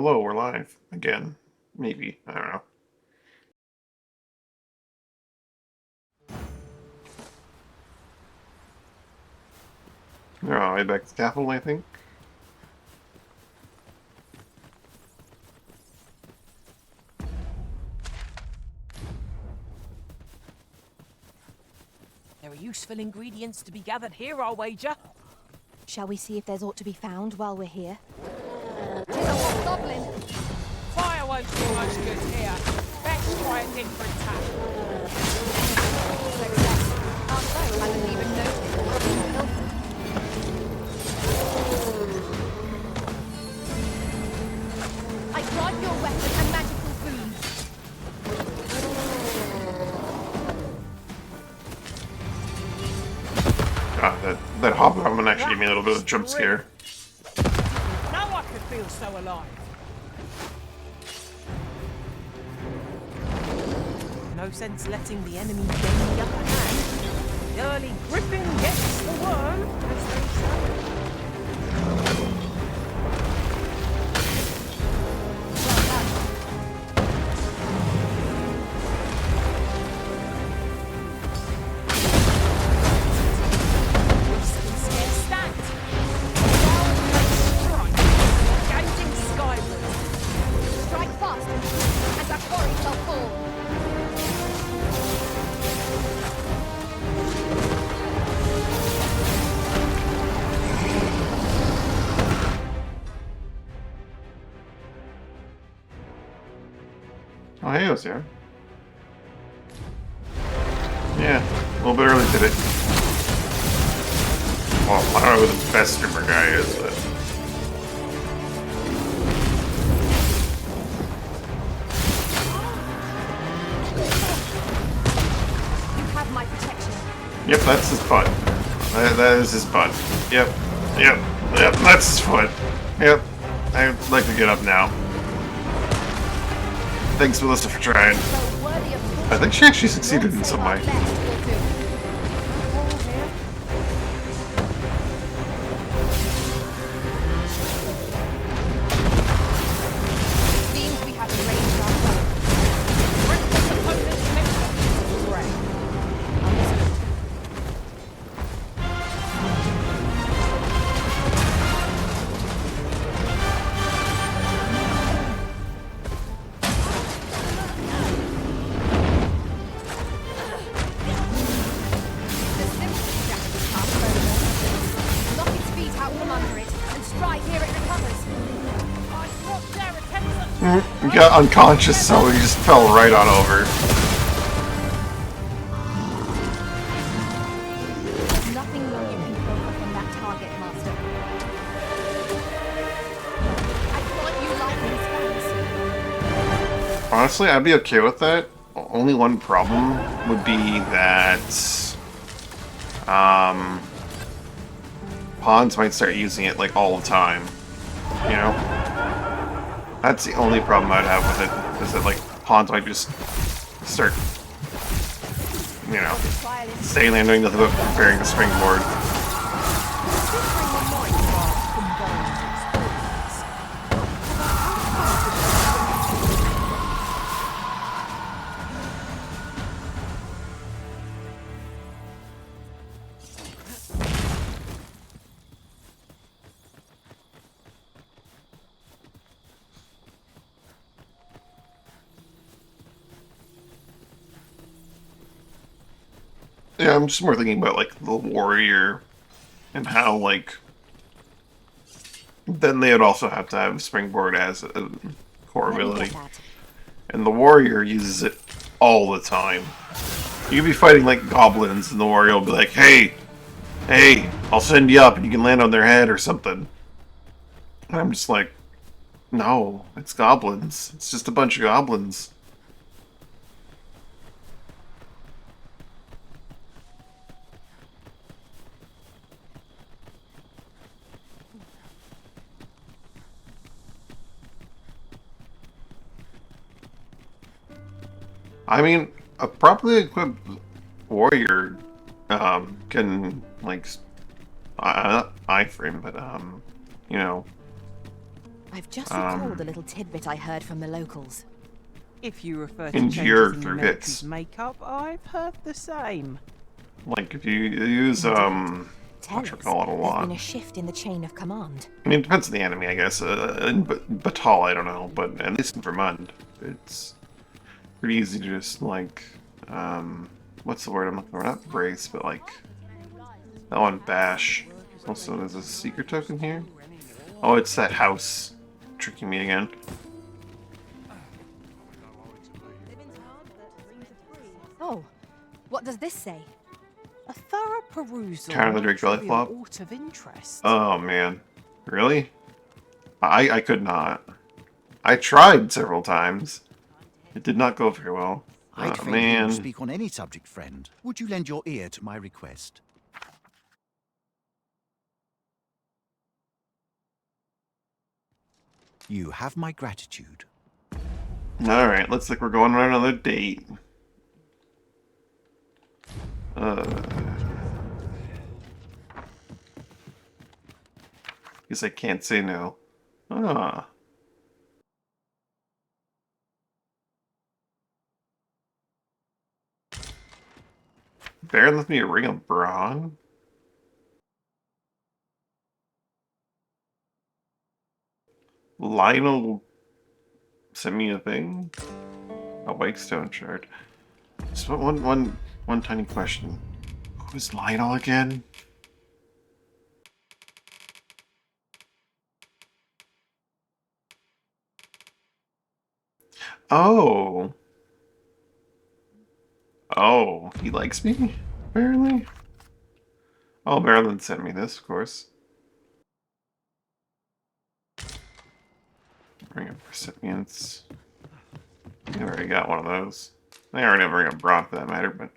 hello, we're live again. Maybe. I don't know. We're on our way back to the capital, I think. There are useful ingredients to be gathered here, I'll wager. Shall we see if there's aught to be found while we're here? Tis a hobgoblin! Fire won't do much good here. Let's try a different tack. Success. Our foe hasn't even noticed that we're being pilfered. I grant your weapon a magical boon. God, that hobgoblin actually gave me a little bit of a jump scare. Now I could feel so alive. No sense letting the enemy gain the upper hand. The early gripping gets the worm, as they say. Oh, hey, I was here. Yeah, a little bit early today. Well, I don't know who the best streamer guy is, but... You have my protection. Yep, that's his butt. That is his butt. Yep, that's his foot. Yep, I'd like to get up now. Thanks, Melissa, for trying. So worthy of I think she actually succeeded in some way. Seems we have arranged our foe. Reckless opponents make great. The simplest strategy passed over. Knock its feet out from under it and strike here it recovers. I thought their attempts at He got unconscious, so he just fell right on over. There's nothing more you can pilfer from that target, Master. I thought you liked these spells. Honestly, I'd be okay with that. Only one problem would be that pawns might start using it like all the time. You know? That's the only problem I'd have with it, is that like pawns might just start, you know, staying there doing nothing but preparing the springboard. Yeah, I'm just more thinking about like the warrior and how like then they would also have to have springboard as a core Let me get ability. that. And the warrior uses it all the time. You could be fighting like goblins and the warrior will be like, hey, I'll send you up and you can land on their head or something. And I'm just like, no, it's goblins. It's just a bunch of goblins. I mean, a properly equipped warrior can like not iframe, but you know, I've just recalled a little tidbit I heard from the locals. If you refer to endure changes in the through military's hits. makeup, I've heard the same. Like if you use Indeed. Tell what you us, call it a there's lot. been a shift in the chain of command. I mean, it depends on the enemy, I guess. In Batal, I don't know, but at least in Vermund, it's pretty easy to just like, what's the word I'm looking for? Not brace, but like that one bash. Also, there's a secret token here. Oh, it's that house tricking me again. Oh, what does this say? A thorough perusal Counter the Drake might belly reveal flop. aught of interest. Oh man, really? I could not. I tried several times. It did not go very well. I'd Oh fain hear you man. speak on any subject, friend. Would you lend your ear to my request? You have my gratitude. Alright, looks like we're going on another date. Guess I can't say no. Ah. Baron left me a ring of brawn? Lionel sent me a thing? A white stone shard. Just one tiny question. Who's Lionel again? Oh. Oh, he likes me? Apparently? Oh, Marilyn sent me this, of course. Ring of recipients. I already got one of those. I already have a ring of brawn for that matter, but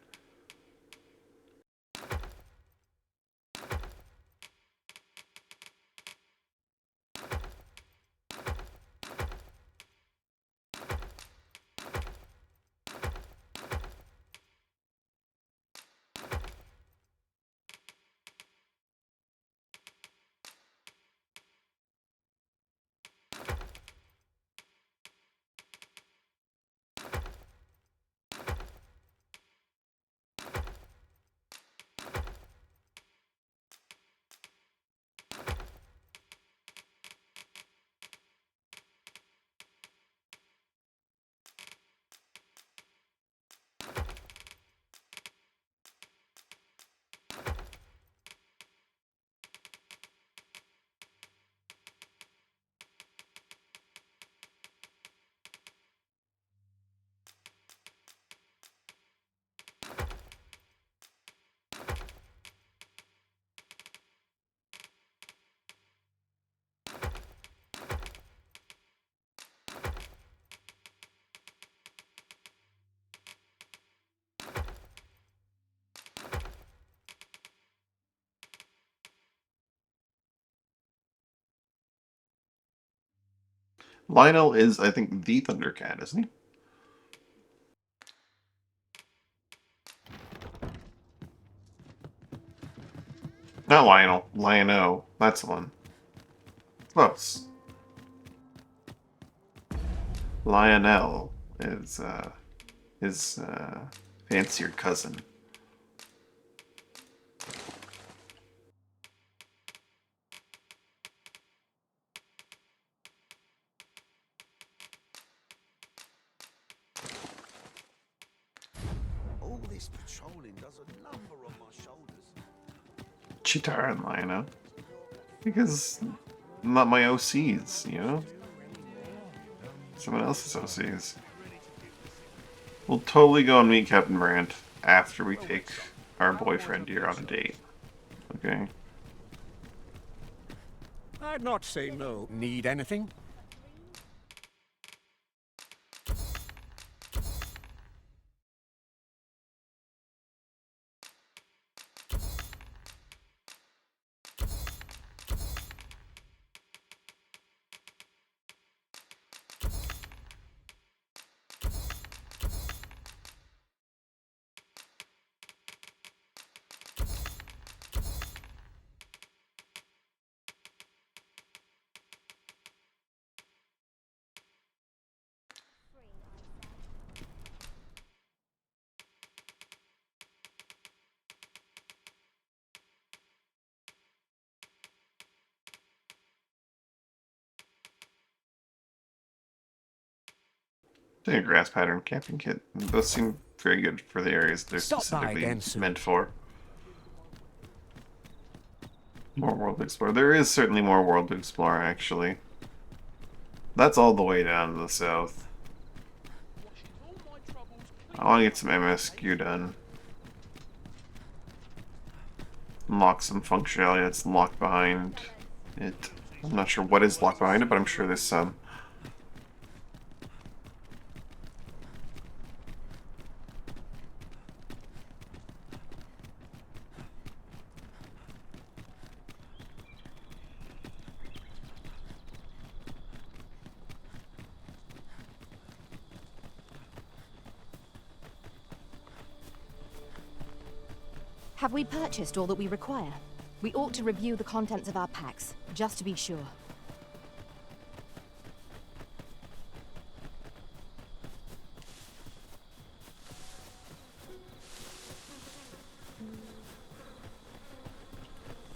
Lionel is, I think, the Thundercat, isn't he? Not Lionel. Lion-O. That's the one. Close. Lionel is his fancier cousin. All this patrolling does a number on my shoulders. Chitara and Lion-O. Because not my OCs, you know? Someone else's OCs. We'll totally go and meet Captain Brandt after we take our boyfriend here on a date. Okay? I'd not say no. Need anything? I think a grass pattern camping kit. Those seem very good for the areas they're Stop by specifically again soon. meant for. More world to explore. There is certainly more world to explore, actually. That's all the way down to the south. I want to get some MSQ done. Unlock some functionality that's locked behind it. I'm not sure what is locked behind it, but I'm sure there's some. Have we purchased all that we require? We ought to review the contents of our packs, just to be sure.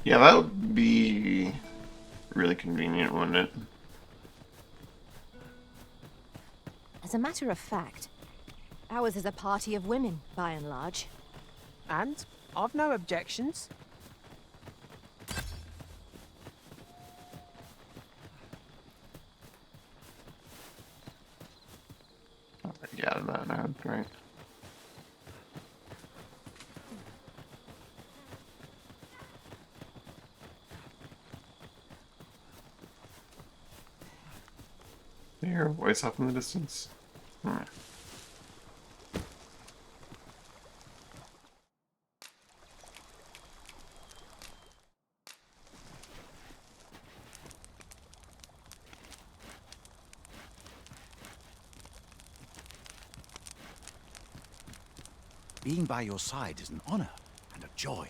Yeah, that would be really convenient, wouldn't it? As a matter of fact, ours is a party of women, by and large. And I've no objections. Yeah, that right. There, voice off in the distance. Being by your side is an honor and a joy.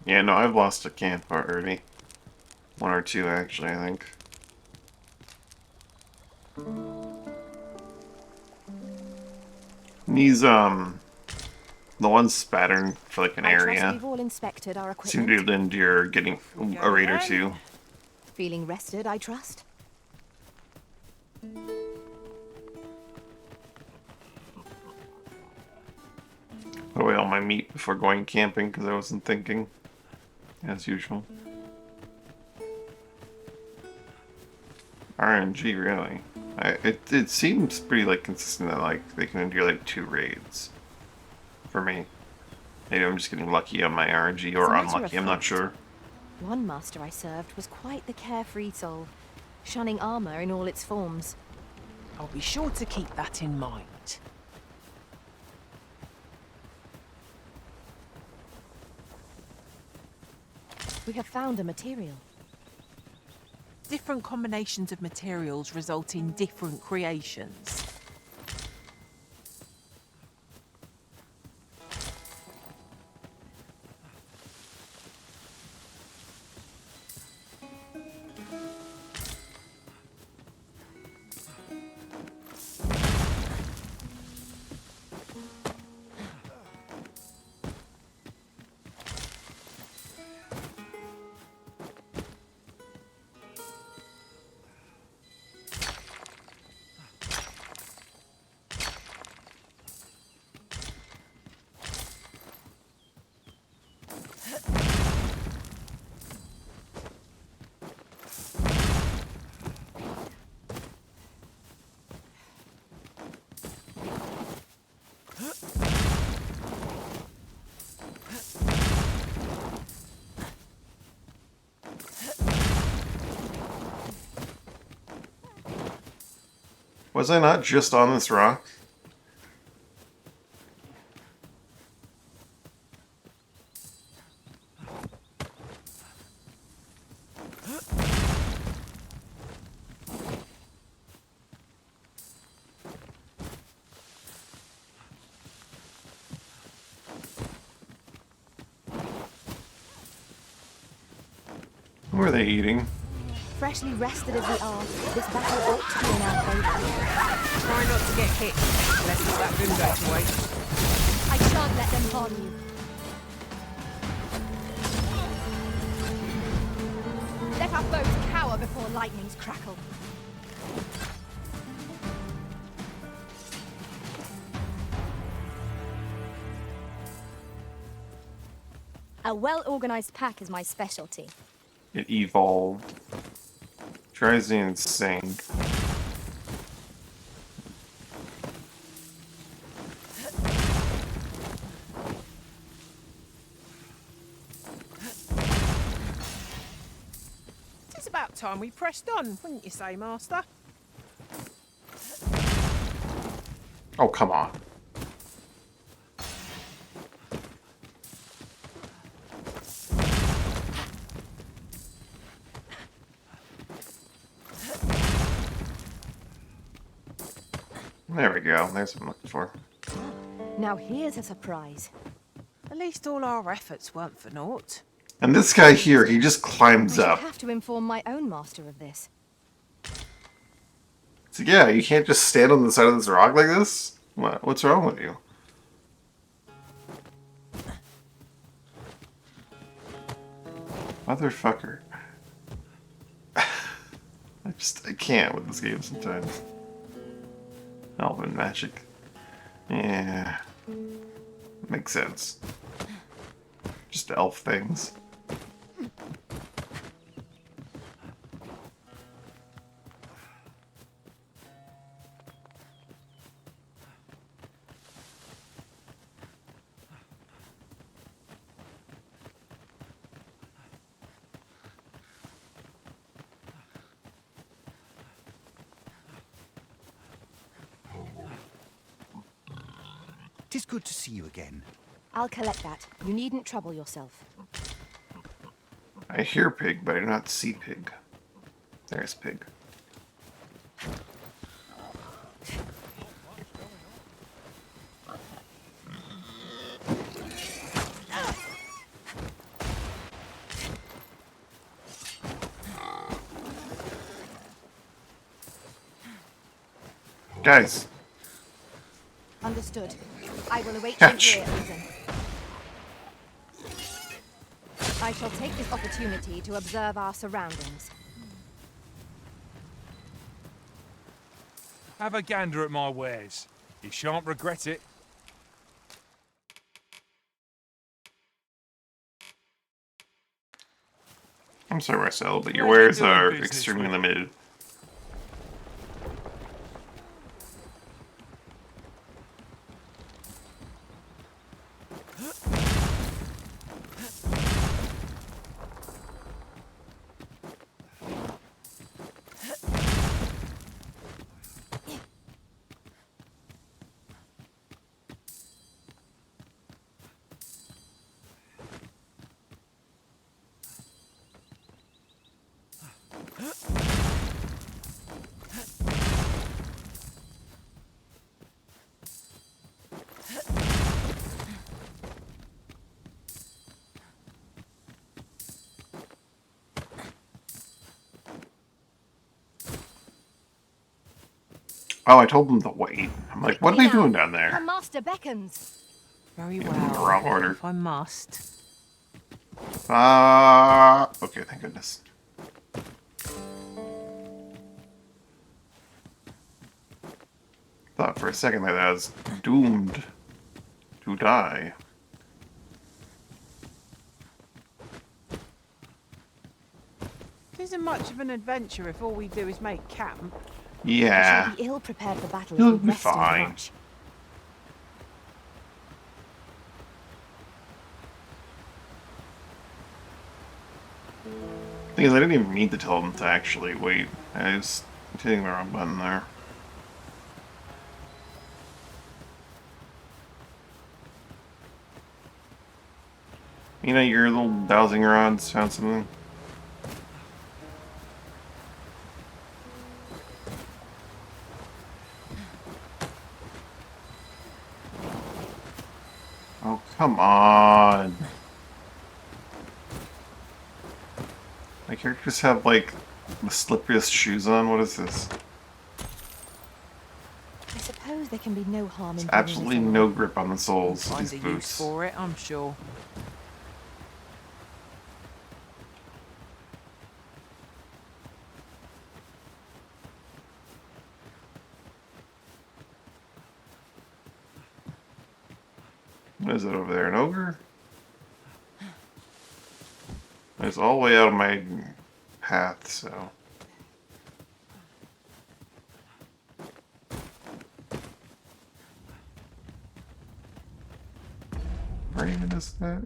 Yeah, no, I've lost a camp already. One or two, actually, I think. These, the ones spattering for, like, an I trust area we've all inspected our seem equipment. to endure getting a raid or two. Feeling rested, I trust? Put away all my meat before going camping, because I wasn't thinking. As usual. RNG, really? It seems pretty, like, consistent that, like, they can endure, like, 2 raids. For me. Maybe I'm just getting lucky on my RNG, or As a matter of unlucky, I'm not fact, sure. One master I served was quite the carefree soul, shunning armor in all its forms. I'll be sure to keep that in mind. We have found a material. Different combinations of materials result in different creations. Was I not just on this rock? What are they eating? Freshly rested as we are, this battle ought to be in our favour. Try not to get hit, unless it's that window to wait. I shan't let them harm you. Let our foes cower before lightnings crackle. A well-organized pack is my specialty. It evolved. Tries to sync. It's about time we pressed on, wouldn't you say, Master? Oh, come on. There we go. There's what I'm looking for. Now here's a surprise. At least all our efforts weren't for naught. And this guy here, he just I climbs shall up. have to inform my own master of this. So yeah, you can't just stand on the side of this rock like this? What's wrong with you? Motherfucker. I can't with this game sometimes. Elven magic. Yeah. Makes sense. Just elf things. Tis good to see you again. I'll collect that. You needn't trouble yourself. I hear pig, but I do not see pig. There's pig. Guys, Understood. I will await Catch. you here, Ethan. I shall take this opportunity to observe our surroundings. Have a gander at my wares. You shan't regret it. I'm sorry, Marcel, but your Where are you wares doing are business extremely with? limited. Oh, I told them to wait. I'm like, what are they doing down Our there? master beckons. Very In the well. wrong order. If I must. Okay, thank goodness. Thought for a second that I was doomed to die. It isn't much of an adventure if all we do is make camp. We Yeah. shall be ill prepared for battle You'll if we be rest too fine. much. Thing is, I didn't even need to tell them to actually wait. I was hitting the wrong button there. You know, your little dowsing rods found something? Oh, come on. I characters have, like, the slipperiest shoes on. What is this? I suppose there can be no harm in bringing Absolutely this along. no grip on the soles of Find these a use boots. for it, I'm sure. What is it over there? An ogre? It's all the way out of my path, so. Where even is that?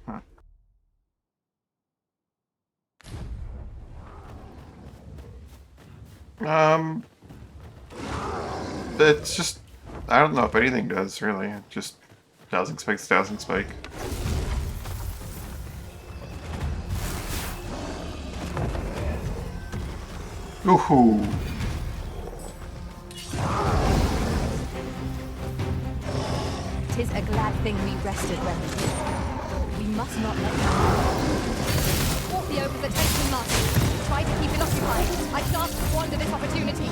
Huh. It's just, I don't know if anything does, really. It just dowsing spike's dowsing spike. Ooh. Tis a glad thing we rested when we did. We must not let him caught the ogre's attention, master. Try to keep it occupied. I shan't squander this opportunity.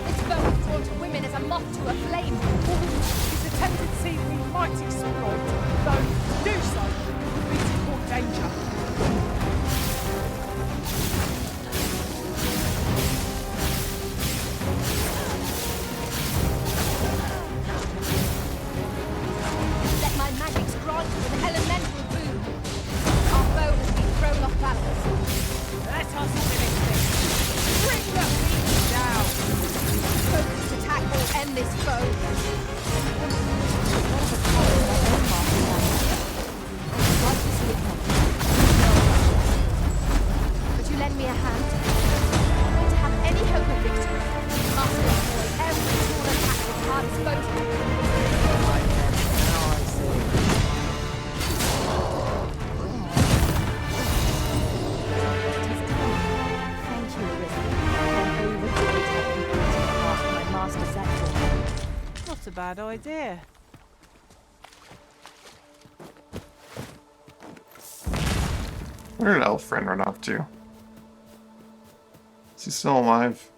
This bow is drawn to women as a moth to a flame. It's a tendency we might exploit, though to do so would be to court danger. Let my magics grant you an elemental boon. Our bow has been thrown off balance. Let us finish this. Bring the beast down. Focused attack will end this foe. Could you lend me a hand? To have any hope of victory, we must employ every tool and tactic at our disposal. Thank you, Arisen. I'm overjoyed to have completed the task my master set for me. Not a bad idea. Where did Elfriend run off to? Is he still alive?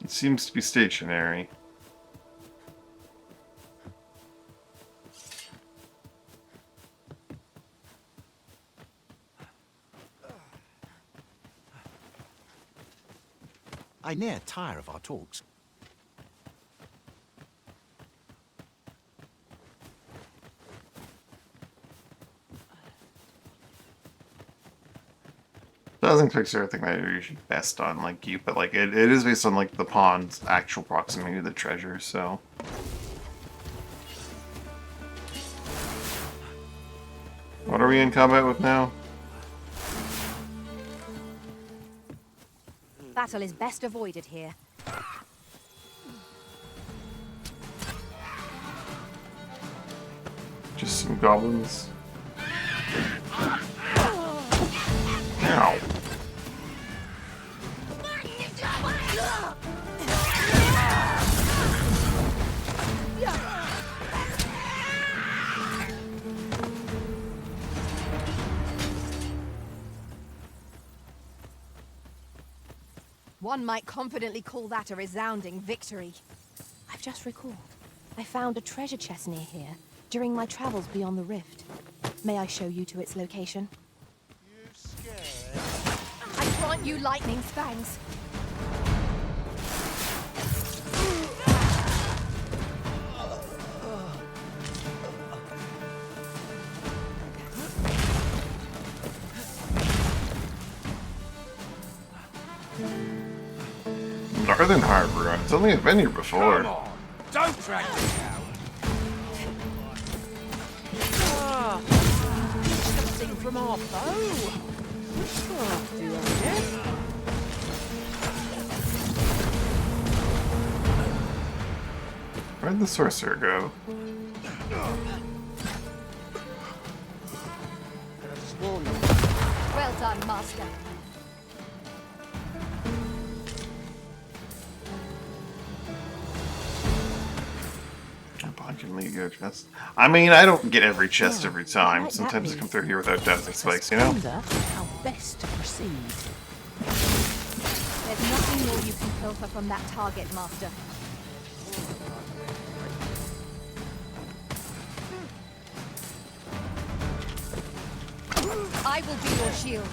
He seems to be stationary. I near tire of our talks. Dowsing spikes are a thing that are usually best on like you, but like it is based on like the pawn's actual proximity to the treasure, so. What are we in combat with now? Battle is best avoided here. Just some goblins. Ow. One might confidently call that a resounding victory. I've just recalled. I found a treasure chest near here during my travels beyond the rift. May I show you to its location? I grant you lightning fangs. Northern Harbor. I don't think I've been here before. Come on, don't drag me out. Ah, something from our bow. Witchcraft, do I guess? Where'd the sorcerer go? Well done, master. Can leave your chest. I mean, I don't get every chest every What time. might that Sometimes I be? come through here without dowsing spikes, you know? Wonder how best to proceed. There's nothing more you can pilfer from that target, Master. I will be your shield.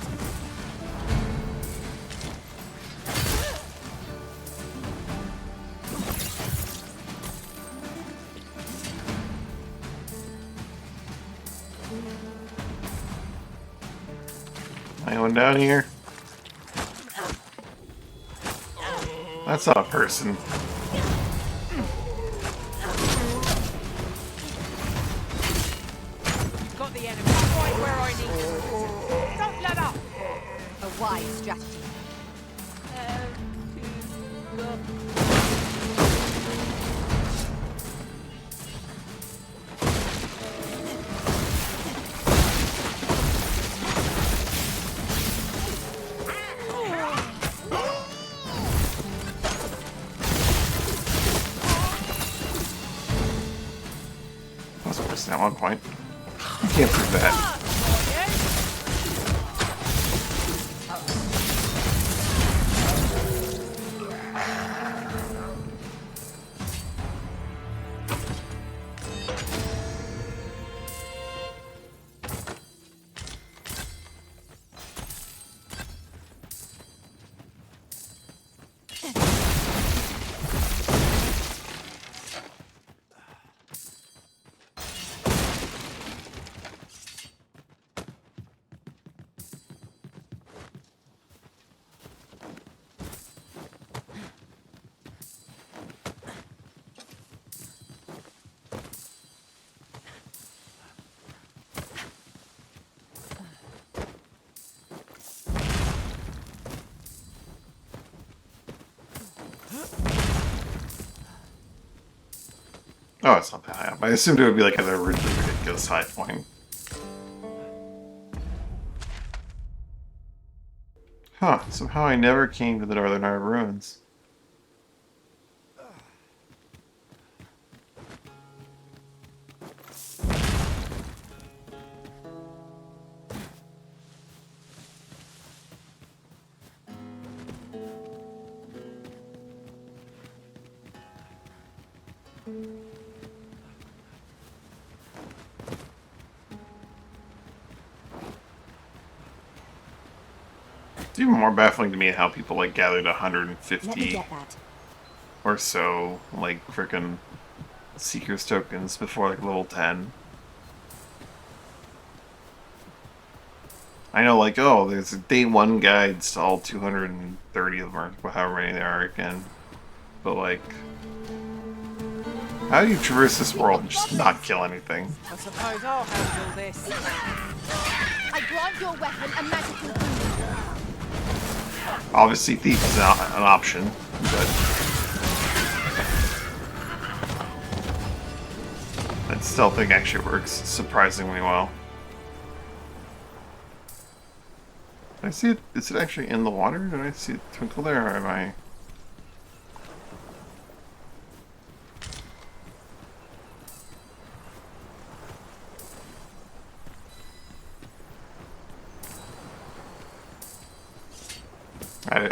Anyone down here? That's not a person. Got the enemy right where I need them. Don't let up! A wise strategy. I was a person at one point. You can't prove that. Oh, it's not that high up. I assumed it would be like at a really ridiculous high point. Huh, somehow I never came to the Northern Harbor ruins. It's even more baffling to me how people like gathered Let me 150 get that. or so like frickin' Seeker's tokens before like level 10. I know, like, oh, there's a day 1 guides to all 230 of them, or however many there are again. But, like, how do you traverse this world and just not kill anything? I suppose I'll handle this. I grant your weapon a magical boon. Obviously, Thief is an option, but that stealth thing actually works surprisingly well. Did I see it? Is it actually in the water? Did I see it twinkle there, or am I?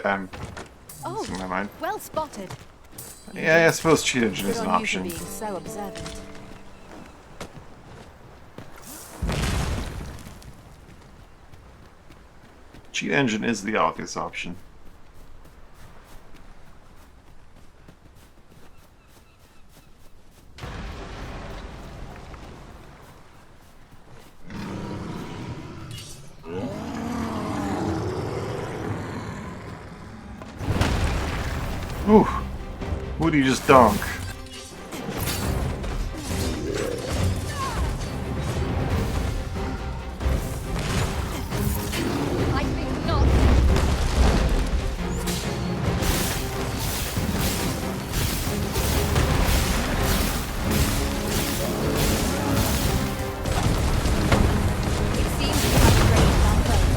I'm losing my mind. Well spotted. Yeah, I suppose cheat engine is Good an on you for option. being so observant. Cheat engine is the obvious option. Ooh, who'd he just dunk? I think not. It seems you have a great backbone.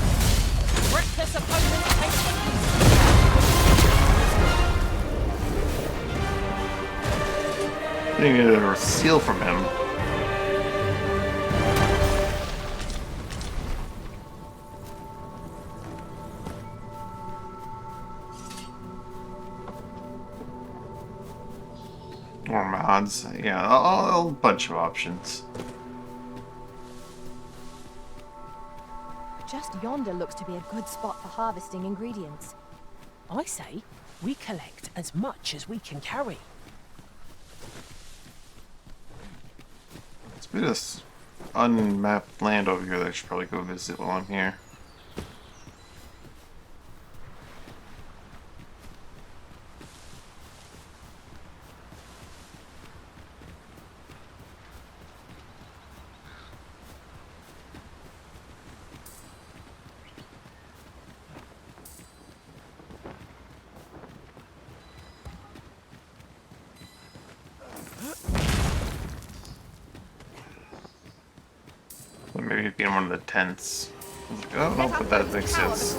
Reckless opponent takes the lead. I didn't get a seal from him. More mods. Yeah, a bunch of options. Just yonder looks to be a good spot for harvesting ingredients. I say we collect as much as we can carry. It's a bit of unmapped land over here that I should probably go visit while I'm here. Maybe be in one of the tents. I was like, oh, no, but that makes sense.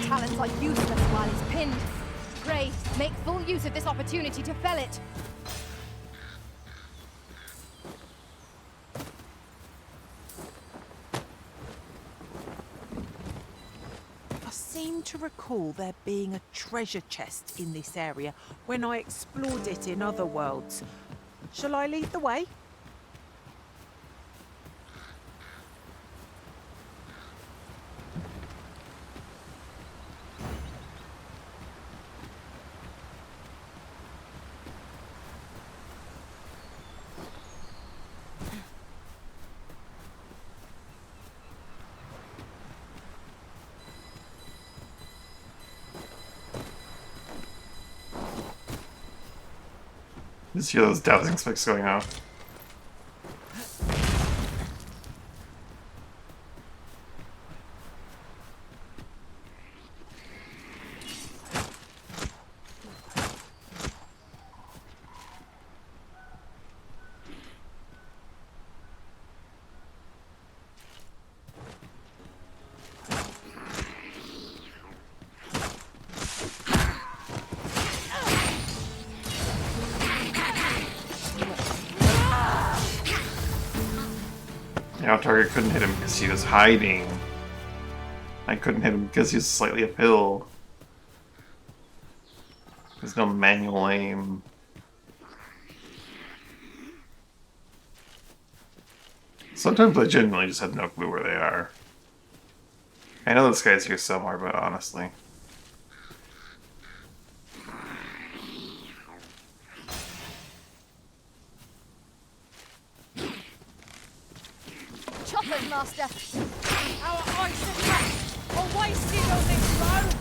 Talents are useless while it's pinned. Gray, make full use of this opportunity to fell it. I seem to recall there being a treasure chest in this area when I explored it in other worlds. Shall I lead the way? Just hear those dowsing spikes going off. Now target couldn't hit him because he was hiding. I couldn't hit him because he was slightly uphill. There's no manual aim. Sometimes I genuinely just have no clue where they are. I know this guy's here somewhere, but honestly. Choppers, Master! Our ice attack are wasted on this foe!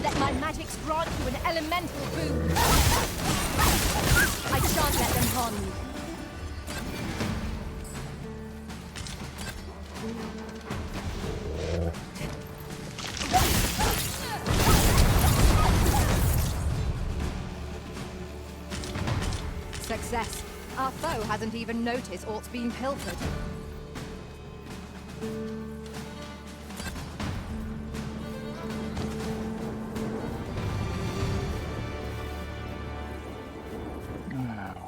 Let my magics grant you an elemental boon. I shan't let them harm you. Success. Our foe hasn't even noticed aught's been pilfered.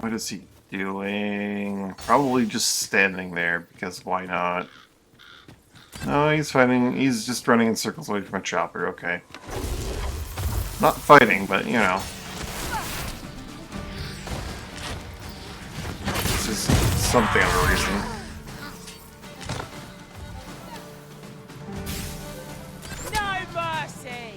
What is he doing? Probably just standing there, because why not? No, he's fighting. He's just running in circles away from a chopper, okay. Not fighting, but, you know. This is something of a reason. No mercy!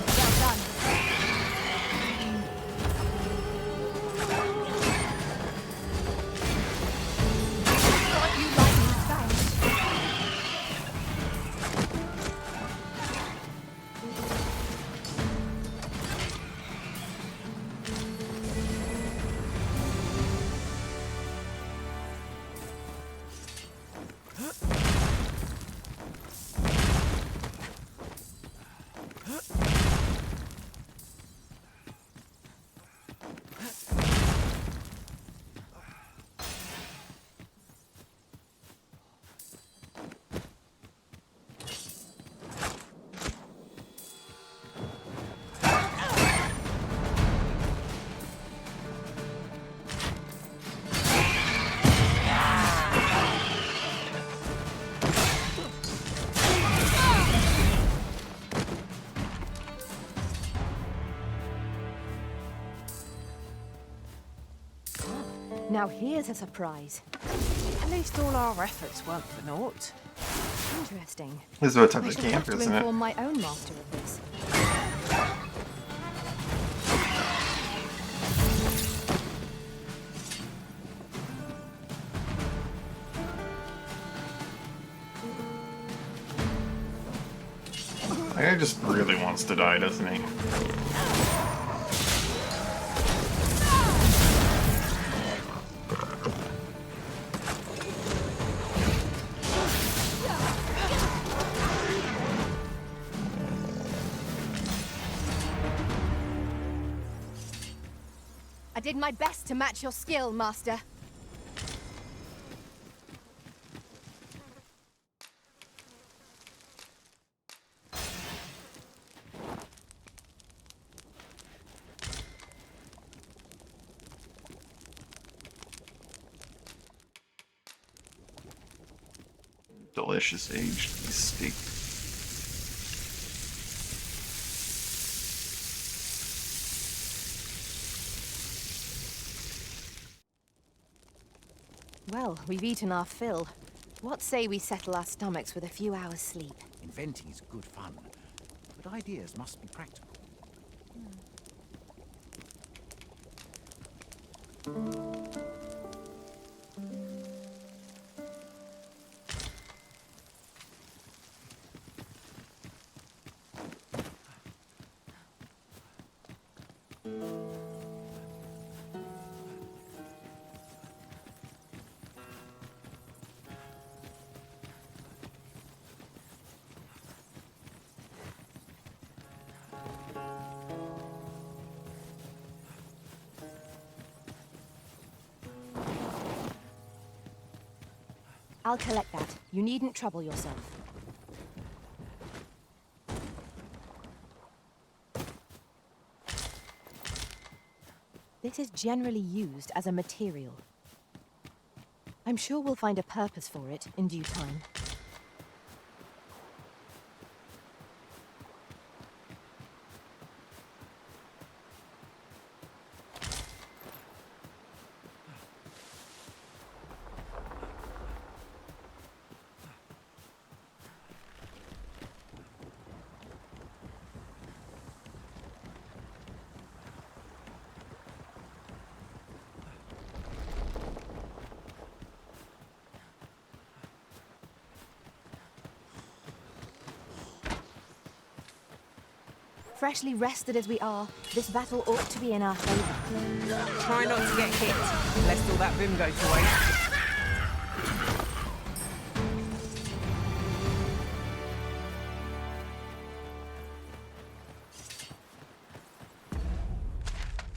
Well done. Got you lightning fast. Now here's a surprise. At least all our efforts weren't for naught. Interesting. This is what I type of shall have camp, to isn't it? inform my own master of this. That guy just really wants to die, doesn't he? I did my best to match your skill, master. Delicious aged steak. Well, we've eaten our fill. What say we settle our stomachs with a few hours' sleep? Inventing's good fun, but ideas must be practical. I'll collect that. You needn't trouble yourself. This is generally used as a material. I'm sure we'll find a purpose for it in due time. Freshly rested as we are, this battle ought to be in our favor. Try not to get hit, lest all that vim go to waste.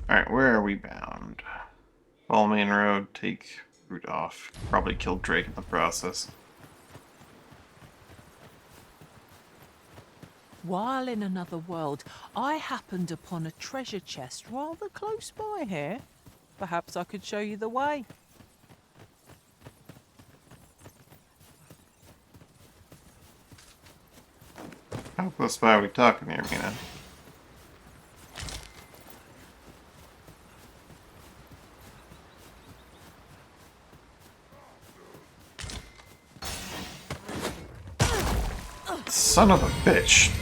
Alright, where are we bound? Follow main road, take route off. Probably killed Drake in the process. While in another world, I happened upon a treasure chest rather close by here. Perhaps I could show you the way. How close by are we talking here, Mina? Son of a bitch!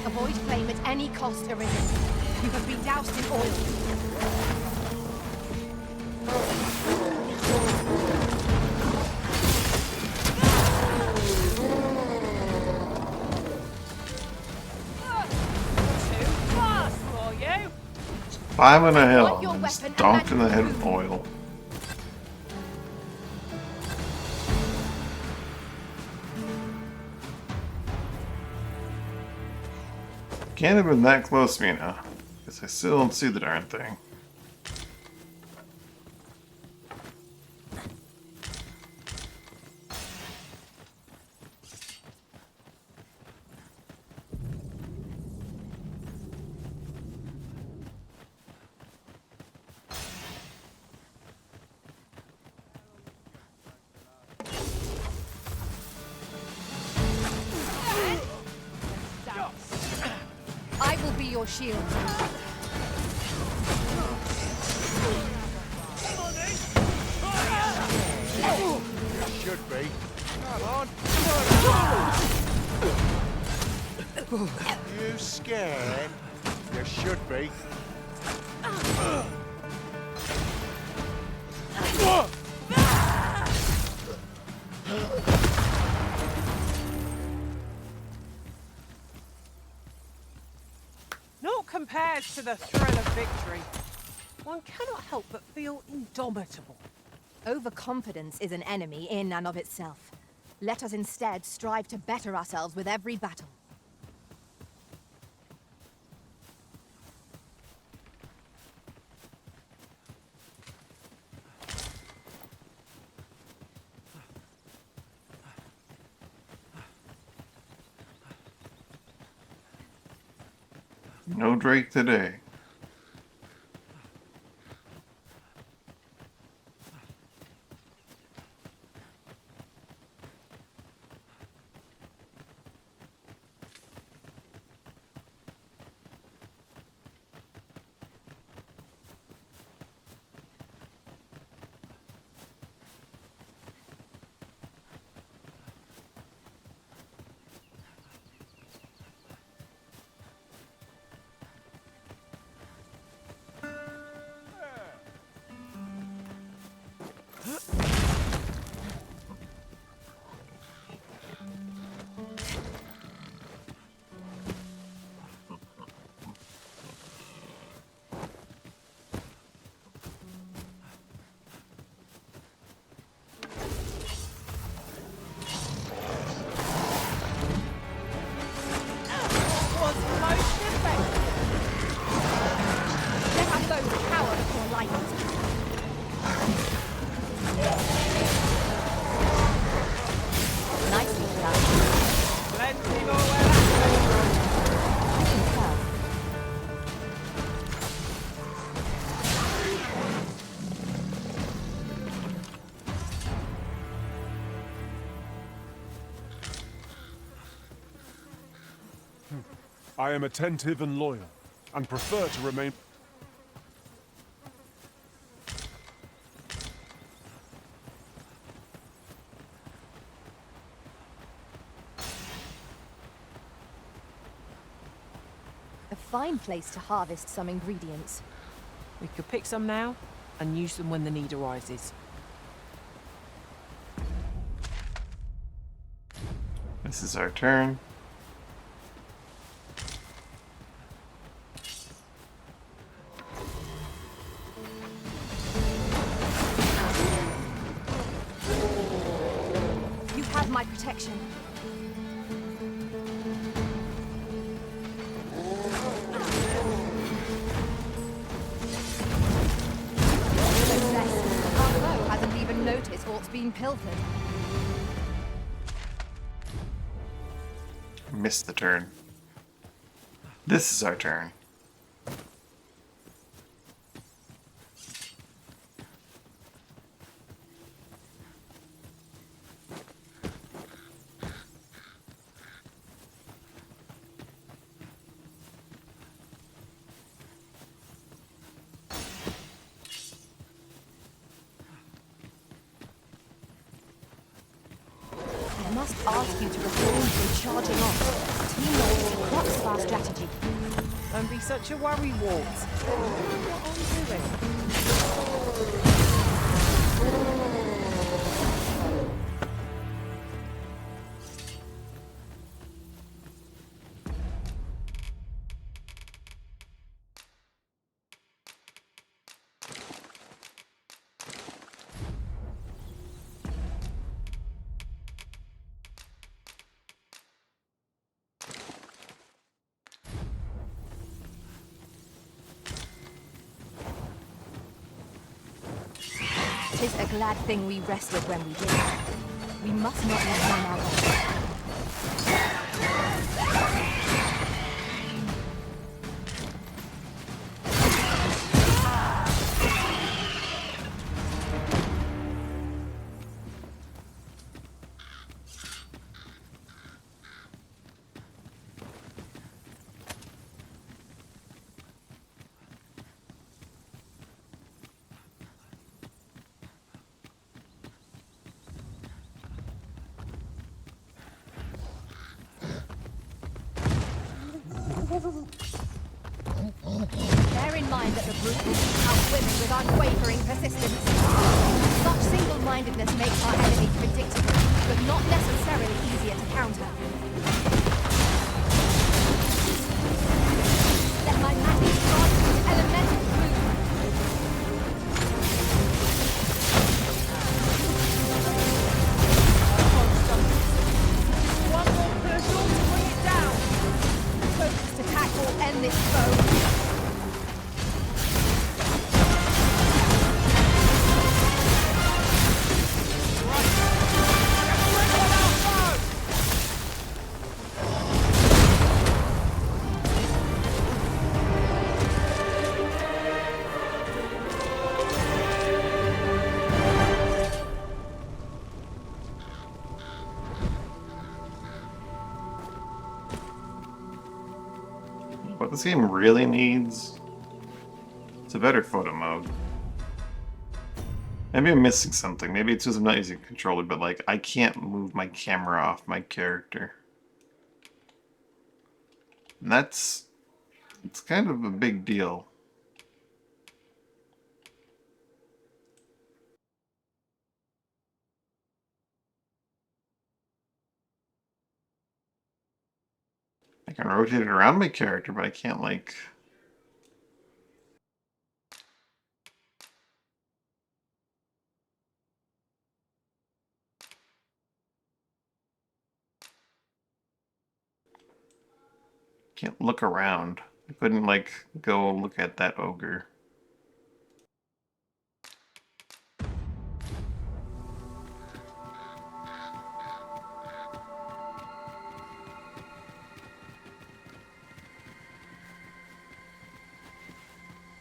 Avoid flame at any cost, Arisen. You have been doused in oil. Too fast for you! 5 on a hill, Want your and weapon stomped in the and head with oil. Can't have been that close, Mina. Because I still don't see the darn thing. I will be your shield. Should be. Come on. You scared? You should be. Naught compares to the thrill of victory. One cannot help but feel indomitable. Overconfidence is an enemy in and of itself. Let us instead strive to better ourselves with every battle. No Drake today. Was most effective. Let our foes cower before light. Nicely done. Plenty more where that I can tell. I am attentive and loyal, and prefer to remain... A fine place to harvest some ingredients. We could pick some now and use them when the need arises. This is our turn. have my protection. Our foe hasn't even noticed what's been pilfered. Missed the turn. This is our turn. I must ask you to refrain from charging off. Teamwork is the crux of our strategy. Don't be such a worry, Walt. What I'm doing. Tis a glad thing we rested when we did. We must not let them out. Bear in mind that the brute will seek out women with unwavering persistence. Such single-mindedness makes our enemy predictable, but not necessarily easier to counter. Let my magic grant you elemental food. One more push on to bring it down. Focused attack will end this foe. What this game really needs is a better photo mode. Maybe I'm missing something. Maybe it's just I'm not using a controller, but like I can't move my camera off my character. And it's kind of a big deal. I can rotate it around my character, but I can't like... Can't look around. I couldn't like go look at that ogre.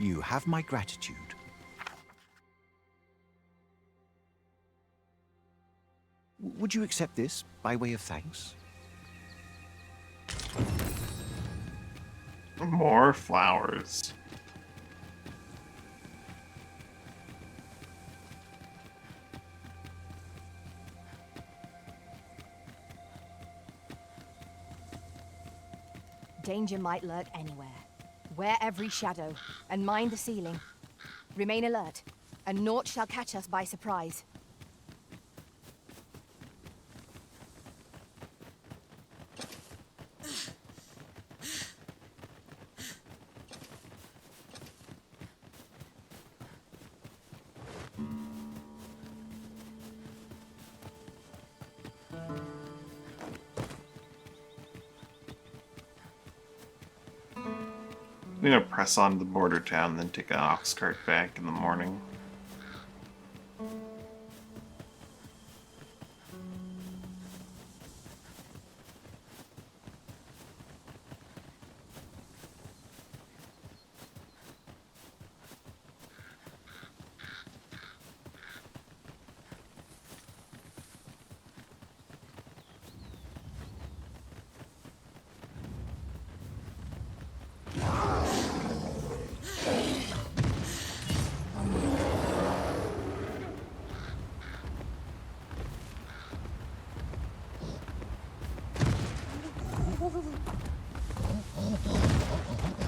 You have my gratitude. Would you accept this by way of thanks? More flowers. Danger might lurk anywhere. Wear every shadow, and mind the ceiling. Remain alert, and naught shall catch us by surprise. I'm gonna press on to the border town, then take an ox cart back in the morning.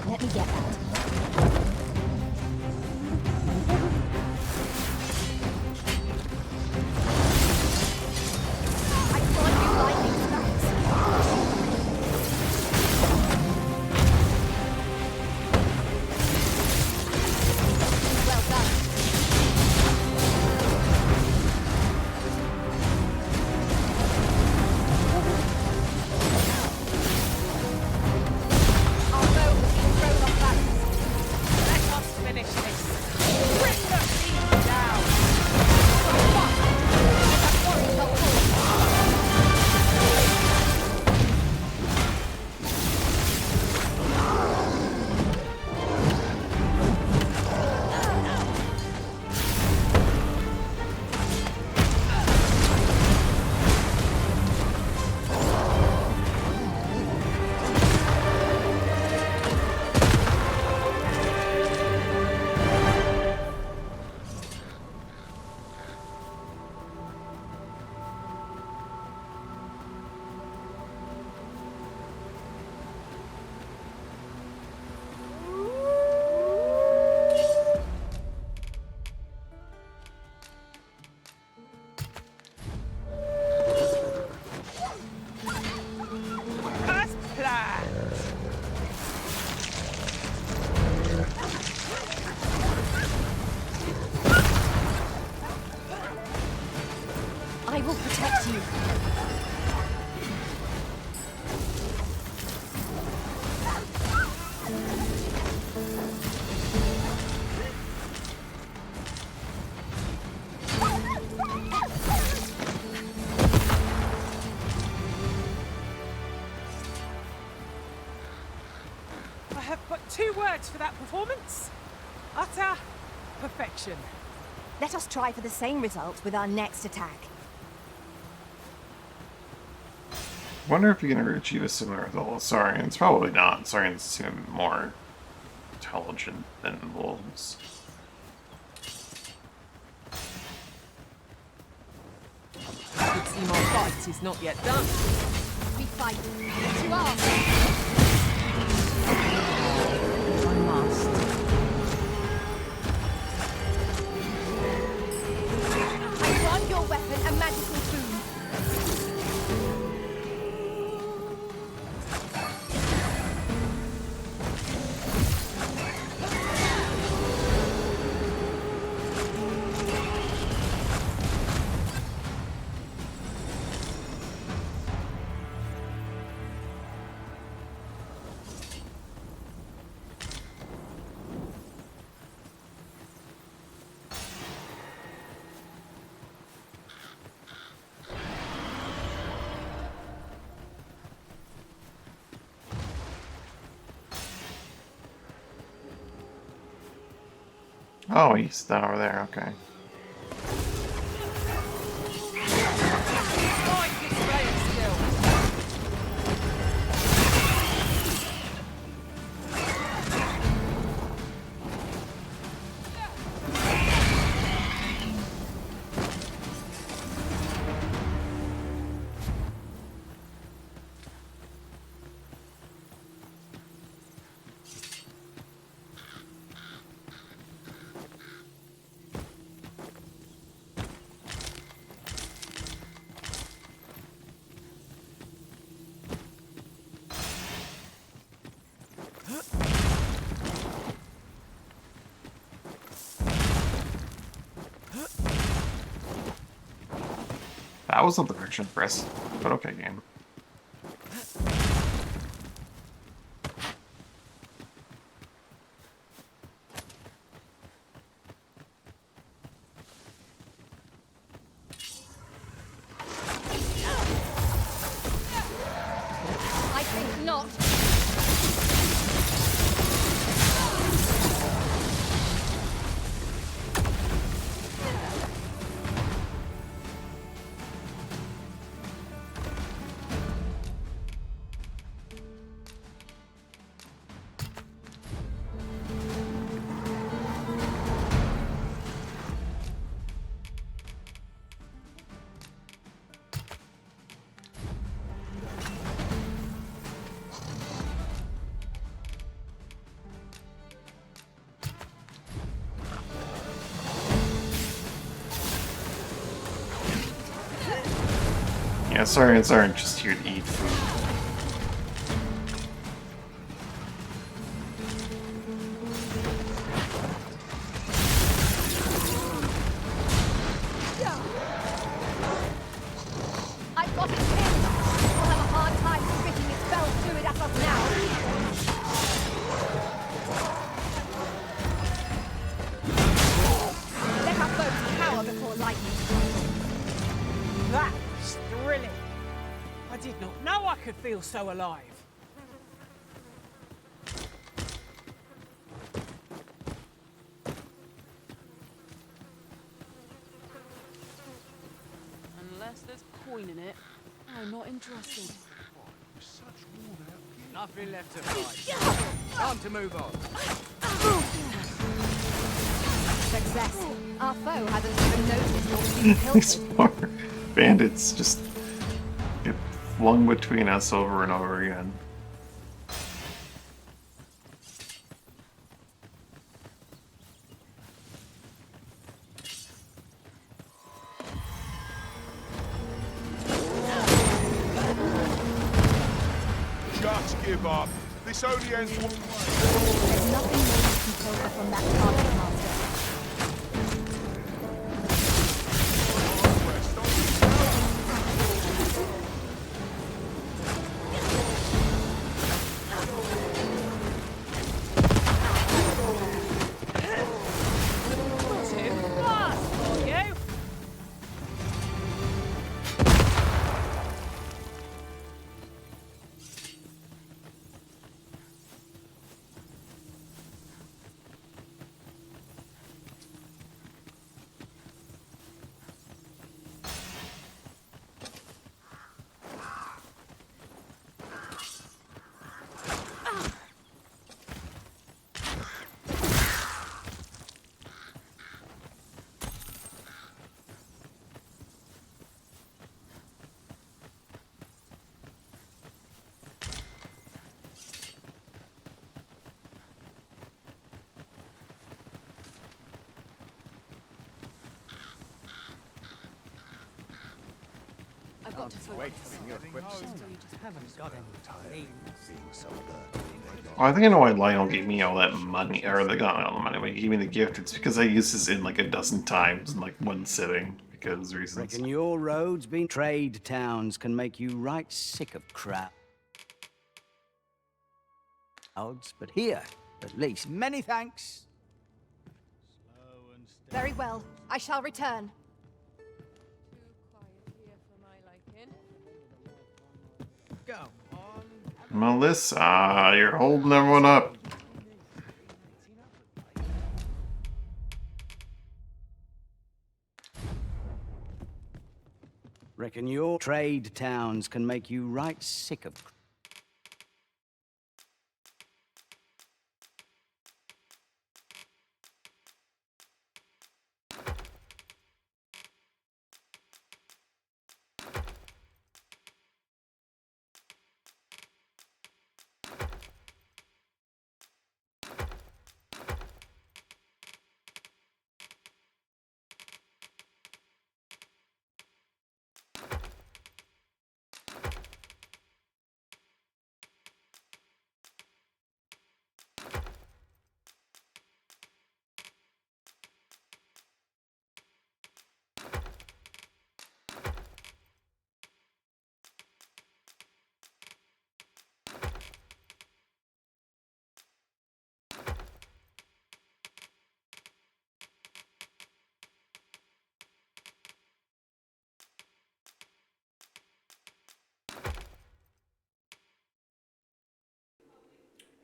Let me get that. I can't do lightning strikes. Well done. Our bow has been thrown off balance. Let us finish this. Bring the fiend down. That warrior helpful. As planned. I will protect you. I have but two words for that performance. Utter perfection. Let us try for the same result with our next attack. Wonder if you can achieve a similar result with Saurians. Probably not. Saurians seem more intelligent than wolves. I could see my fight is not yet done. We fight. To arms. I must. I grant your weapon a magical boon. Oh, he's down over there. Okay. Fine display of skill. That wasn't the direction of press, but okay, game. Yeah, Saurians aren't just here to eat food. I've got it pinned! We'll have a hard time spitting its fell fluid at us now! Let our foes cower before lightning! That was thrilling. I did not know I could feel so alive. Unless there's coin in it, I'm not interested. Nothing left to fight. Time to move on. Success! Our foe hasn't even noticed what we've killed These with. poor bandits just get flung between us over and over again. Just give up. This only ends one way. There's nothing more you can pilfer from that target, Master. Too fast for you. I've got to Wait, focus. Oh, I think I know why Lionel gave me all that money, or they got all the money, but he gave me the gift. It's because I used this in like a dozen times in like one sitting, because reasons. Reckon your roads been trade towns can make you right sick of crowds, but here, at least. Many thanks. Very well. I shall return. Melissa, you're holding everyone up. Reckon your trade towns can make you right sick of.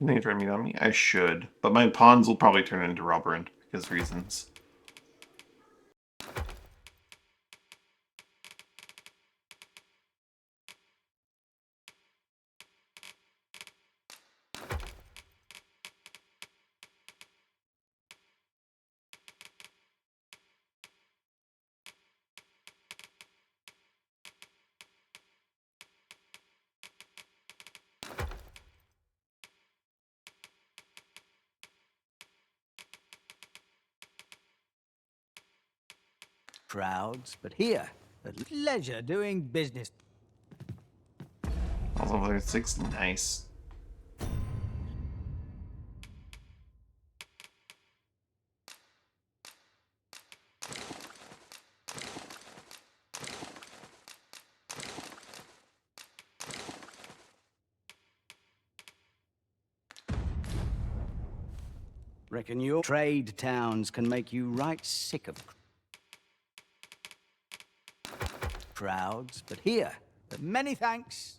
They try me on me. I should, but my pawns will probably turn into Robberant because reasons. Crowds, but here, at leisure doing business. level 6, nice. Reckon your trade towns can make you right sick of crowds, but here, many thanks.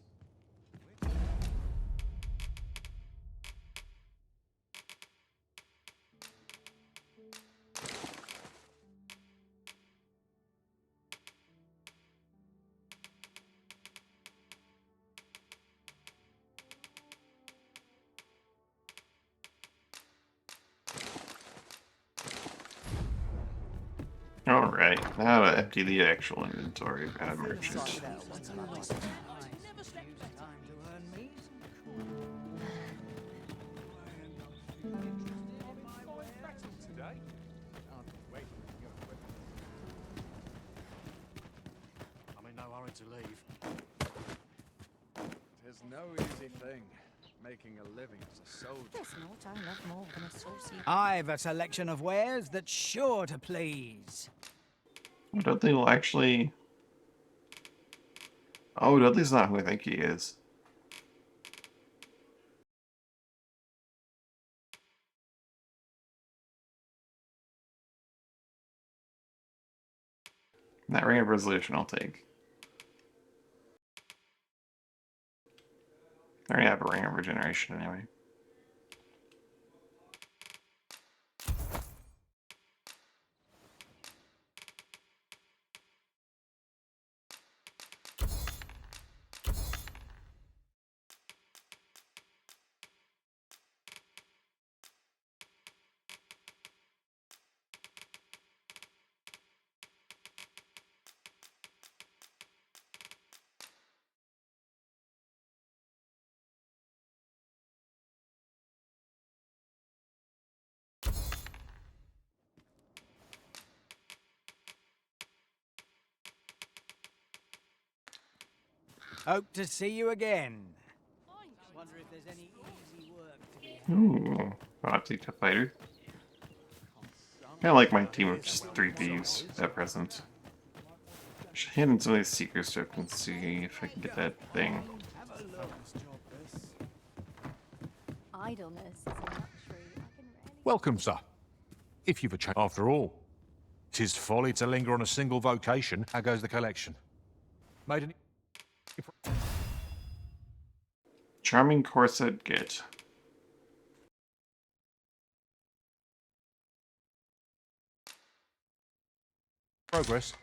Alright, now to empty the actual inventory of our merchant. Today? Oh, wait. I'm in no hurry to leave. Tis no easy thing, making a living as a soldier. There's naught I love more than a saucy. I've a selection of wares that's sure to please. Dudley will actually... Oh, Dudley's not who I think he is. That ring of resolution I'll take. I already have a ring of regeneration anyway. Hope to see you again. Wonder if there's any easy work to be had. Ooh, Bobsy to fighter. Kinda like my team of just 3 thieves at present. Should hit in some of these secret stuff and see if I can get that thing. Idleness is a luxury I can rarely... Welcome, sir. If you've a chance, after all, 'tis folly to linger on a single vocation. How goes the collection? Made any Charming corset, get. progress?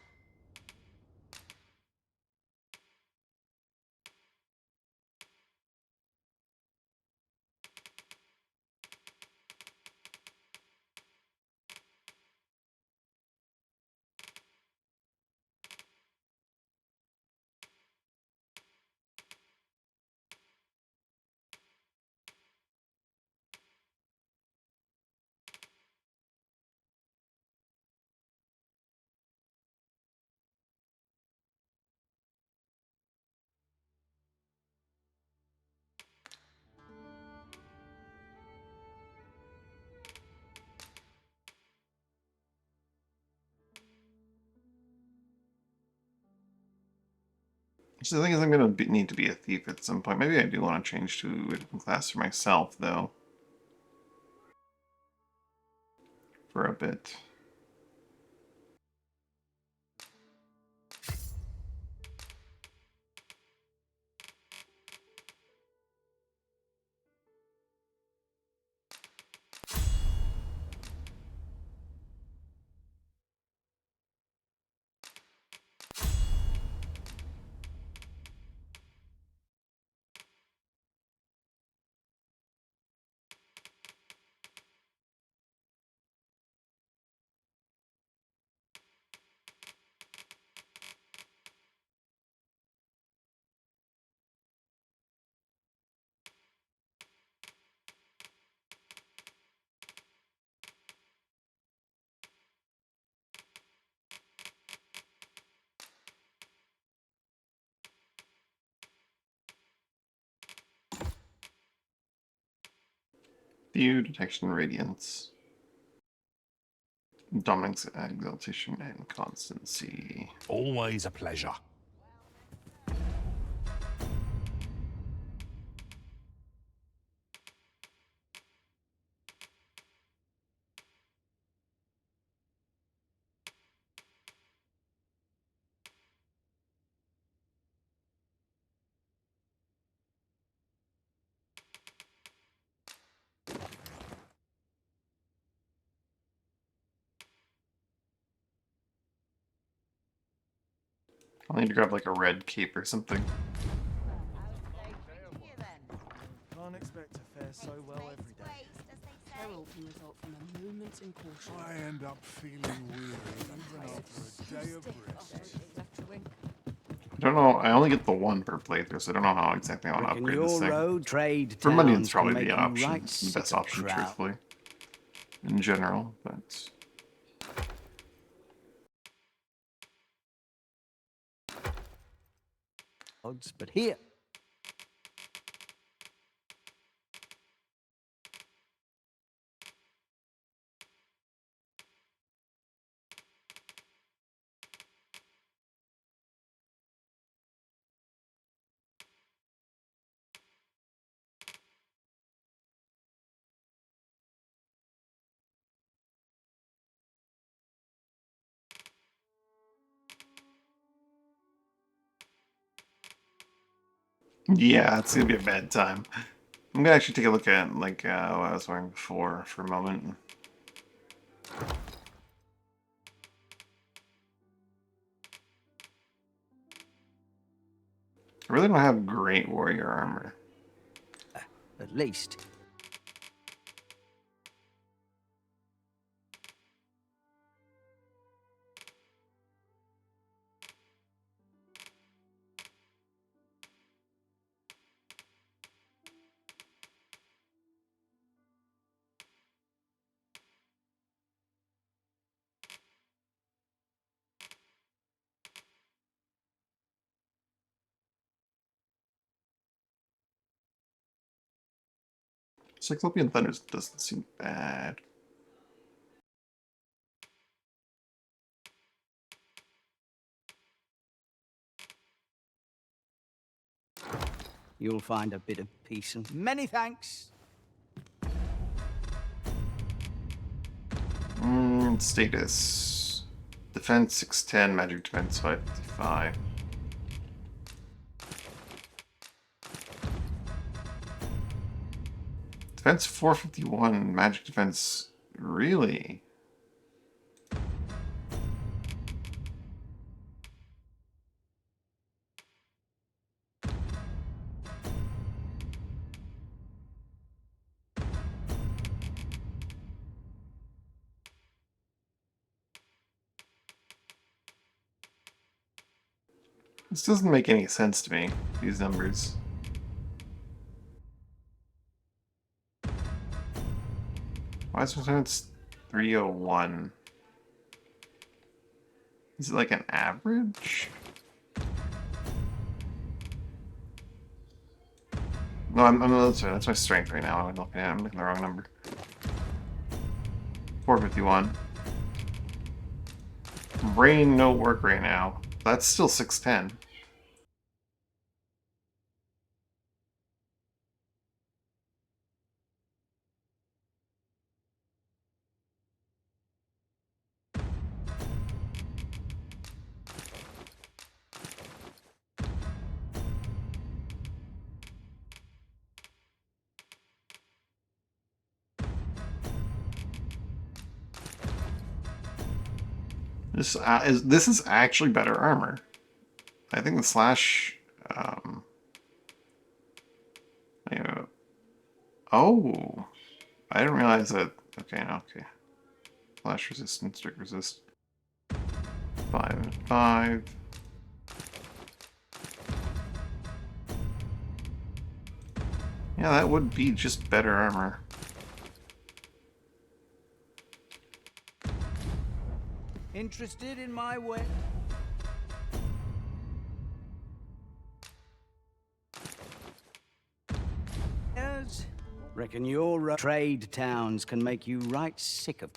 So the thing is, I'm gonna need to be a thief at some point. Maybe I do want to change to a different class for myself, though. For a bit. View, detection, radiance. Dominance, exaltation, and constancy. Always a pleasure. I'll need to grab like a red cape or something. Can't expect to fare so well every day. Peril can result from a moment in caution. I end up feeling weary even after a day of rest. I don't know. I only get the one per playthrough, so I don't know how exactly I want to Reckon upgrade this your thing. road trade For money, towns it's probably can make the you option, right the sick best of option, crowd. truthfully, in general. But But here, yeah, it's gonna be a bad time. I'm gonna actually take a look at like what I was wearing before for a moment. I really don't have great warrior armor. at least. Cyclopean Thunder doesn't seem bad. You'll find a bit of peace and many thanks. Status. Defense 610, magic defense 555. Defense 451, magic defense. Really? This doesn't make any sense to me, these numbers. Why is defense 301? Is it like an average? No, that's my strength right now. I'm looking at the wrong number. 451. Brain no work right now. That's still 610. This is actually better armor. I think the slash. Oh, I didn't realize that. Okay, okay. Slash resistance, strict resist. 5 and 5. Yeah, that would be just better armor. Interested in my way? Yes. Reckon your trade towns can make you right sick of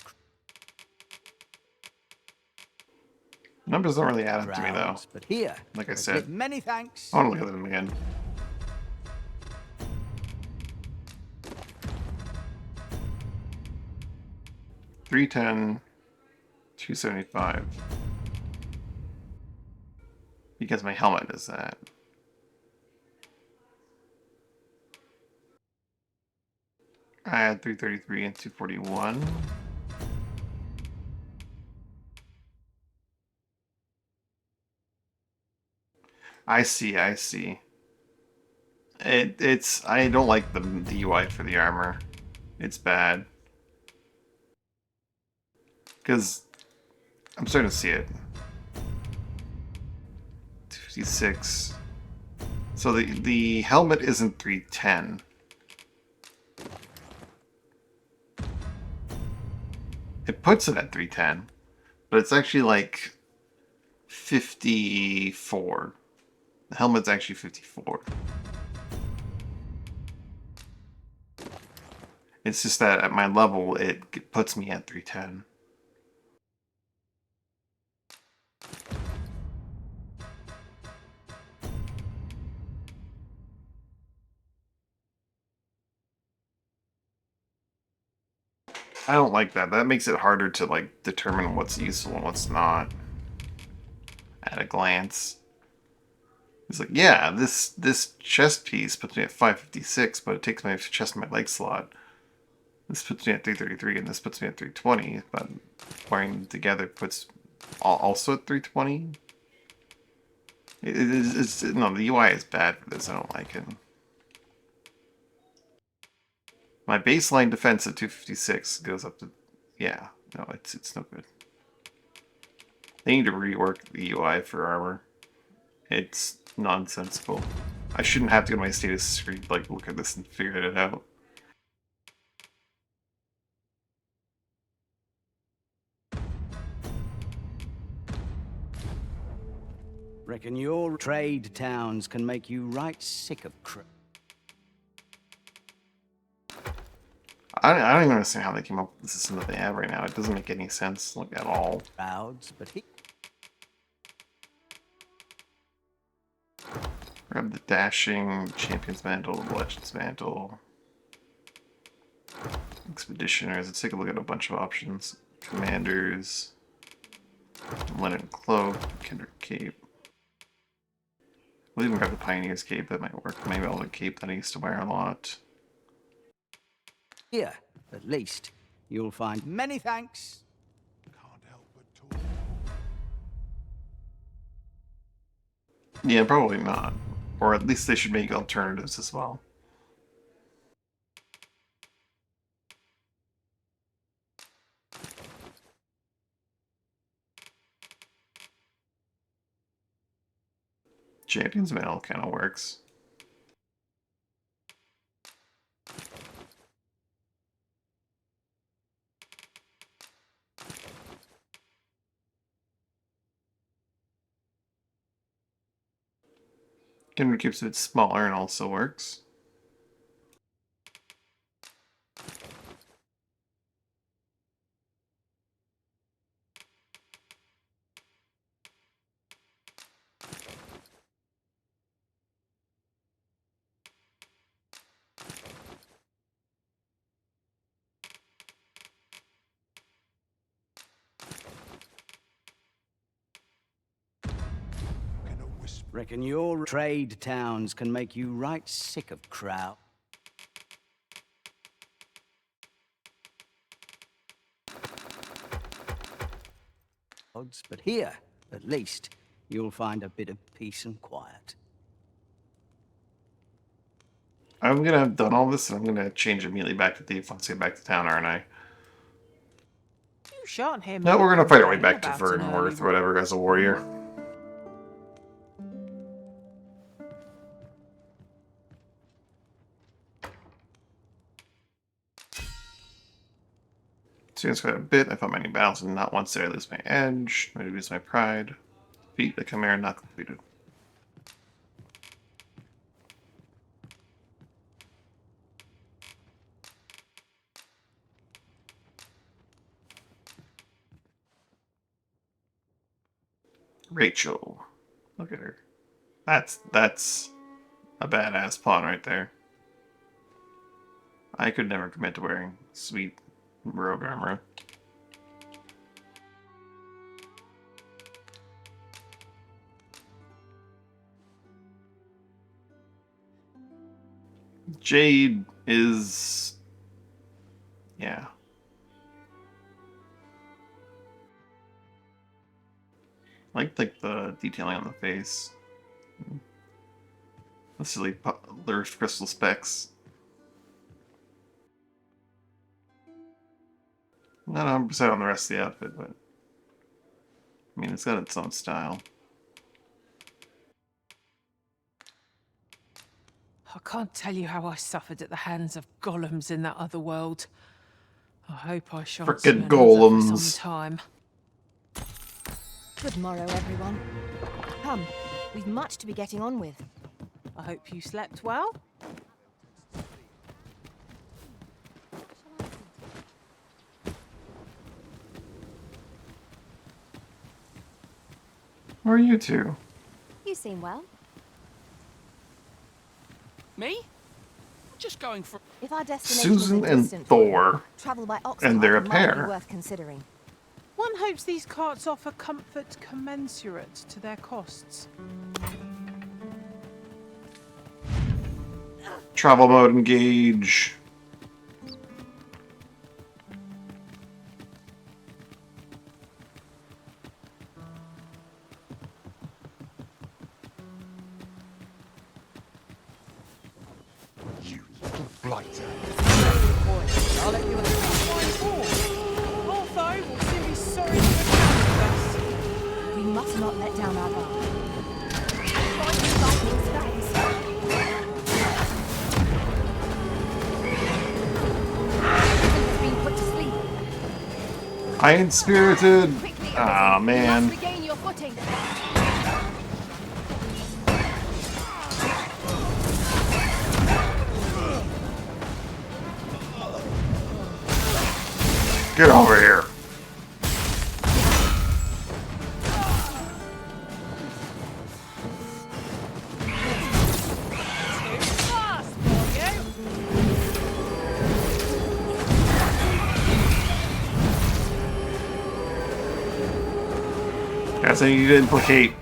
Numbers don't really add up to me, though. crowds, but here, Like I said, many thanks. I want to look at them again. $310, $275. Because my helmet does that. I had 333 and 241. I see, I see. It's I don't like the UI for the armor. It's bad. Because I'm starting to see it. 256. So the helmet isn't 310. It puts it at 310, but it's actually like 54. The helmet's actually 54. It's just that at my level, it puts me at 310. I don't like that. That makes it harder to like determine what's useful and what's not at a glance. It's like, yeah, this chest piece puts me at 556, but it takes my chest and my leg slot. This puts me at 333, and this puts me at 320, but wearing them together puts also at 320. No, the UI is bad for this. I don't like it. My baseline defense at 256 goes up to, yeah, no, it's no good. They need to rework the UI for armor. It's nonsensical. I shouldn't have to go to my status screen to like look at this and figure it out. Reckon your trade towns can make you right sick of I don't even understand how they came up with the system that they have right now. It doesn't make any sense, like, at all. crowds, but he... Grab the dashing, champion's mantle, the legend's mantle, expeditioners. Let's take a look at a bunch of options. Commanders, linen cloak, kindred cape. We'll even grab the pioneer's cape. That might work. Maybe I'll have a cape that I used to wear a lot. Here, at least, you'll find many thanks. Can't help but talk. Yeah, probably not. Or at least they should make alternatives as well. Champion's mantle kind of works. Kindred keeps it smaller and also works. Can a whisper Reckon your trade towns can make you right sick of crowd. But here, at least, you'll find a bit of peace and quiet. I'm gonna have done all this and I'm gonna change immediately back to thief once I get back to town, aren't I? You shan't hear No, me we're gonna fight our way complain back to about an early Vernworth or whatever as a warrior. Students quite a bit. I fought many battles and not once did I lose my edge, nor did I lose my pride. Beat the Chimera not completed. Rachel. Look at her. That's a badass pawn right there. I could never commit to wearing sweet rogue armor. Jade is... yeah. I like the detailing on the face. The silly Lurth crystal specks. Not 100% on the rest of the outfit, but I mean, it's got its own style. I can't tell you how I suffered at the hands of golems in that other world. I hope I shan't see Frickin' another for golems. some time. Good morrow, everyone. Come, we've much to be getting on with. I hope you slept well. Who are you two? You seem well. Me? Just going for... If our destination is Susan a and distant one, Thor. travel by ox And they're a cart might be pair. worth considering. One hopes these carts offer comfort commensurate to their costs. Travel mode engage. You little blighter. I'll let you Although we'll soon be sorry to have us. We must not let down our guard. Lightning strikes. Has been put to sleep. Iron spirited. Quickly, Ah, you man. must regain your footing. Get over here. Guys, I need to implicate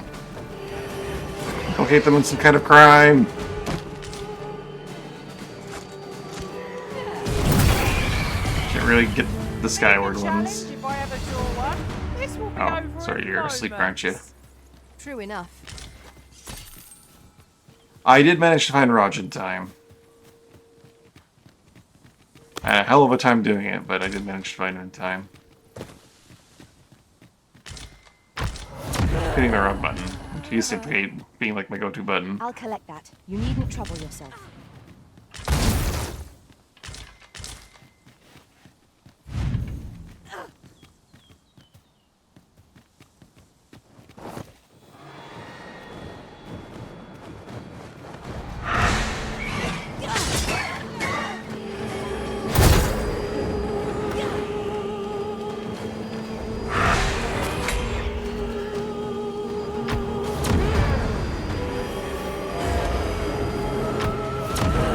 them in some kind of crime. Can't really get the skyward ones. If I ever draw one, this will be Oh, over sorry, in you're asleep, aren't you? moments. True enough. I did manage to find Raj in time. I had a hell of a time doing it, but I did manage to find him in time. Hitting the wrong button. It used to being like my go-to button. I'll collect that. You needn't trouble yourself.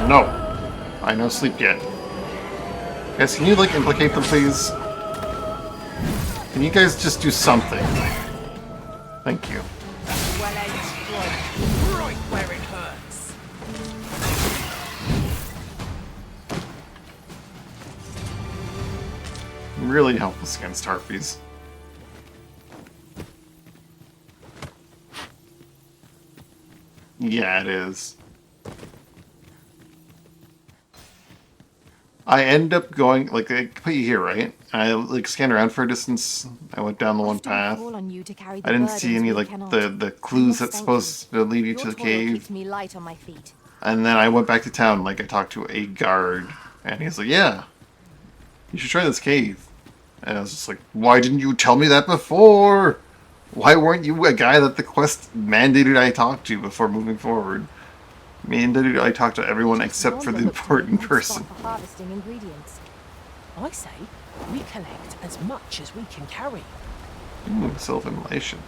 No. I no sleep yet. Guys, can you, like, implicate them, please? Can you guys just do something? Thank you. Well-aimed strike, right where it hurts. I'm really helpless against harpies. Yeah, it is. I end up going, like, I put you here, right? I, like, scanned around for a distance. I went down the one path. Call on you to carry the I didn't see burdens any, we like, cannot. the I clues must that's thank supposed to lead you Your to the toil cave. keeps me light on my feet. And then I went back to town, like, I talked to a guard. And he's like, yeah, you should try this cave. And I was just like, why didn't you tell me that before? Why weren't you a guy that the quest mandated I talk to before moving forward? Mandated I talk to everyone except for the important person. For harvesting ingredients. I say, we collect as much as we can carry. Ooh, self-immolation.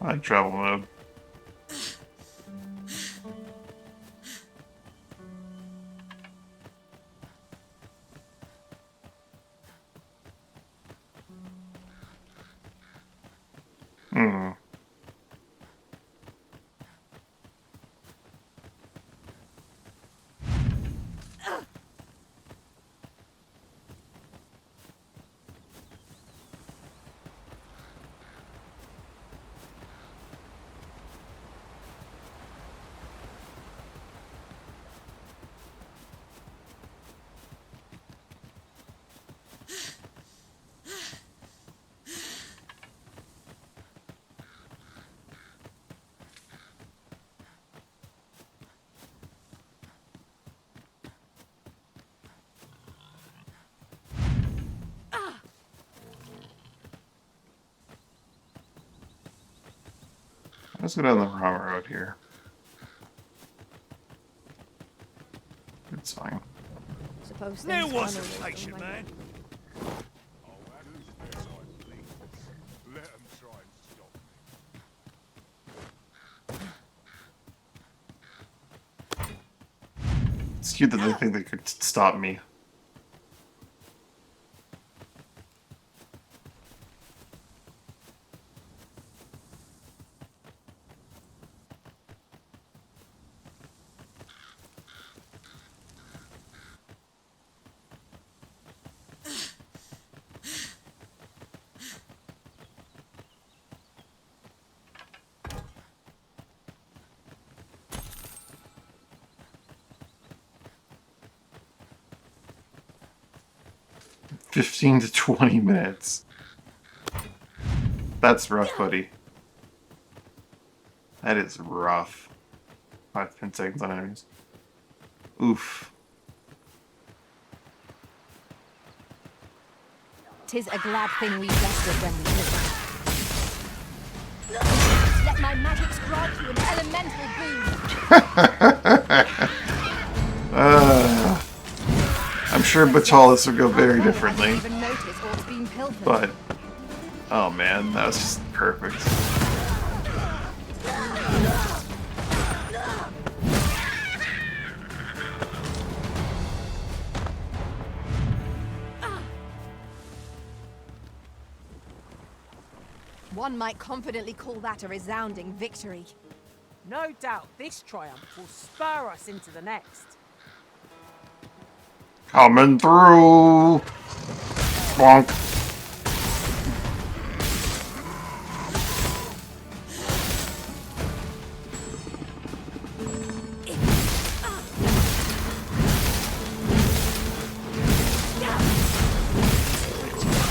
I like travel mode. Hmm. Let's go down the wrong road here. It's fine. Suppose There things was aren't some always patient, going my man. way. Oh, that is their side, please. Let them try and stop me. It's cute that they think they could stop me. $15 to 20 minutes. That's rough, buddy. That is rough. 5-10 seconds on enemies. Oof. 'Tis a glad thing we rested when we lived. Let my magics grant you an elemental boon. I'm sure Batalis would go very differently. I didn't even notice all's been pilfered. But, oh man, that was just perfect. One might confidently call that a resounding victory. No doubt this triumph will spur us into the next. Coming through! Bonk.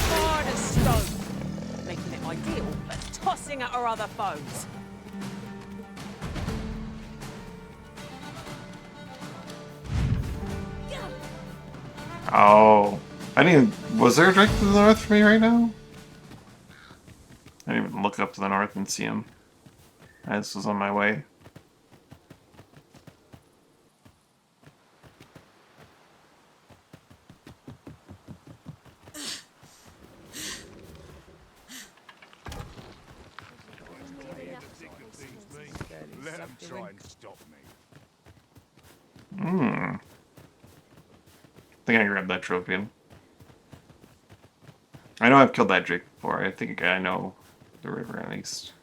Hard as stone, making it ideal for tossing at our other foes. Oh. I didn't even... Was there a drink to the north for me right now? I didn't even look up to the north and see him. I just was on my way. Let them try and stop me. Hmm. I think I grabbed that trophy. I know I've killed that Drake before. I think I know the river at least.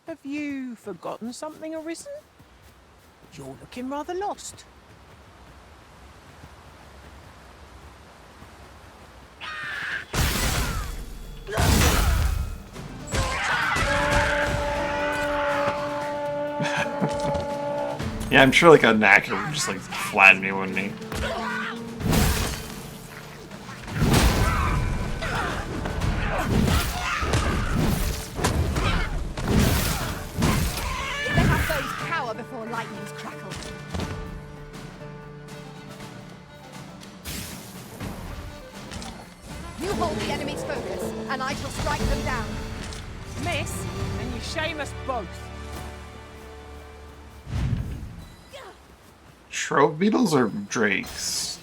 Have you forgotten something arisen? You're looking rather lost. Yeah, I'm sure like a knacker would just like flatten me, wouldn't he? Let our foes cower before lightning's crackle. You hold the enemy's focus, and I shall strike them down. Miss, and you shame us both. Shrove beetles or drakes?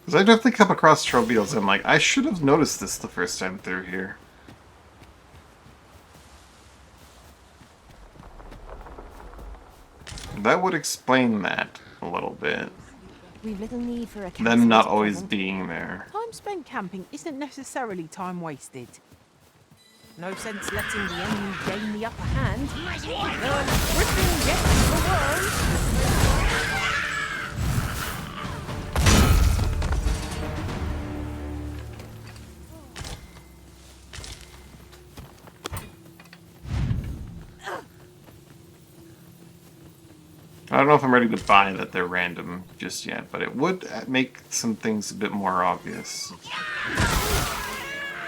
Because I definitely come across Tropials, I'm like, I should have noticed this the first time through here. That would explain that a little bit. We've little need for a Them not at always present. being there. Time spent camping isn't necessarily time wasted. No sense letting the enemy gain the upper hand. The griffin gets the worm. I don't know if I'm ready to buy that they're random just yet, but it would make some things a bit more obvious.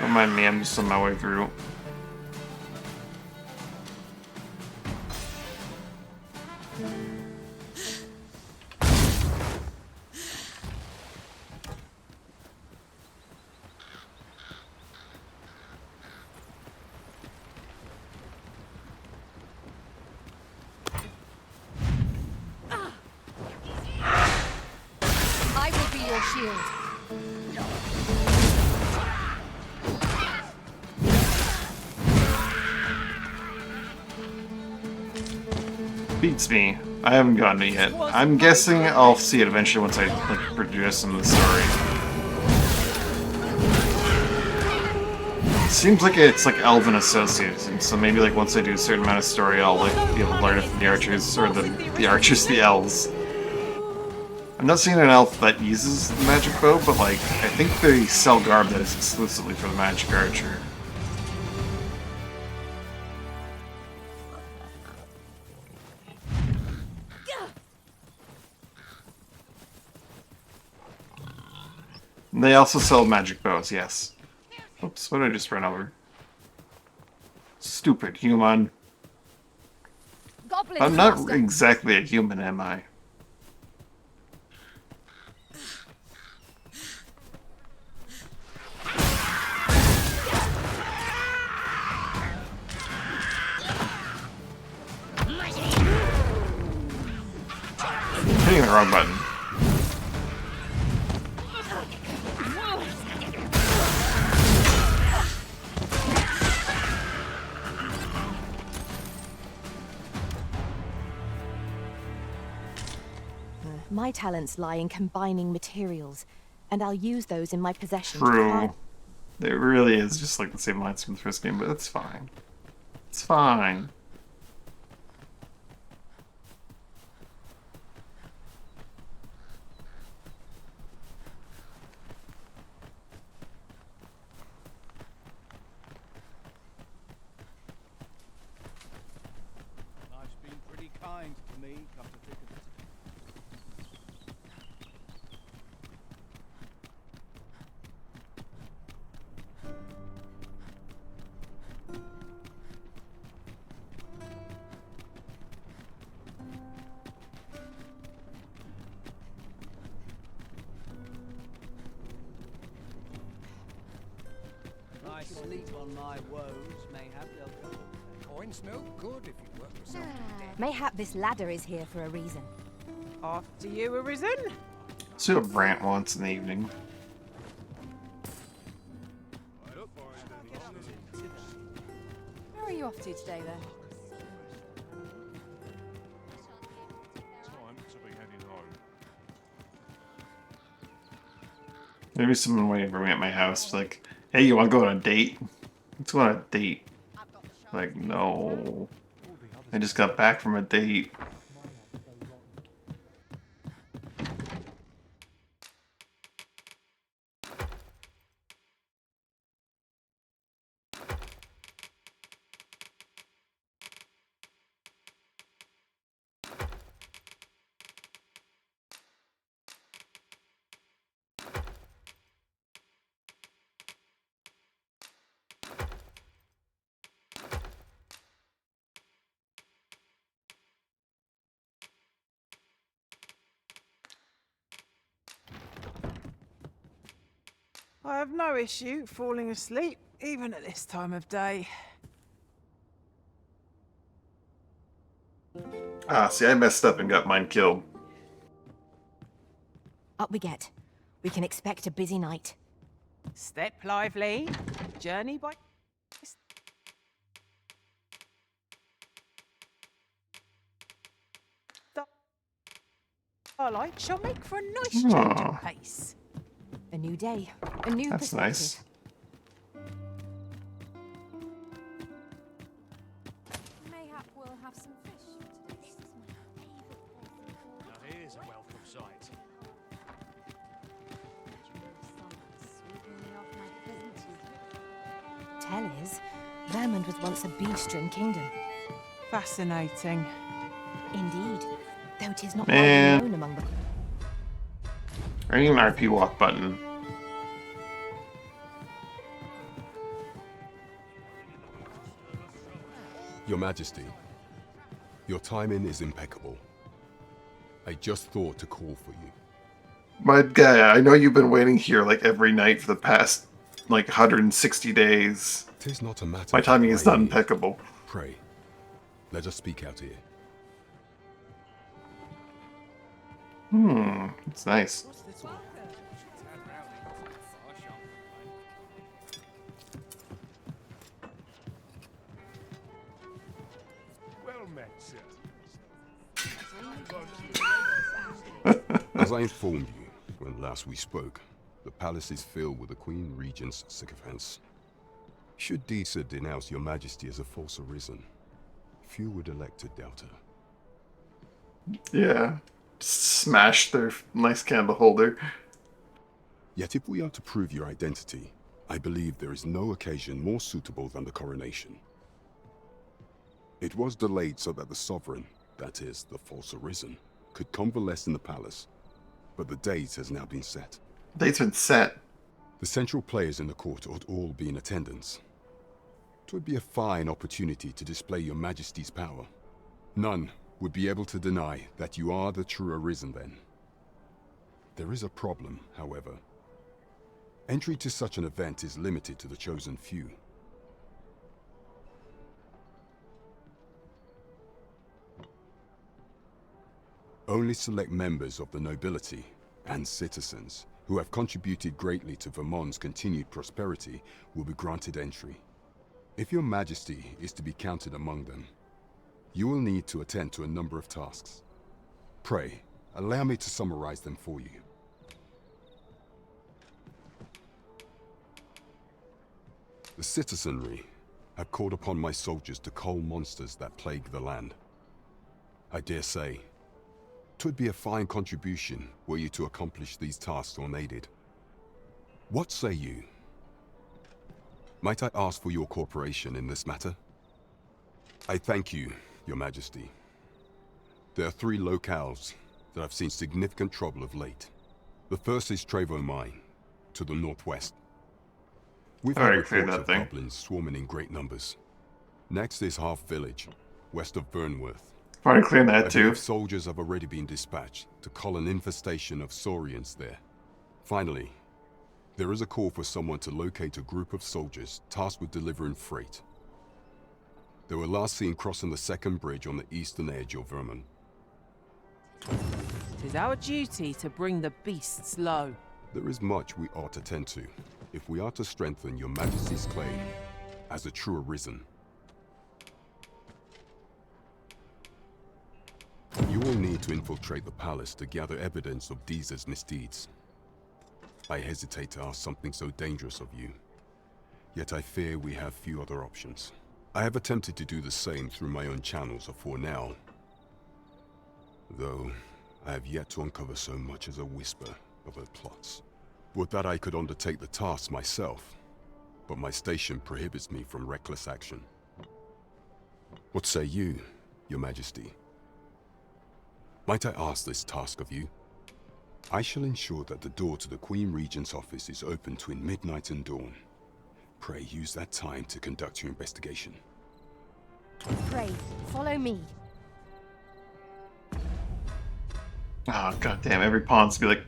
Don't mind me, I'm just on my way through. I will be your shield. Beats me. I haven't gotten it yet. I'm guessing I'll see it eventually once I like produce some of the story. Seems like it's like elven associated, so maybe like once I do a certain amount of story, I'll like be able to learn it from the archers or the archers, the elves. I'm not seeing an elf that uses the magic bow, but like I think they sell garb that is exclusively for the magic archer. And they also sell magic bows, yes. Oops, what did I just run over? Stupid human. Goblins, I'm not master. exactly a human, am I? Hitting the wrong button. My talents lie in combining materials, and I'll use those in my possession. to True. climb- It really is just like the same lines from the first game, but it's fine. It's fine. Life's been pretty kind to me, come to think of it. I sleep on my woes, mayhap they'll come. Coins no good if you work yourself to death. Mayhap this ladder is here for a reason. After you, Arisen. See what Brant wants in the evening. Where are you off to today, then? Time to be heading home. Maybe someone waiting for me at my house, like, hey, you want to go on a date? Let's go on a date. Like, no. I just got back from a date. I have no issue falling asleep, even at this time of day. Ah, see, I messed up and got mine killed. Up we get. We can expect a busy night. Step lively. Journey by... Starlight shall make for a nice change Oh, of pace. A new day, a new that's perspective. nice. Mayhap we'll have some fish for today. This is my favourite place. Now here's a welcome sight. Tell is, Vermund was once a beast-ridden kingdom. Fascinating. Indeed, though 'tis not Man. widely known among the... I need an RP walk button. Your Majesty, your timing is impeccable. I just thought to call for you. My guy, I know you've been waiting here like every night for the past like 160 days. 'Tis not a matter My of timing is not pray. impeccable. Pray, let us speak out here. It's nice. Well met, sir. As I informed you when last we spoke, the palace is filled with the Queen Regent's sycophants. Should Disa denounce your Majesty as a false arisen, few would elect to doubt her. Yeah. Smash their nice candle holder. Yet if we are to prove your identity, I believe there is no occasion more suitable than the coronation. It was delayed so that the sovereign, that is, the false arisen, could convalesce in the palace, but the date has now been set. Date's been set. The central players in the court ought all be in attendance. 'Twould be a fine opportunity to display your Majesty's power. None would be able to deny that you are the true arisen then. There is a problem, however. Entry to such an event is limited to the chosen few. Only select members of the nobility and citizens who have contributed greatly to Vermont's continued prosperity will be granted entry. If your Majesty is to be counted among them, you will need to attend to a number of tasks. Pray, allow me to summarize them for you. The citizenry have called upon my soldiers to cull monsters that plague the land. I dare say, 'twould be a fine contribution were you to accomplish these tasks unaided. What say you? Might I ask for your cooperation in this matter? I thank you, Your Majesty. There are 3 locales that have seen significant trouble of late. The first is Trevo Mine, to the northwest. We've had Already cleared reports that of thing. goblins swarming in great numbers. Next is Half Village, west of Burnworth. Already clearing I that too. believe soldiers have already been dispatched to cull an infestation of Saurians there. Finally, there is a call for someone to locate a group of soldiers tasked with delivering freight. They were last seen crossing the second bridge on the eastern edge of Vermont. 'Tis our duty to bring the beasts low. There is much we ought to tend to if we are to strengthen your Majesty's claim as a true arisen. You will need to infiltrate the palace to gather evidence of Disa's misdeeds. I hesitate to ask something so dangerous of you, yet I fear we have few other options. I have attempted to do the same through my own channels afore now, though I have yet to uncover so much as a whisper of her plots. Would that I could undertake the task myself, but my station prohibits me from reckless action. What say you, Your Majesty? Might I ask this task of you? I shall ensure that the door to the Queen Regent's office is open between midnight and dawn. Pray use that time to conduct your investigation. Pray, follow me. Oh, goddamn! Every pawn's be like,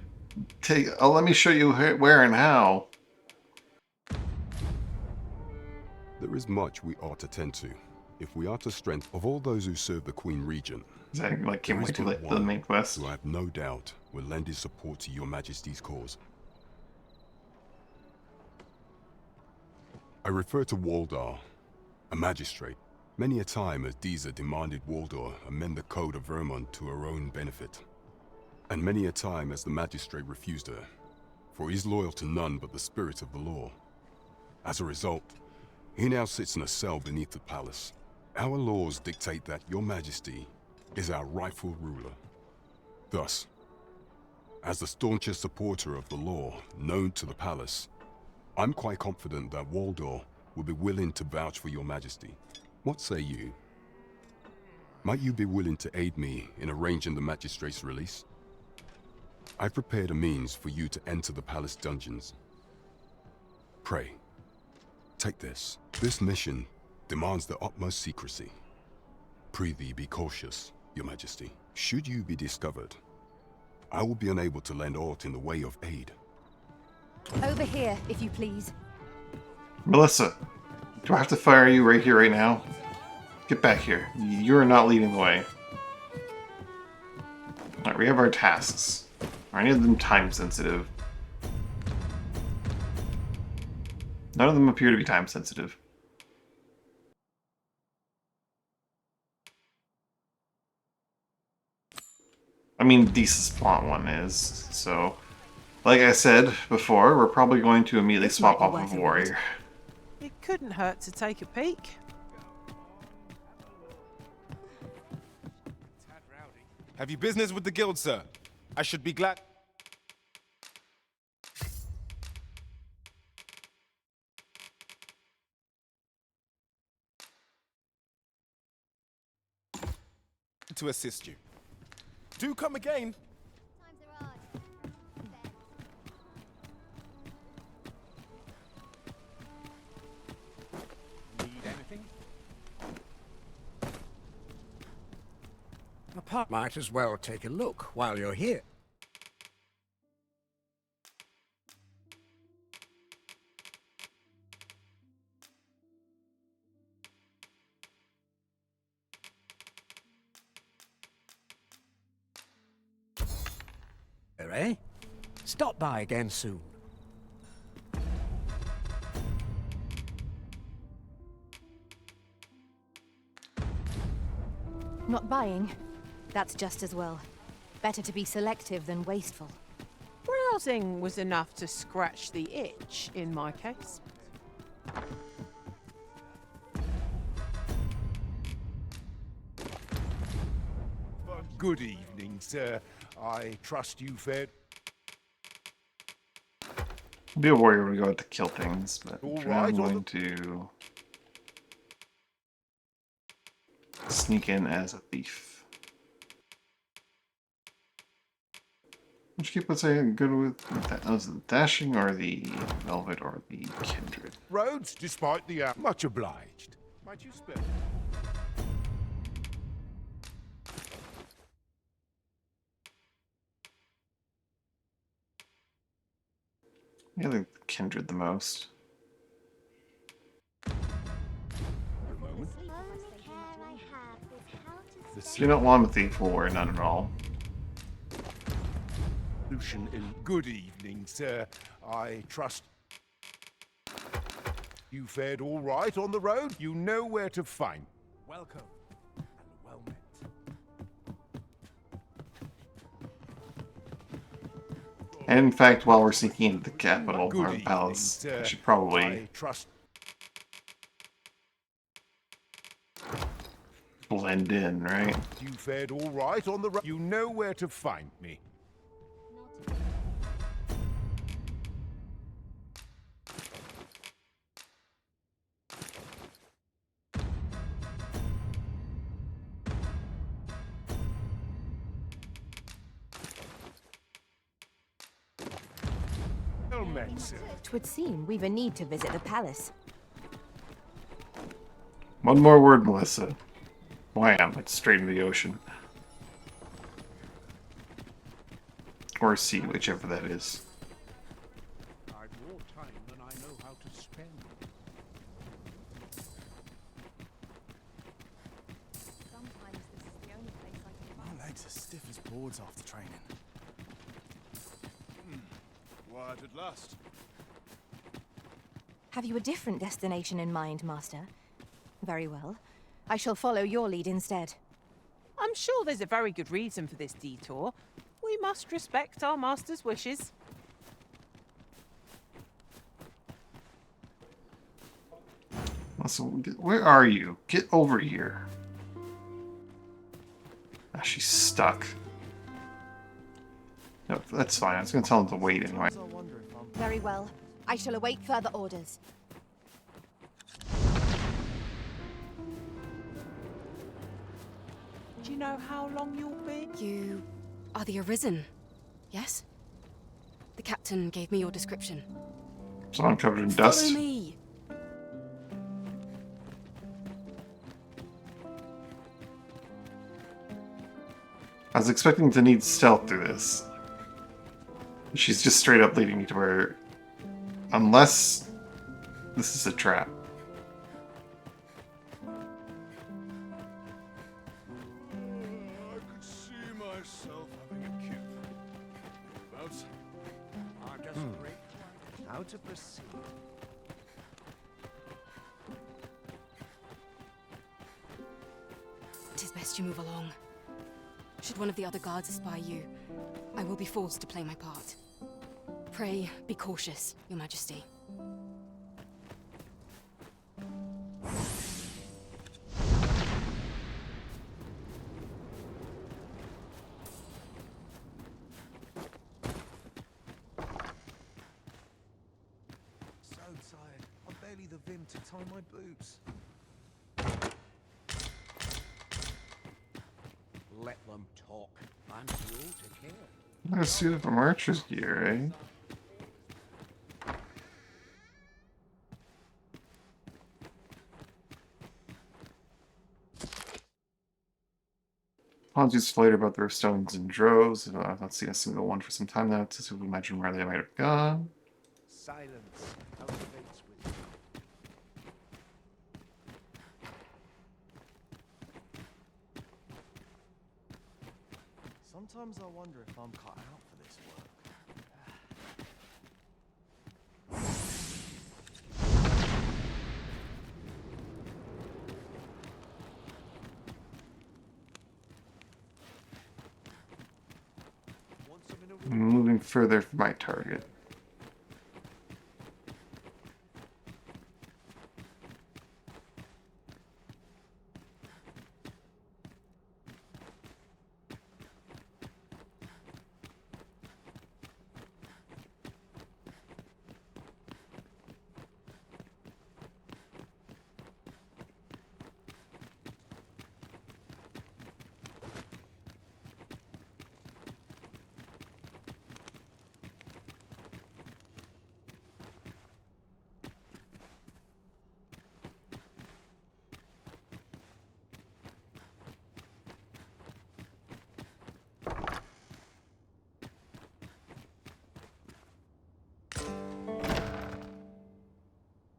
let me show you where and how. There is much we ought to tend to, if we are to strengthen of all those who serve the Queen Regent. Exactly, like There can't is wait to but let the one main quest. who I have no doubt will lend his support to your Majesty's cause. I refer to Waldar, a magistrate. Many a time has Disa demanded Waldar amend the code of Vermont to her own benefit. And many a time has the magistrate refused her, for he is loyal to none but the spirit of the law. As a result, he now sits in a cell beneath the palace. Our laws dictate that your majesty is our rightful ruler. Thus, as the staunchest supporter of the law known to the palace, I'm quite confident that Waldor will be willing to vouch for your majesty. What say you? Might you be willing to aid me in arranging the magistrate's release? I've prepared a means for you to enter the palace dungeons. Pray, take this. This mission demands the utmost secrecy. Prithee be cautious, your majesty. Should you be discovered, I will be unable to lend aught in the way of aid. Over here, if you please. Melissa, do I have to fire you right here, right now? Get back here. You're not leading the way. Alright, we have our tasks. Are any of them time sensitive? None of them appear to be time sensitive. I mean, Deesa's plot one is, so... Like I said before, we're probably going to immediately swap off of Warrior. It couldn't hurt to take a peek. Have you business with the guild, sir? I should be glad... to assist you. Do come again. Need anything? Might as well take a look while you're here. Eh? Stop by again soon. Not buying. That's just as well. Better to be selective than wasteful. Browsing was enough to scratch the itch, in my case. Good evening, sir. I trust you fared... Be a warrior when we go out to kill things, but All I'm right, going to sneak in as a thief. Which keep let's say good with that? Was it dashing or the velvet or the kindred? Roads, despite the... much obliged. Might you spare... Yeah, the kindred the most. If you don't want a thief, we'll worry none at all. Lucian in... Good evening, sir. I trust... You fared all right on the road? You know where to find... Welcome, and well met. And in fact, while we're sneaking into the capital Good or the palace, evening, I sir. should probably I trust... blend in, right? You fared all right on the road? You know where to find me. Well met, sir. 'Twould seem we've a need to visit the palace. One more word, Melissa. Wham! It's straight into the ocean. Or sea, whichever that is. I've more time than I know how to spend. Sometimes this is the only place I can My legs are stiff as boards after training. Quiet at last. Have you a different destination in mind, Master? Very well. I shall follow your lead instead. I'm sure there's a very good reason for this detour. We must respect our master's wishes. So, where are you? Get over here. Ah, she's stuck. No, that's fine. I was going to tell him to wait anyway. Very well. I shall await further orders. Do you know how long you'll be? You are the Arisen, yes? The captain gave me your description. So I'm covered in dust. Follow me. I was expecting to need stealth through this. She's just straight up leading me to where... Unless... this is a trap. I could see myself having a kip. Thereabouts. I disagree. How to proceed? Tis best you move along. Should one of the other guards espy you, I will be forced to play my part. Pray, be cautious, Your Majesty. So tired. I've barely the vim to tie my boots. Let them talk. I'm through to care. Let's see it from Archer's gear, eh? Apologies later about their stones and droves. I've not seen a single one for some time now, to imagine where they might have gone. Silence. Cultivates with Sometimes I wonder if I'm cut out for this work. Moving further from my target.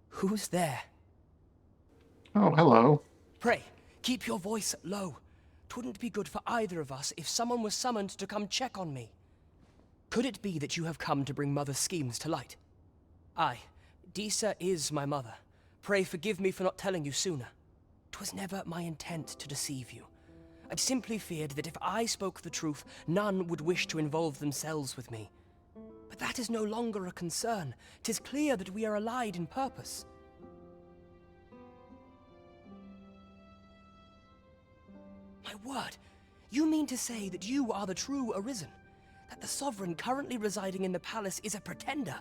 Who's there? Oh, hello. Pray, keep your voice low. 'Twouldn't be good for either of us if someone was summoned to come check on me. Could it be that you have come to bring Mother's schemes to light? Aye, Disa is my mother. Pray forgive me for not telling you sooner. 'Twas never my intent to deceive you. I'd simply feared that if I spoke the truth, none would wish to involve themselves with me. But that is no longer a concern. 'Tis clear that we are allied in purpose. My word, you mean to say that you are the true Arisen? That the Sovereign currently residing in the palace is a pretender?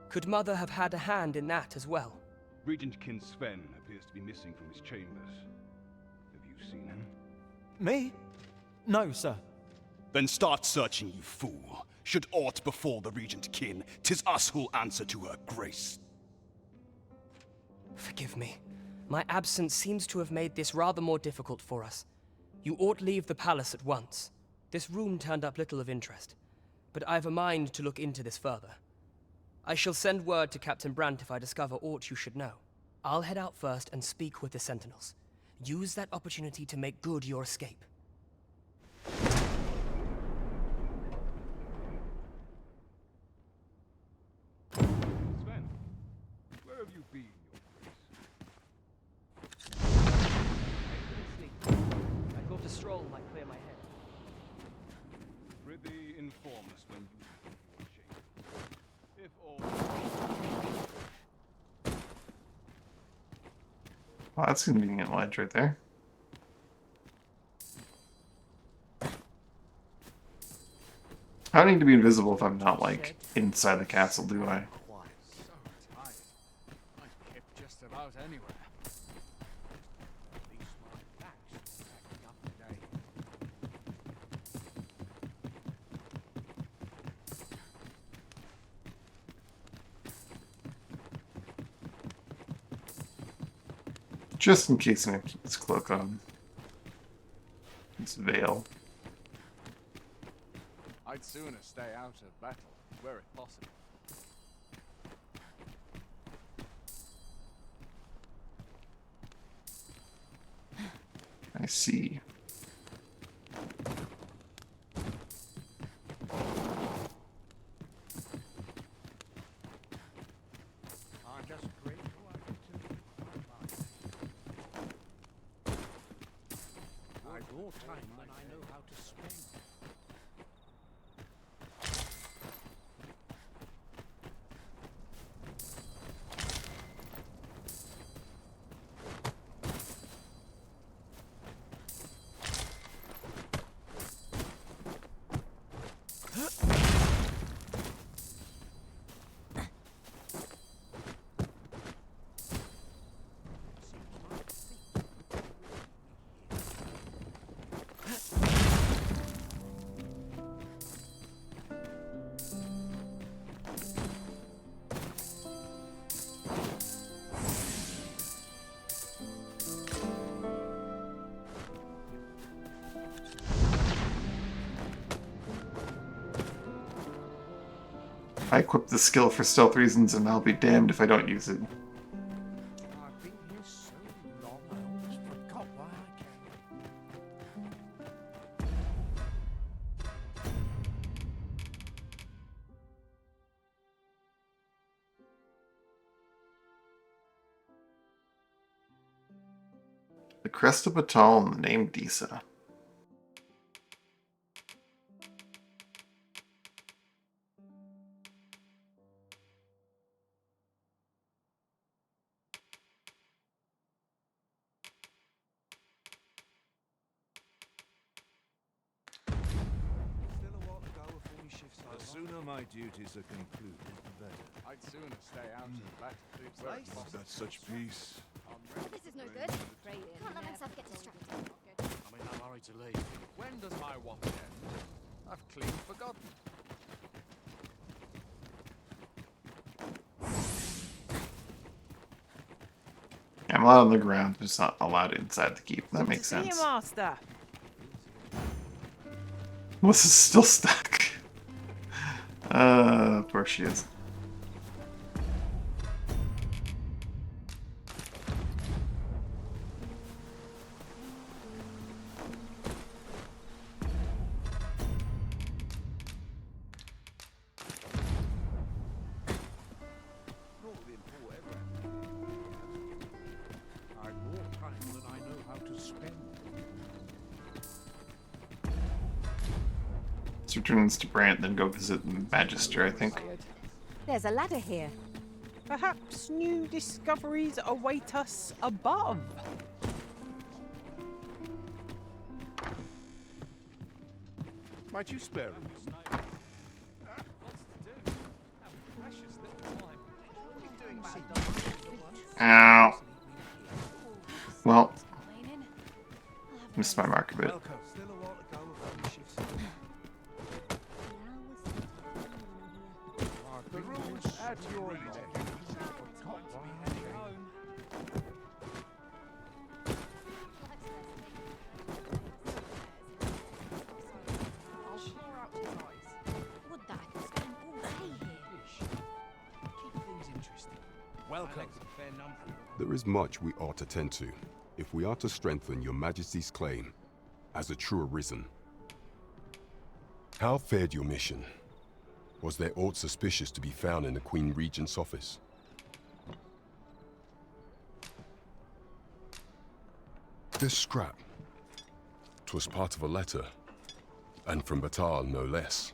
Could Mother have had a hand in that as well? Regent Kin Sven appears to be missing from his chambers. Have you seen him? Me? No, sir. Then start searching, you fool. Should aught befall the Regent Kin, 'tis us who'll answer to her grace. Forgive me. My absence seems to have made this rather more difficult for us. You ought leave the palace at once. This room turned up little of interest, but I've a mind to look into this further. I shall send word to Captain Brandt if I discover aught you should know. I'll head out first and speak with the Sentinels. Use that opportunity to make good your escape. Sven, be in your I thought a stroll might clear my head. Prithee, inform us when you leave your chamber. If all... Well, that's a convenient ledge right there. I don't need to be invisible if I'm not, like, inside the castle, do I? So tired. I kept just about anywhere. At least my back's backing up today. Just in case I'm gonna keep this cloak on. This veil. I'd sooner stay out of battle, were it possible. I see. I'm just grateful I get to live my life. I've more time than I know how to spend. I equipped the skill for stealth reasons, and I'll be damned if I don't use it. I've been here so long, I almost forgot why I came. The crest of Batal and the name Disa. The sooner my duties are concluded, the better. I'd sooner stay out of battle, were it possible. That's such peace. This is no good. Can't let myself get distracted. I'm in no hurry to leave. When does my watch end? I've clean forgotten. I'm allowed on the ground, just not allowed inside the keep. That makes See you, sense. Master. Melissa's still stuck. Of course she is. I've more time than I know how to spend. Let's return this to Brant, then go visit the Magister, I think. There's a ladder here. Perhaps new discoveries await us above. Might you spare me? Ow. Well, missed my mark a bit. The room's at your ready. Welcome. There is much we ought to tend to, if we are to strengthen your Majesty's claim as a true Arisen. How fared your mission? Was there aught suspicious to be found in the Queen Regent's office? This scrap. 'Twas part of a letter, and from Batal no less.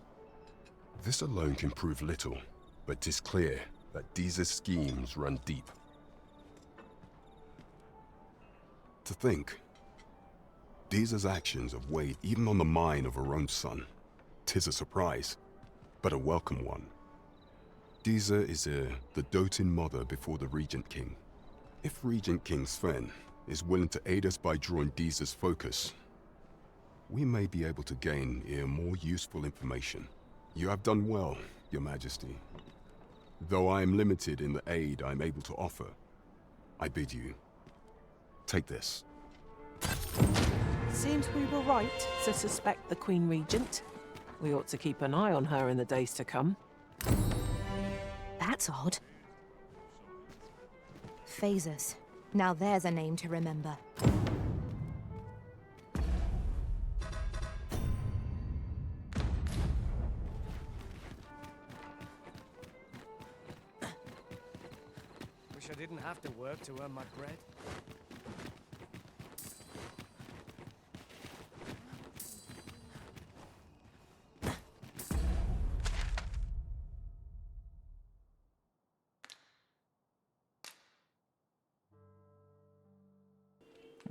This alone can prove little, but 'tis clear that Deeza's schemes run deep. To think, Deeza's actions have weighed even on the mind of her own son. 'Tis a surprise, but a welcome one. Deeza is the doting mother before the Regent King. If Regent King Sven is willing to aid us by drawing Deeza's focus, we may be able to gain more useful information. You have done well, Your Majesty. Though I am limited in the aid I'm able to offer, I bid you, take this. Seems we were right to suspect the Queen Regent. We ought to keep an eye on her in the days to come. That's odd. Phasers. Now there's a name to remember. Wish I didn't have to work to earn my bread.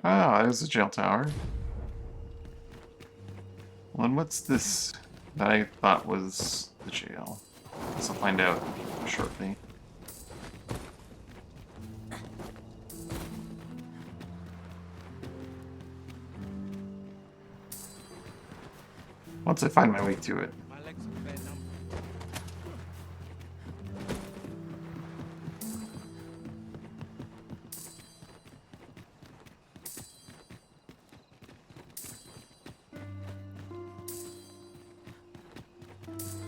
Ah, there's the jail tower. Well, and what's this that I thought was the jail? Guess I'll find out shortly. Once I find my way to it. My legs are fair numb.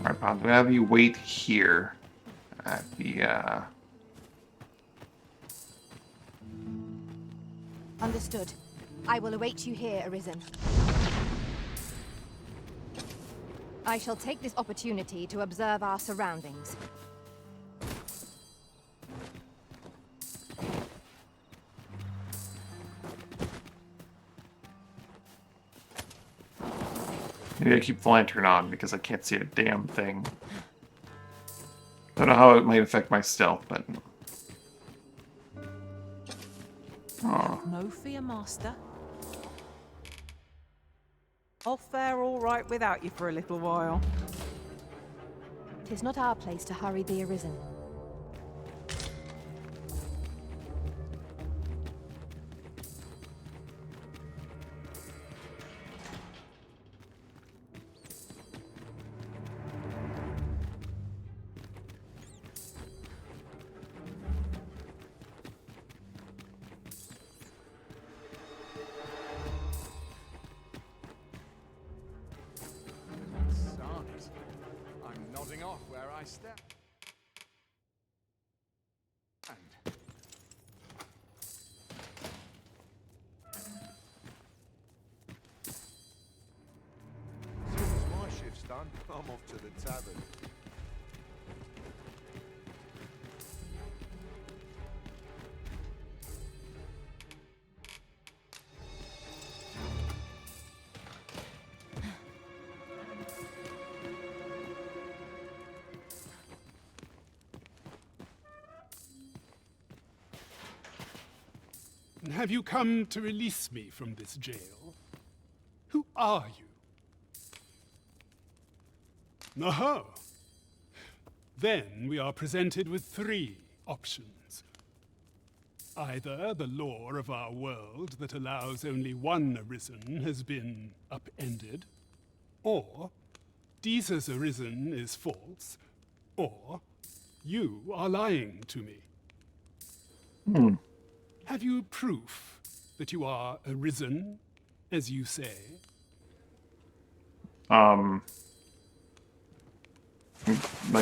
Alright, Pond, I'm gonna have you wait here at the, Understood. I will await you here, Arisen. I shall take this opportunity to observe our surroundings. maybe I keep the lantern on because I can't see a damn thing. Don't know how it might affect my stealth, but... Oh. No fear, Master. I'll fare all right without you for a little while. 'Tis not our place to hurry the Arisen. Sucks. I'm nodding off where I step. And As soon as my shift's done, I'm off to the tavern. Have you come to release me from this jail? Who are you? Aha! Then we are presented with three options. Either the law of our world that allows only one Arisen has been upended, or Deeza's Arisen is false, or you are lying to me. Hmm. Have you proof that you are Arisen, as you say? My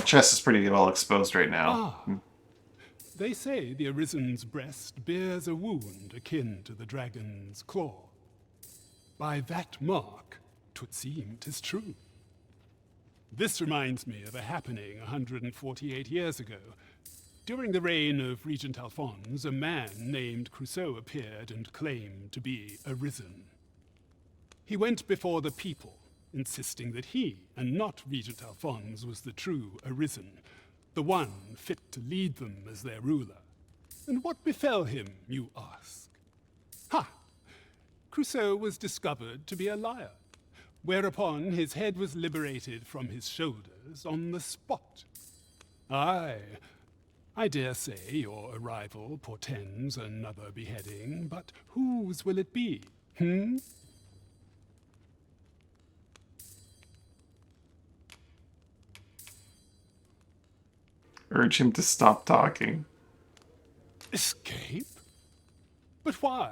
chest is pretty well exposed right now. Ah. They say the Arisen's breast bears a wound akin to the dragon's claw. By that mark, 'twould seem 'tis true. This reminds me of a happening 148 years ago. During the reign of Regent Alphonse, a man named Crusoe appeared and claimed to be arisen. He went before the people, insisting that he, and not Regent Alphonse, was the true arisen, the one fit to lead them as their ruler. And what befell him, you ask? Ha! Crusoe was discovered to be a liar, whereupon his head was liberated from his shoulders on the spot. Aye, I dare say your arrival portends another beheading, but whose will it be, Urge him to stop talking. Escape? But why?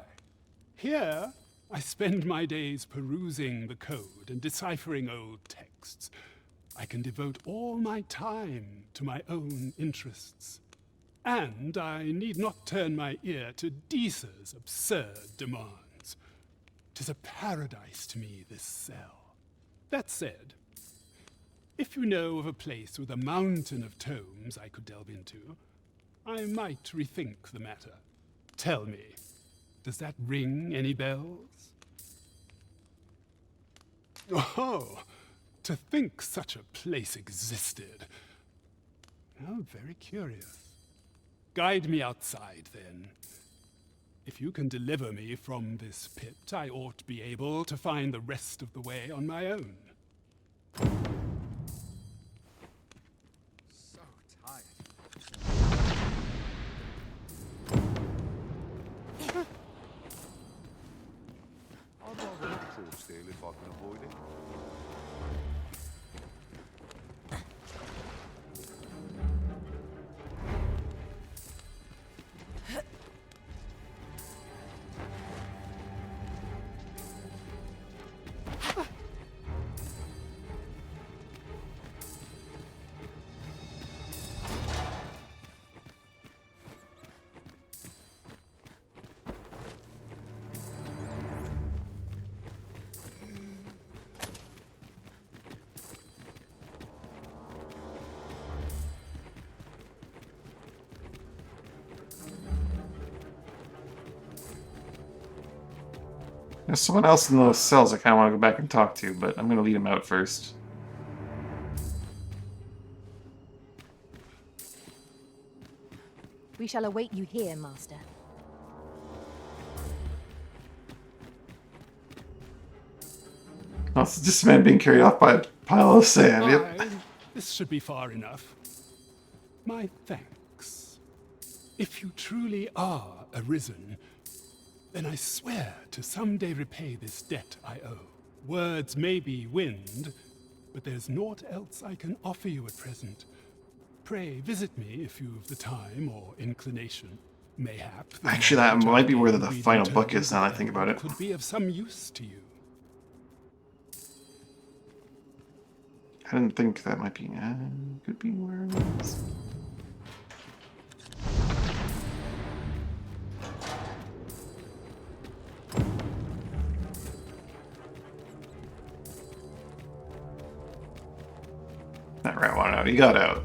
Here, I spend my days perusing the code and deciphering old texts. I can devote all my time to my own interests. And I need not turn my ear to Deesa's absurd demands. 'Tis a paradise to me, this cell. That said, if you know of a place with a mountain of tomes I could delve into, I might rethink the matter. Tell me, does that ring any bells? Oh, to think such a place existed. How very curious. Guide me outside, then. If you can deliver me from this pit, I ought to be able to find the rest of the way on my own. So tired. I'd rather not short steal if I can avoid it. There's someone else in those cells I kind of want to go back and talk to, but I'm going to lead him out first. We shall await you here, Master. Oh, it's just a man being carried off by a pile of sand. Yep. Aye, this should be far enough. My thanks. If you truly are arisen, then I swear to someday repay this debt I owe. Words may be wind, but there's naught else I can offer you at present. Pray visit me if you've the time or inclination. Mayhap. Actually, that might be where the final book is now that I think about it. Could be of some use to you. I didn't think that might be. Could be where it is. That rat wanted out. He got out.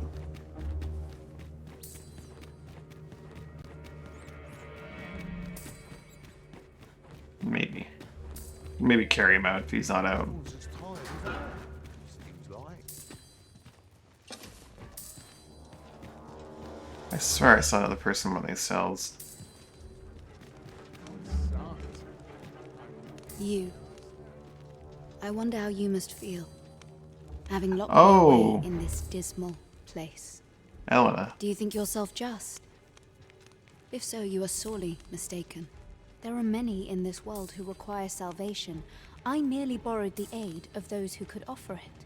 Maybe. Maybe carry him out if he's not out. I swear I saw another person in one of these cells. You. I wonder how you must feel, having locked me Oh. away in this dismal place. Elena. Do you think yourself just? If so, you are sorely mistaken. There are many in this world who require salvation. I merely borrowed the aid of those who could offer it.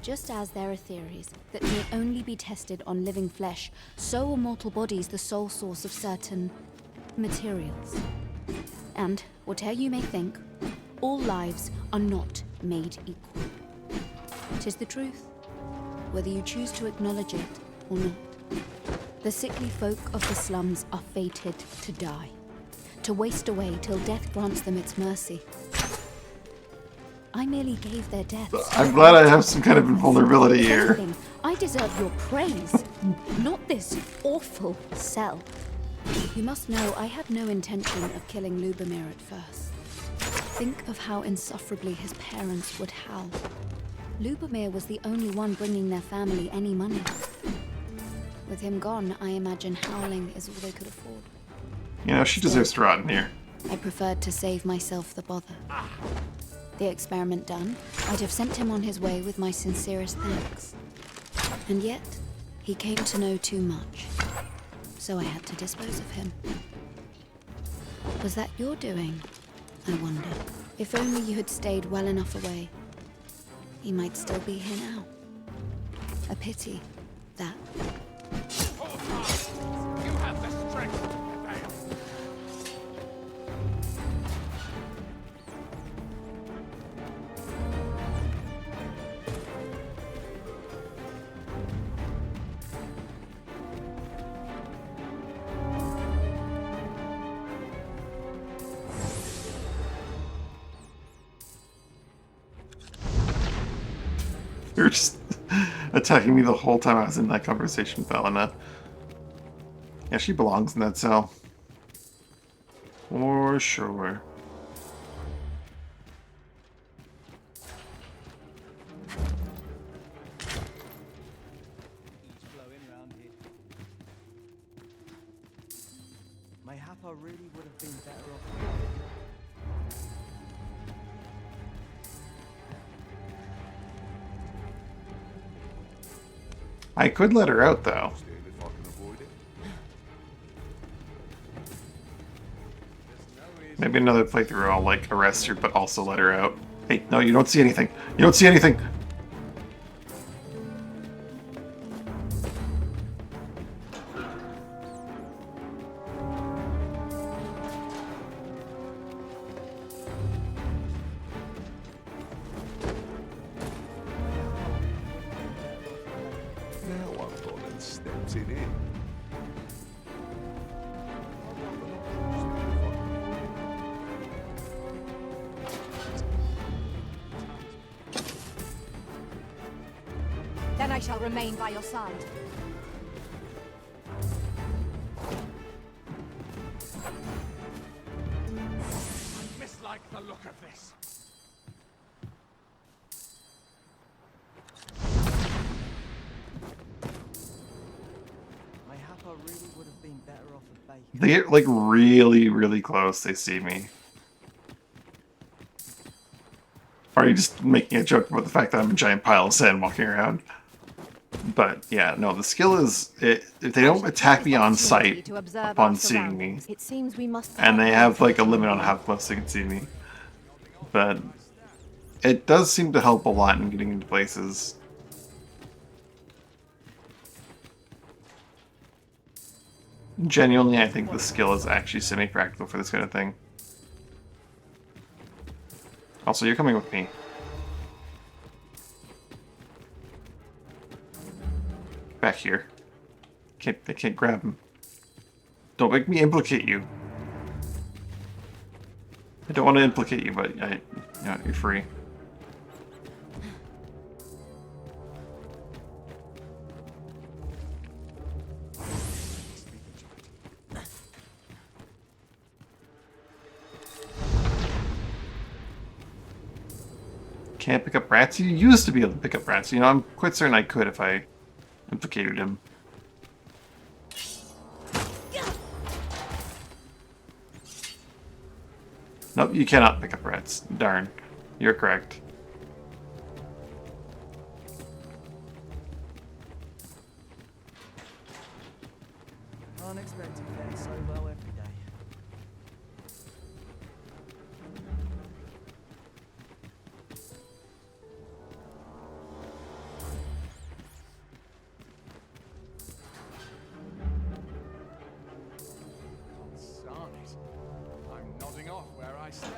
Just as there are theories that may only be tested on living flesh, so are mortal bodies the sole source of certain materials. And, whatever you may think, all lives are not made equal. 'Tis the truth, whether you choose to acknowledge it or not. The sickly folk of the slums are fated to die, to waste away till death grants them its mercy. I merely gave their deaths. I'm glad I have some kind of invulnerability If here. anything, I deserve your praise. Not this awful cell. You must know I had no intention of killing Lubomir at first. Think of how insufferably his parents would howl. Lubomir was the only one bringing their family any money. With him gone, I imagine howling is all they could afford. You know, she deserves to rot in here. I preferred to save myself the bother. The experiment done, I'd have sent him on his way with my sincerest thanks. And yet, he came to know too much. So I had to dispose of him. Was that your doing, I wonder? If only you had stayed well enough away. He might still be here now. A pity, that. You have the strength to prevail. You're just attacking me the whole time I was in that conversation, Felina. Yeah, she belongs in that cell. For sure. Mayhap I really would have been better off. I could let her out, though. Maybe another playthrough I'll, like, arrest her, but also let her out. Hey, no, you don't see anything. You don't see anything! Now I've gone and stepped it in. Then I shall remain by your side. I mislike the look of this. Mayhap I really would have been better off a bacon. They get, like, really, really close, they see me. Or are you just making a joke about the fact that I'm a giant pile of sand walking around? But, yeah, no, the skill is... if they don't attack me on sight upon seeing me, It seems we must and they have, like, a limit on how close they can see me. But it does seem to help a lot in getting into places. Genuinely, I think the skill is actually semi-practical for this kind of thing. Also, you're coming with me. Back here. They can't grab him. Don't make me implicate you. I don't want to implicate you, but you're free. Can't pick up rats? You used to be able to pick up rats. You know, I'm quite certain I could if I implicated him. Nope, you cannot pick up rats. Darn. You're correct. Can't expect to fare so well every day. Sonnet. I'm nodding off where I stand.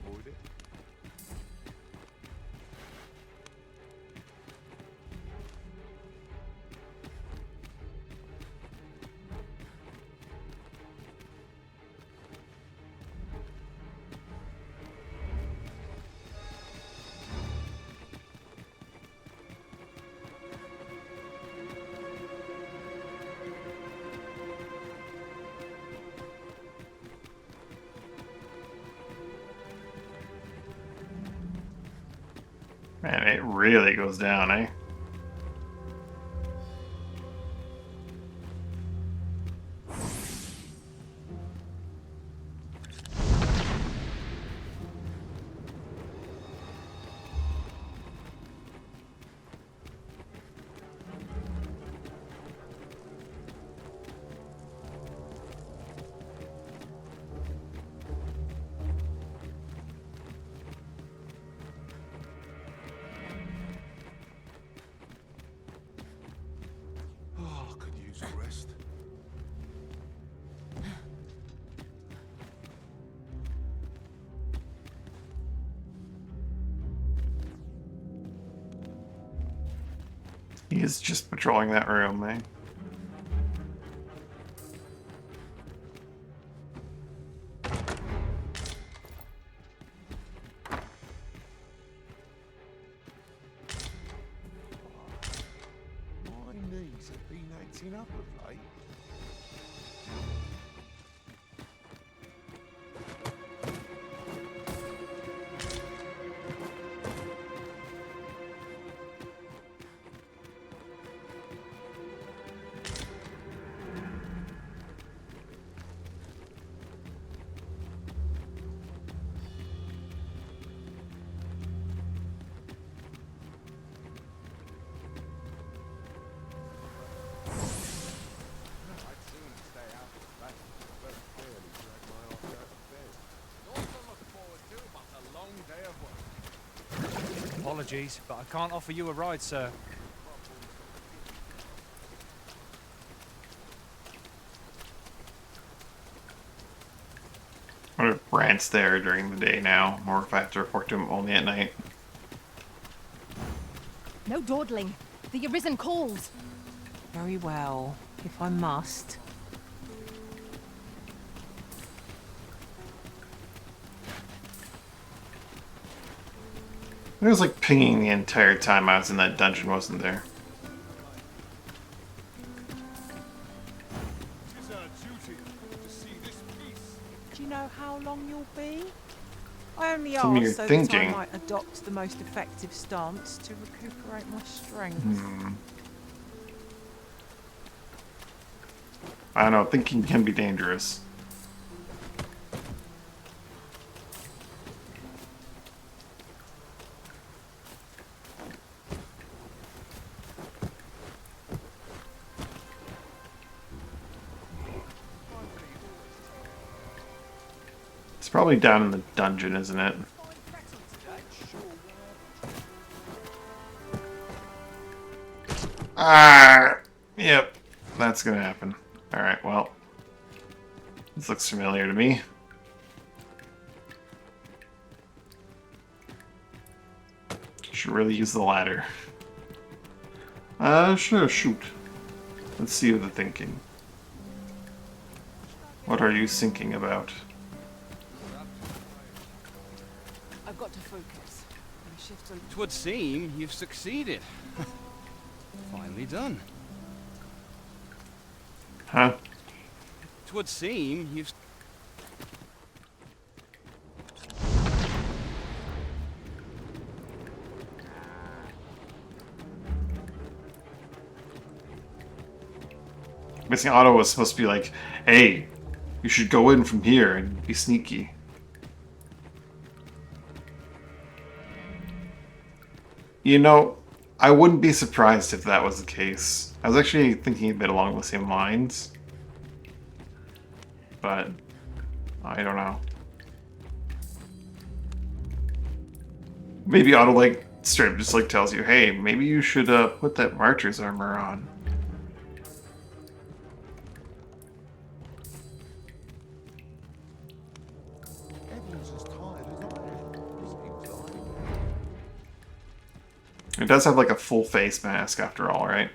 avoid it. Man, it really goes down, eh? Oh, I could use a rest. He is just patrolling that room, eh? My knees have been acting up of late. Apologies, but I can't offer you a ride, sir. What if Brant's there during the day now, or if I have to report to him only at night? No dawdling. The Arisen calls. Very well, if I must. It was like pinging the entire time I was in that dungeon, wasn't there? It is our duty to see this peace. Do you know how long you'll be? I only Tell me asked you're so that thinking. I might adopt the most effective stance to recuperate my strength. I don't know, thinking can be dangerous. It's probably down in the dungeon, isn't it? Ah, yep, that's gonna happen. Alright, well, this looks familiar to me. Should really use the ladder. Sure, shoot. Let's see what they're thinking. What are you thinking about? I've got to focus. My shift a... Twould seem you've succeeded. Finally done. Huh? Twould seem you've... Missing Otto was supposed to be like, hey, you should go in from here and be sneaky. You know, I wouldn't be surprised if that was the case. I was actually thinking a bit along the same lines. But, I don't know. Maybe Otto, like, straight up just, like, tells you, hey, maybe you should, put that martyr's armor on. Everyone's as tired as I am. It does have like a full face mask after all, right?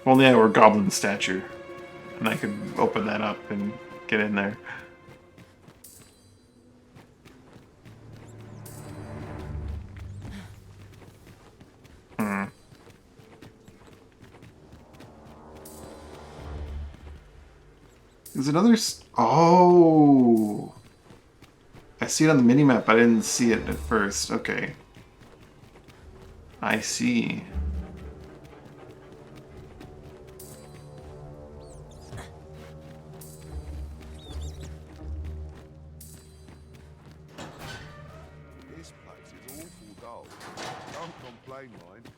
Well, yeah, we're goblin statue. And I could open that up and get in there. Hmm. There's another... Oh! I see it on the minimap, but I didn't see it at first. Okay. I see. This place is awful dull. Don't complain, mind.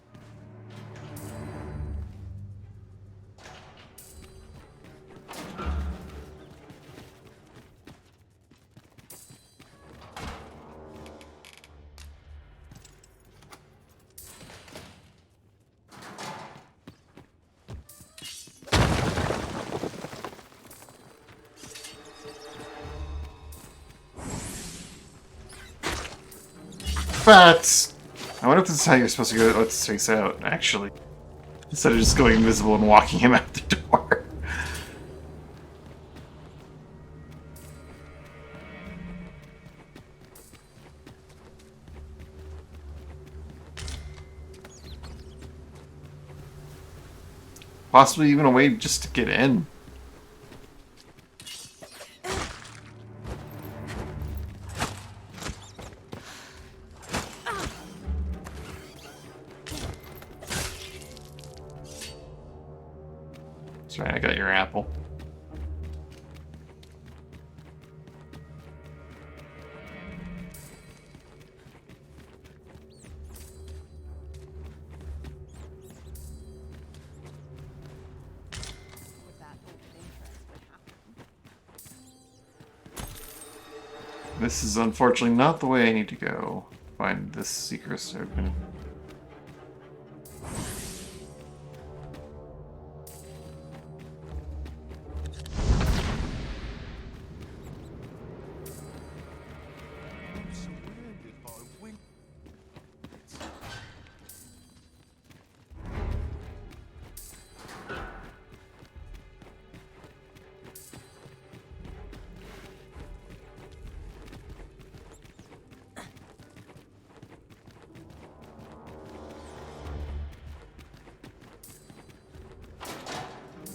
But I wonder if this is how you're supposed to go. Let's take this out, actually. Instead of just going invisible and walking him out the door. Possibly even a way just to get in. Sorry, I got your apple. This is unfortunately not the way I need to go. Find this secret token.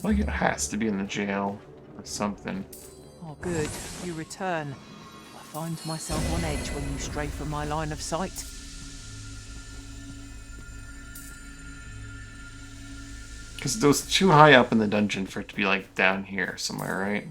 Like it has to be in the jail or something. Oh, good. You return. I find myself on edge when you stray from my line of sight. Because it was too high up in the dungeon for it to be like down here somewhere, right?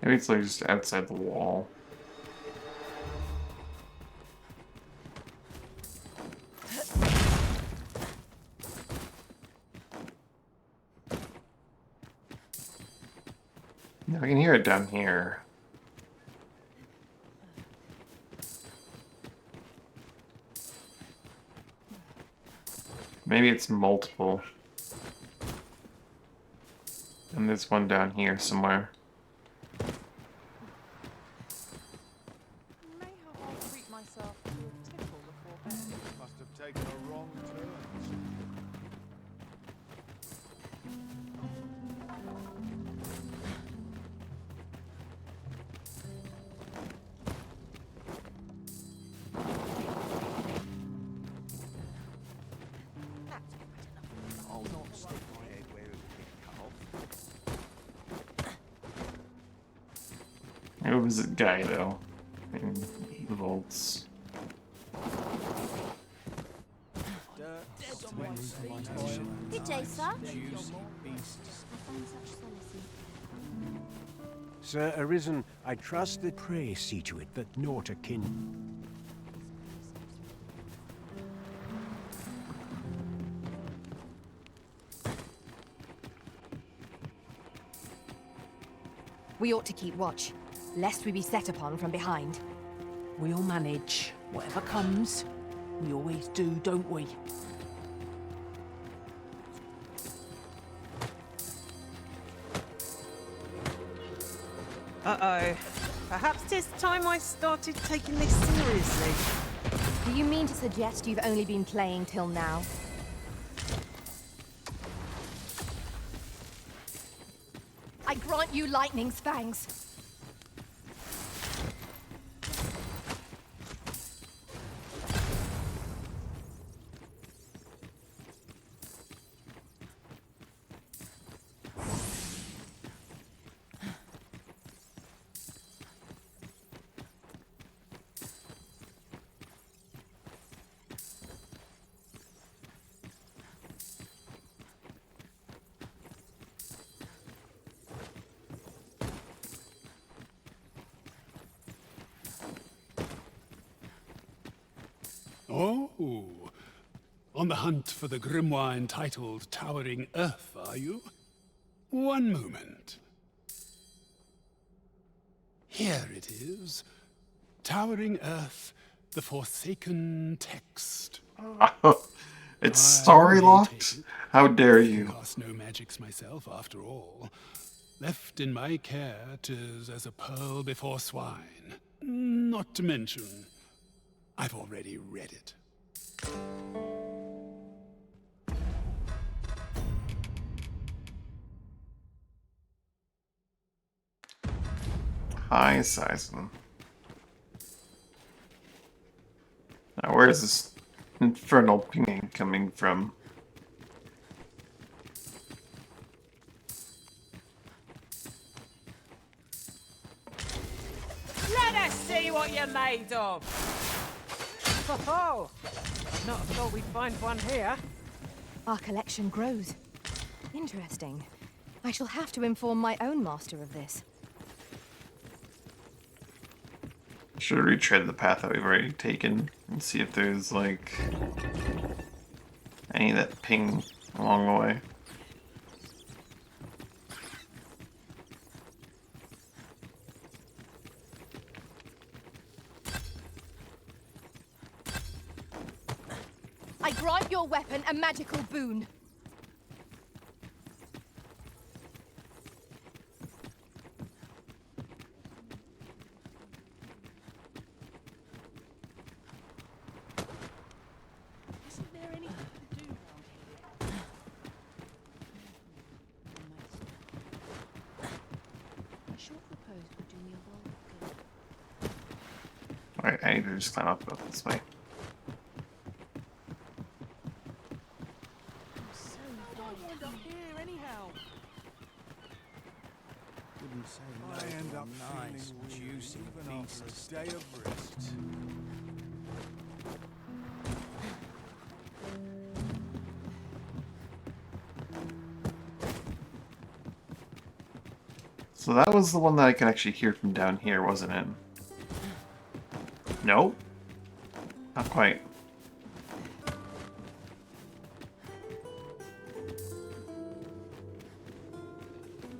Maybe it's like just outside the wall. Yeah, I can hear it down here. Maybe it's multiple. And there's one down here somewhere. Must have taken a wrong turn. I'll not stick my head where it will get cut off. It was a guy though. In the vaults. Good day, sir. Sir Arisen, I trust that pray see to it that naught akin. We ought to keep watch, lest we be set upon from behind. We'll manage. Whatever comes, we always do, don't we? Uh-oh. Perhaps 'tis time I started taking this seriously. Do you mean to suggest you've only been playing till now? I grant you lightning's fangs. Oh, on the hunt for the grimoire entitled Towering Earth, are you? One moment. Here it is. Towering Earth, the Forsaken Text. It's story locked? How dare you? Cast no magics myself, after all. Left in my care, 'tis as a pearl before swine. Not to mention, I've already read it. Hi, Sison. Now, where is this infernal pinging coming from? Let us see what you're made of! Oh, I'd not have thought we'd find one here. Our collection grows. Interesting. I shall have to inform my own master of this. Should retread the path that we've already taken and see if there's, like, any that ping along the way. I grant your weapon a magical boon. Isn't there anything to do around here? A short repose would do me a world of good. Alright, I need to just climb up this way. I end up nice, juicy even after a day of rest. So that was the one that I could actually hear from down here, wasn't it? Nope. Not quite.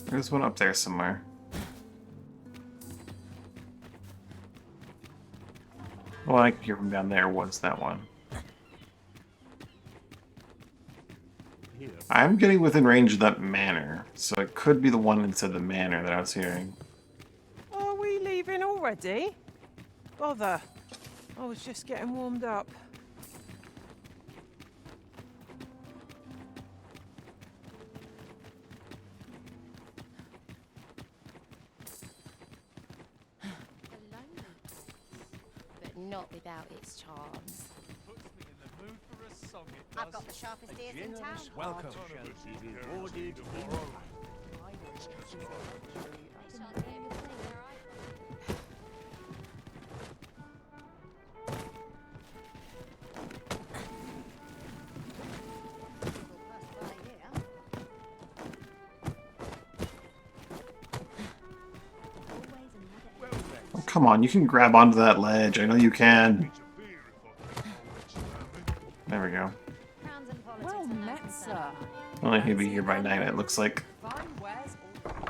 There's one up there somewhere. Well, I could hear from down there was that one. I'm getting within range of that manor, so it could be the one inside the manor that I was hearing. Are we leaving already? Bother. I was just getting warmed up. But not without its charms. Puts me in the mood for a song, it I've got the sharpest ears in town. Welcome shall be rewarded tomorrow. Oh, come on, you can grab onto that ledge. I know you can. There we go. Well met, sir. Only he'll be here by night, it looks like. Fine wares all...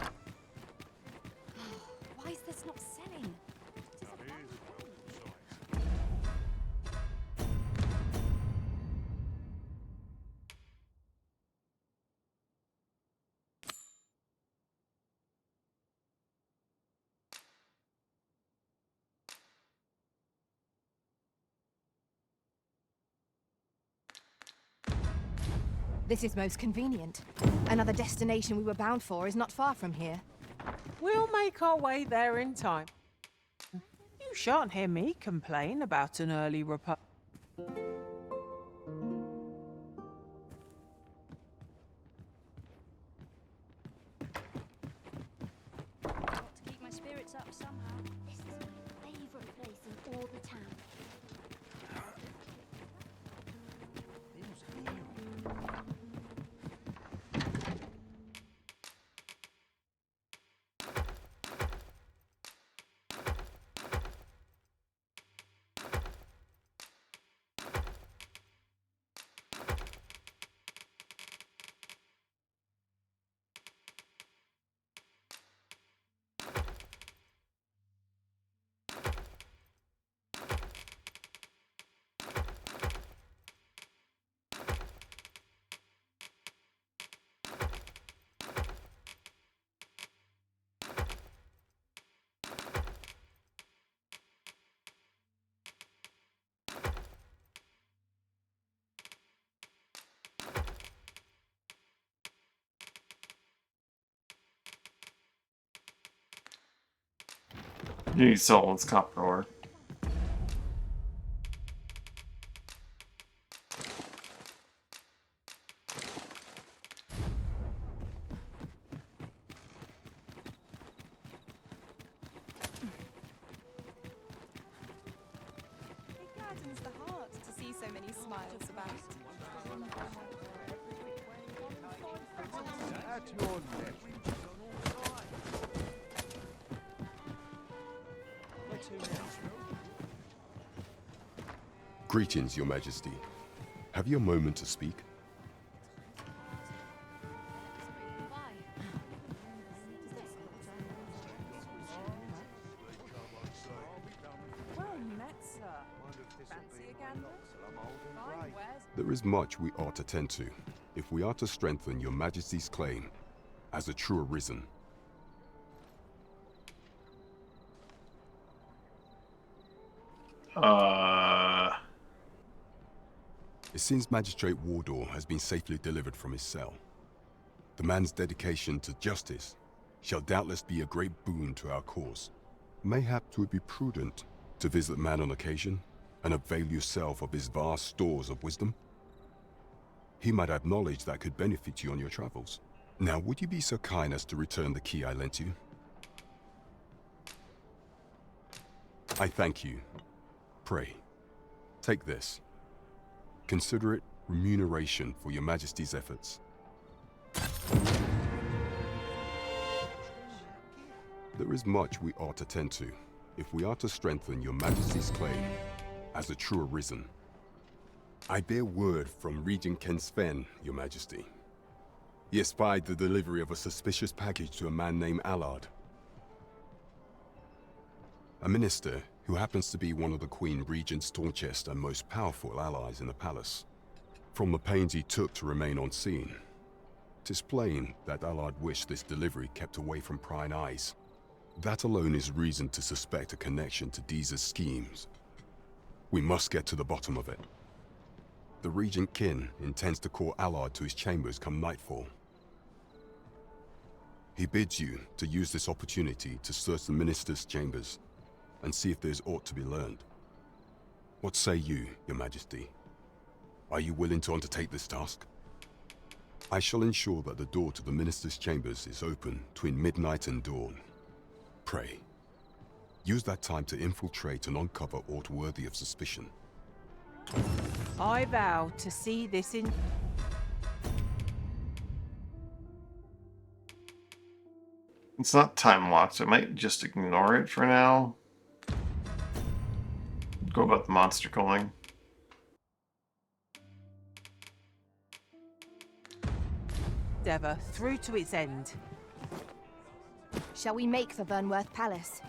This is most convenient. Another destination we were bound for is not far from here. We'll make our way there in time. You shan't hear me complain about an early repo. Got to keep my spirits up somehow. This is my favourite place in all the town. You need Solon's copper ore. It gladdens the heart to see so many smiles about. At your left. Where to now? Greetings, Your Majesty. Have you a moment to speak? Well met, sir. Fancy a gander? Fine, where's... There is much we ought to tend to, if we are to strengthen Your Majesty's claim as a true arisen. It seems Magistrate Wardor has been safely delivered from his cell. The man's dedication to justice shall doubtless be a great boon to our cause. Mayhap 'twould be prudent to visit the man on occasion and avail yourself of his vast stores of wisdom. He might have knowledge that could benefit you on your travels. Now, would you be so kind as to return the key I lent you? I thank you. Pray, take this. Consider it remuneration for Your Majesty's efforts. There is much we ought to tend to, if we are to strengthen Your Majesty's claim as a true arisen. I bear word from Regent Ken Sven, Your Majesty. He espied the delivery of a suspicious package to a man named Allard. A minister who happens to be one of the Queen Regent's staunchest and most powerful allies in the palace. From the pains he took to remain on scene, 'tis plain that Allard wished this delivery kept away from prying eyes. That alone is reason to suspect a connection to Deeza's schemes. We must get to the bottom of it. The Regent Kin intends to call Allard to his chambers come nightfall. He bids you to use this opportunity to search the minister's chambers and see if there's aught to be learned. What say you, Your Majesty? Are you willing to undertake this task? I shall ensure that the door to the minister's chambers is open between midnight and dawn. Pray, use that time to infiltrate and uncover aught worthy of suspicion. I vow to see this in... It's not time locked, so I might just ignore it for now. Go about the monster calling. Endeavour through to its end. Shall we make for Burnworth Palace?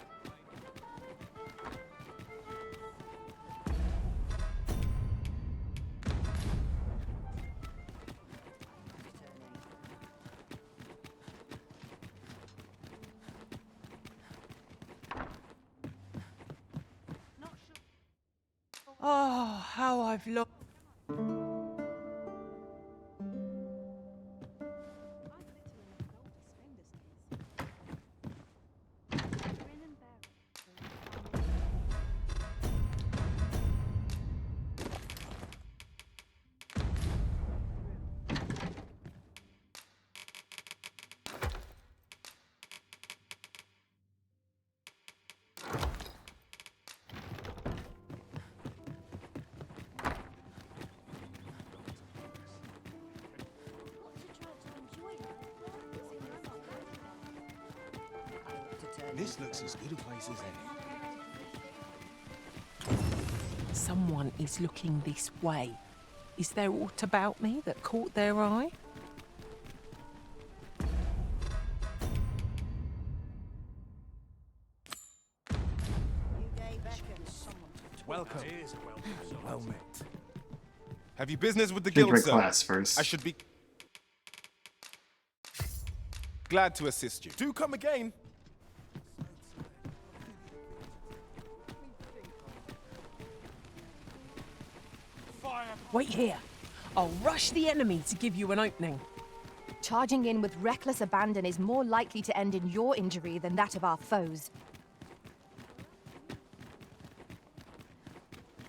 Oh, how I've looked. This looks as good a place as any. Someone is looking this way. Is there aught about me that caught their eye? Welcome. Well met. Have you business with the Change guild, my sir? class first. I should be glad to assist you. Do come again. Wait here. I'll rush the enemy to give you an opening. Charging in with reckless abandon is more likely to end in your injury than that of our foes.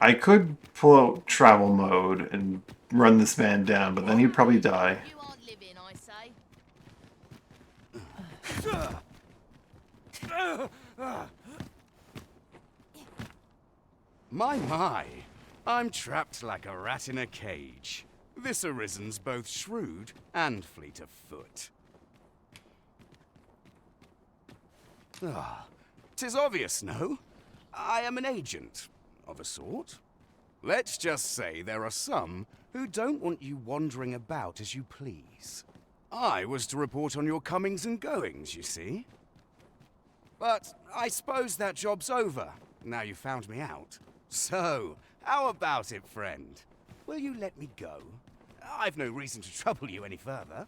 I could pull out travel mode and run this man down, but then he'd probably die. You aren't living, I say. My. I'm trapped like a rat in a cage. This Arisen's both shrewd and fleet of foot. 'Tis obvious, no? I am an agent, of a sort. Let's just say there are some who don't want you wandering about as you please. I was to report on your comings and goings, you see. But I suppose that job's over, now you found me out. So, how about it, friend? Will you let me go? I've no reason to trouble you any further.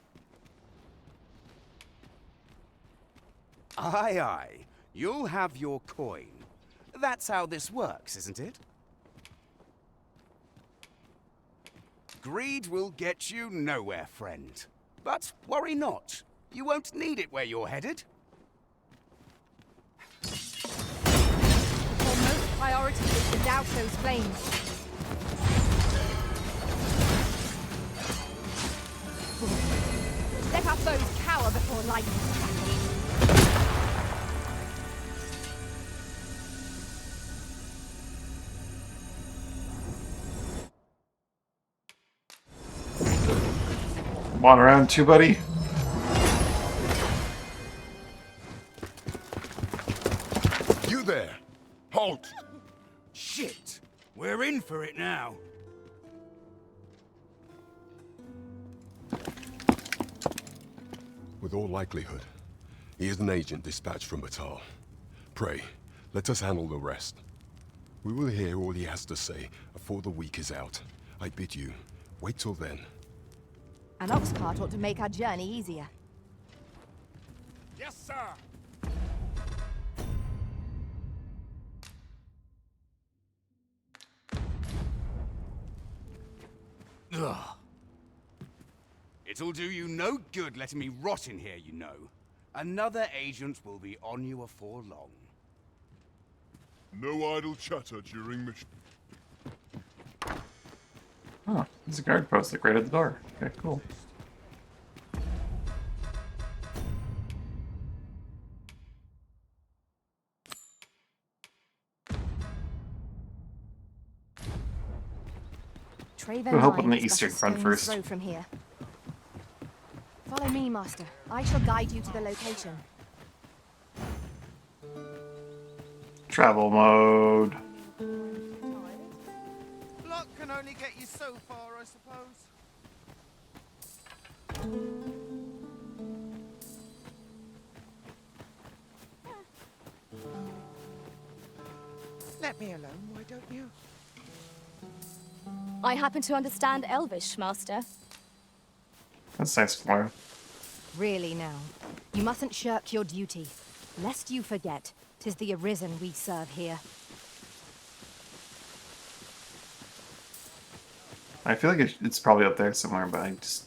Aye. You'll have your coin. That's how this works, isn't it? Greed will get you nowhere, friend. But worry not. You won't need it where you're headed. Your most priority is to douse those flames. Let our foes cower before lightning strikes. Come on around too, buddy. You there! Halt! Shit! We're in for it now. With all likelihood, he is an agent dispatched from Batal. Pray, let us handle the rest. We will hear all he has to say before the week is out. I bid you, wait till then. An ox cart ought to make our journey easier. Yes, sir. Ugh. It'll do you no good letting me rot in here, you know. Another agent will be on you afore long. No idle chatter during mission. Oh, there's a guard post like right at the door. Okay, cool. We'll help on the eastern front first. Throw from here. Follow me, Master. I shall guide you to the location. Travel mode. Luck can only get you so far, I suppose. Let me alone, why don't you? I happen to understand Elvish, Master. That's nice, Flora. Really now. You mustn't shirk your duty. Lest you forget, 'tis the Arisen we serve here. I feel like it's probably up there somewhere, but I just...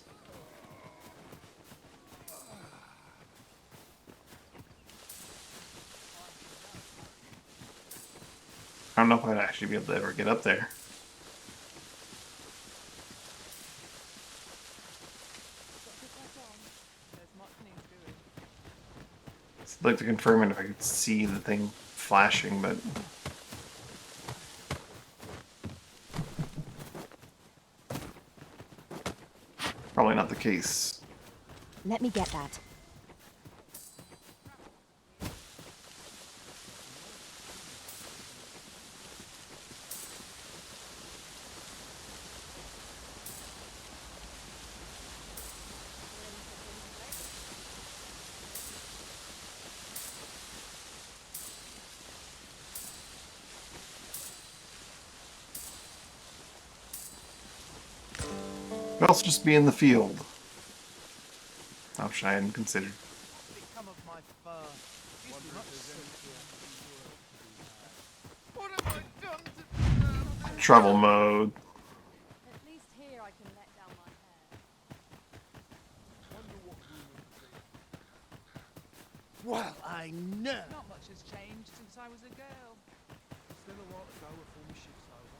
I don't know if I'd actually be able to ever get up there. I'd like to confirm it if I could see the thing flashing, but... probably not the case. Let me get that. Could also just be in the field. Option I hadn't considered. Travel mode. At least here I can let down my hair. Well, I know. Not much has changed since I was a girl. Still a while to go before my shift's over.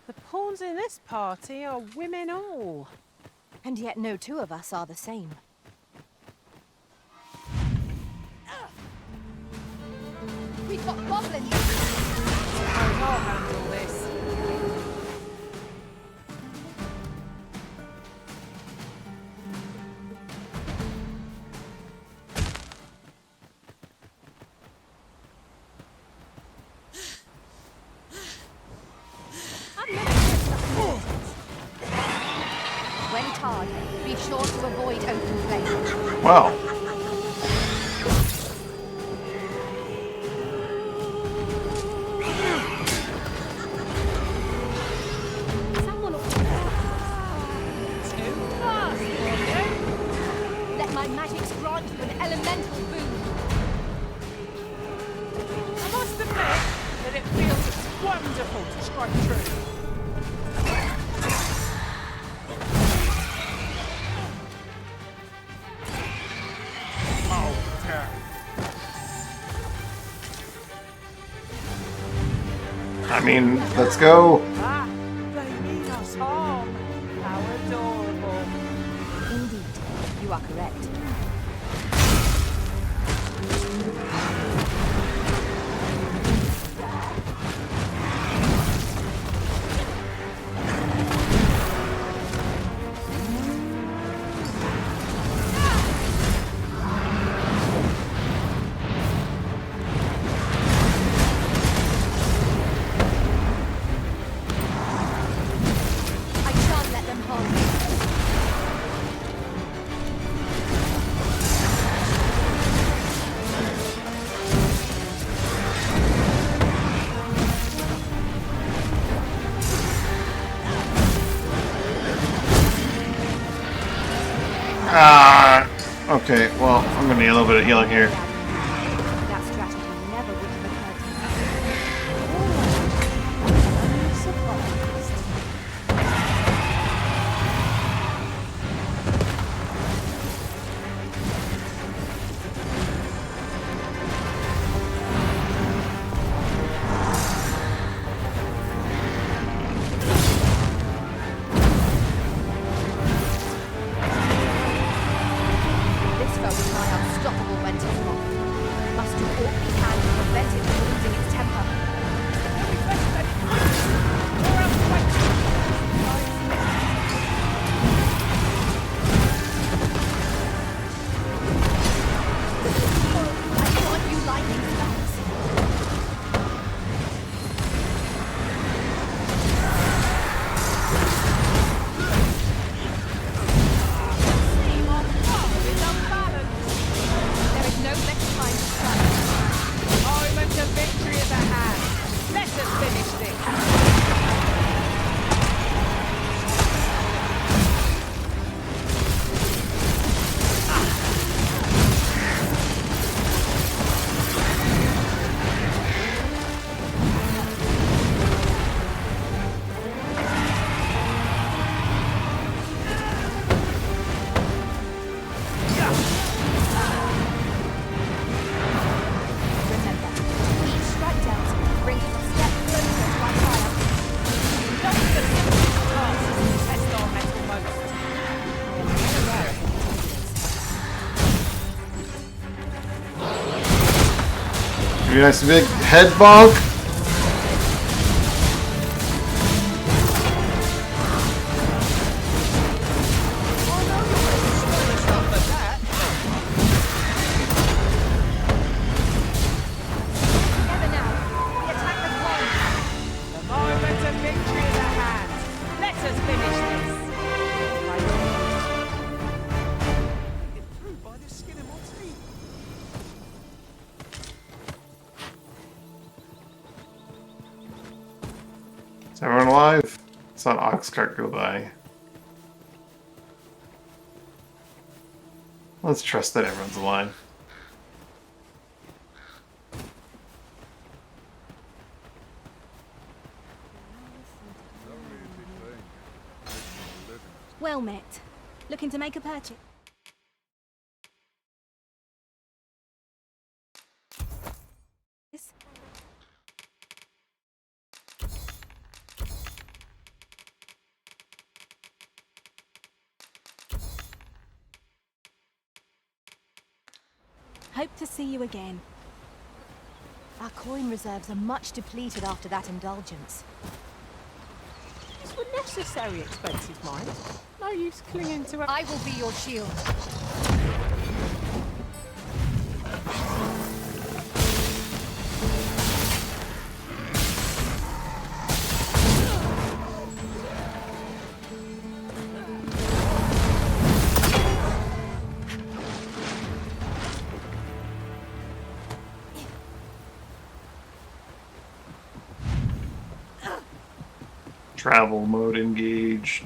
The pawns in this party are women all. And yet no two of us are the same. We've got goblins! I'll handle this. When tarred, be sure to avoid open flame. Wow. Someone Too fast for you. let my magics grant you an elemental boon. I must admit that it feels wonderful to strike true. I mean, let's go. Ah, they mean us harm. How adorable. Indeed, you are correct. I shan't let them harm you. Ah. Okay, well, I'm gonna need a little bit of healing here. That strategy never would have occurred to me. Surprised. This foe is my unstoppable mental rock. Must do all we can to prevent it from losing its temper. I want you lightning spells. There is no better time to strike. Moment of victory is at hand. Let us finish this. Remember, each strike dealt brings us a step closer to our triumph. Just the simplest task to test our mental most. Give me a nice big head bonk. Together now, we attack the clone. The moment of victory is at hand. Let us finish this. Get through by the skin of my teeth. Saw an ox cart go by. Let's trust that everyone's alive. Well met. Looking to make a purchase? Hope to see you again. Our coin reserves are much depleted after that indulgence. These were necessary expenses, mine. No use clinging to it. I will be your shield. Travel mode engaged.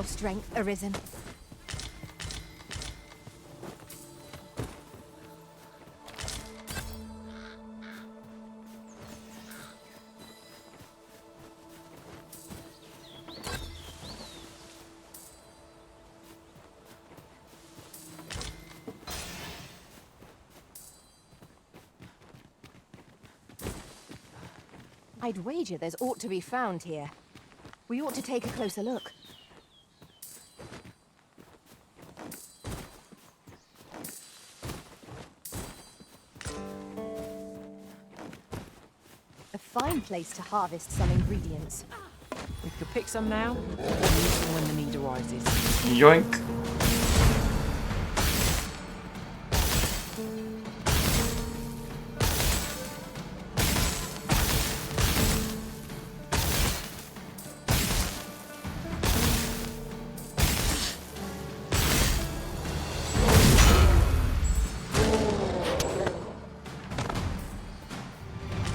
Strength arisen. I'd wager there's aught to be found here. We ought to take a closer look. A fine place to harvest some ingredients. We could pick some now, or use them when the need arises. Yoink.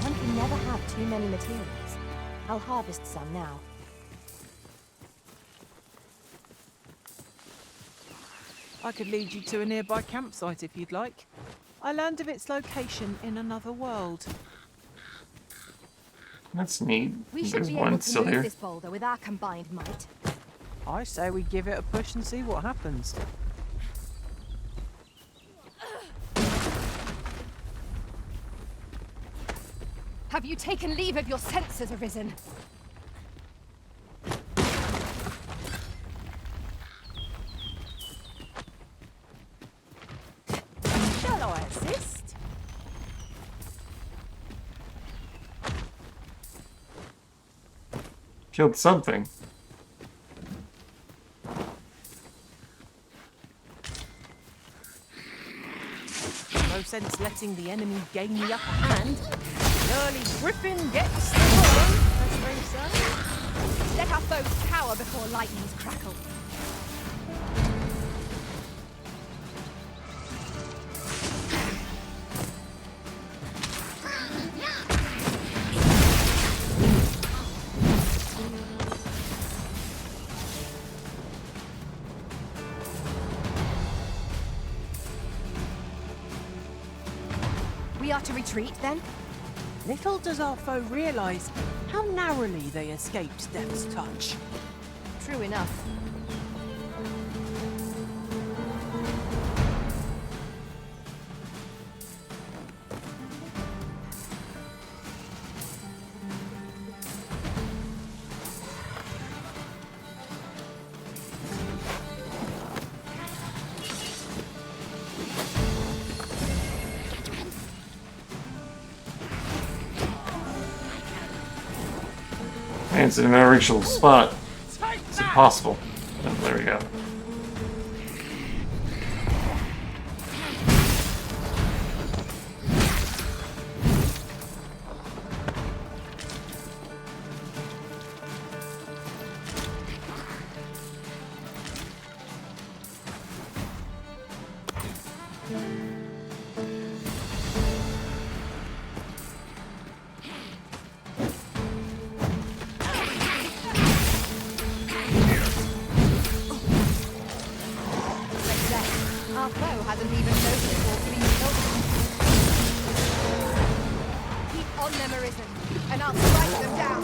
One can never have too many materials. I'll harvest some now. I could lead you to a nearby campsite if you'd like. I learned of its location in another world. That's neat. We should There's be one able to still move here. this boulder with our combined might. I say we give it a push and see what happens. Have you taken leave of your senses, Arisen? Shall I assist? Killed something. No sense letting the enemy gain the upper hand. The early griffin gets the worm, as they say. Let our foes cower before lightnings crackle. We are to retreat, then? Little does our foe realise how narrowly they escaped Death's touch. True enough. And it's in an unreachable spot. It's impossible. Oh, there we go. Our foe hasn't even noticed or clean killed. Keep on them, Arisen, and I'll strike them down.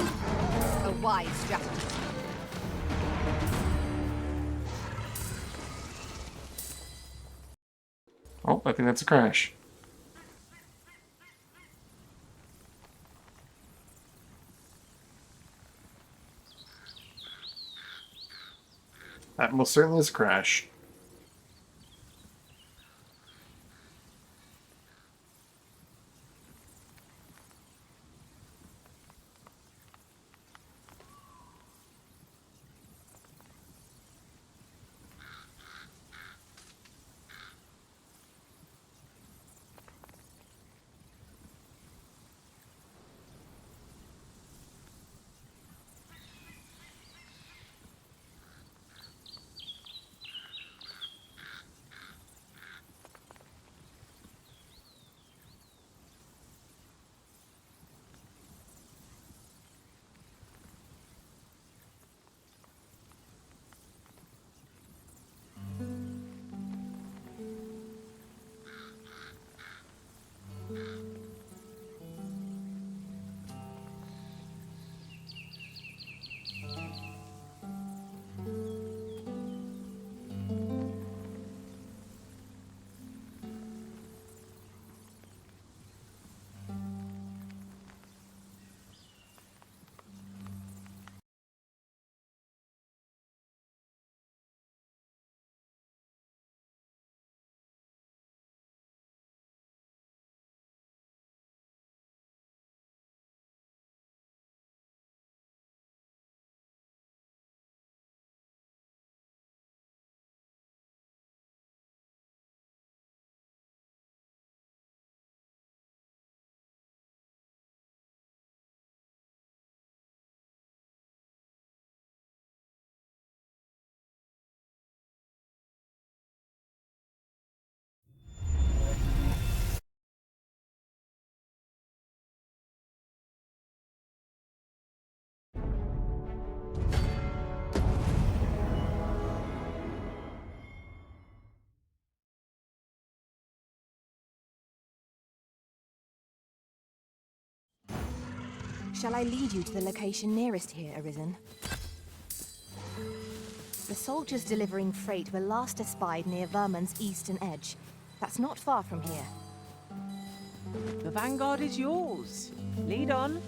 A wise strategy. Oh, I think that's a crash. That most certainly is a crash. Shall I lead you to the location nearest here, Arisen? The soldiers delivering freight were last espied near Vermund's eastern edge. That's not far from here. The vanguard is yours. Lead on.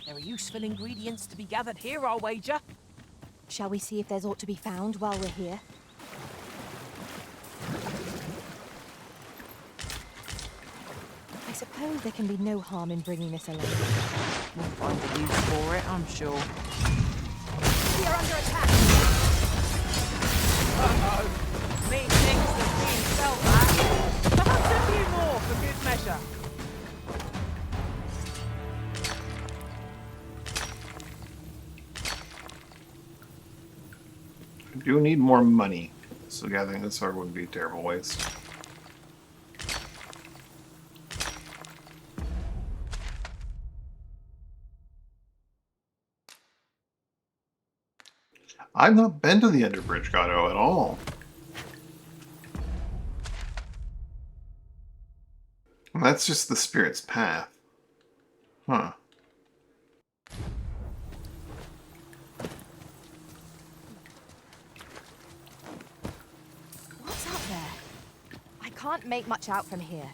There are useful ingredients to be gathered here, I'll wager. Shall we see if there's aught to be found while we're here? I suppose there can be no harm in bringing this along. We'll find a use for it, I'm sure. We are under attack! Uh-oh. Methinks the king felt that. Perhaps a few more for good measure. I do need more money, so gathering this sword wouldn't be a terrible waste. I've not been to the Underbridge Grotto at all. And that's just the Spirit's Path. Huh. What's up there? I can't make much out from here,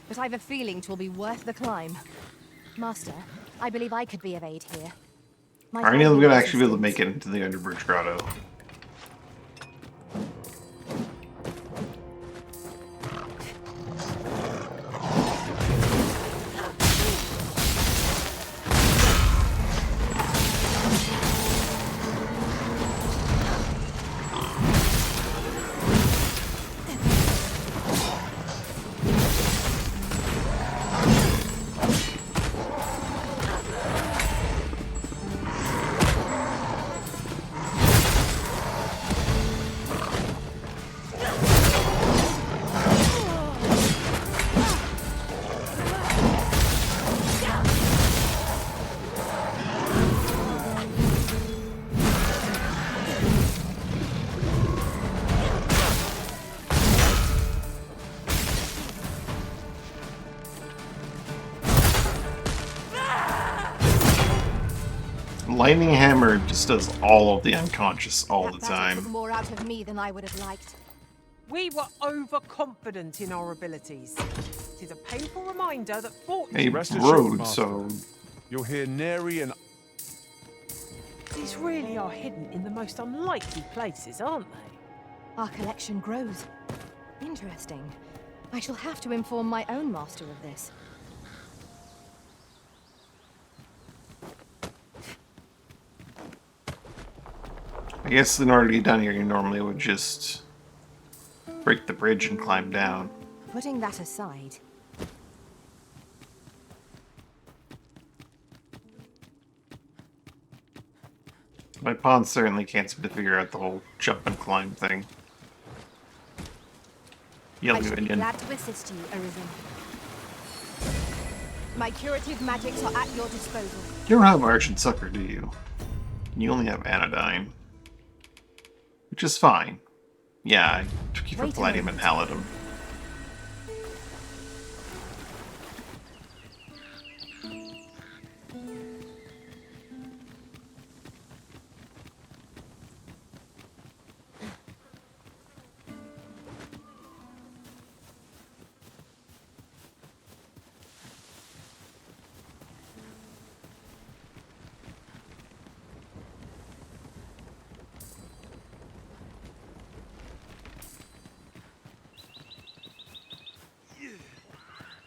but I've a feeling 'twill be worth the climb. Master, I believe I could be of aid here. Are any of them going to actually be able to make it into the Underbridge Grotto? Lightning Hammer just does all of the unconscious all the time. Took more out of me than I would have liked. We were overconfident in our abilities. It is a painful reminder that fortune... Hey, Rest assured, road, Master. so... You'll hear nary an... These really are hidden in the most unlikely places, aren't they? Our collection grows. Interesting. I shall have to inform my own master of this. I guess in order to get down here, you normally would just break the bridge and climb down. Putting that aside, My pawn certainly can't seem to figure out the whole jump and climb thing. I Yellow shall be Indian. glad to assist you, Arisen. My curative magics are at your disposal. You don't have Arch and Sucker, do you? You only have Anodyne. Which is fine. Yeah, I took you for Wait a Palladium and Halidum.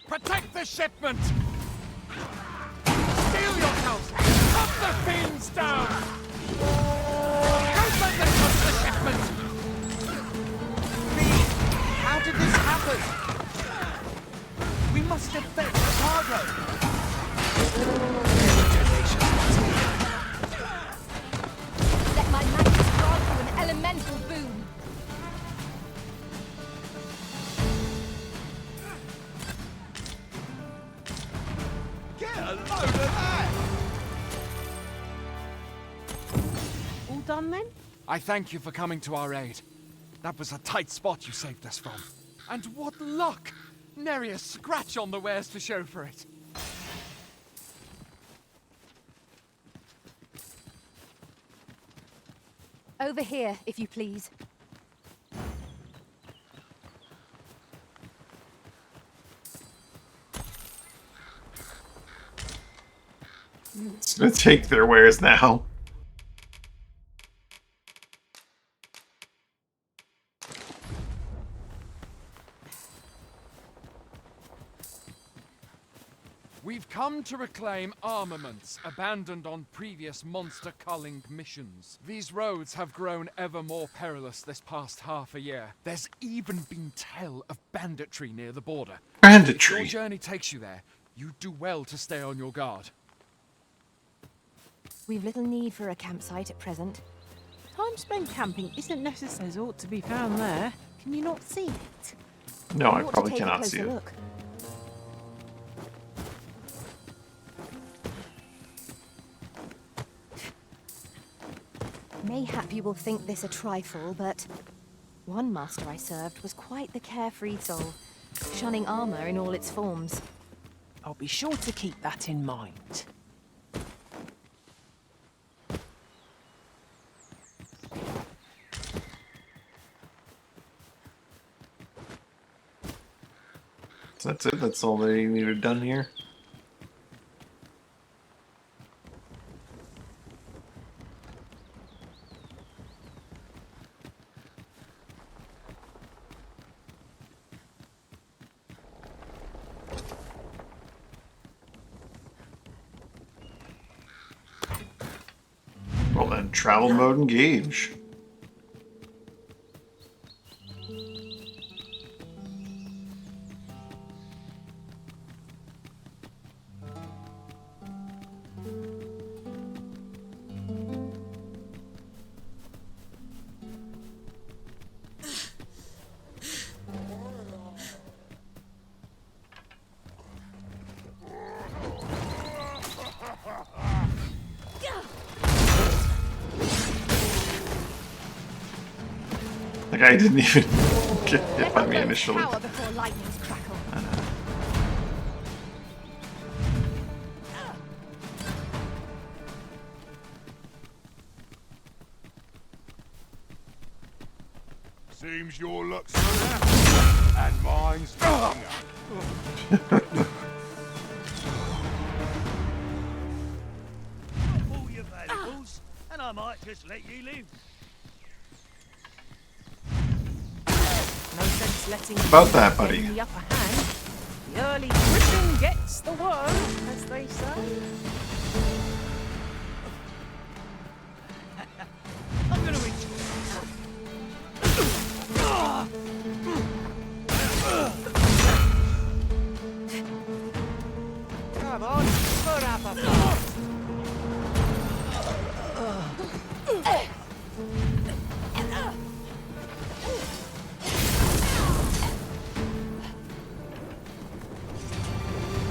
Protect the shipment! Steel yourselves! Cut the fins down! Don't let them touch the shipment! How did this happen? We must have fetched the cargo. Let my magic grant you an elemental boon. Get a load of that! All done then? I thank you for coming to our aid. That was a tight spot you saved us from. And what luck! Nary a scratch on the wares to show for it. Over here, if you please. It's gonna take their wares now. We've come to reclaim armaments abandoned on previous monster culling missions. These roads have grown ever more perilous this past half a year. There's even been tell of banditry near the border. Banditry? If your journey takes you there, you do well to stay on your guard. We've little need for a campsite at present. Time spent camping isn't necessary. There's ought to be found there. Can you not see it? No, I We ought to probably take a cannot see closer it. look. Mayhap you will think this a trifle, but one master I served was quite the carefree soul, shunning armor in all its forms. I'll be sure to keep that in mind. So that's it? That's all they needed done here? Well then, travel mode engage. The guy didn't even get hit by me initially. Power before lightnings crackle. Seems your luck's run out, and mine's running up. All your valuables, and I might just let you live. No sense letting About that, buddy. gain the upper hand. The early griffin gets the worm, as they say. I'm gonna eat Come on, put up a fight.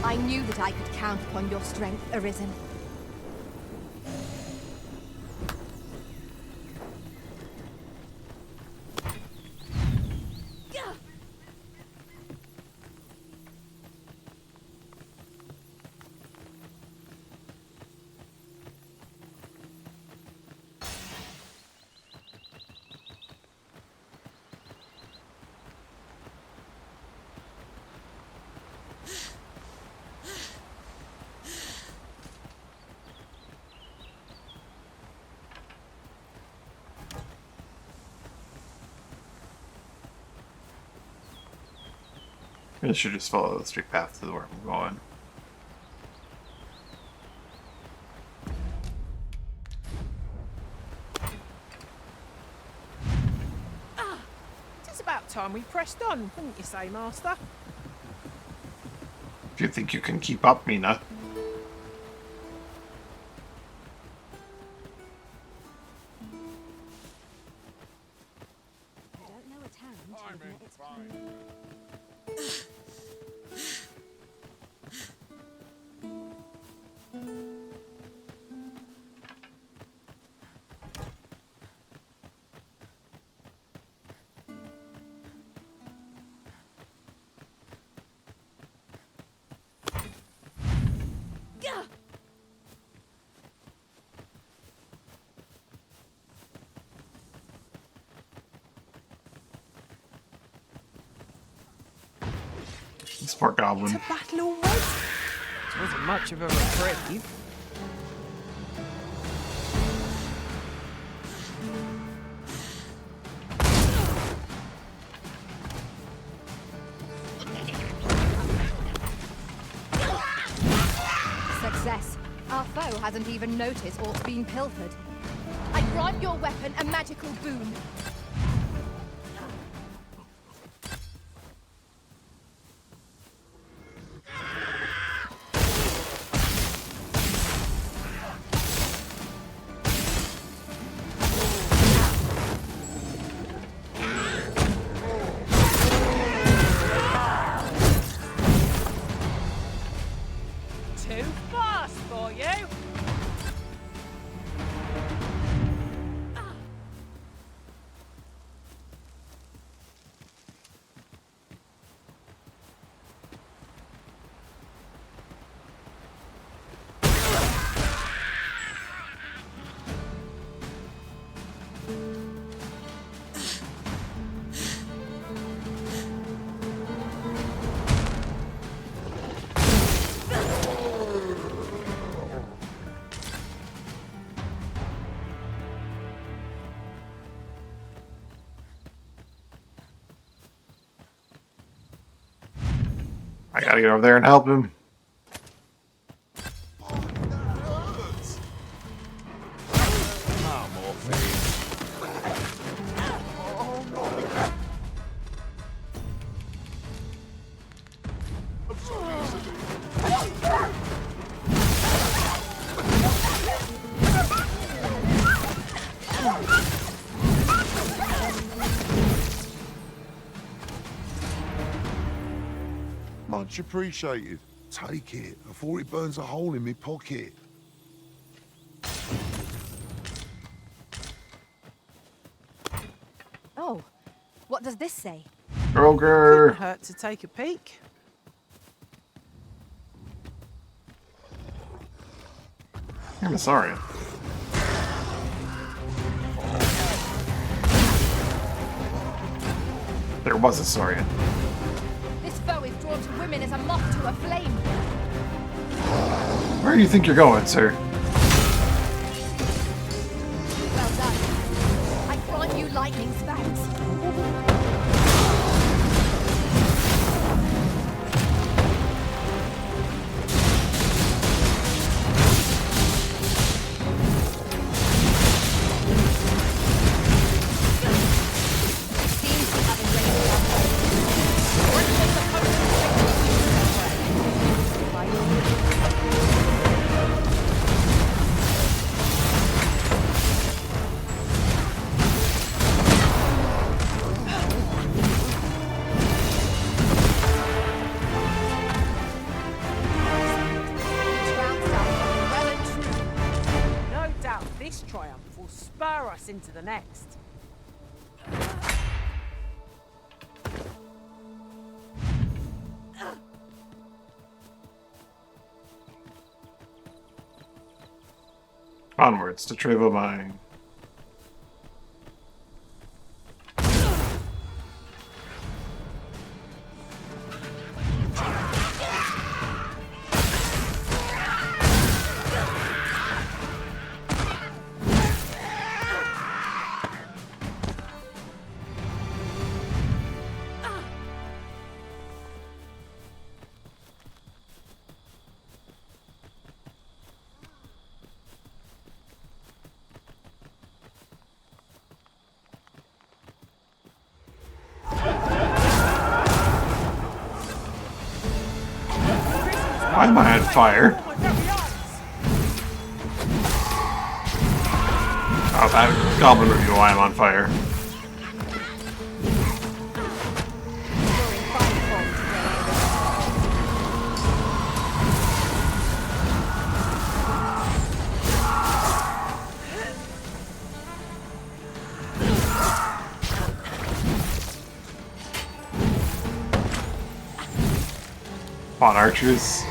I knew that I could count upon your strength, Arisen. I should just follow the straight path to where I'm going. It's about time we pressed on, wouldn't you say, Master? If you think you can keep up, Mina. I don't know a town till I've met its queen. This poor goblin. To battle already? It wasn't much of a reprieve. Success. Our foe hasn't even noticed aught's been pilfered. I grant your weapon a magical boon. Too fast for you. gotta get over there and help him. Much appreciated. Take it before it burns a hole in me pocket. Oh, what does this say? Kroger. Couldn't hurt to take a peek. I'm sorry. There was a Saurian. This foe is drawn to women as a moth to a flame. Where do you think you're going, sir? Well done. I grant you lightning spells. This triumph will spur us into the next. Onwards to Trevo Mine. Why am I on fire? Oh, that goblin review, why I'm on fire. Come on, archers.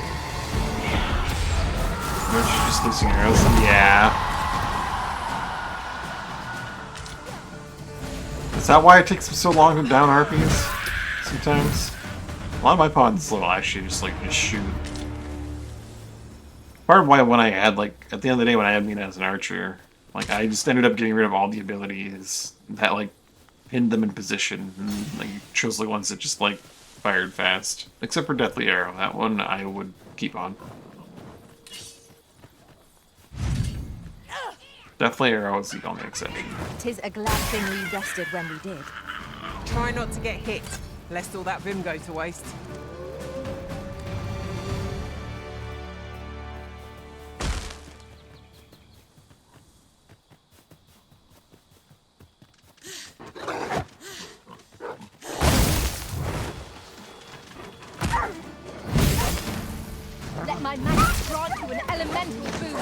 Aren't you just losing arrows? Yeah. Is that why it takes me so long to down harpies? Sometimes? A lot of my pawns will actually just shoot. Part of why when I had at the end of the day when I had Mina as an archer, I just ended up getting rid of all the abilities that pinned them in position and chose the ones that just fired fast. Except for Deathly Arrow. That one I would keep on. Deathly Arrow is the only exception. 'Tis a glad thing we rested when we did. Try not to get hit, lest all that vim go to waste. Let my magic grant you an elemental boon.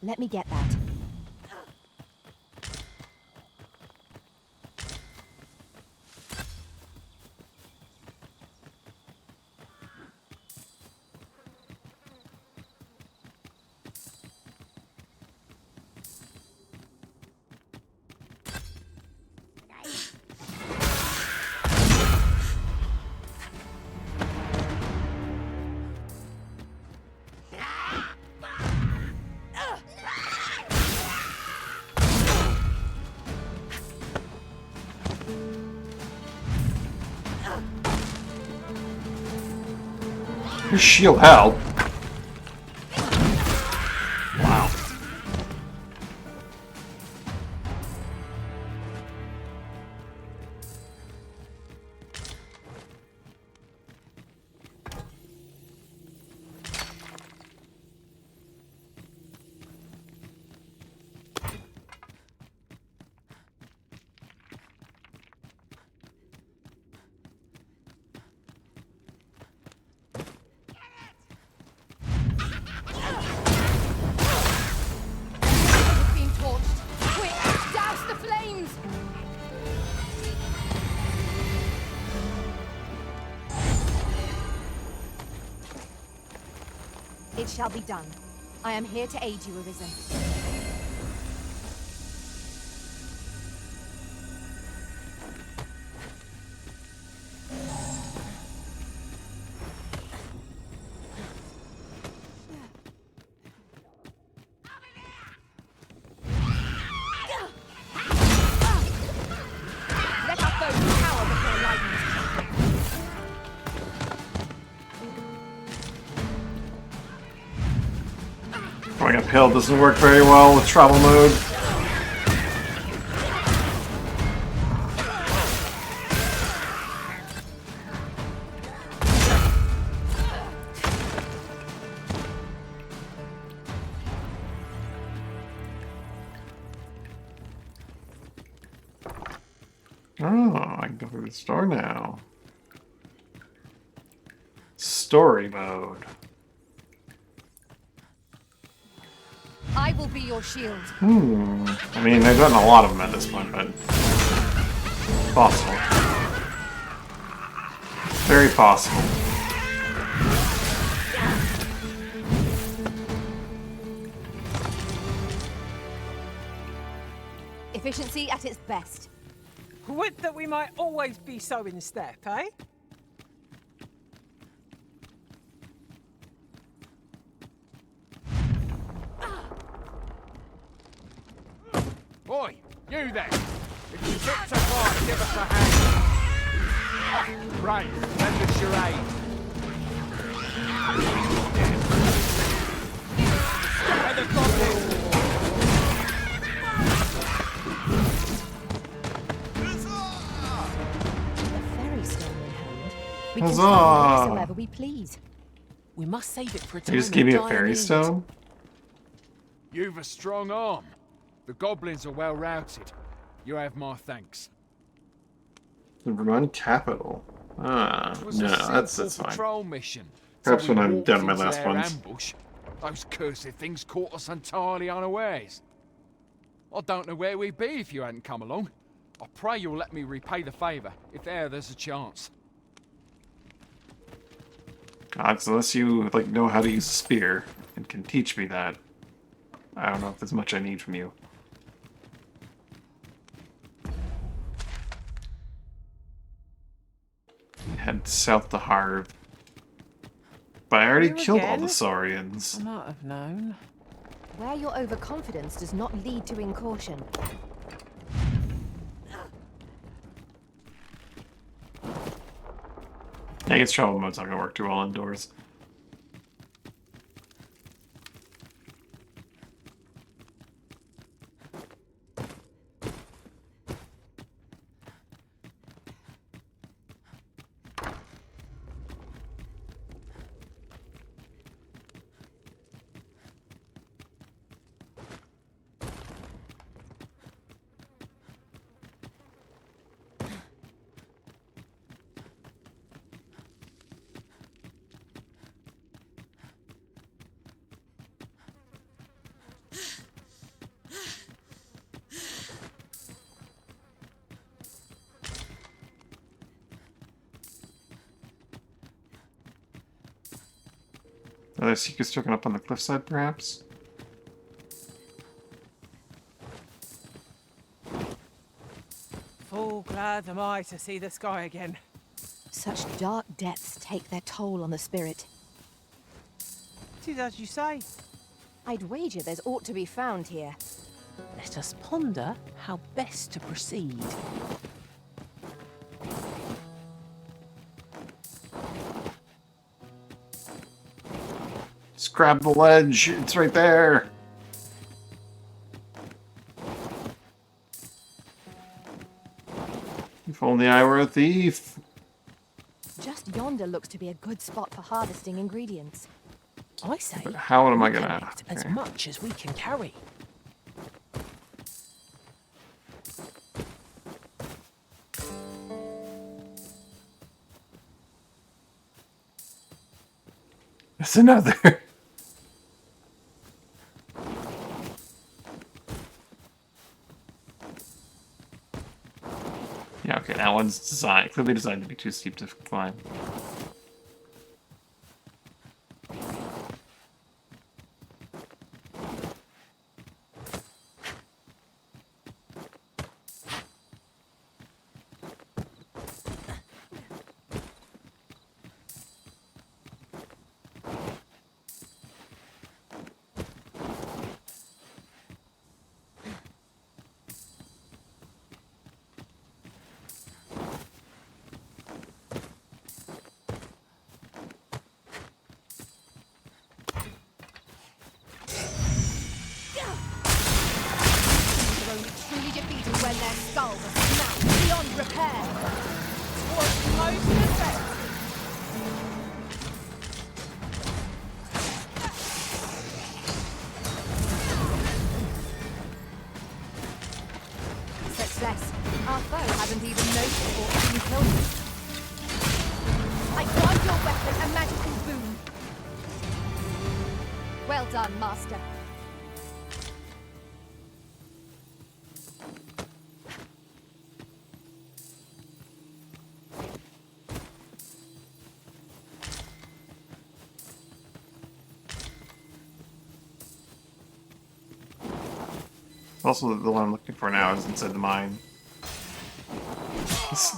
Let me get that. Your shield held. Wow. It's being torched. Quick, douse the flames! It shall be done. I am here to aid you, Arisen. Let our foes cower before lightning. Going uphill doesn't work very well with travel mode. Oh, I can go through the store now. Story mode. I will be your shield. I mean, I've gotten a lot of them at this point, but possible. Very possible. Efficiency at its best. Would that we might always be so in step, eh? Oi, you there! If you fit to fight, give us a hand. Right, lend us your aid. Where the goblins? Fairy stone in hand. We Huzzah! can travel wheresoever we please. We must save it for a They time just of gave me a dire fairy need. stone? You've a strong arm. The goblins are well routed. You have my thanks. The Vermont capital. Ah, It was no, a that's simple fine. patrol mission. Perhaps so we when I'm walked done my into last their ones. ambush. Those cursed things caught us entirely unawares. I don't know where we'd be if you hadn't come along. I pray you'll let me repay the favour, if there's a chance. God, so unless you like know how to use a spear and can teach me that, I don't know if there's much I need from you. Head south to Harv. But I already You killed all again? the Saurians. I might have known. Where your overconfidence does not lead to incaution. I guess travel mode's not gonna work too well indoors. Are there secrets stuck up on the cliffside, perhaps? Full glad am I to see the sky again. Such dark depths take their toll on the spirit. It is as you say. I'd wager there's aught to be found here. Let us ponder how best to proceed. Just grab the ledge. It's right there. If only I were a thief. Just yonder looks to be a good spot for harvesting ingredients. I say, But how am I we gonna... collect as much as we can carry. There's another. Yeah, okay, that one's clearly designed to be too steep to climb. They're only truly defeated when their skulls are smashed beyond repair. What's most effective? Success. Our foe hasn't even noticed or even killed you. I grant your weapon a magical boon. Well done, Master. Also, the one I'm looking for now is inside the mine. This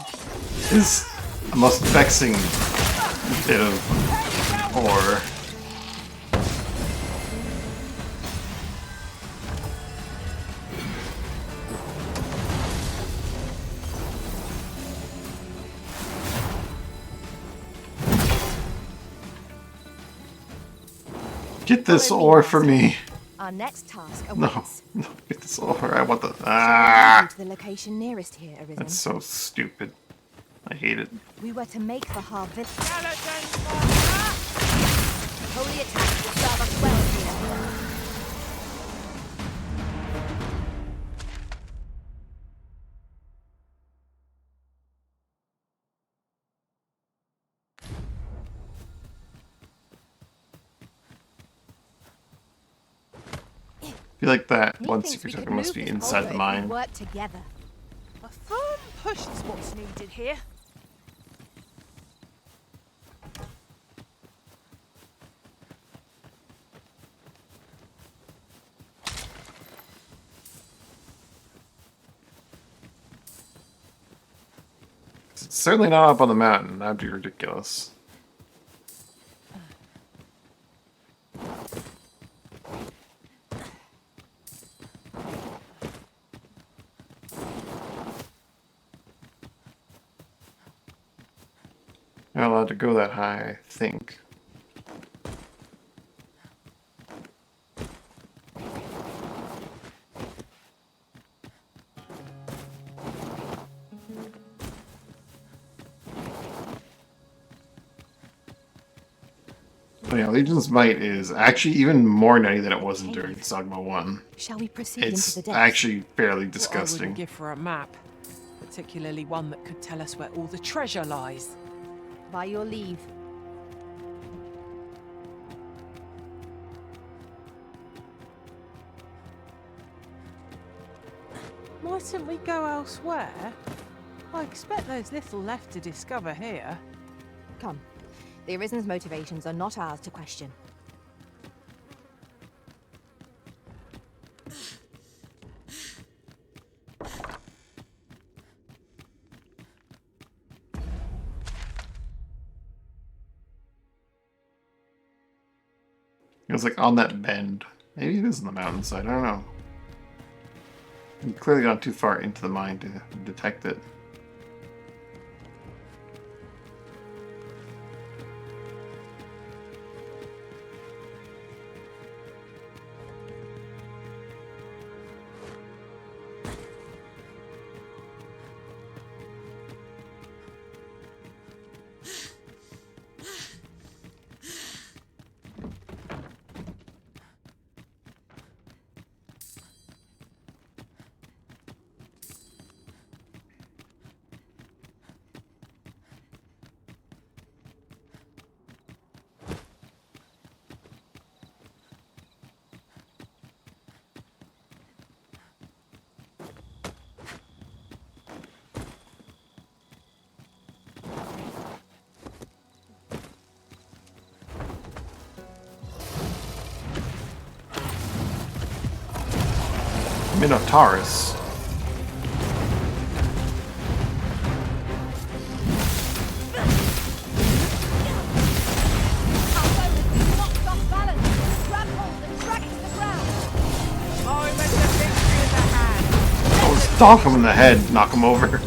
is the most vexing bit of ore. Get this ore for me. Our next task No, awaits. no, get this ore. I want the... Ah! To the location nearest here, Arisen. That's so stupid. I hate it. We were to make for harvest. Holy attack will serve us well here. I feel like that one Methinks secret we token could must move be this inside boulder the if we mine. work together. A firm push is what's needed here. It's certainly not up on the mountain. That'd be ridiculous. Not allowed to go that high, I think. But yeah, Legion's Might is actually even more nutty than it was during Dogma 1. Shall we proceed It's into the depths? actually fairly What I disgusting. wouldn't give for a map, particularly one that could tell us where all the treasure lies. By your leave. Mightn't we go elsewhere? I expect there's little left to discover here. Come. The Arisen's motivations are not ours to question. It was like on that bend. Maybe it is on the mountainside, I don't know. You've clearly gone too far into the mine to detect it. Minotaurus. Oh, stomp him in the head, knock him over.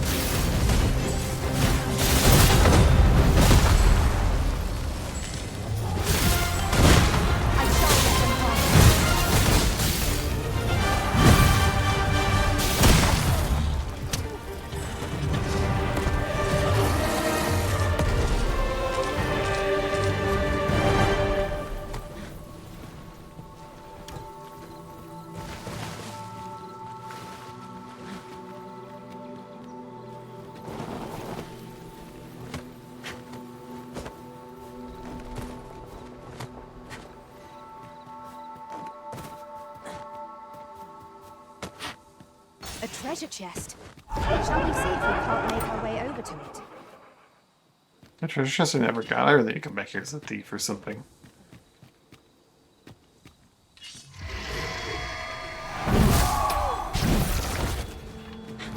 A treasure chest. Shall we see if we can't make our way over to it? The treasure chest I never got. I really come back here as a thief or something.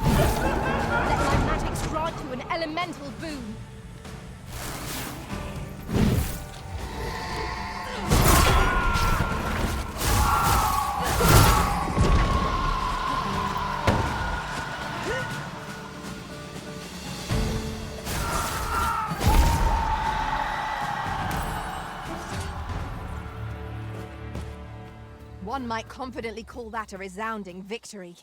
Let my magic grant you an elemental boon. One might confidently call that a resounding victory.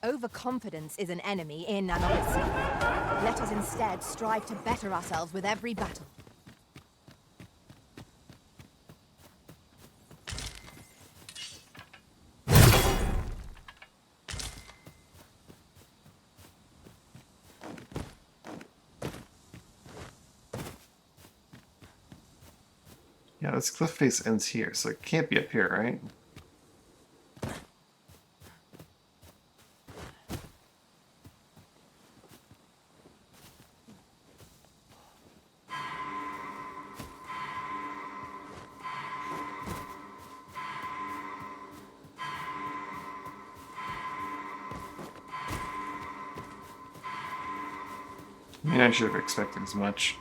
Overconfidence is an enemy in and of itself. Let us instead strive to better ourselves with every battle. Yeah, this cliff face ends here, so it can't be up here, right? I mean, I should have expected as much.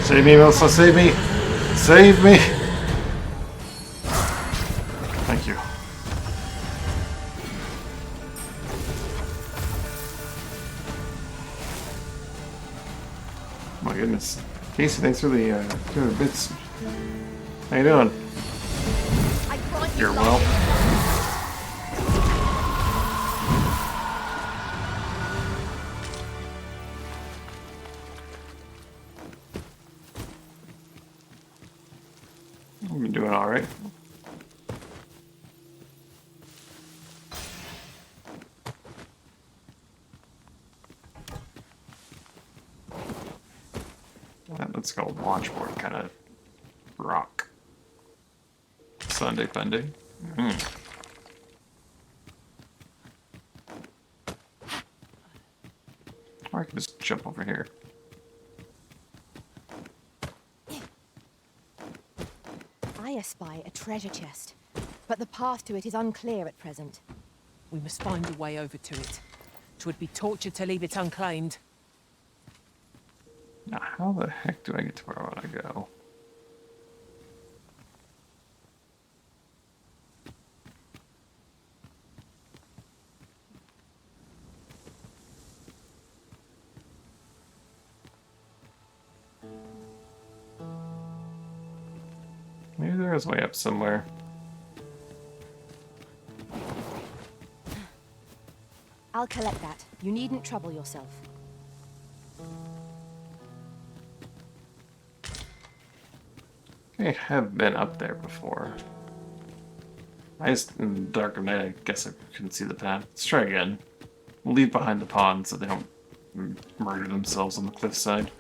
Save me, Melissa, save me! Save me! Thank you. My goodness. Casey, thanks for the 200 bits. How you doing? You're well. I've been doing all right. Let's go launchboard kind of rock. Sunday Funday. Or I can just jump over here. I espy a treasure chest, but the path to it is unclear at present. We must find a way over to it. 'Twould be torture to leave it unclaimed. Now, how the heck do I get to where I want to go? Maybe there is a way up somewhere. I'll collect that. You needn't trouble yourself. I have been up there before. I just, in the dark of night, I guess I couldn't see the path. Let's try again. We'll leave behind the pond so they don't murder themselves on the cliffside.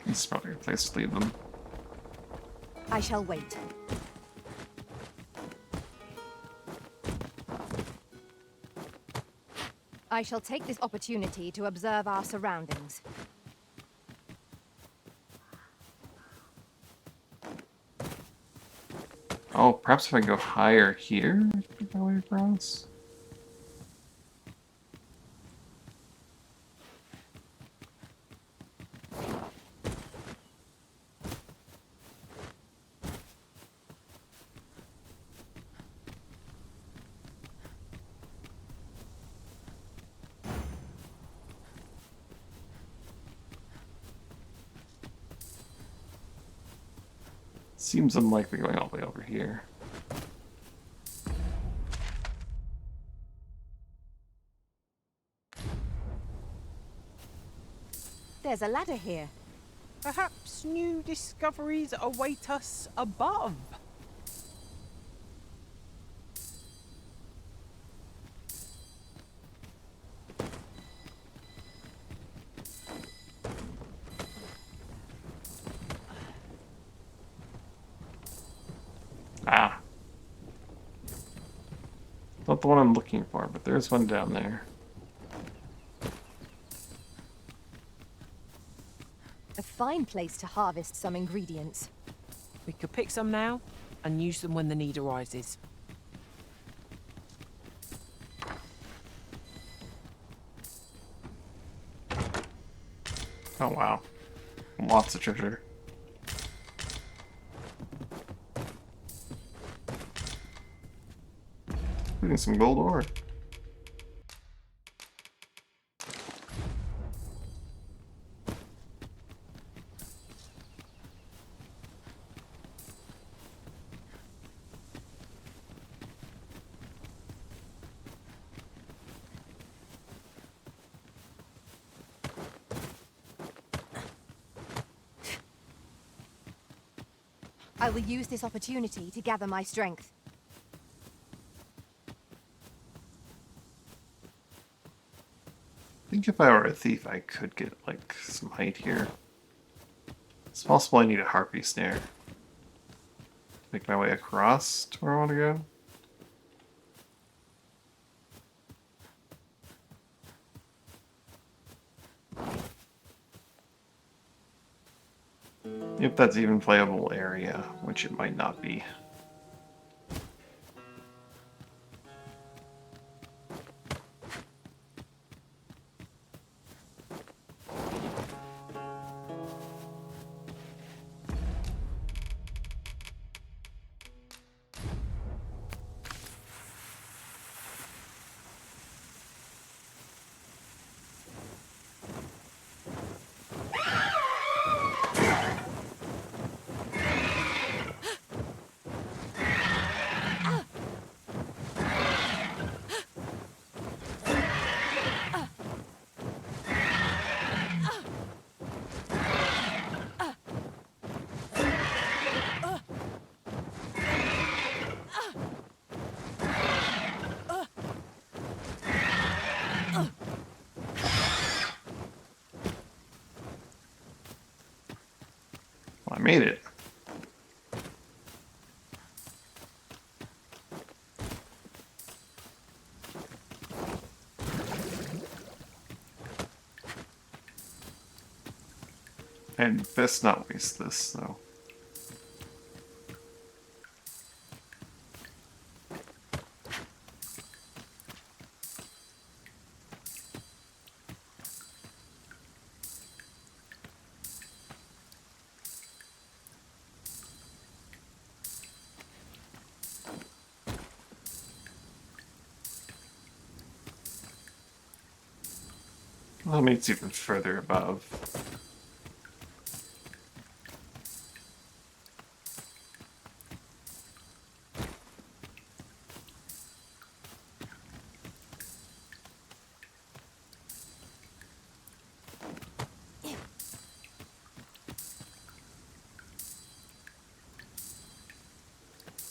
This is probably a place to leave them. I shall wait. I shall take this opportunity to observe our surroundings. Oh, perhaps if I go higher here, I can get my way across. Seems unlikely going all the way over here. There's a ladder here. Perhaps new discoveries await us above. Ah. Not the one I'm looking for, but there's one down there. A fine place to harvest some ingredients. We could pick some now and use them when the need arises. Oh wow. Lots of treasure. Including some gold ore. I will use this opportunity to gather my strength. I think if I were a thief, I could get, like, some height here. It's possible I need a harpy snare. Make my way across to where I want to go. If that's even playable area, which it might not be. Well, I made it. And best not waste this, though. Well, maybe it's even further above.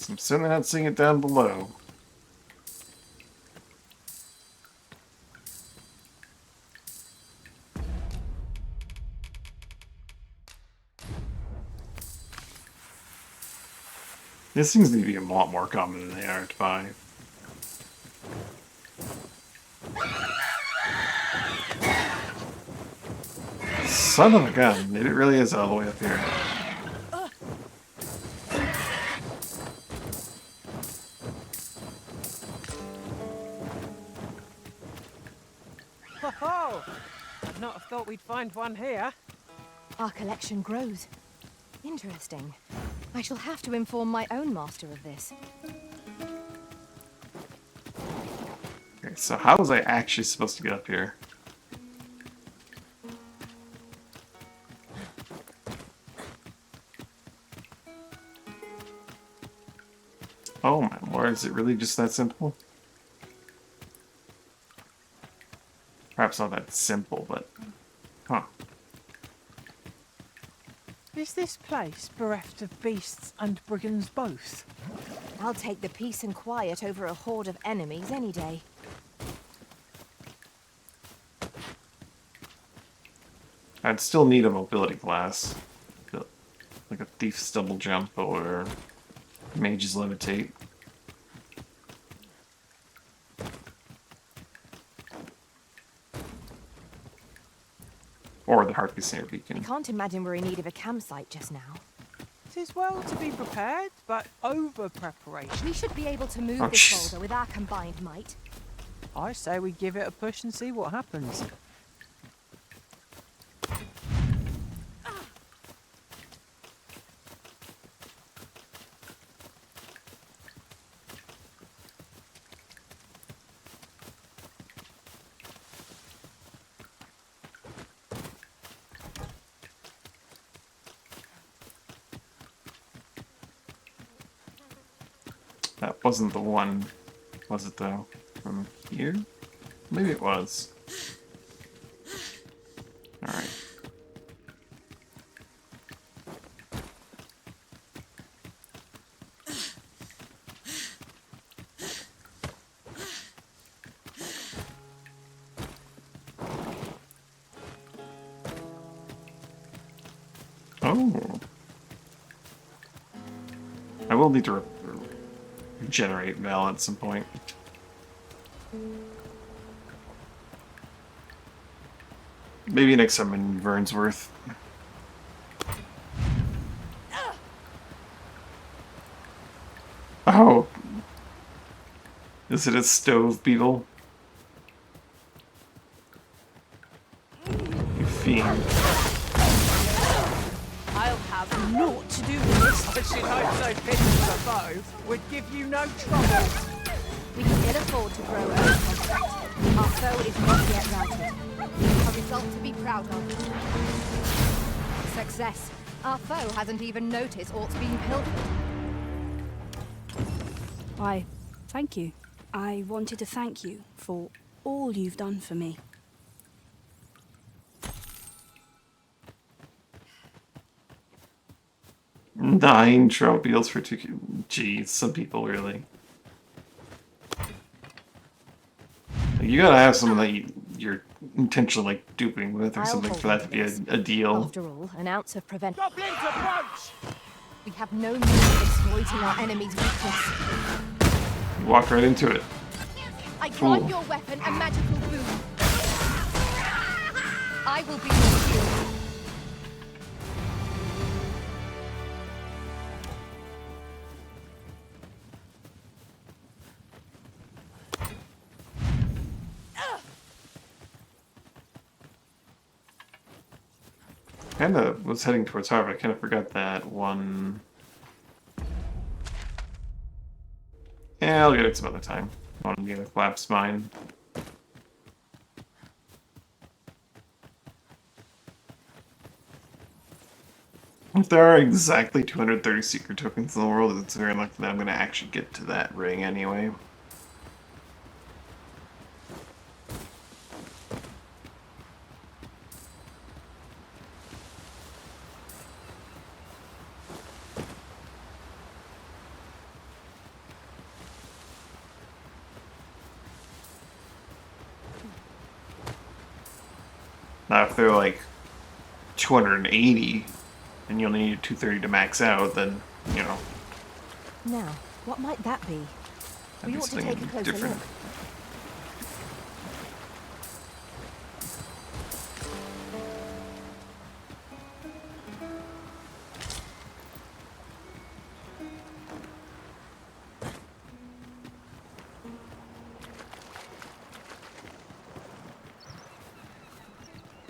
I'm certainly not seeing it down below. These things need to be a lot more common than they are to buy. Son of a gun, it really is all the way up here. Ho-ho! I'd not have thought we'd find one here. Our collection grows. Interesting. I shall have to inform my own master of this. Okay, so how was I actually supposed to get up here? Oh my lord, is it really just that simple? Perhaps not that simple, but... Huh. Is this place bereft of beasts and brigands both? I'll take the peace and quiet over a horde of enemies any day. I'd still need a mobility class. Like a thief's double jump or mage's levitate. Or the Harpy Snare Beacon. I can't imagine we're in need of a campsite just now. It is well to be prepared, but over-preparation. We should be able to move Oh, this jeez. boulder with our combined might. I say we give it a push and see what happens. That wasn't the one, was it though? From here? Maybe it was. Alright. Oh. I will need to regenerate Val at some point. Maybe next time in Vernsworth. Oh! Is it a stove beetle? You fiend. I'll have naught to do with this. I should hope so fit with a bow would give you no trouble. We can ill afford to grow over conflict. Our foe is not yet routed. A result to be proud of. Success. Our foe hasn't even noticed aught's been pilfered. Why, thank you. I wanted to thank you for all you've done for me. 9 tropials for 2. Geez, some people really. Like, you gotta have someone that you're intentionally like duping with or something for that to be a deal. After all, an ounce of prevent. Goblins approach! We have no means of exploiting our enemy's weakness. You walked right into it. I grant Ooh. your weapon a magical boon. I will be your shield. Kinda was heading towards Harvard. I kinda forgot that one. Yeah, I'll get it some other time. I want to get a collapsed mine. If there are exactly 230 secret tokens in the world, it's very likely that I'm gonna actually get to that ring anyway. Now, if they're like 280, and you only need 230 to max out, then, you know, Now, what might that be? that'd We be ought to something take a closer different. look.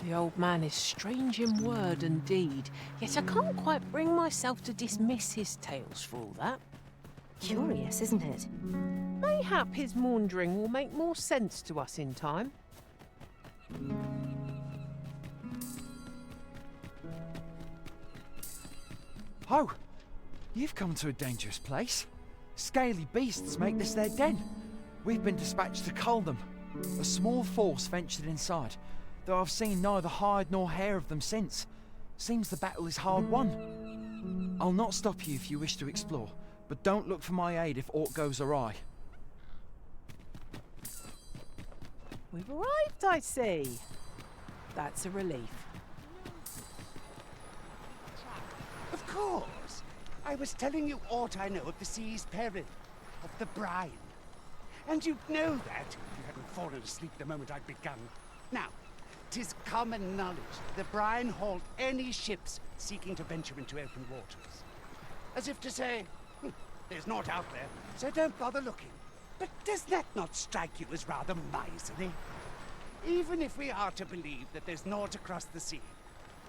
The old man is strange in word and deed, yet I can't quite bring myself to dismiss his tales for all that. Curious, isn't it? Mayhap his maundering will make more sense to us in time. Oh, you've come to a dangerous place. Scaly beasts make this their den. We've been dispatched to cull them. A small force ventured inside, though I've seen neither hide nor hair of them since. Seems the battle is hard won. I'll not stop you if you wish to explore, but don't look for my aid if aught goes awry. We've arrived, I see. That's a relief. Of course. I was telling you aught I know of the sea's peril, of the brine. And you'd know that if you hadn't fallen asleep the moment I'd begun. Now, 'tis common knowledge the brine halt any ships seeking to venture into open waters. As if to say, there's naught out there, so don't bother looking. But does that not strike you as rather miserly? Even if we are to believe that there's naught across the sea,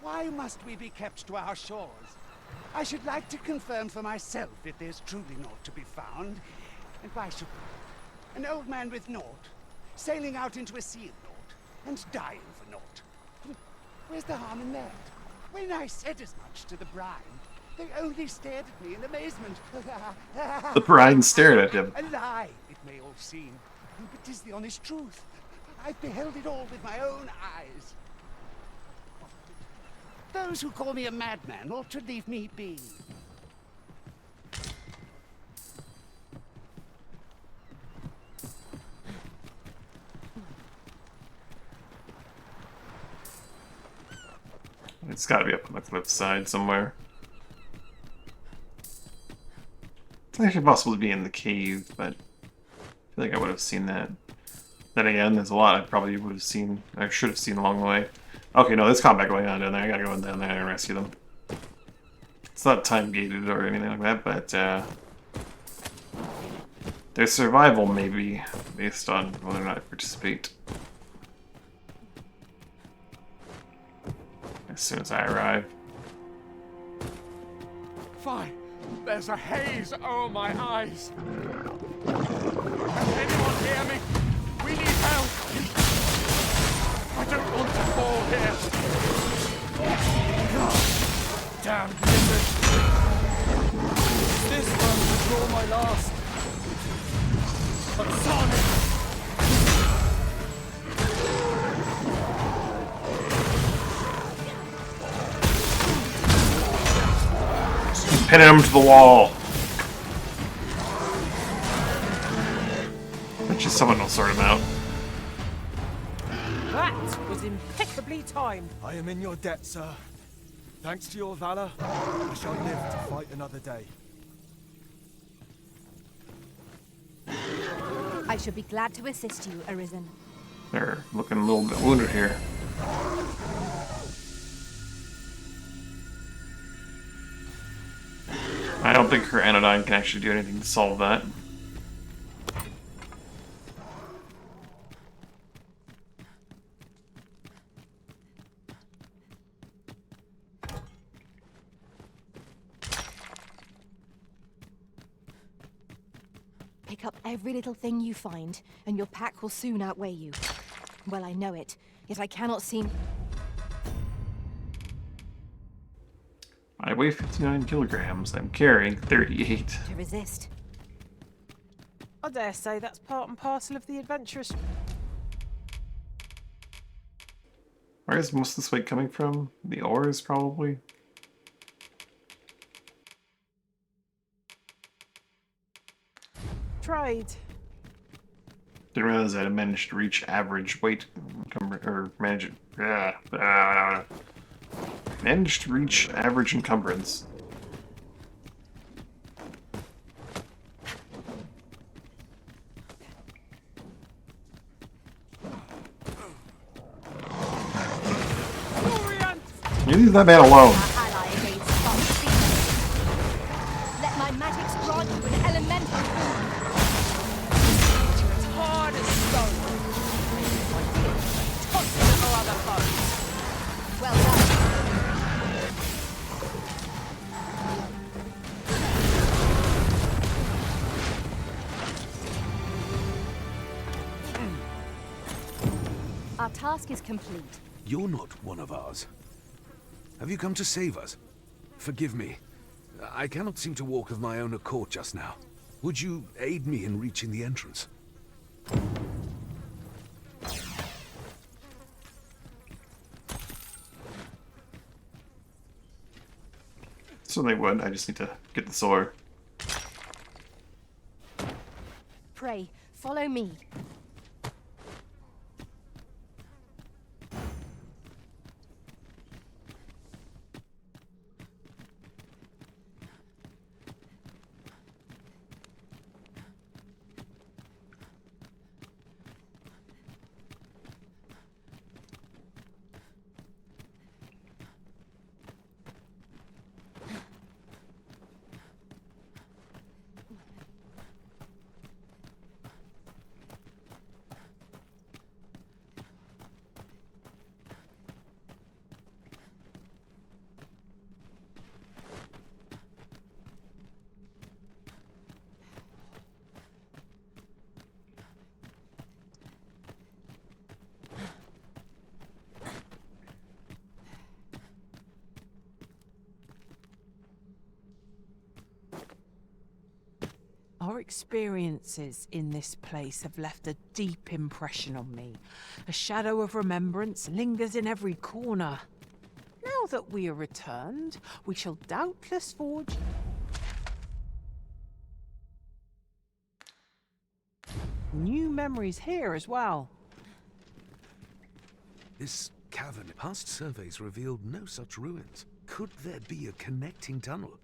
why must we be kept to our shores? I should like to confirm for myself if there's truly naught to be found. And why should we? An old man with naught, sailing out into a sea of naught, and dying for naught. Where's the harm in that? When I said as much to the brine, they only stared at me in amazement. The brine stared at him. A lie, it may all seem, but 'tis the honest truth. I've beheld it all with my own eyes. Those who call me a madman ought to leave me be. It's got to be up on the cliffside somewhere. It's actually possible to be in the cave, but I feel like I would have seen that. Then again, there's a lot I probably would have seen, I should have seen along the way. Okay, no, there's combat going on down there. I gotta go down there and rescue them. It's not time gated or anything like that, but their survival may be based on whether or not I participate. As soon as I arrive. Fine. There's a haze over my eyes. Can anyone hear me? We need help. I don't want to fall here. Damn blizzard. This one will draw my last. But Sonic! Pin him to the wall. Bet you someone will sort him out. That was impeccably timed. I am in your debt, sir. Thanks to your valor, I shall live to fight another day. I should be glad to assist you, Arisen. They're looking a little bit wounded here. I don't think her anodyne can actually do anything to solve that. Pick up every little thing you find, and your pack will soon outweigh you. Well, I know it, yet I cannot seem... I weigh 59 kilograms. I'm carrying 38. to resist. I dare say that's part and parcel of the adventurous. Where is most of this weight coming from? The ores, probably? Trade. Didn't realize I had managed to reach average weight or manage manage to reach average encumbrance. You leave that man alone. Let my magics grant you an elemental form. You're as hard as stone. Toss it for other foes. Well done. Our task is complete. You're not one of ours. Have you come to save us? Forgive me. I cannot seem to walk of my own accord just now. Would you aid me in reaching the entrance? So they would. I just need to get the sword. Pray, follow me. Our experiences in this place have left a deep impression on me. A shadow of remembrance lingers in every corner. Now that we are returned, we shall doubtless forge new memories here as well. This cavern, past surveys revealed no such ruins. Could there be a connecting tunnel?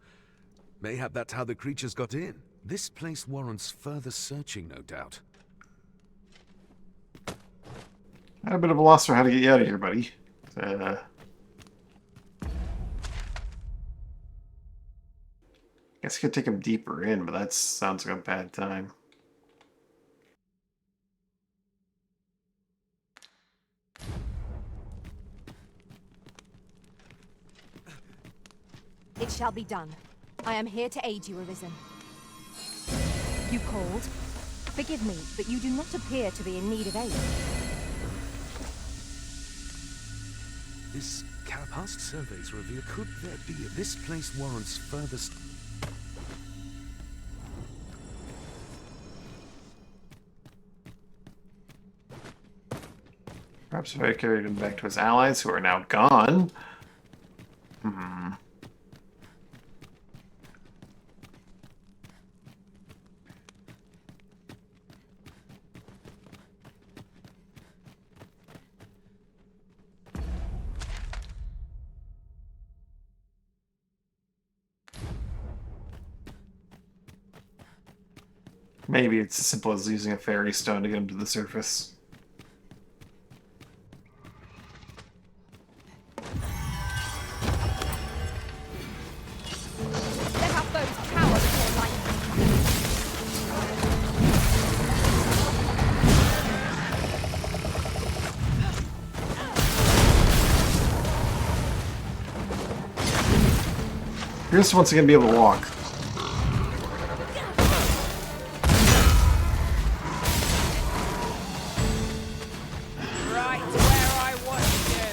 Mayhap that's how the creatures got in. This place warrants further searching, no doubt. I had a bit of a loss for how to get you out of here, buddy. Guess I could take him deeper in, but that sounds like a bad time. It shall be done. I am here to aid you, Arisen. You called? Forgive me, but you do not appear to be in need of aid. This past surveys reveal could there be this place warrants further Perhaps if I carried him back to his allies, who are now gone. Maybe it's as simple as using a fairy stone to get him to the surface. Let our foes cower before lightning. You're just once again be able to walk. Right where I want you.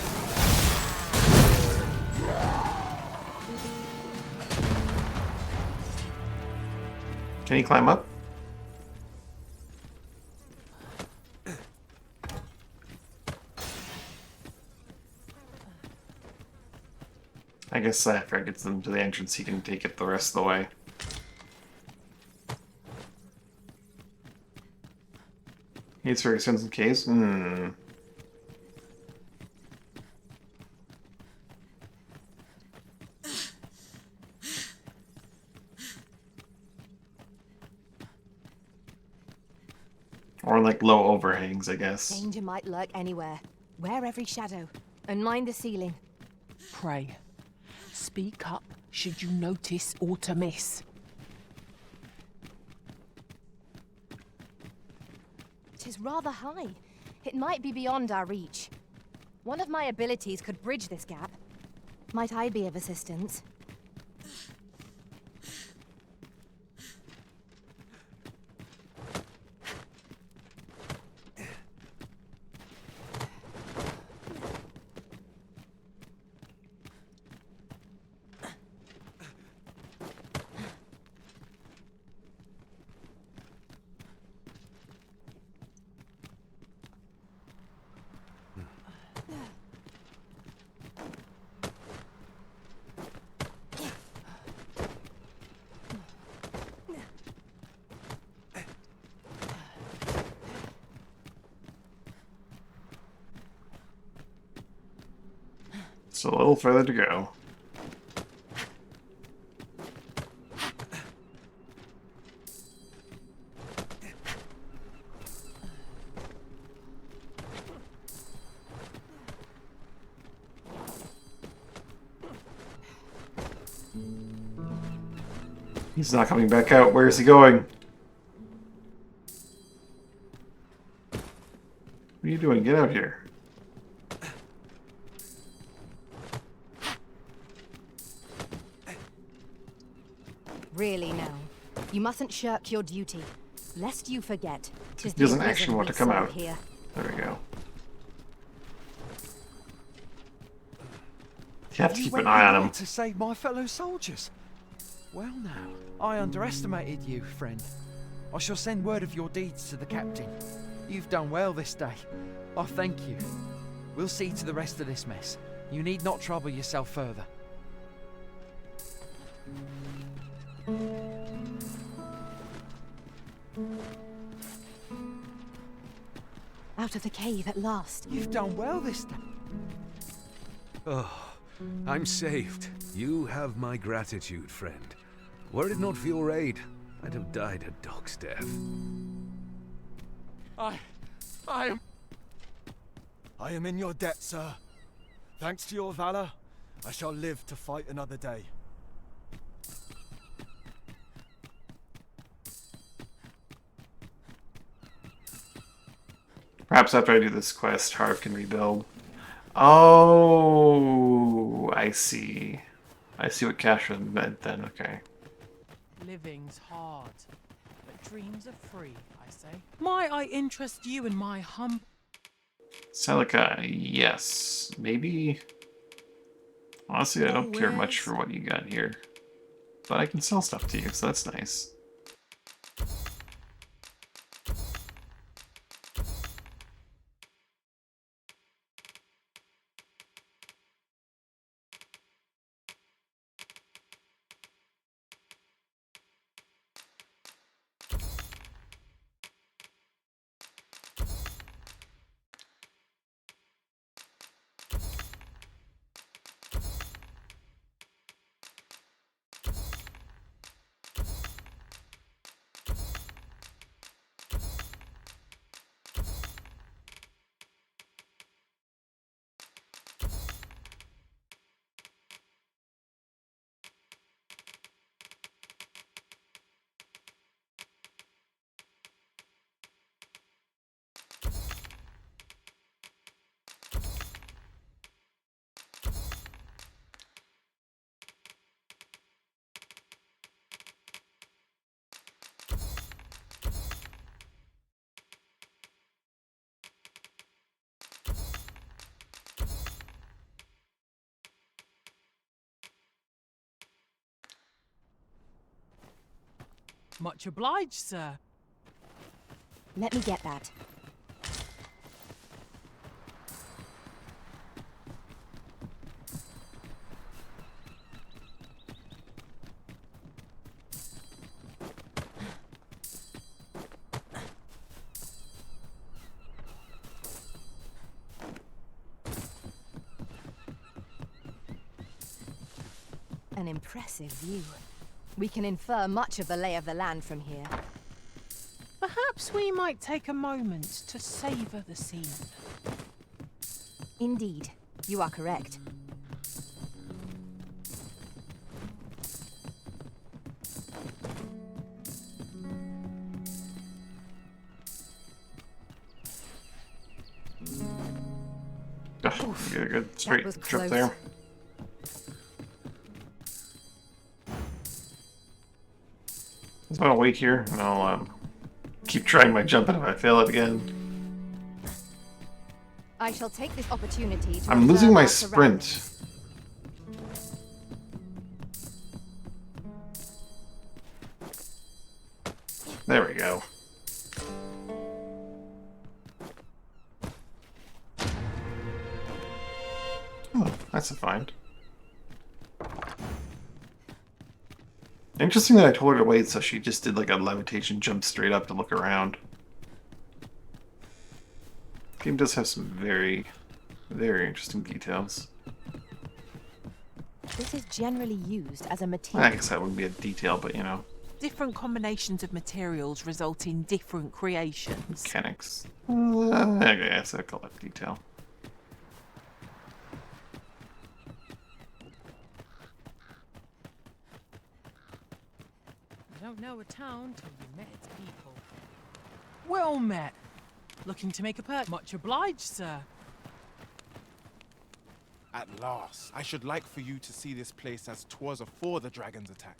Can you climb up? I guess after I get them to the entrance, he can take it the rest of the way. Needs for extensive case? Or like low overhangs, I guess. Danger might lurk anywhere. Wear every shadow. And mind the ceiling. Pray. Speak up should you notice or to miss. It is rather high. It might be beyond our reach. One of my abilities could bridge this gap. Might I be of assistance? So a little further to go. He's not coming back out. Where is he going? What are you doing? Get out here. Really now. You mustn't shirk your duty, lest you forget. He doesn't actually want to come out. Here. There we go. You have to keep an eye on him. To save my fellow soldiers. Well now, I underestimated you, friend. I shall send word of your deeds to the captain. You've done well this day. I thank you. We'll see to the rest of this mess. You need not trouble yourself further. Out of the cave at last. You've done well this day. Oh, I'm saved. You have my gratitude, friend. Were it not for your aid, I'd have died a dog's death. I am in your debt, sir. Thanks to your valor, I shall live to fight another day. Perhaps after I do this quest, Harv can rebuild. Oh, I see. I see what Kasha meant then, okay. Living's hard, but dreams are free, I say. Might I interest you in my Celica, yes. Maybe... Honestly, I don't care much for what you got here. But I can sell stuff to you, so that's nice. Much obliged, sir. Let me get that. An impressive view. We can infer much of the lay of the land from here. Perhaps Perhaps we might take a moment to savor the scene. Indeed, you are correct. Oh, get a good straight trip there. It's about a week here, and I'll keep trying my jumping if I fail it again. I shall take this opportunity to I'm losing my observe our surroundings. sprint. There we go. Oh, that's a find. Interesting that I told her to wait, so she just did like a levitation jump straight up to look around. The game does have some very, very interesting details. This is generally used as a I material. guess that wouldn't be a detail, but you know. Different combinations of materials result in different creations. Mechanics. I guess I call that detail. You don't know a town till you met its people. Well met. Looking to make a purchase. Much obliged, sir. At last, I should like for you to see this place as 'twas afore the dragon's attack.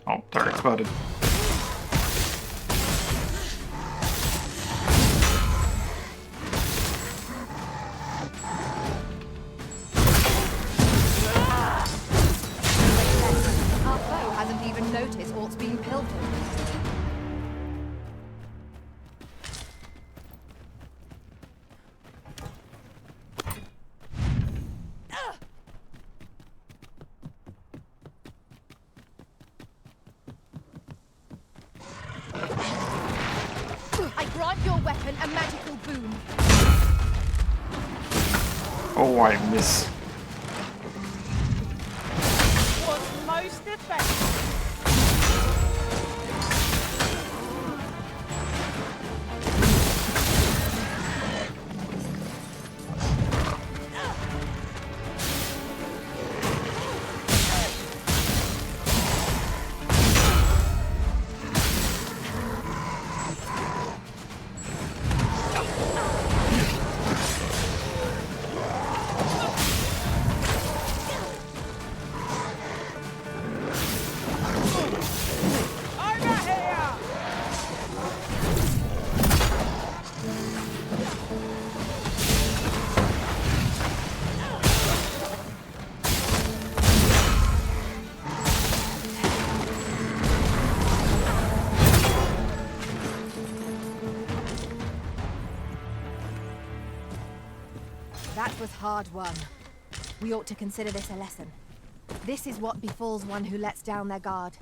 Oh, target spotted. Our foe hasn't even noticed what's been pilfered. I grant your weapon a magical boon. Oh, I miss. Was most effective. That was hard won. We ought to consider this a lesson. This is what befalls one who lets down their guard.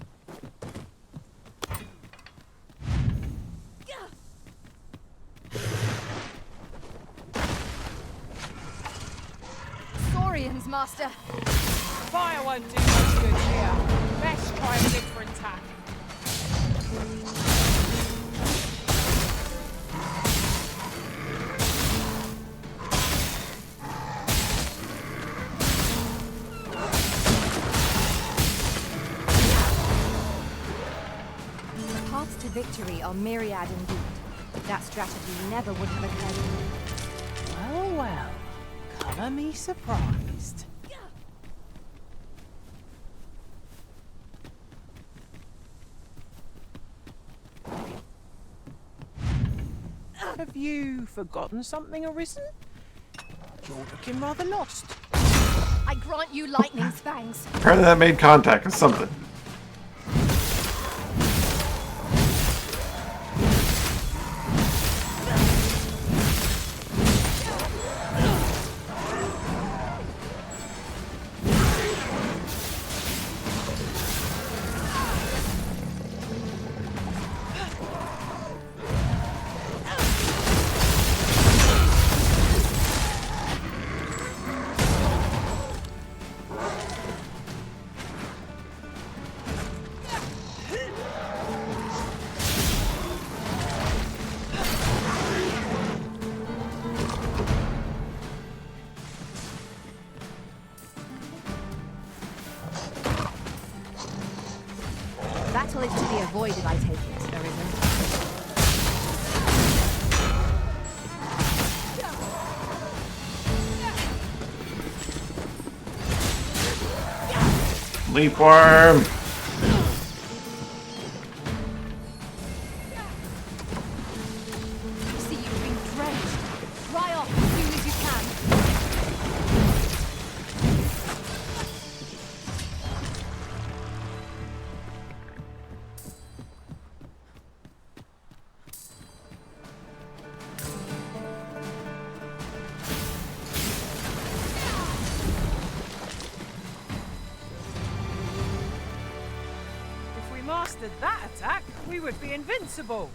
Saurians, Master! Fire won't do much good here. Best try a different tack. The paths to victory are myriad indeed. That strategy never would have occurred to me. Well, well. Colour me surprised. Have you forgotten something arisen? You're looking rather lost. I grant you lightning's fangs. Apparently that made contact with something. Battle is to be avoided, I take it, there isn't. Leapworm! I see you've been drenched. Dry off as soon as you can. If we mastered that attack, we would be invincible.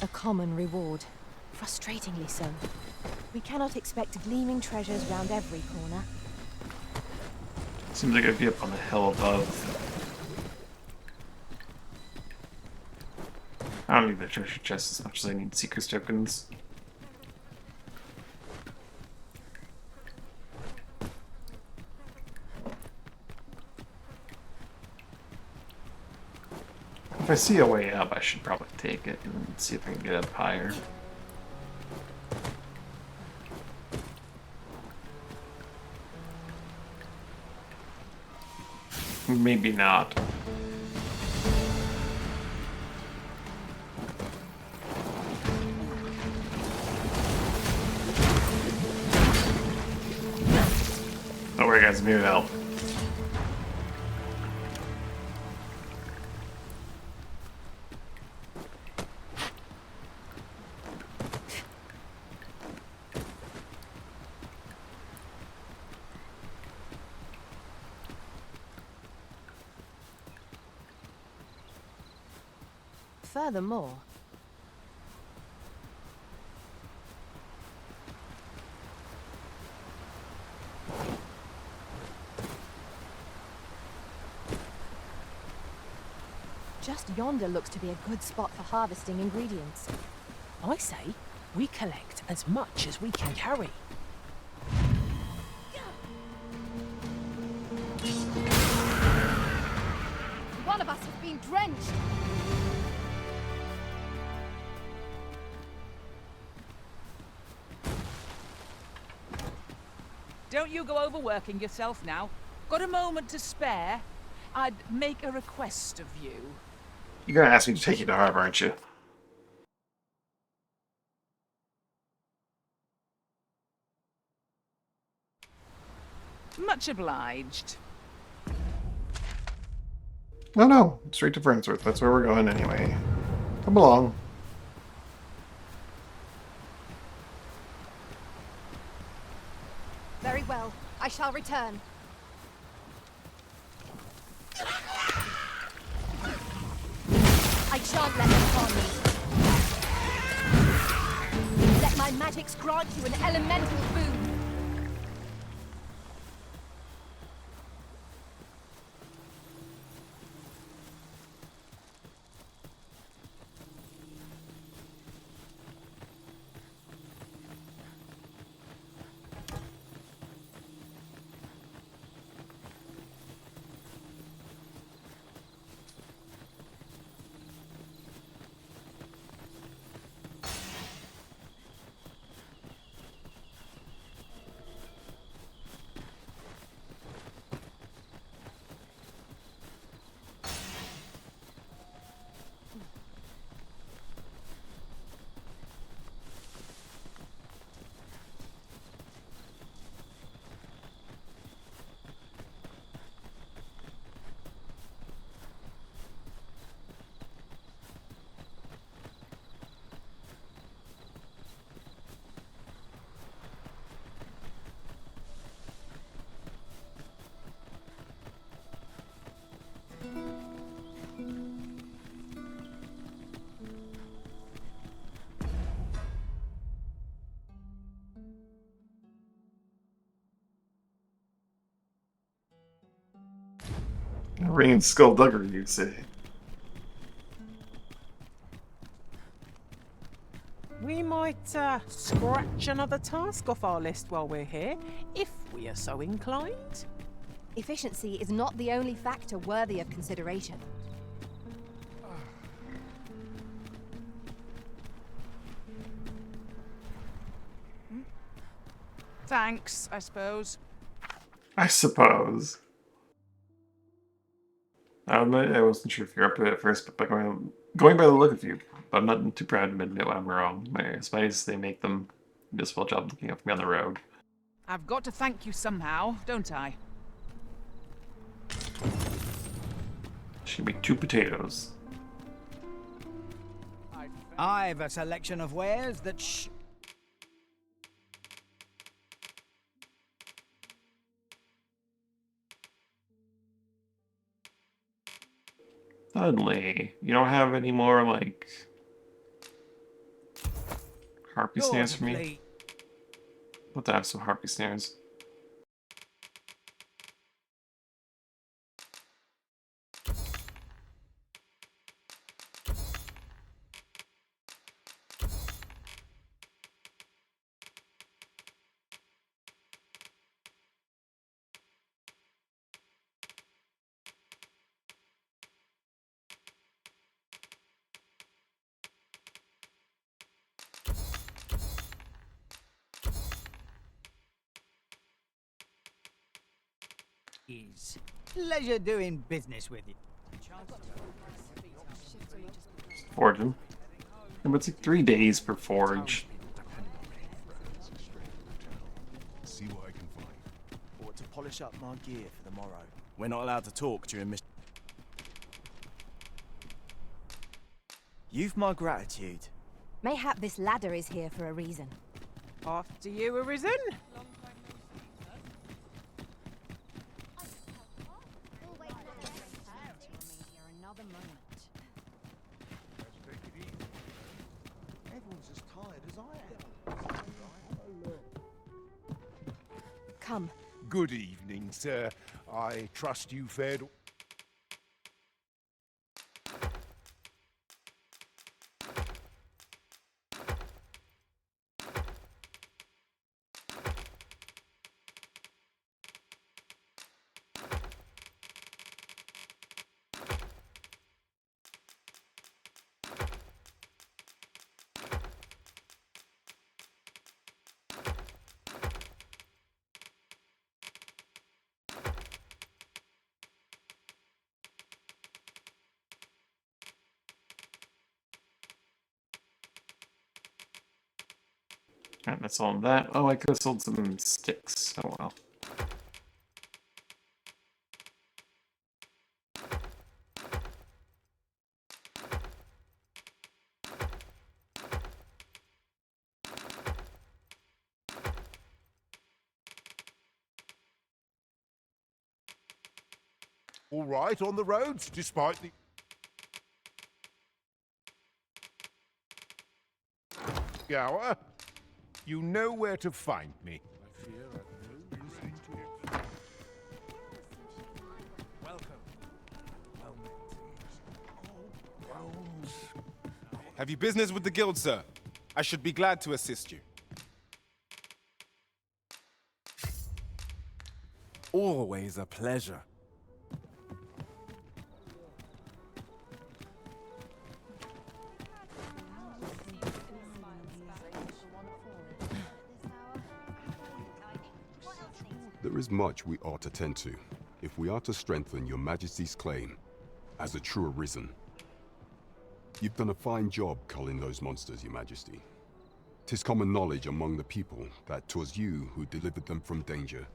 A common reward. Frustratingly so. We cannot expect gleaming treasures round every corner. Seems like I'd be up on the hill above. I don't need the treasure chest as much as I need Seeker's tokens. If I see a way up, I should probably take it and see if I can get up higher. Maybe not. Don't worry guys, maybe that'll help. Furthermore, just yonder looks to be a good spot for harvesting ingredients. I say, we collect as much as we can carry. One of us has been drenched. Don't you go overworking yourself now. Got a moment to spare? I'd make a request of you. You're gonna ask me to take you to Harbor, aren't you? Much obliged. No, straight to Friendsworth. That's where we're going anyway. Come along. Very well. I shall return. I shan't let them harm me. Let my magics grant you an elemental boon. Ring skullduggery, you say? We might scratch another task off our list while we're here, if we are so inclined. Efficiency is not the only factor worthy of consideration. Thanks, I suppose. I suppose. I admit I wasn't sure if you're up to it at first, but going by the look of you, but I'm not too proud to admit when I'm wrong. My spies, they make them do a swell job looking up for me on the road. I've got to thank you somehow, don't I? Should be 2 potatoes. I've a selection of wares that Suddenly, you don't have any more, like, harpy snares for me? I'd love to have some harpy snares. Pleasure doing business with you. Forging. Yeah, but it's like 3 days per forge. See what I can find. Ought to polish up my gear for the morrow. We're not allowed to talk during mission. You've my gratitude. Mayhap this ladder is here for a reason. After you, Arisen? Everyone's as tired as I am. Come. Good evening, sir. I trust you fared... Alright, that's all of that. Oh, I could have sold some sticks. Oh well. All right on the roads, despite the... hour. You know where to find me. Have you business with the guild, sir? I should be glad to assist you. Always a pleasure. There is much we ought to tend to, if we are to strengthen your Majesty's claim as a true Arisen. You've done a fine job culling those monsters, Your Majesty. 'Tis common knowledge among the people that 'twas you who delivered them from danger.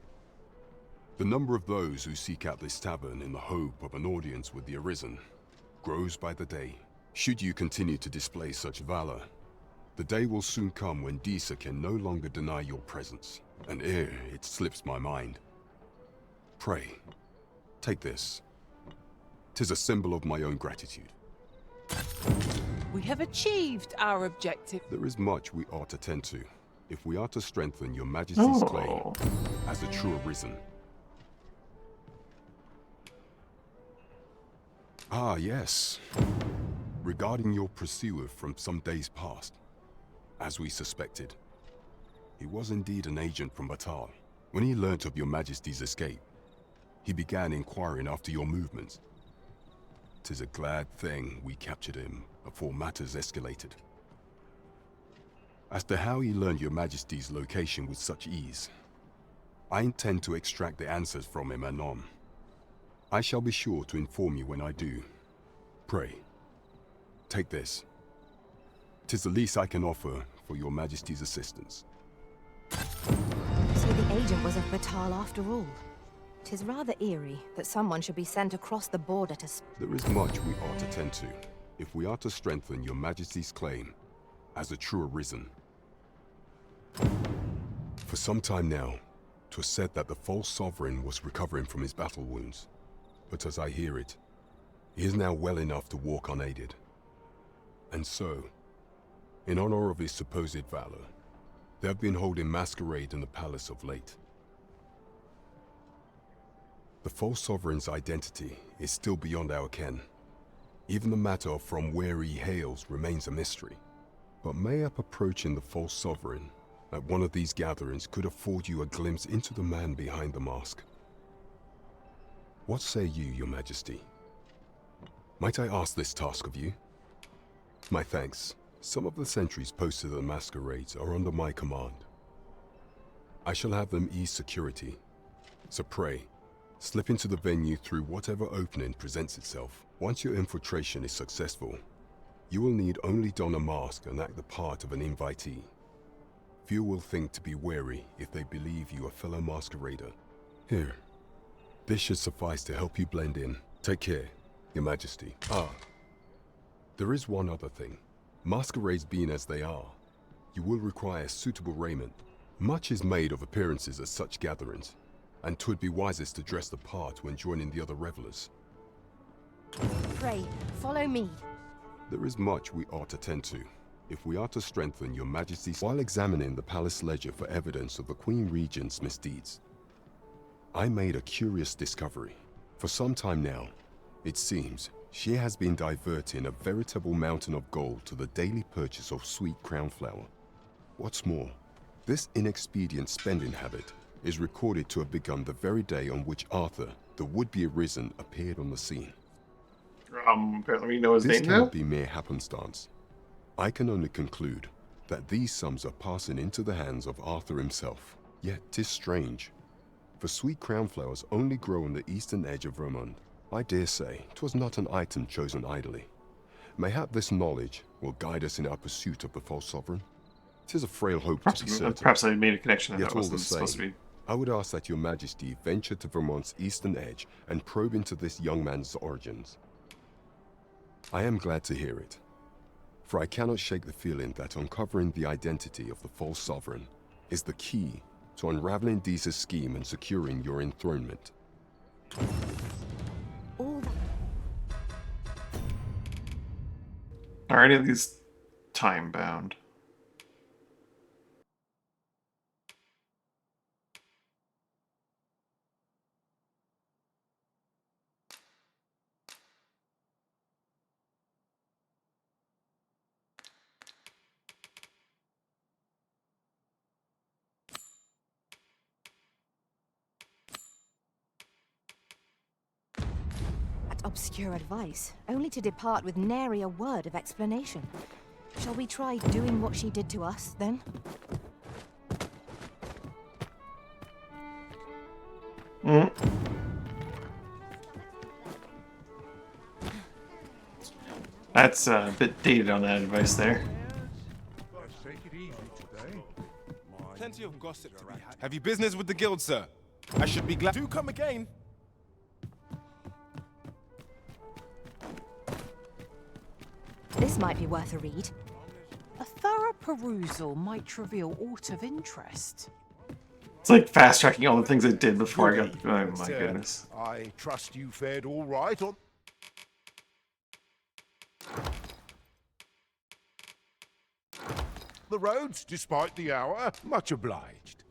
The number of those who seek out this tavern in the hope of an audience with the Arisen grows by the day. Should you continue to display such valor, the day will soon come when Disa can no longer deny your presence. And ere it slips my mind, pray, take this. 'Tis a symbol of my own gratitude. We have achieved our objective. There is much we ought to tend to, if we are to strengthen your Majesty's claim as a true Arisen. Ah, yes. Regarding your pursuer from some days past. As we suspected, he was indeed an agent from Batal. When he learnt of your Majesty's escape, he began inquiring after your movements. 'Tis a glad thing we captured him before matters escalated. As to how he learned your Majesty's location with such ease, I intend to extract the answers from him anon. I shall be sure to inform you when I do. Pray, take this. 'Tis the least I can offer for your Majesty's assistance. So the agent was of Batal after all. 'Tis rather eerie that someone should be sent across the border to... There is much we ought to tend to, if we are to strengthen your Majesty's claim as a true arisen. For some time now, 'twas said that the false sovereign was recovering from his battle wounds. But as I hear it, he is now well enough to walk unaided. And so, in honor of his supposed valor, they have been holding masquerade in the palace of late. The false sovereign's identity is still beyond our ken. Even the matter of from where he hails remains a mystery. But mayhap approaching the false sovereign at one of these gatherings could afford you a glimpse into the man behind the mask. What say you, your Majesty? Might I ask this task of you? My thanks. Some of the sentries posted at the masquerades are under my command. I shall have them ease security. So pray, slip into the venue through whatever opening presents itself. Once your infiltration is successful, you will need only don a mask and act the part of an invitee. Few will think to be wary if they believe you a fellow masquerader. Here, this should suffice to help you blend in. Take care, your Majesty. Ah, there is one other thing. Masquerades being as they are, you will require suitable raiment. Much is made of appearances at such gatherings, and 'twould be wisest to dress the part when joining the other revelers. Pray, follow me. There is much we ought to tend to, if we are to strengthen your Majesty's... While examining the palace ledger for evidence of the Queen Regent's misdeeds, I made a curious discovery. For some time now, it seems, she has been diverting a veritable mountain of gold to the daily purchase of sweet crown flower. What's more, this inexpedient spending habit is recorded to have begun the very day on which Arthur, the would-be arisen, appeared on the scene. Apparently we know his This name cannot now? be mere happenstance. I can only conclude that these sums are passing into the hands of Arthur himself. Yet 'tis strange, for sweet crown flowers only grow on the eastern edge of Vermund. I dare say 'twas not an item chosen idly. Mayhap this knowledge will guide us in our pursuit of the false sovereign. 'Tis a frail hope to be certain. Perhaps I made a connection that Yet that all wasn't the supposed to same, be. I would ask that your Majesty venture to Vermont's eastern edge and probe into this young man's origins. I am glad to hear it, for I cannot shake the feeling that uncovering the identity of the false sovereign is the key to unraveling Deeza's scheme and securing your enthronement. Are any of these time-bound? Obscure advice, only to depart with nary a word of explanation. Shall we try doing what she did to us, then? That's a bit dated on that advice there. Take it easy today. Plenty of gossip to be had. Have you business with the guild, sir? I should be glad. Do come again. This might be worth a read. A thorough perusal might reveal aught of interest. It's like fast-tracking all the things I did before I got... Oh my goodness. I trust you fared all right on... the roads, despite the hour. Much obliged.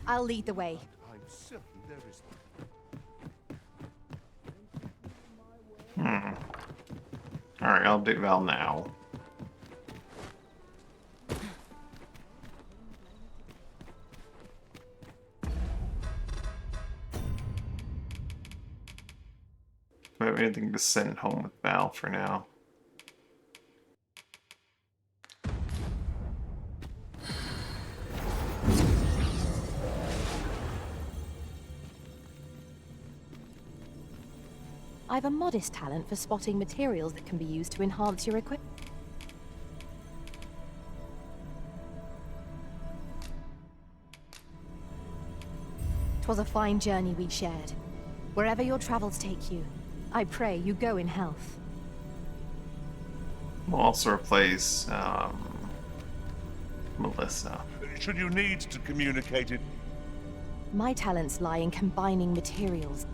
I'll lead the way. I'm certain there is. Alright, I'll update Val now. Do I have anything to send home with Val for now? I've a modest talent for spotting materials that can be used to enhance your equipment. 'Twas a fine journey we shared. Wherever your travels take you, I pray you go in health. We'll also replace Melissa. Should you need to communicate it? My talents lie in combining materials.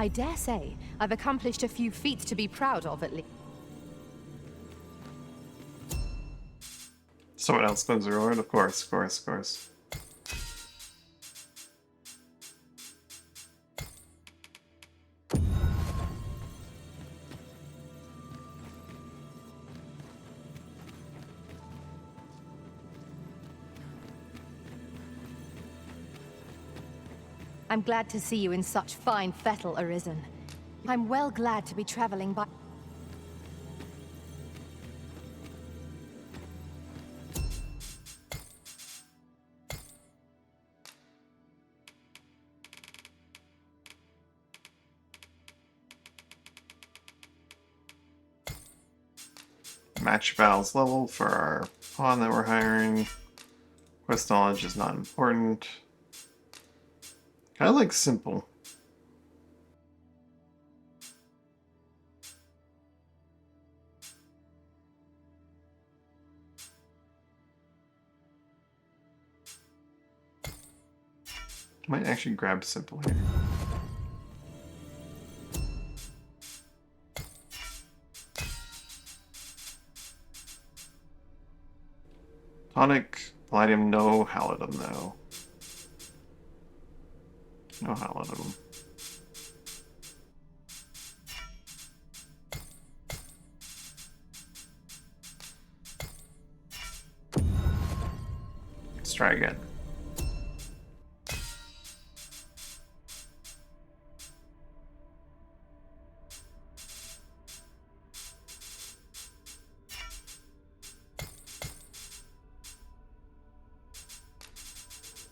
I dare say I've accomplished a few feats to be proud of, at least. Someone else knows the reward? Of course, of course, of course. I'm glad to see you in such fine fettle, Arisen. I'm well glad to be traveling by... Match Val's level for our pawn that we're hiring. Quest knowledge is not important. I like simple. Might actually grab simple here. Tonic, Palladium, no Halidum though. No Halidum. Let's try again.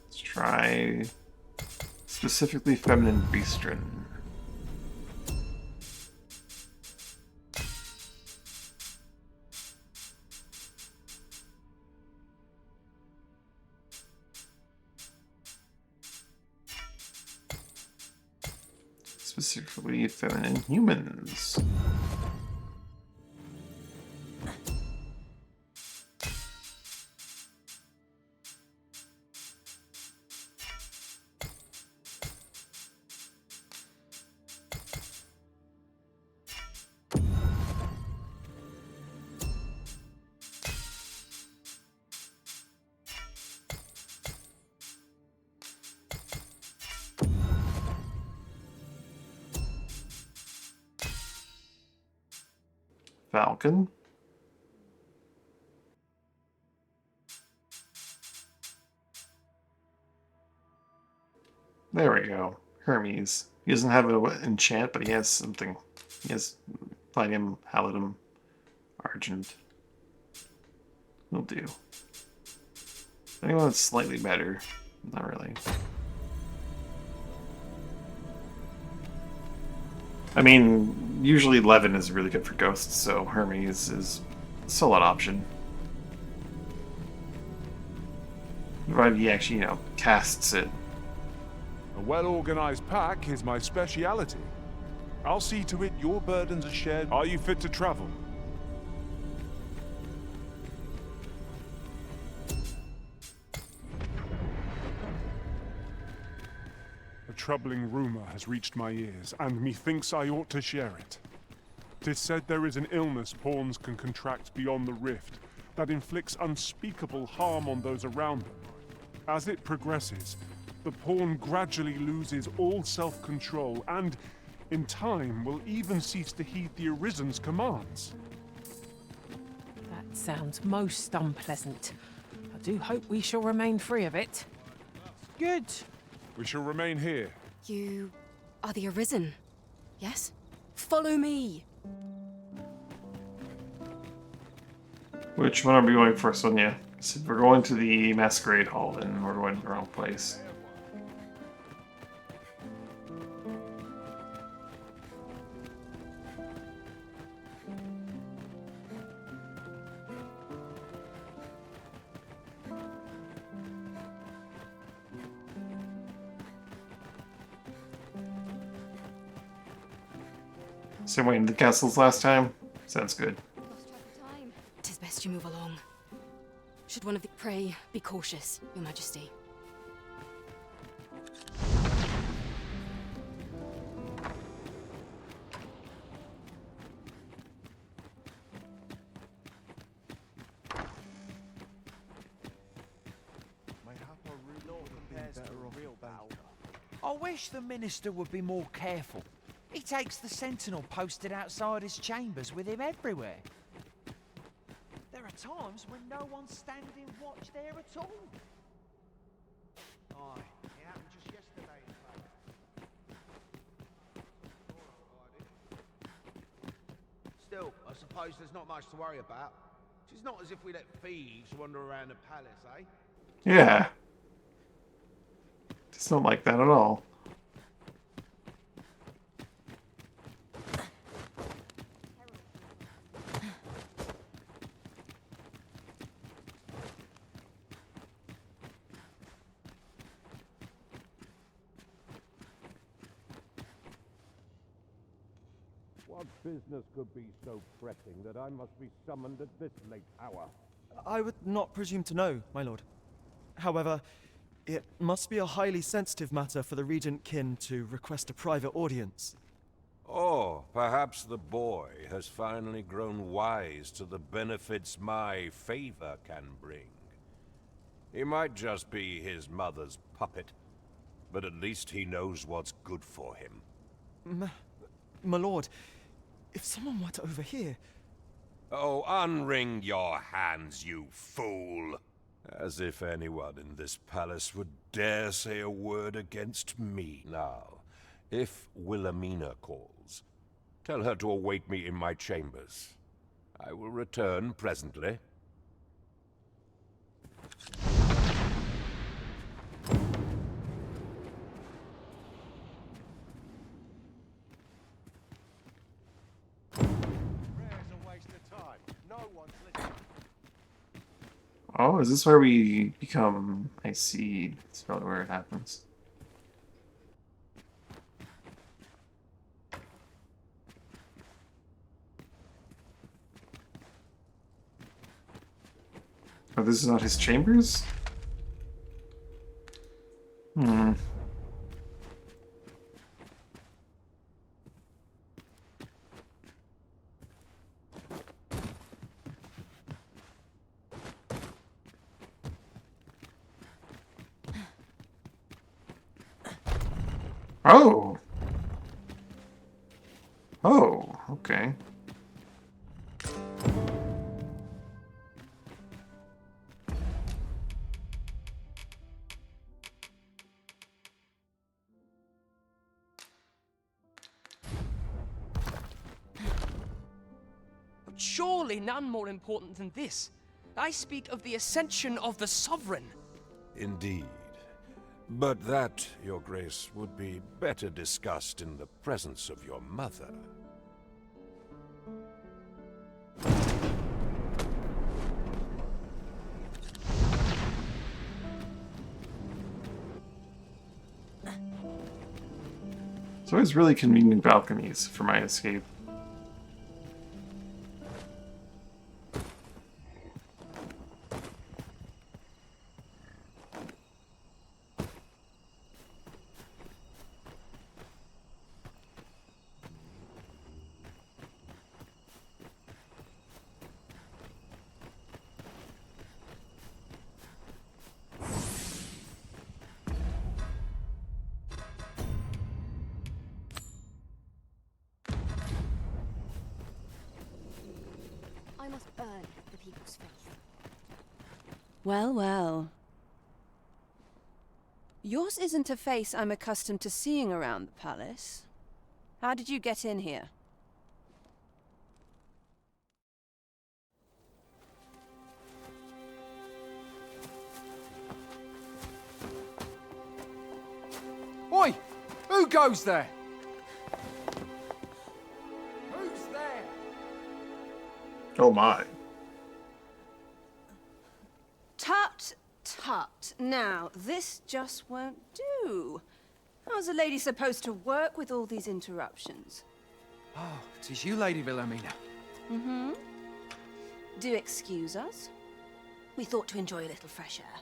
Let's try specifically feminine Beastrin. Specifically feminine humans. Falcon. There we go. Hermes. He doesn't have an enchant, but he has something. He has Palladium, Halidum, Argent. Will do. Anyone that's slightly better? Not really. I mean, usually Levin is really good for ghosts, so Hermes is a solid option. Provided he actually, casts it. A well-organized pack is my speciality. I'll see to it your burdens are shared. Are you fit to travel? A troubling rumor has reached my ears, and methinks I ought to share it. 'Tis said there is an illness pawns can contract beyond the rift that inflicts unspeakable harm on those around them. As it progresses, the pawn gradually loses all self-control and, in time, will even cease to heed the Arisen's commands. That sounds most unpleasant. I do hope we shall remain free of it. Good. We shall remain here. You are the Arisen, yes? Follow me! Which one are we going for, Sonia? So we're going to the Masquerade Hall, then we're going to the wrong place. Same way in the castles last time? Sounds good. Tis best you move along. Should one of the... Pray, be cautious, Your Majesty. I wish the minister would be more careful. He takes the sentinel posted outside his chambers with him everywhere. There are times when no one's standing watch there at all. Aye, it happened just yesterday, in fact. Still, I suppose there's not much to worry about. It's not as if we let thieves wander around the palace, eh? Yeah. Just don't like that at all. What business could be so pressing that I must be summoned at this late hour? I would not presume to know, my lord. However, it must be a highly sensitive matter for the Regent Kin to request a private audience. Or perhaps the boy has finally grown wise to the benefits my favor can bring. He might just be his mother's puppet, but at least he knows what's good for him. My lord, if someone were to overhear... Oh, unwring your hands, you fool! As if anyone in this palace would dare say a word against me. Now, if Wilhelmina calls, tell her to await me in my chambers. I will return presently. Oh, is this where we become... I see. That's probably where it happens. Oh, this is not his chambers? Hmm. Oh! Oh, okay. But surely none more important than this. I speak of the ascension of the Sovereign. Indeed. But that, Your Grace, would be better discussed in the presence of your mother. It's always really convenient balconies for my escape. I must earn the people's faith. Well, well. Yours isn't a face I'm accustomed to seeing around the palace. How did you get in here? Oi! Who goes there? Who's there? Oh my. Tut, tut. Now, this just won't do. How's a lady supposed to work with all these interruptions? Oh, 'tis you, Lady Wilhelmina. Mm-hmm. Do excuse us. We thought to enjoy a little fresh air.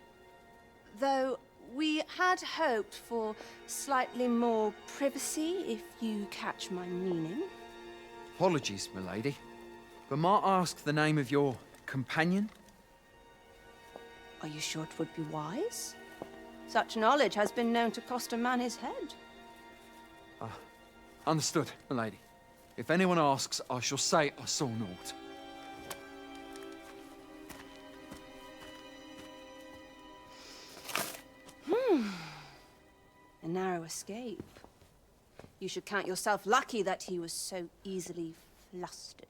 Though we had hoped for slightly more privacy, if you catch my meaning. Apologies, milady. But might I ask the name of your companion? Are you sure it would be wise? Such knowledge has been known to cost a man his head. Understood, milady. If anyone asks, I shall say I saw naught. A narrow escape. You should count yourself lucky that he was so easily flustered.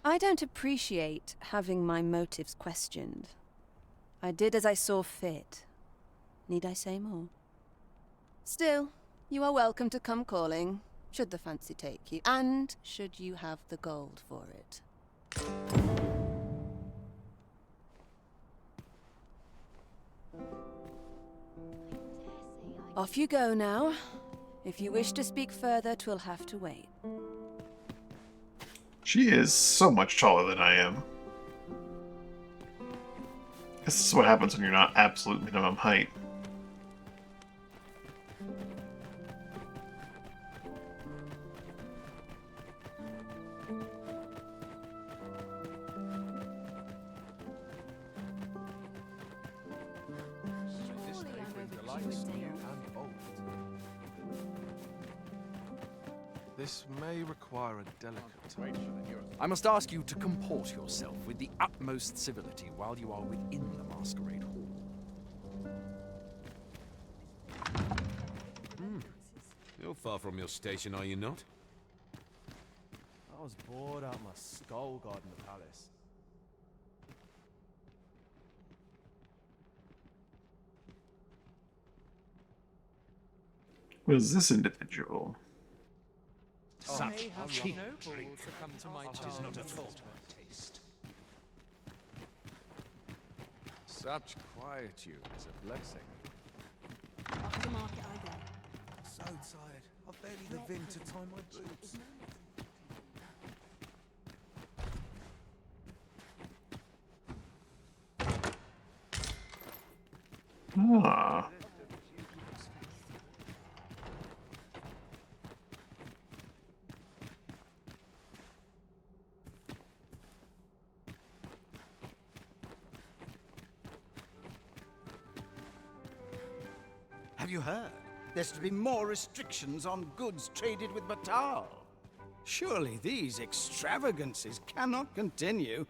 I don't appreciate having my motives questioned. I did as I saw fit. Need I say more? Still, you are welcome to come calling, should the fancy take you, and should you have the gold for it. Off you go now. If you wish to speak further, 'twill have to wait. She is so much taller than I am. Guess this is what happens when you're not absolute minimum height. This may require a delicate touch. I must ask you to comport yourself with the utmost civility while you are within the masquerade hall. You're far from your station, are you not? I was bored out my skull guarding the palace. What is this individual? Such cheap to come to my It is not a thought taste. Such quietude is a blessing. Off the market I go. So tired. I've barely the vim to tie my boots. Ah. Have you heard? There's to be more restrictions on goods traded with Batal. Surely these extravagances cannot continue.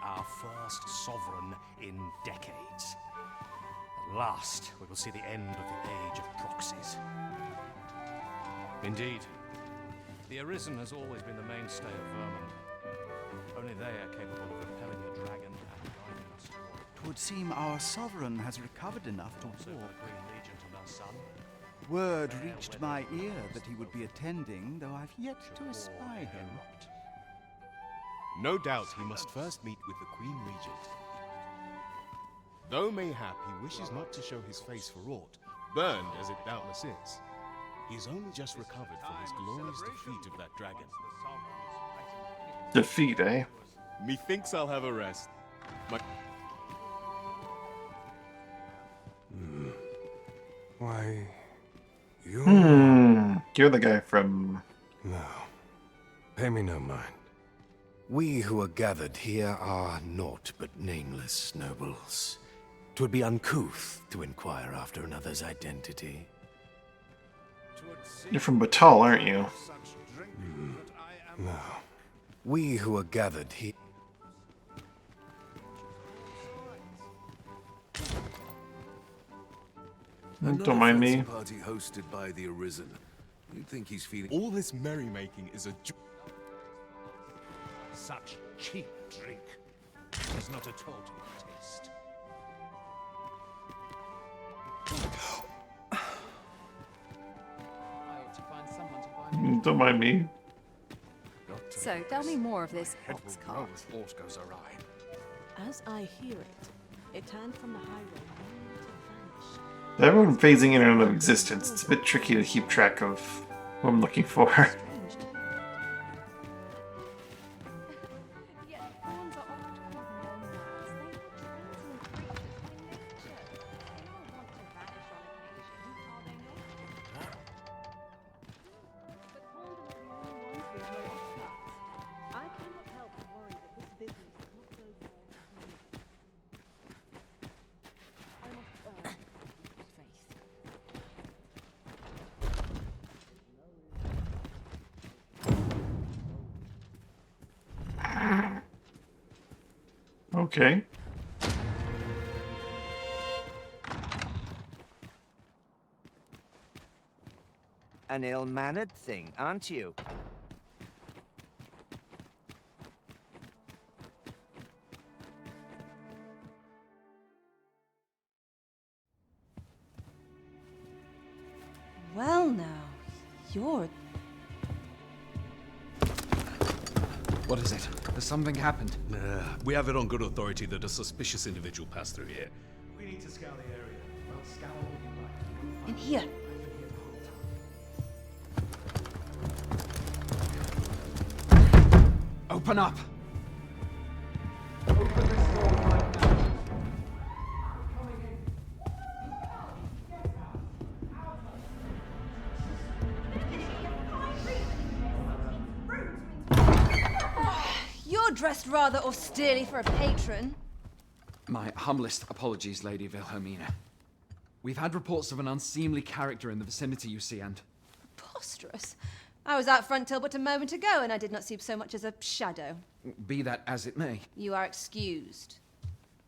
Our first sovereign in decades. At last, we will see the end of the age of proxies. Indeed, the Arisen has always been the mainstay of vermin. Only they are capable of repelling the dragon and guiding us toward. Twould seem our sovereign has recovered enough to Also walk. the Queen Regent and her son. Word reached my ear that he would be attending, though I've yet to espy him. No doubt he must first meet with the Queen Regent. Though mayhap he wishes not to show his face for aught, burned as it doubtless is, he's only just recovered from his glorious defeat of that dragon. Defeat, eh? Methinks I'll have a rest. Why, you... You're the guy from... No. Pay me no mind. We who are gathered here are naught but nameless nobles. 'Twould be uncouth to inquire after another's identity. You're from Batal, aren't you? No. We who are gathered here... Don't mind me. Party hosted by the Arisen. You'd think he's feeling... All this merrymaking is a... Such cheap drink is not at all to my taste. I ought to find someone to buy me. Don't mind me. So, tell me more of this ox cart. Horse goes awry. As I hear it, it turned from the highway only to vanish. With everyone phasing in and out of existence, it's a bit tricky to keep track of what I'm looking for. Okay. An ill-mannered thing, aren't you? Well now, you're... What is it? Has something happened? We have it on good authority that a suspicious individual passed through here. We need to scour the area. Well, scour what you like. In here. Open up! You're dressed rather austerely for a patron. My humblest apologies, Lady Wilhelmina. We've had reports of an unseemly character in the vicinity, you see, and... Preposterous. I was out front till but a moment ago, and I did not see so much as a shadow. Be that as it may. You are excused.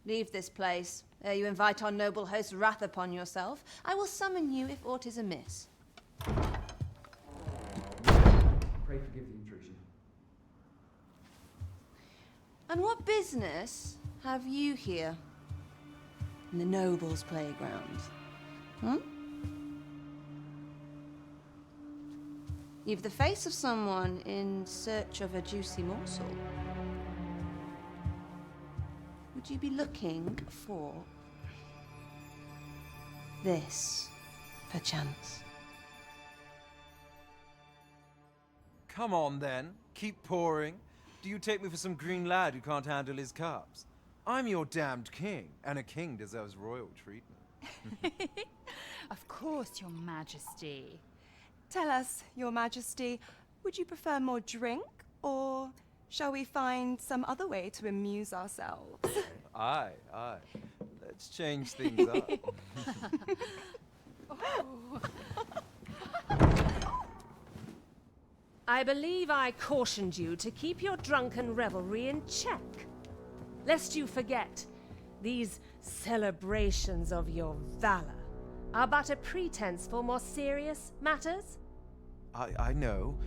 Leave this place, ere you invite our noble host's wrath upon yourself. I will summon you if aught is amiss. Pray forgive the intrusion. And what business have you here? In the nobles' playground? Hmm? You've the face of someone in search of a juicy morsel. Would you be looking for this, perchance? Come on, then. Keep pouring. Do you take me for some green lad who can't handle his cups? I'm your damned king, and a king deserves royal treatment. Of course, Your Majesty. Tell us, Your Majesty, would you prefer more drink, or shall we find some other way to amuse ourselves? Aye, aye. Let's change things up. I believe I cautioned you to keep your drunken revelry in check. Lest you forget, these celebrations of your valor are but a pretense for more serious matters. I know.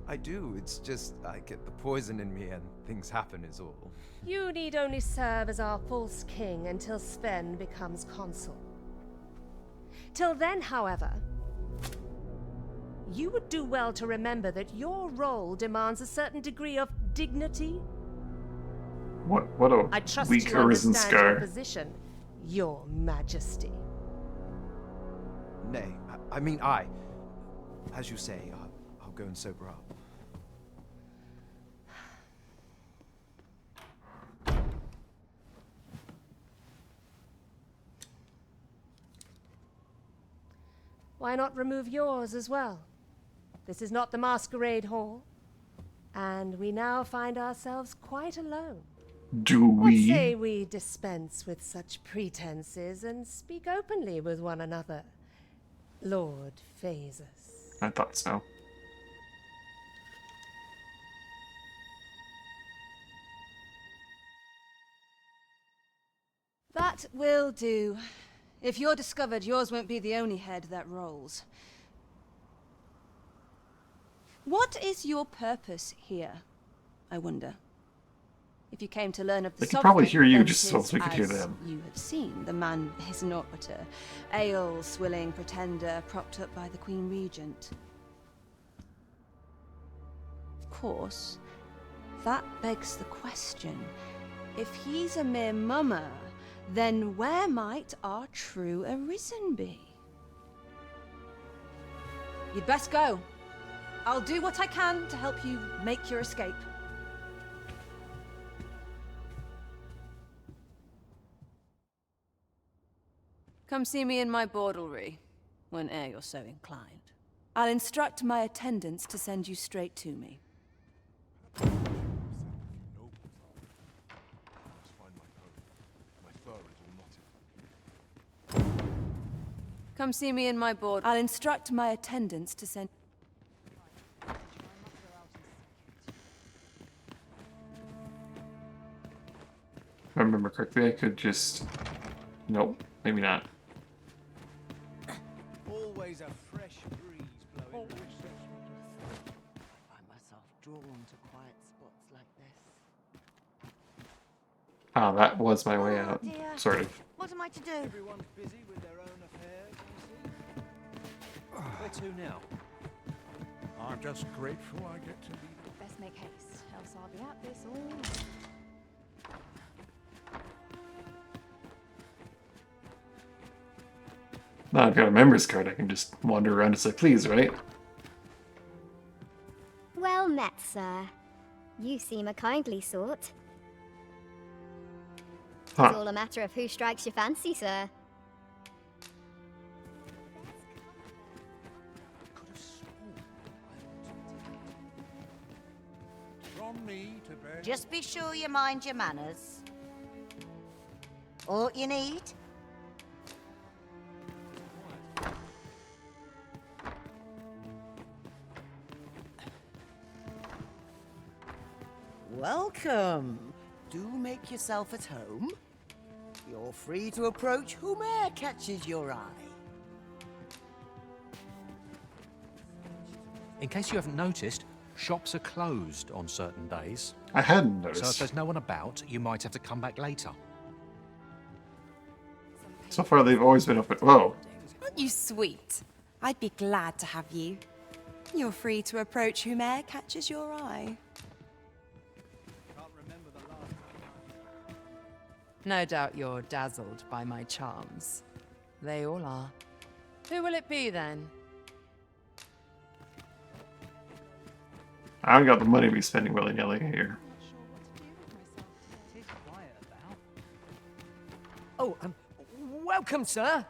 I do. It's just I get the poison in me and things happen is all. You need only serve as our false king until Sven becomes consul. Till then, however, you would do well to remember that your role demands a certain degree of dignity. What a I trust weak you arisen understand your scar. position, Your Majesty. Nay, as you say, I'll go and sober up. Why not remove yours as well? This is not the masquerade hall, and we now find ourselves quite alone. Do What we? say we dispense with such pretenses and speak openly with one another, Lord Phaesus? I thought so. That will do. If you're discovered, yours won't be the only head that rolls. What is your purpose here, I wonder? If you came to learn of the They could probably sovereign, hear you then just it so is we could hear as them. You have seen, the man is naught but a ale-swilling pretender propped up by the Queen Regent. Of course, that begs the question. If he's a mere mummer, then where might our true Arisen be? You'd best go. I'll do what I can to help you make your escape. Come see me in my bordlery, whene'er you're so inclined. I'll instruct my attendants to send you straight to me. Come see me in my board. I'll instruct my attendants to send... If I remember correctly, I could just... Nope, maybe not. Always a fresh breeze blowing. Find myself drawn to quiet spots like this. Ah, that was my way out. Dear. Sort of. What am I to do? Everyone's busy with their own affairs, you see. Where to now? I'm just grateful I get to leave. Best make haste, else I'll be at this all night. Now I've got a member's card, I can just wander around as I please, right? Well met, sir. You seem a kindly sort. Huh. It's all a matter of who strikes your fancy, sir. From me to bed. Just be sure you mind your manners. Aught you need? Welcome. Do make yourself at home. You're free to approach whome'er catches your eye. In case you haven't noticed, shops are closed on certain days. I hadn't So if noticed. there's no one about, you might have to come back later. So far they've always been open. Whoa. Aren't you sweet? I'd be glad to have you. You're free to approach whome'er catches your eye. No doubt you're dazzled by my charms. They all are. Who will it be, then? I haven't got the money to be spending willy-nilly here. Oh, welcome, sir.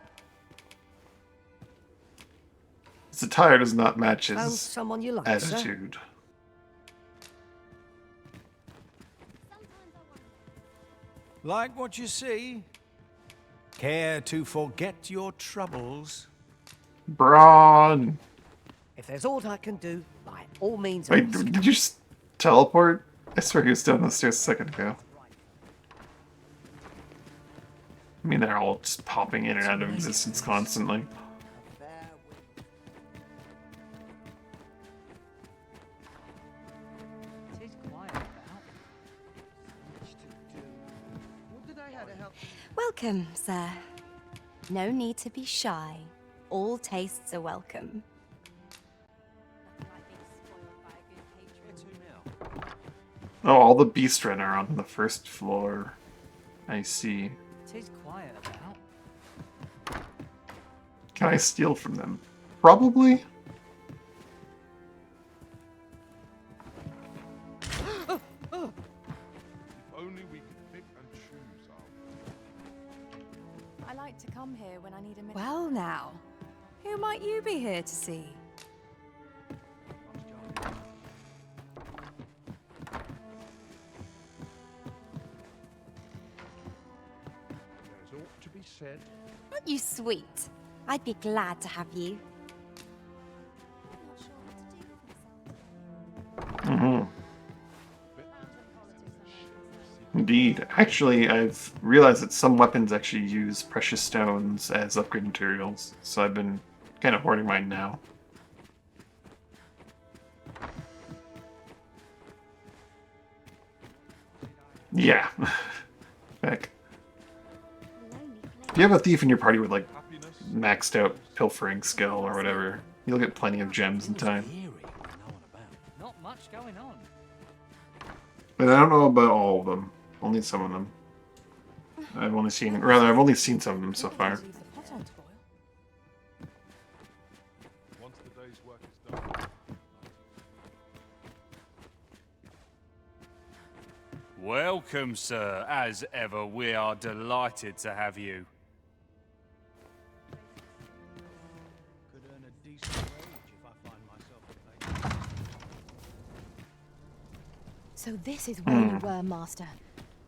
His attire does not match Found his someone you like, sir? attitude. Like what you see? Care to forget your troubles? Braun! If there's aught I can do, by all means Wait, ask. did you just teleport? I swear he was down the stairs a second ago. I mean, they're all just popping in and out of existence constantly. Welcome, sir. No need to be shy. All tastes are welcome. Oh, all the beastren are on the first floor. I see. It is quiet about. Can I steal from them? Probably. If only we could pick and choose our... I like to come here when I need a minute. Well now, who might you be here to see? There's ought to be said. Aren't you sweet? I'd be glad to have you. Mm-hmm. Indeed. Actually, I've realized that some weapons actually use precious stones as upgrade materials, so I've been kind of hoarding mine now. Yeah. Heck. If you have a thief in your party with, like, maxed out pilfering skill or whatever, you'll get plenty of gems in time. Not much going on. But I don't know about all of them. Only some of them. I've only seen some of them so far. Once the day's work is done. Welcome, sir. As ever, we are delighted to have you. Could earn a decent wage if I find myself a place. So this is where you were, Master.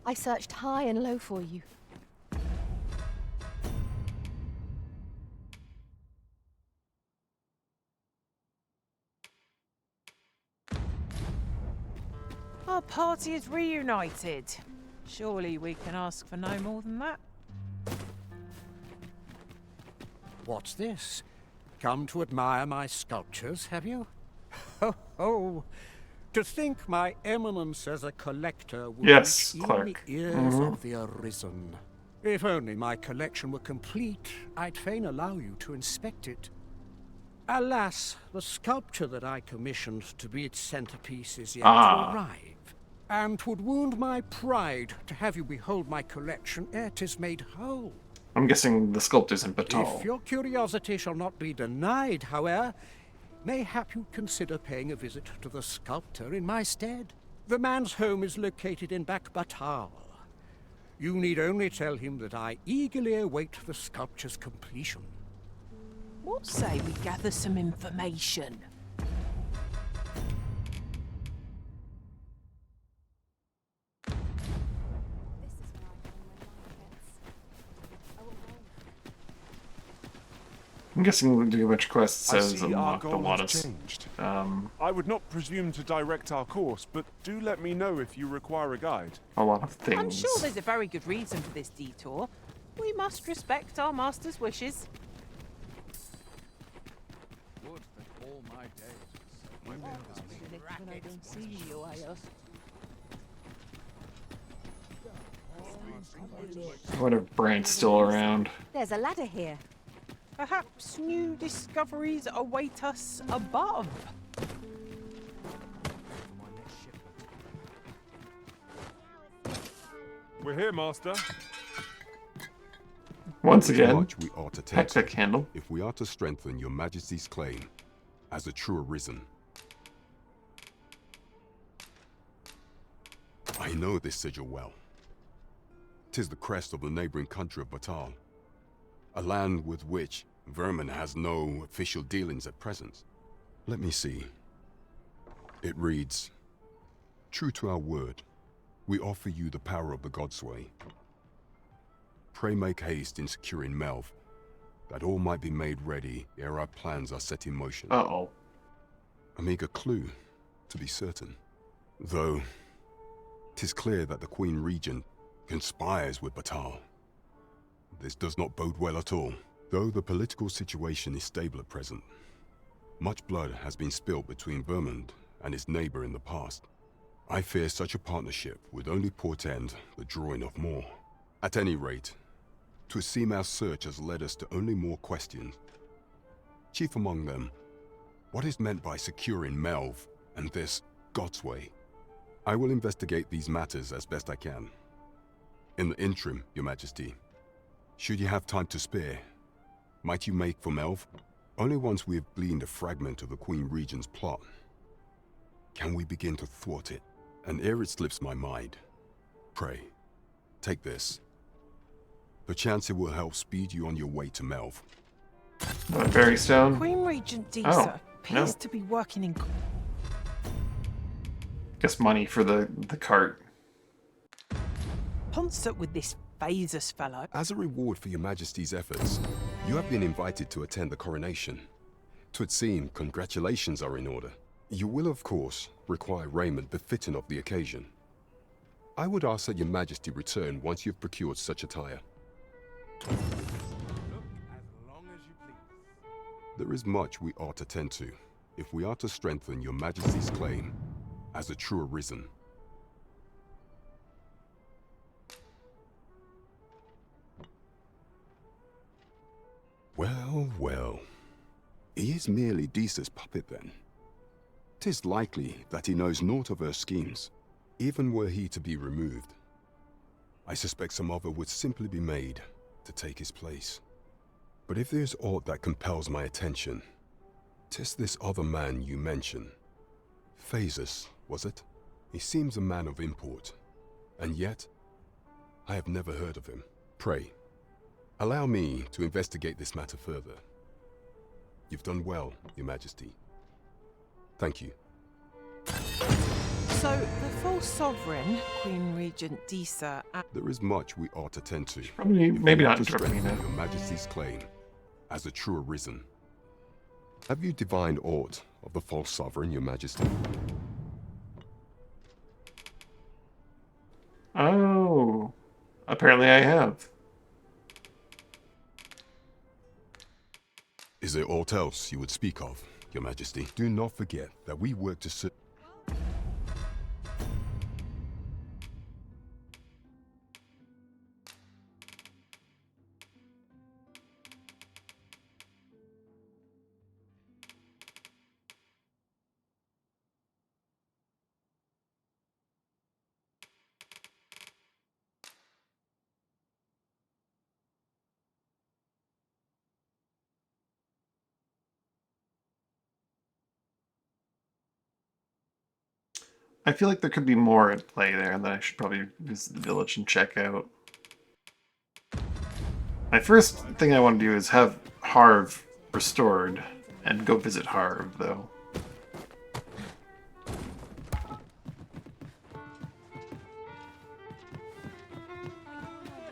I searched high and low for you. Our party is reunited. Surely we can ask for no more than that. What's this? Come to admire my sculptures, have you? Ho ho! To think my eminence as a collector would Yes, reach Clark. in the ears Mhm. of the Arisen. If only my collection were complete, I'd fain allow you to inspect it. Alas, the sculpture that I commissioned to be its centerpiece is yet to arrive, and 'twould wound my pride to have you behold my collection ere 'tis made whole. I'm guessing the sculptor's in Batal. If your curiosity shall not be denied, however, mayhap you'd consider paying a visit to the sculptor in my stead. The man's home is located in Batal. You need only tell him that I eagerly await the sculpture's completion. What say we gather some information? I'm guessing doing a bunch of quests I has see our unlocked a goal lot has of... changed. I I would not presume to direct our course, but do let me know if you require a guide. a lot of things. I'm sure there's a very good reason for this detour. We must respect our master's wishes. Would that all my days When I don't see you, I ask. I wonder if Brant's still around. There's a ladder here. Perhaps new discoveries await us above. We're here, Master. Once again, Much we ought to take hectic handle. if we are to strengthen your majesty's claim as a true Arisen. I know this sigil well. 'Tis the crest of the neighboring country of Batal, a land with which Vermin has no official dealings at present. Let me see. It reads, "True to our word, we offer you the power of the Godsway. Pray make haste in securing Melv, that all might be made ready ere our plans are set in motion." Uh-oh. A meager clue, to be certain. Though, 'tis clear that the Queen Regent conspires with Batal. This does not bode well at all. Though the political situation is stable at present, much blood has been spilled between Vermund and its neighbor in the past. I fear such a partnership would only portend the drawing of more. At any rate, 'twould seem our search has led us to only more questions. Chief among them, what is meant by securing Melv and this Godsway? I will investigate these matters as best I can. In the interim, Your Majesty, should you have time to spare, might you make for Melve? Only once we have gleaned a fragment of the Queen Regent's plot can we begin to thwart it. And ere it slips my mind, pray, take this. Perchance it will help speed you on your way to Melve. Berry Stone? Queen Regent Disa Oh, appears no. to be working in... Guess money for the cart. concert with this Phasus fellow. As a reward for Your Majesty's efforts, you have been invited to attend the coronation. 'Twould seem congratulations are in order. You will, of course, require raiment befitting of the occasion. I would ask that Your Majesty return once you've procured such attire. There is much we ought to tend to, if we are to strengthen Your Majesty's claim as a true arisen. Well, well. He is merely Disa's puppet then. 'Tis likely that he knows naught of her schemes, even were he to be removed. I suspect some other would simply be made to take his place. But if there's aught that compels my attention, 'tis this other man you mention. Phasus, was it? He seems a man of import, and yet I have never heard of him. Pray, allow me to investigate this matter further. You've done well, Your Majesty. Thank you. So, the full sovereign, Queen Regent Disa... There is much we ought to tend to. Probably, if maybe we not want to interrupting strengthen that. Your Majesty's claim as a true arisen. Have you divined aught of the false sovereign, Your Majesty? Oh, apparently I have. Is there aught else you would speak of, Your Majesty? Do not forget that we work to serve. I feel like there could be more at play there that I should probably visit the village and check out. My first thing I want to do is have Harv restored and go visit Harv, though.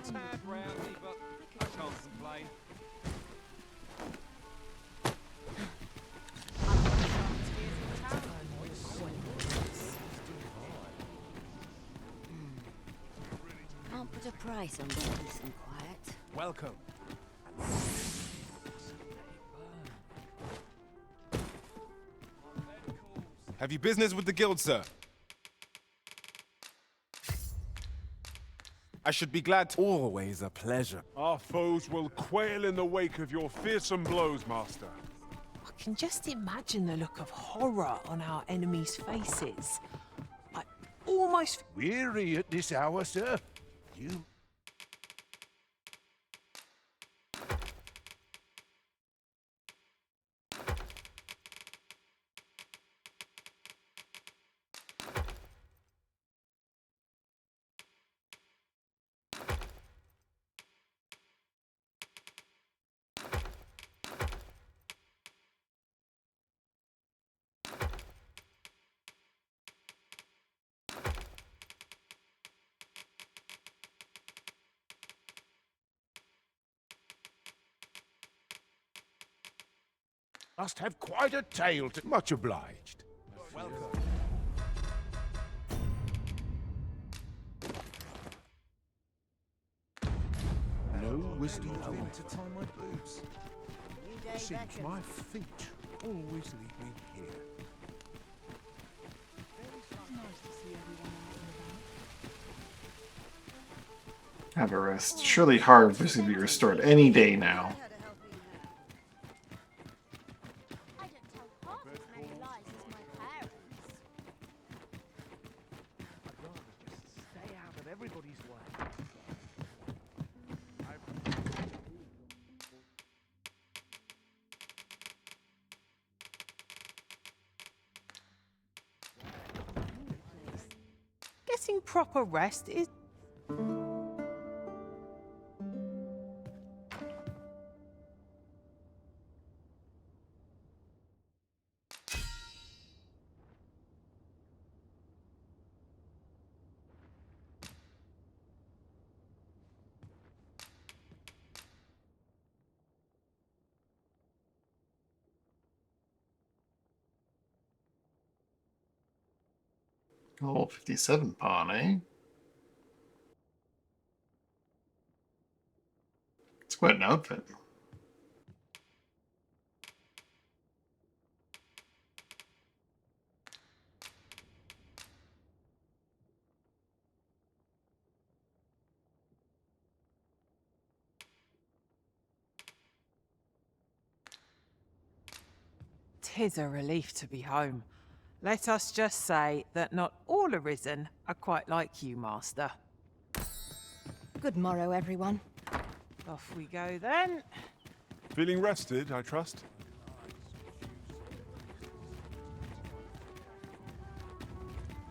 Tad rowdy, but I can't complain. Can't put a price on peace and quiet. Welcome. Have you business with the guild, sir? I should be glad to... Always a pleasure. Our foes will quail in the wake of your fearsome blows, Master. I can just imagine the look of horror on our enemies' faces. I almost... Weary at this hour, sir? You... Must have quite a tale to... Much obliged. Welcome. No wisdom to tie my boots. Seems my feet always lead me here. Have a rest. Surely Harv is going to be restored any day now. everybody's way. Getting proper rest is... Oh, 57 pawn, eh? It's quite an outfit. Tis a relief to be home. Let us just say that not all Arisen are quite like you, Master. Good morrow, everyone. Off we go then. Feeling rested, I trust?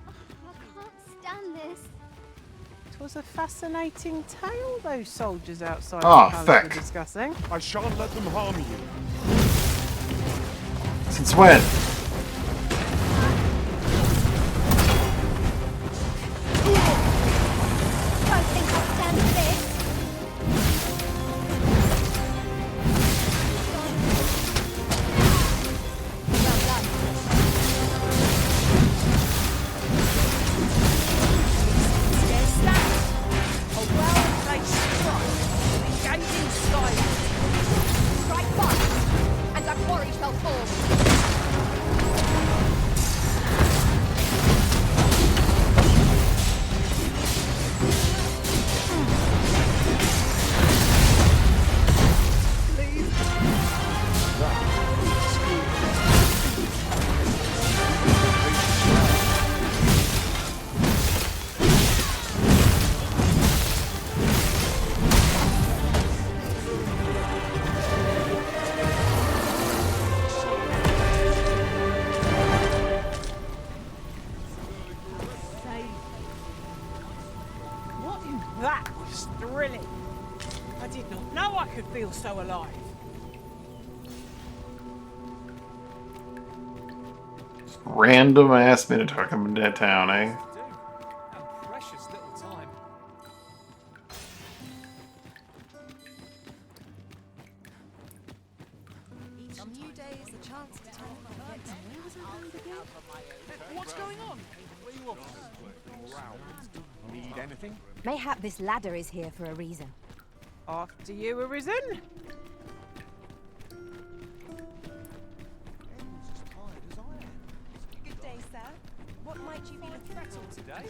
I can't stand this. 'Twas a fascinating tale those soldiers outside Ah, the palace feck. were discussing. I shan't let them harm you. Since when? Don't think I'll stand this. Well done. Scarce that. A well-placed strike. Engaging silence. Strike once, and a quarry shall form. What in that was thrilling? I did not know I could feel so alive. Random ass Minotaur coming to town, eh? And precious little time. Each new day is a chance to tell where was I going to begin? What's going on? Need anything? Mayhap this ladder is here for a reason. After you, Arisen. Good day, sir. What might you be looking for Today?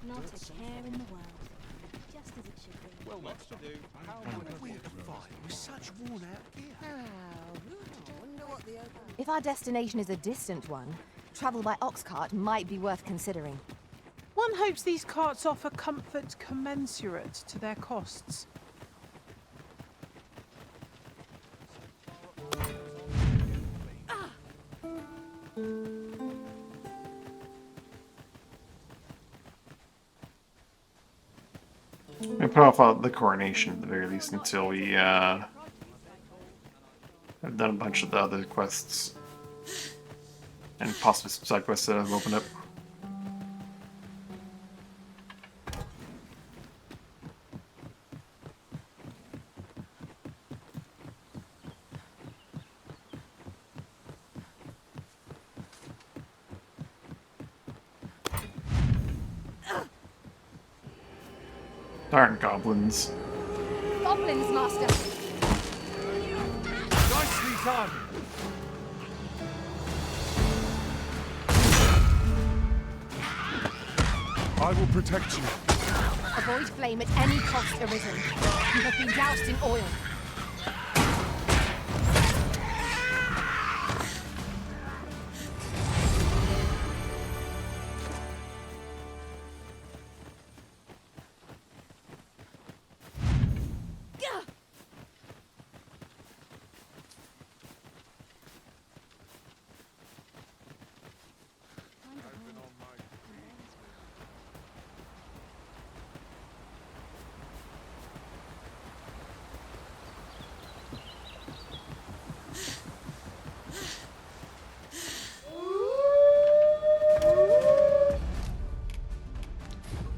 Not a care in the world. Just as it should be. Well, what's to do? How would we fight with such worn-out gear? If our destination is a distant one, travel by ox cart might be worth considering. One hopes these carts offer comfort commensurate to their costs. We put off the coronation at the very least until we have done a bunch of the other quests. And possibly some side quests that have opened up. Darn goblins. Goblins, Master! Nicely done. I will protect you. Avoid flame at any cost, Arisen. You have been doused in oil.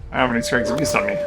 How many strikes have you on me?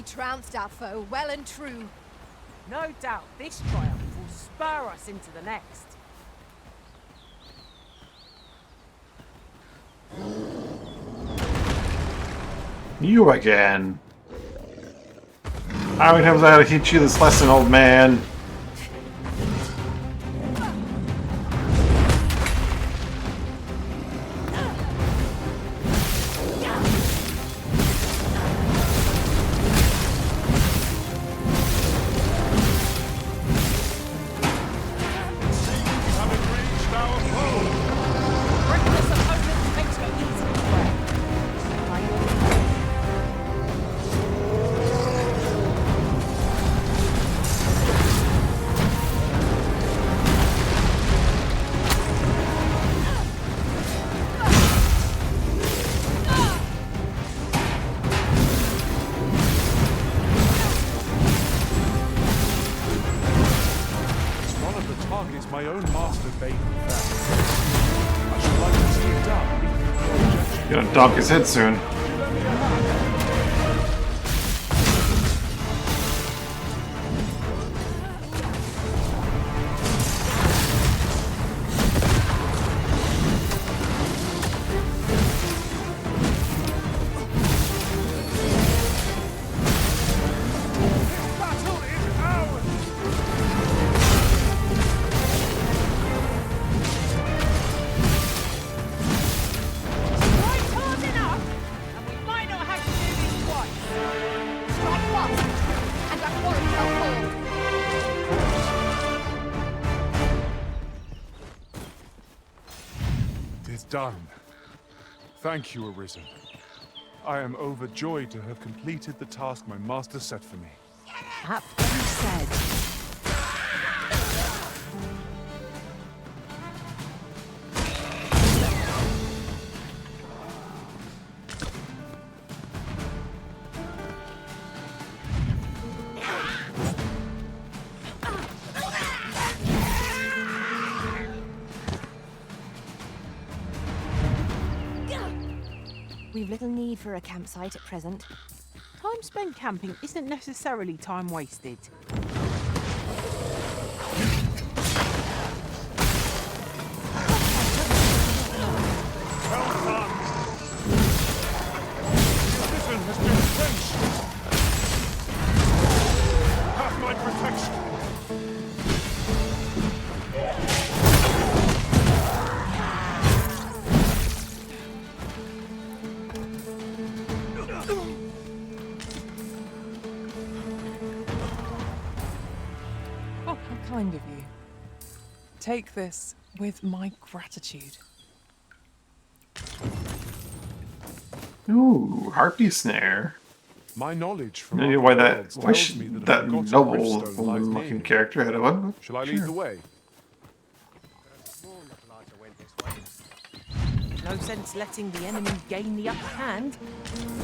Trounced our foe well and true. No doubt this triumph will spur us into the next. You again. How many times I gotta teach you this lesson, old man? My own master bade me that. I should like to see it done. Gonna donk his head soon. Done. Thank you, Arisen. I am overjoyed to have completed the task my master set for me. Aptly said. We've little need for a campsite at present. Time spent camping isn't necessarily time wasted. Well done! The prison has been clenched! Have my protection! Kind of you. Take this with my gratitude. Ooh, harpy snare. My knowledge from Maybe why should that noble looking character had a one? Shall I lead the way? No sense letting the enemy gain the upper hand.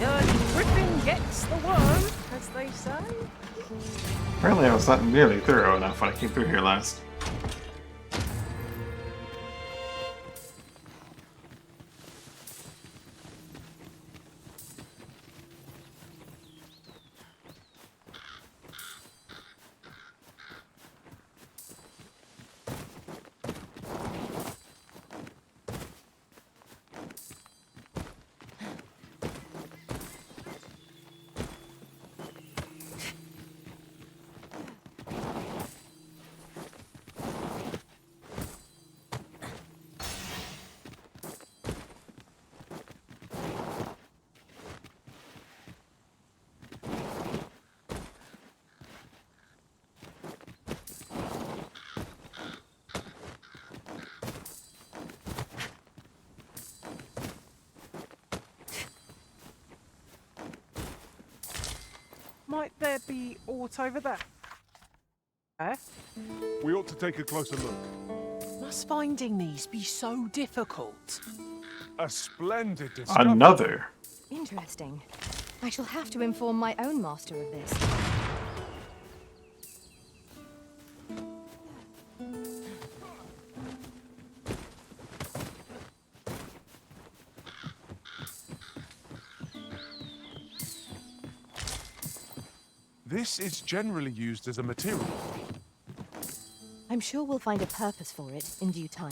Early gripping gets the worm, as they say. Apparently I was not nearly thorough enough when I came through here last. Might there be aught over there? We ought to take a closer look. Must finding these be so difficult? A splendid discovery. Another. Interesting. I shall have to inform my own master of this. This is generally used as a material. I'm sure we'll find a purpose for it in due time.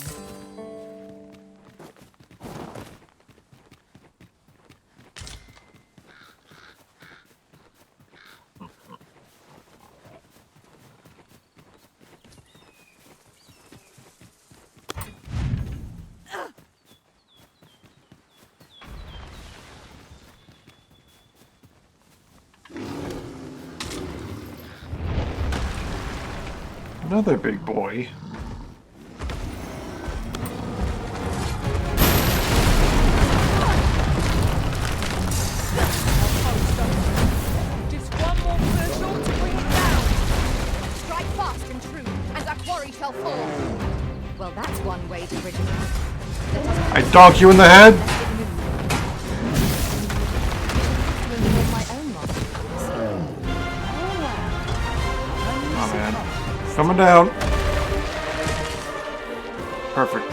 Another big boy. Just one more push on to bring it down. Strike fast and true, and our quarry shall fall. Well, that's one way to bridge a gap. I donk you in the head? Oh man. Coming down. Perfect.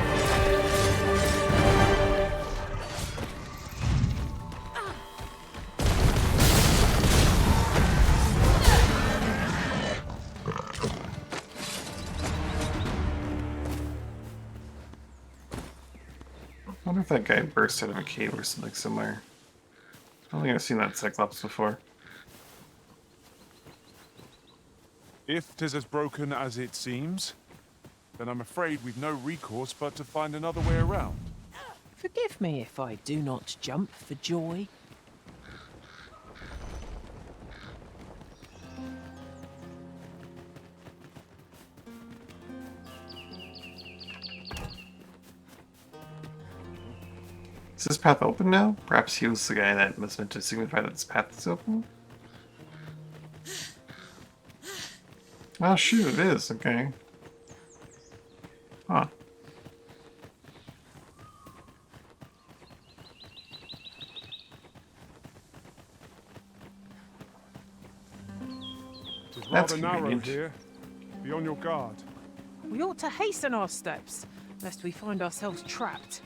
I wonder if that guy burst out of a cave or something similar. I don't think I've seen that Cyclops before. If 'tis as broken as it seems, then I'm afraid we've no recourse but to find another way around. Forgive me if I do not jump for joy. Is this path open now? Perhaps he was the guy that was meant to signify that this path is open? Oh shoot, it is, okay. Huh. It's That's rather narrow convenient. here. Be on your guard. We ought to hasten our steps, lest we find ourselves trapped.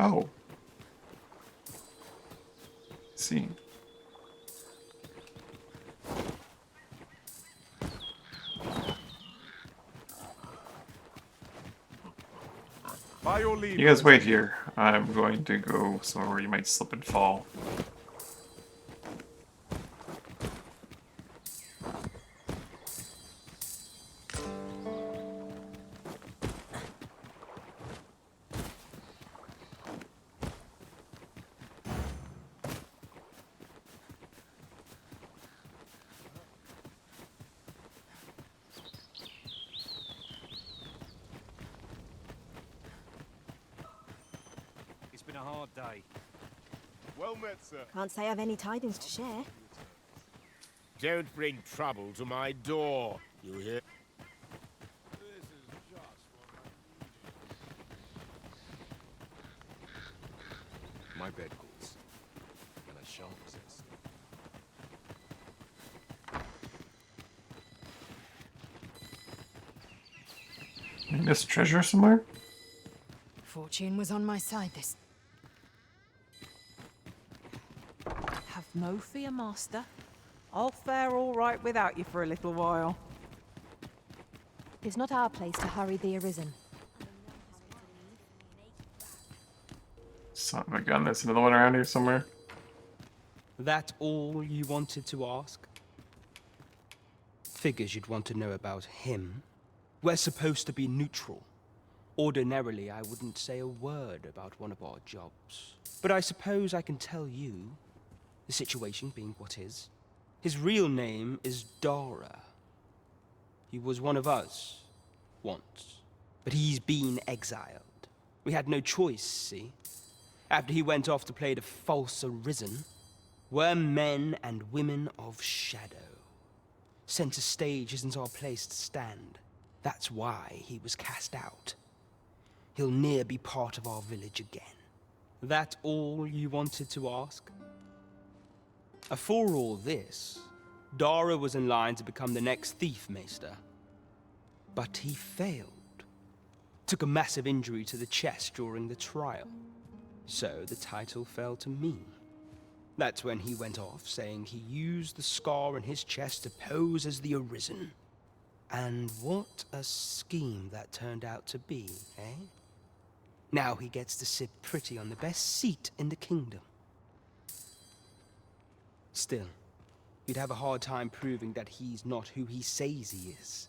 Oh. Let's see. By your leave. You guys wait here. I'm going to go somewhere where you might slip and fall. It's been a hard day. Well met, sir. Can't say I've any tidings to share. Don't bring trouble to my door. You hear? My bed calls, and I shan't resist. I missed treasure somewhere? Fortune was on my side this. Have no fear, Master. I'll fare all right without you for a little while. It's not our place to hurry the Arisen. Son of a gun, there's another one around here somewhere. That all you wanted to ask? Figures you'd want to know about him. We're supposed to be neutral. Ordinarily, I wouldn't say a word about one of our jobs. But I suppose I can tell you, the situation being what is. His real name is Dara. He was one of us, once. But he's been exiled. We had no choice, see? After he went off to play the false Arisen, we're men and women of shadow. Center stage isn't our place to stand. That's why he was cast out. He'll ne'er be part of our village again. That all you wanted to ask? For all this, Dara was in line to become the next Thief Maester. But he failed. Took a massive injury to the chest during the trial. So the title fell to me. That's when he went off, saying he used the scar in his chest to pose as the Arisen. And what a scheme that turned out to be, eh? Now he gets to sit pretty on the best seat in the kingdom. Still, you'd have a hard time proving that he's not who he says he is.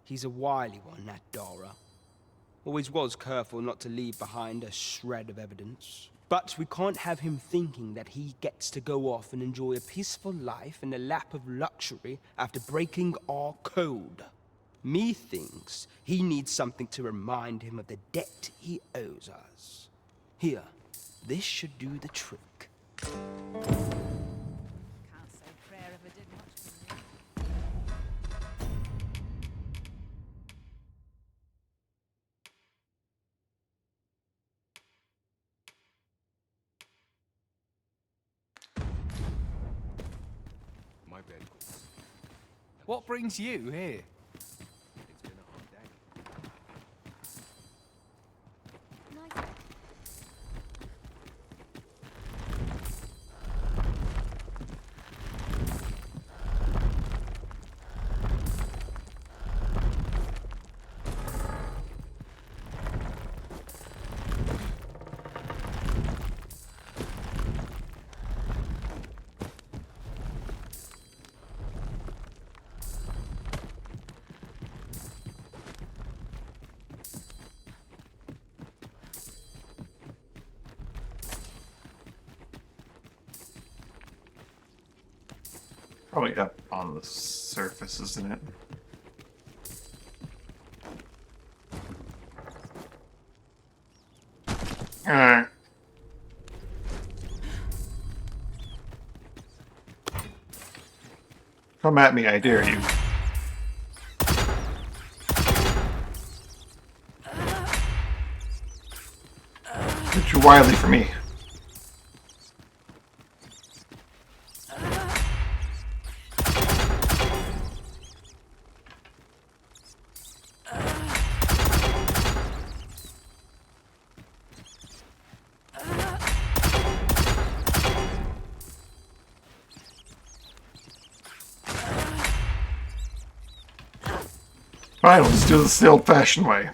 He's a wily one, that Dara. Always was careful not to leave behind a shred of evidence. But we can't have him thinking that he gets to go off and enjoy a peaceful life in the lap of luxury after breaking our code. Methinks he needs something to remind him of the debt he owes us. Here, this should do the trick. Can't say prayer ever did much for me. My bed. What brings you here? It's been a hard day. Probably up on the surface, isn't it? Alright. Come at me, I dare you. You're too wily for me. Fine, we'll just do this the old-fashioned way.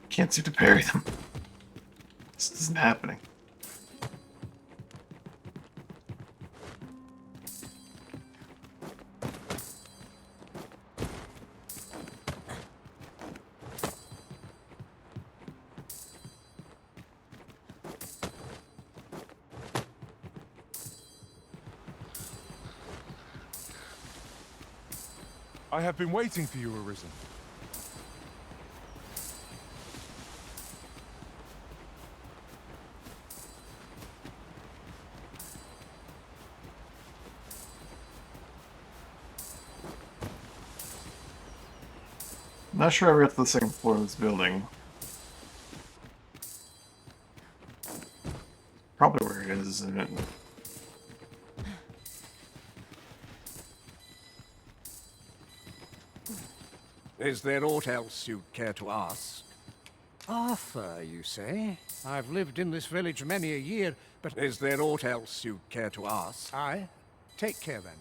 Can't seem to parry them. This isn't happening. I have been waiting for you, Arisen. Not sure I got to the second floor of this building. Probably where it is, isn't it? Is there aught else you'd care to ask? Arthur, you say? I've lived in this village many a year, but is there aught else you'd care to ask? Aye. Take care then.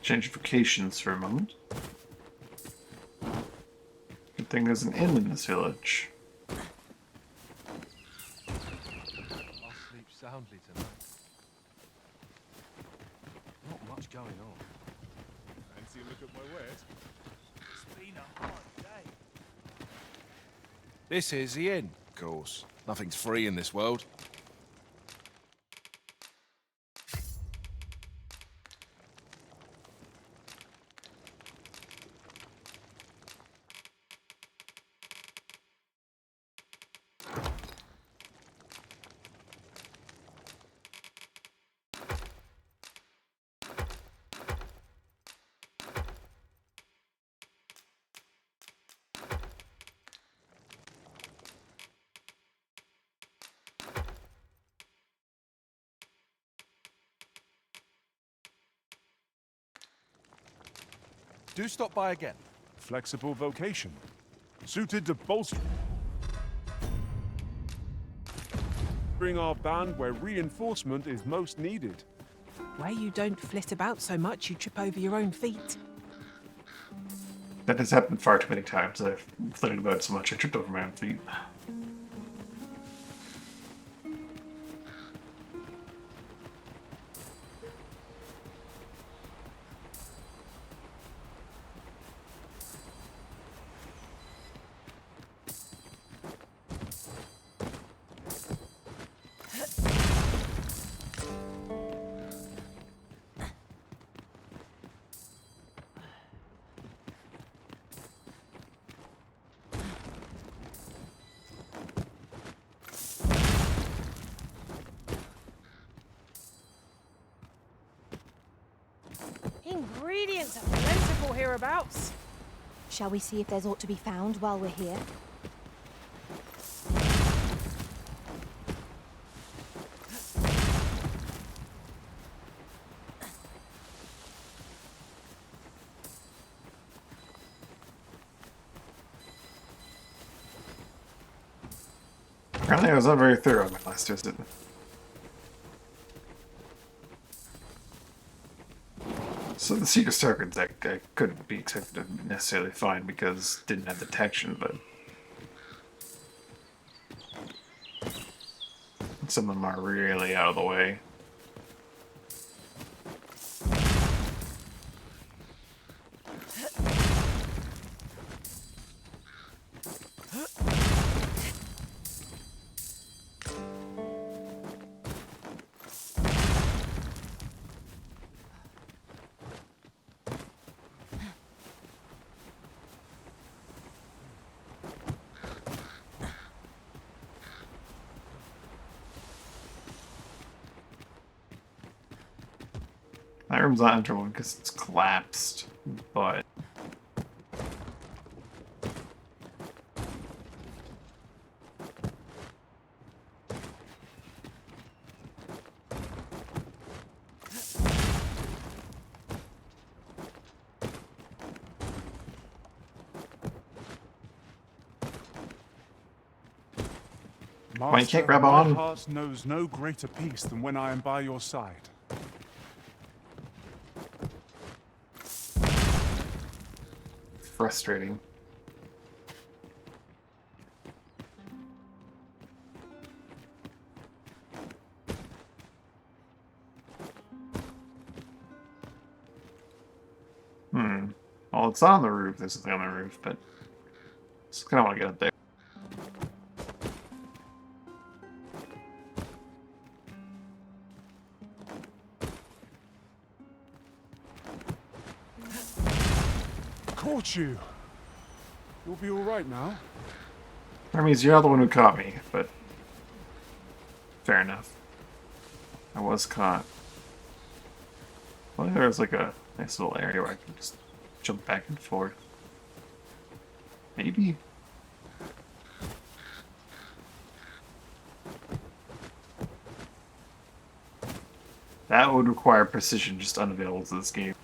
Change vocations for a moment. Good thing there's an inn in this village. I'll sleep soundly tonight. Not much going on. Fancy a look at my wares? It's been a hard day. This is the inn, of course. Nothing's free in this world. Do stop by again. Flexible vocation. Suited to bolstering our band where reinforcement is most needed. Where you don't flit about so much, you trip over your own feet. That has happened far too many times. I've flitted about so much I tripped over my own feet. Ingredients are plentiful hereabouts. Shall we see if there's aught to be found while we're here? Apparently I was not very thorough on my last visit. So the secret circuits I couldn't be expected to necessarily find because it didn't have detection, but some of them are really out of the way. That room's not enterable because it's collapsed, but why you can't grab my on? heart knows no greater peace than when I am by your side. Frustrating. Well, it's on the roof. This is on the roof, but I just kind of want to get up there. Caught you. You'll be all right now. That means you're not the one who caught me, but fair enough. I was caught. Well, there's like a nice little area where I can just jump back and forth. Maybe. That would require precision just unavailable to this game.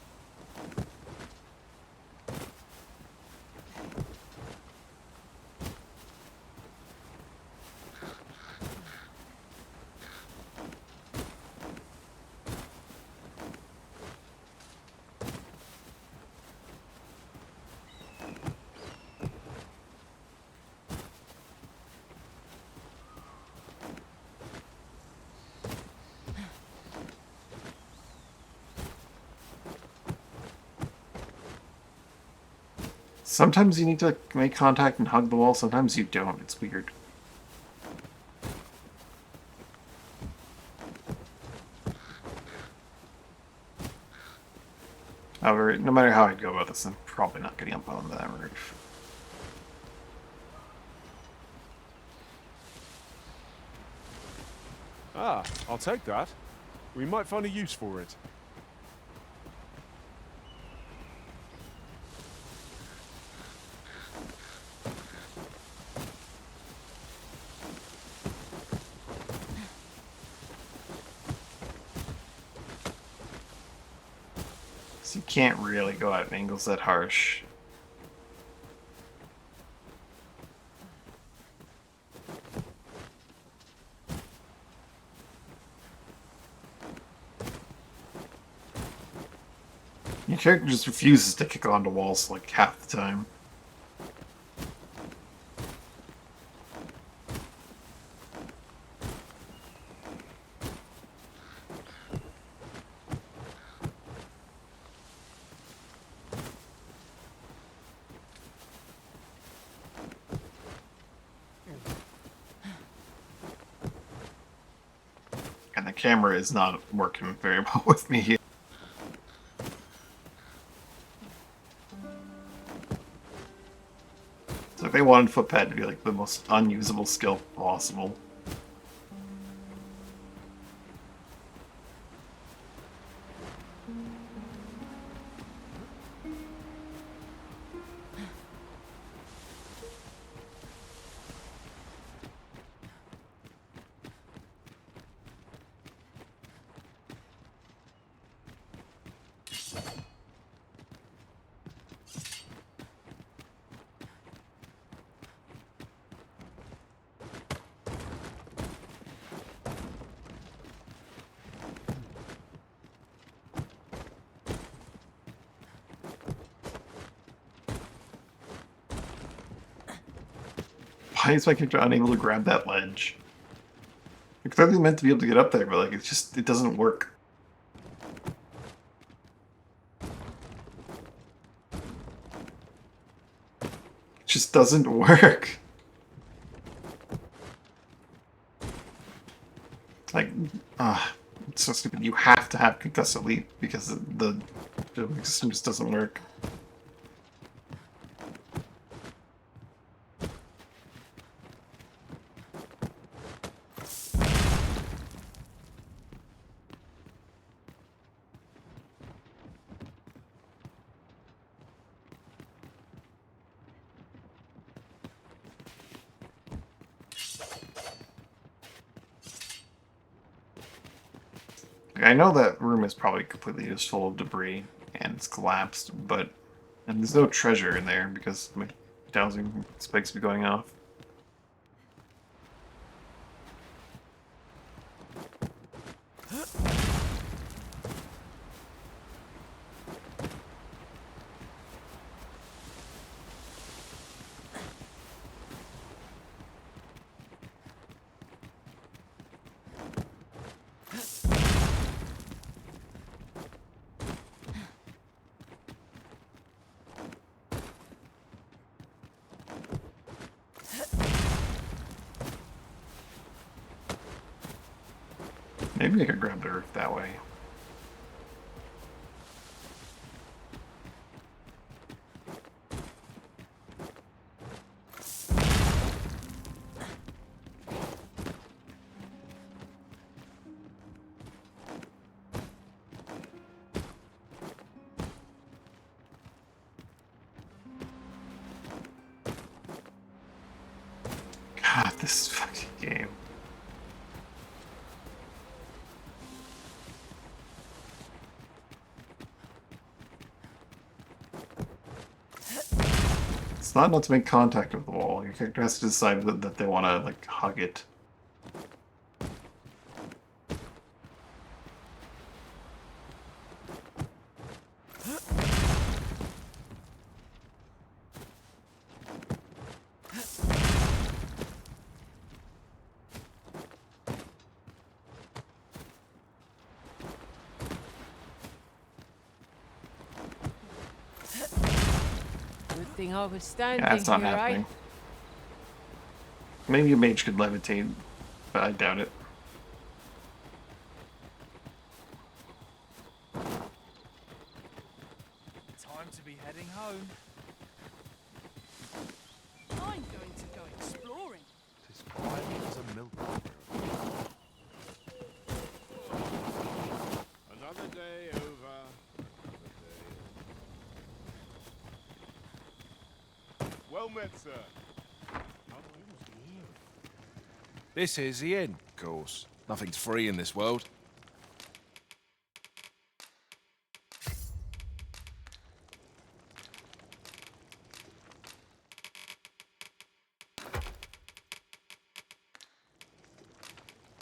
Sometimes you need to make contact and hug the wall, sometimes you don't. It's weird. However, no matter how I go about this, I'm probably not getting up on that roof. Ah, I'll take that. We might find a use for it. So you can't really go at angles that harsh. Your character just refuses to kick onto walls like half the time. And the camera is not working very well with me here. So if they wanted footpad to be like the most unusable skill possible. Why is my character unable to grab that ledge? They're clearly meant to be able to get up there, but like it's just, it doesn't work. It just doesn't work. Like, it's so stupid. You have to have Concuss Elite because the system just doesn't work. I know that room is probably completely just full of debris and it's collapsed, and there's no treasure in there because my dowsing spikes be going off. Maybe I could grab the roof that way. God, this fucking game. It's not enough to make contact with the wall. Your character has to decide that they want to, like, hug it. thing I was standing Yeah, it's not here, happening. Maybe a mage could levitate, but I doubt it. Time to be heading home. I'm going to go exploring. Tis quiet as a milk. Another day over. Well met, sir. This is the inn, of course. Nothing's free in this world.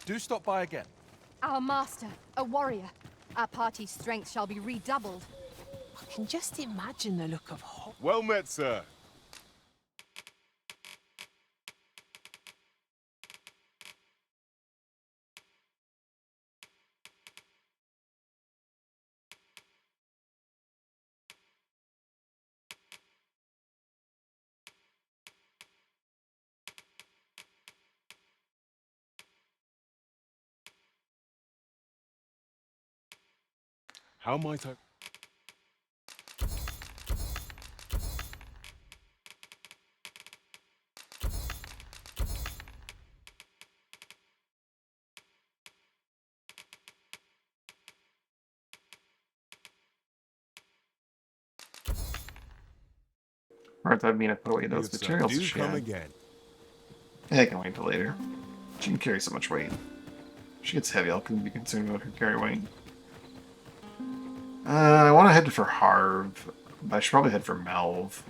Do stop by again. Our master, a warrior. Our party's strength shall be redoubled. I can just imagine the look of horror. Well met, sir. How might I... Or I mean, I put away those Yes, sir. materials. Do she come had. again. I can wait till later. She can carry so much weight. If she gets heavy, I'll be concerned about her carry weight. I want to head for Harv, but I should probably head for Melv.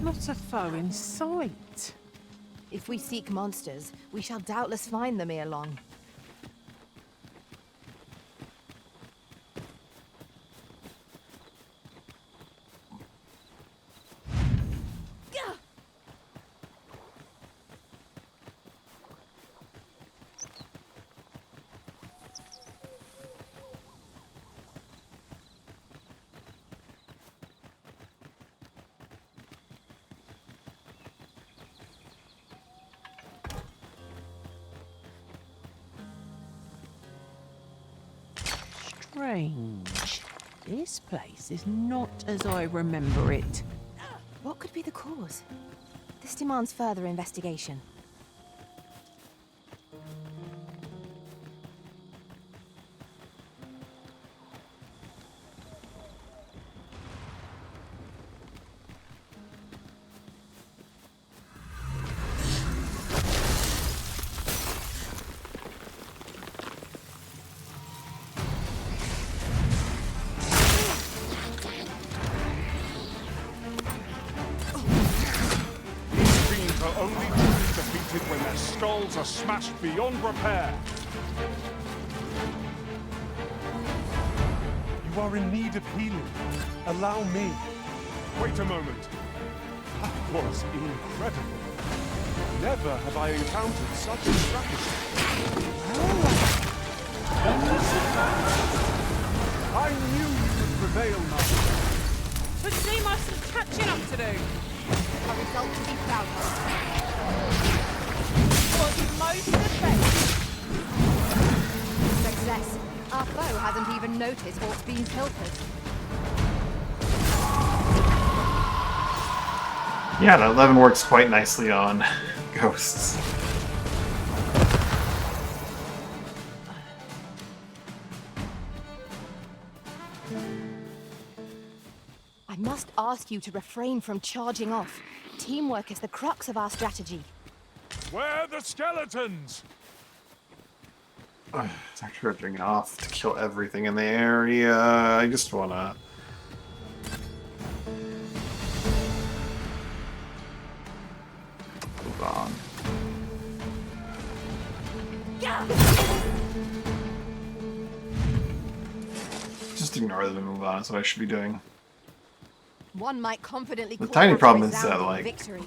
Not a foe in sight. If we seek monsters, we shall doubtless find them ere long. Strange. This place is not as I remember it. What could be the cause? This demands further investigation. Are only to be defeated when their skulls are smashed beyond repair. You are in need of healing. Allow me. Wait a moment. That was incredible. Never have I encountered such a strategy. I knew you would prevail, Master. But seem us some catching up to do. A result to be proud of. Was most the best. Success. Our foe hasn't even noticed Hawksbeam's pilfers. Yeah, that 11 works quite nicely on ghosts. I must ask you to refrain from charging off. Teamwork is the crux of our strategy. Where are the skeletons? It's actually ripping off to kill everything in the area. I just wanna... move on. Just ignore them and move on, that's what I should be doing. One might confidently The call tiny that a problem is that, resounding like, victory.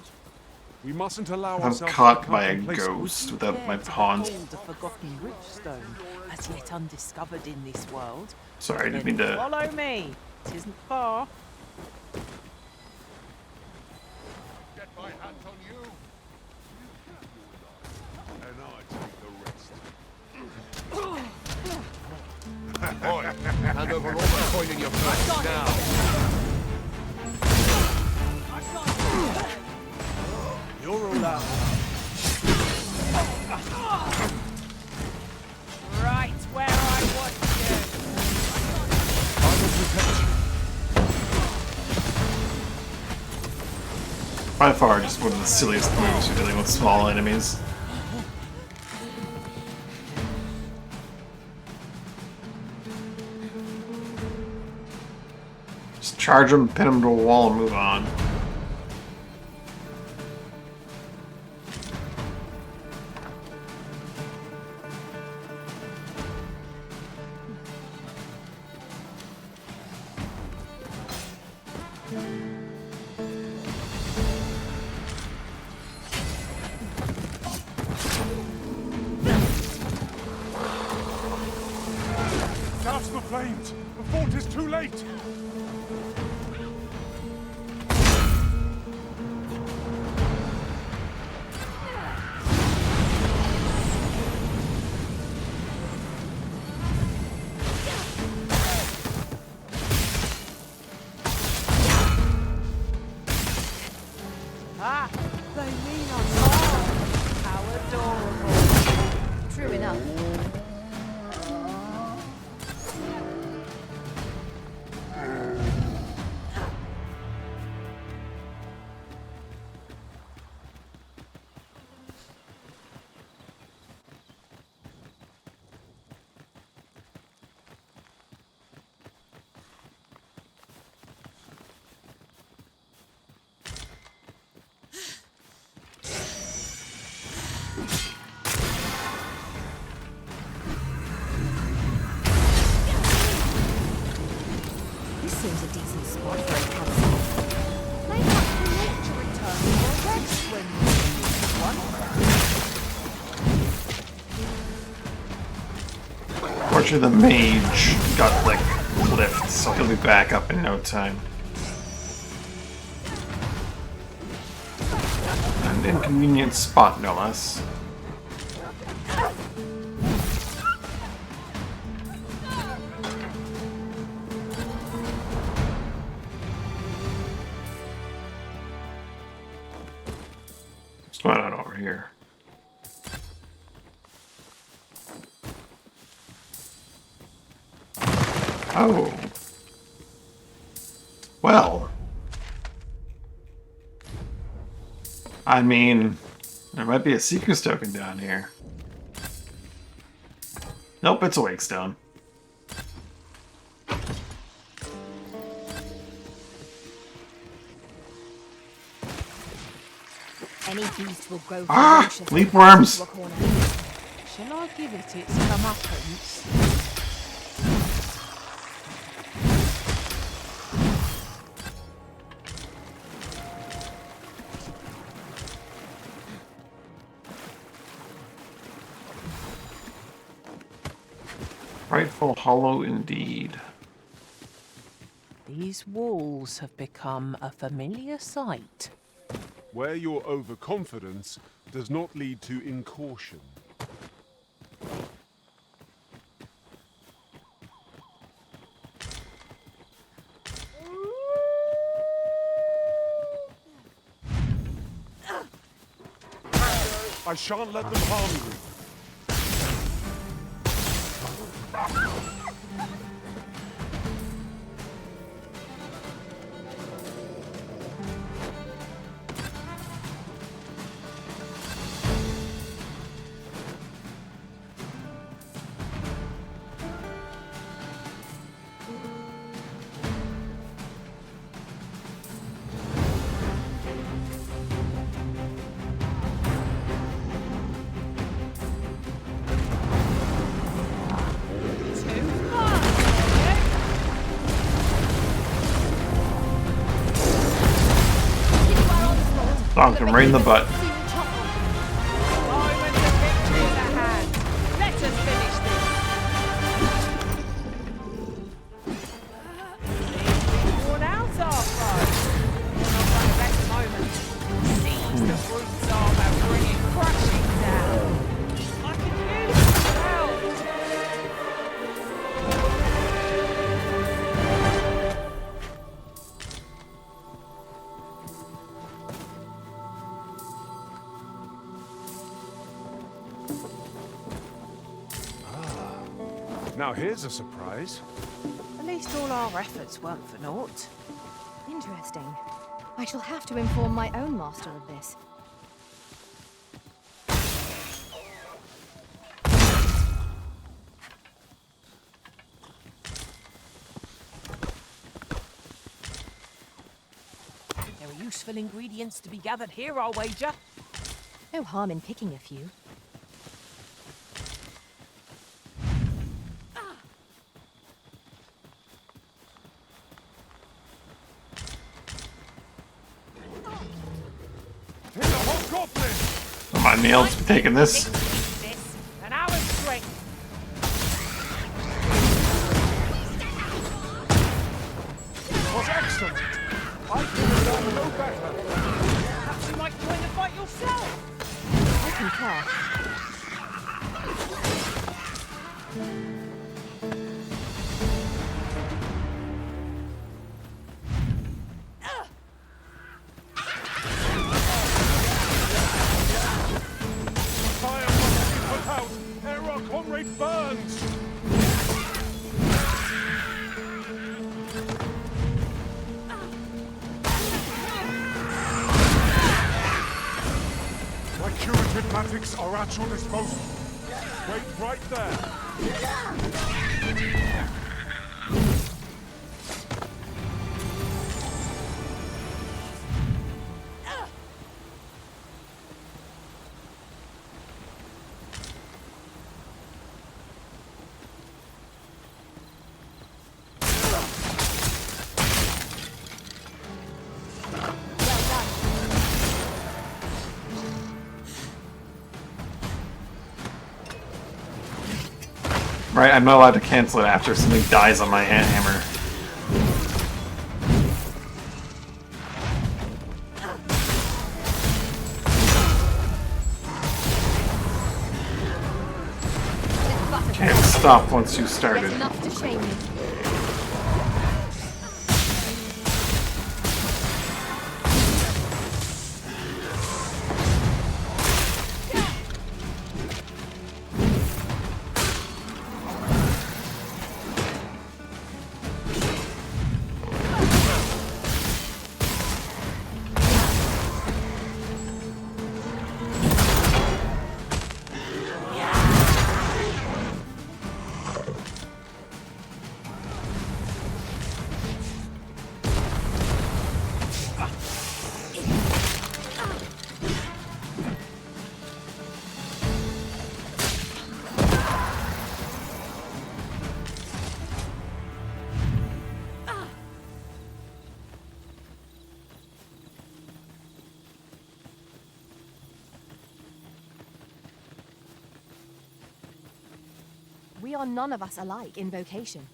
We mustn't allow I'm ourselves caught to by a become complacent. ghost without my Dare to pawn. behold the forgotten Richstone, as yet undiscovered in this world. Sorry, I didn't Then mean to. follow me. It isn't far. Get my hands on you. And I take the rest. Boy, hand over all the coin in your purse now. You're all out. Right where I want you. I will protect you. By far, just one of the silliest moves for dealing with small enemies. Just charge him, pin him to a wall, and move on. Douse the flames before it is too late. Ah, they mean us all. How adorable. True enough. This seems a decent spot for a campsite. Maybe we ought to return to our rest when we need one. Fortunately, the mage got, like, clipped, so he'll be back up in no time. An inconvenient spot, no less. What's going on over here? Oh. Well. I mean, there might be a Seeker's token down here. Nope, it's a Wake Stone. Any beast will grow Ah! ferocious Leap when it worms! comes to a corner. Shall I give it its comeuppance? Frightful hollow indeed. These walls have become a familiar sight. Where your overconfidence does not lead to incaution. I shan't let them harm you. Donk him right in the butt. Moment of victory in the hand. Let us finish this. Worn out our foe. Not one best moment. Seize the brute's arm and bring it crashing down. I can use your help. Now here's a surprise. At least all our efforts weren't for naught. Interesting. I shall have to inform my own master of this. There are useful ingredients to be gathered here, I'll wager. No harm in picking a few. Don't mind me, I'll be taking this. An hour's strength. Was excellent. I could have done no better. Perhaps you might join the fight yourself. I concur. Fire must be put out ere our comrade burns. My curative magics are at your disposal. Wait right there. Right, I'm not allowed to cancel it after something dies on my hammer. Can't stop once you started. Enough to shame me. We are none of us alike in vocation.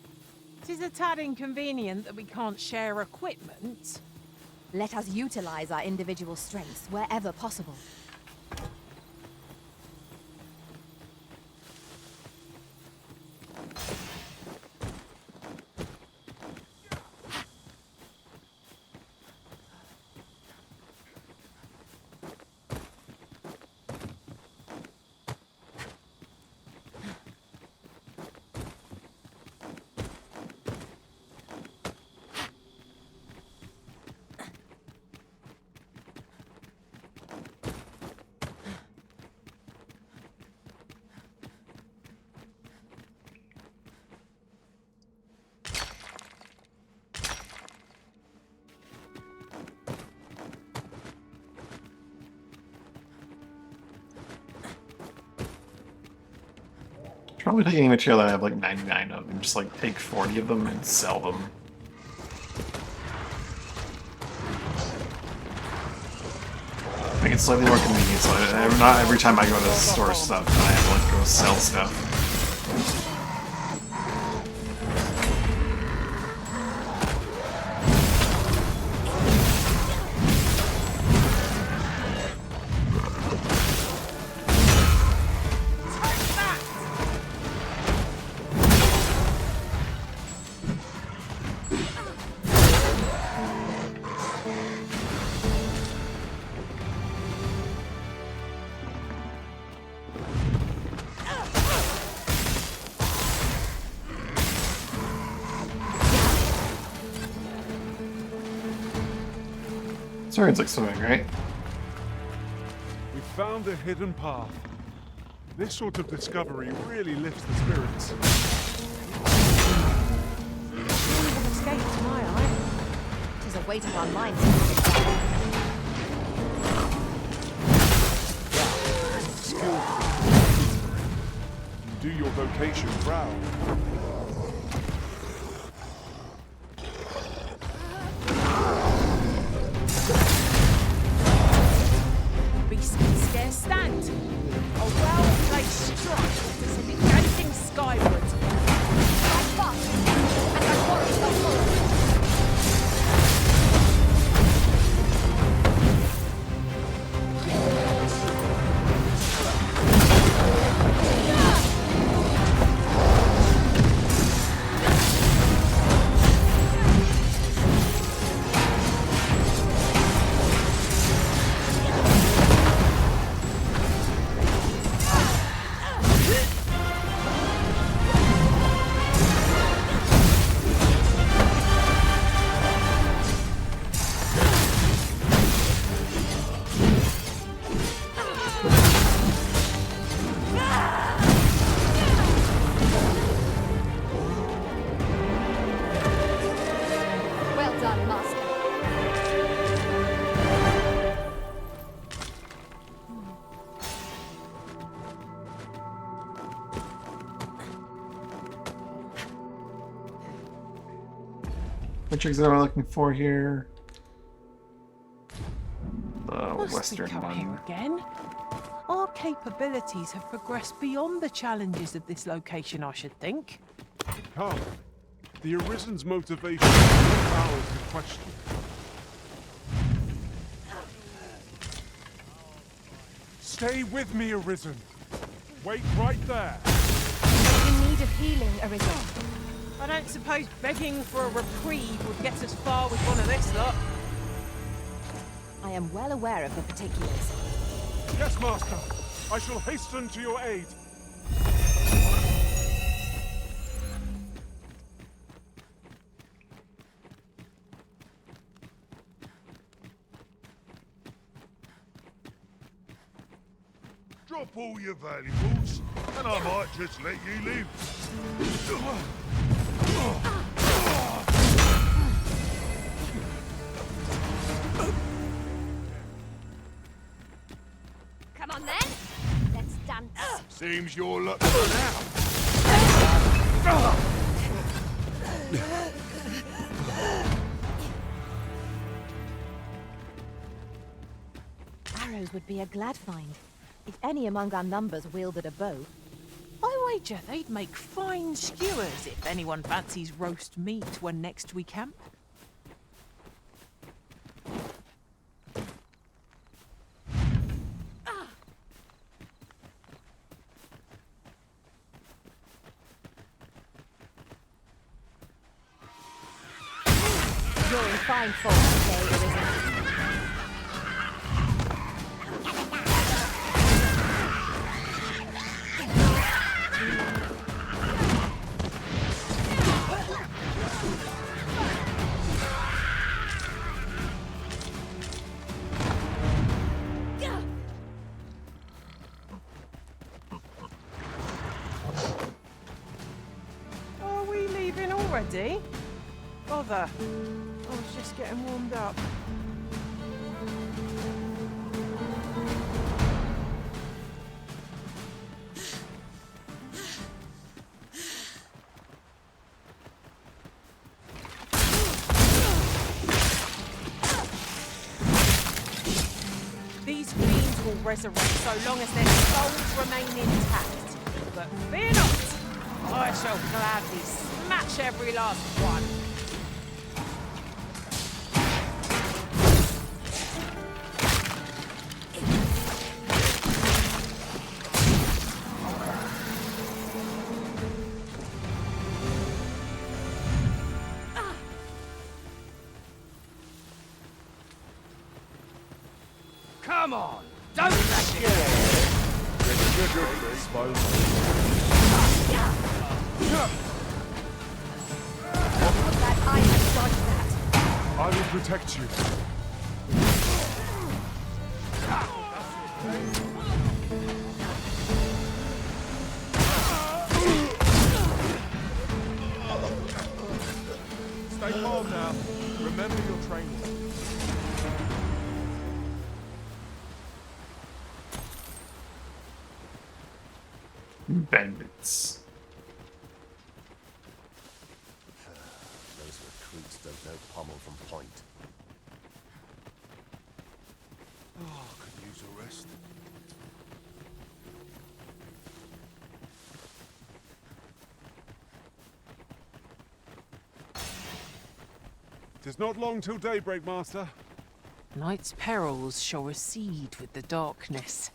It is a tad inconvenient that we can't share equipment. Let us utilize our individual strengths wherever possible. Probably take any material that I have like 99 of and just like take 40 of them and sell them. Make it slightly more convenient, so not every time I go to store stuff, I have to like go sell stuff. Sorry, it's like swimming, right? We found a hidden path. This sort of discovery really lifts the spirits. Escape to my eye. It is a weight of our minds. You do your vocation proud. Beast can scarce stand. A well-placed strike to send it gazing skyward. Fight fast, and our warriors shall follow. Well done, Master. Which exit am I looking for here? The Must western we come one. here again? Our capabilities have progressed beyond the challenges of this location, I should think. Come. The Arisen's motivation is ours to question. Stay with me, Arisen. Wait right there. In need of healing, Arisen. I don't suppose begging for a reprieve would get us far with one of this lot. I am well aware of the particulars. Yes, Master. I shall hasten to your aid. Drop all your valuables, and I might just let you live. Come on then. Let's dance. Seems you're lucky for Arrows would be a glad find. If any among our numbers wielded a bow. I wager they'd make fine skewers if anyone fancies roast meat when next we camp. You're in fine form today, Arisen. Are we leaving already? Bother. I was just getting warmed up. These These fiends will resurrect so long as their souls remain intact. But fear not, I shall gladly smash every last one. Come on! Don't let it I will protect you. Stay calm now. Remember your training. Bandits. Those recruits don't know pommel from point. Oh, could use a rest. Tis not long till daybreak, Master. Night's perils shall recede with the darkness.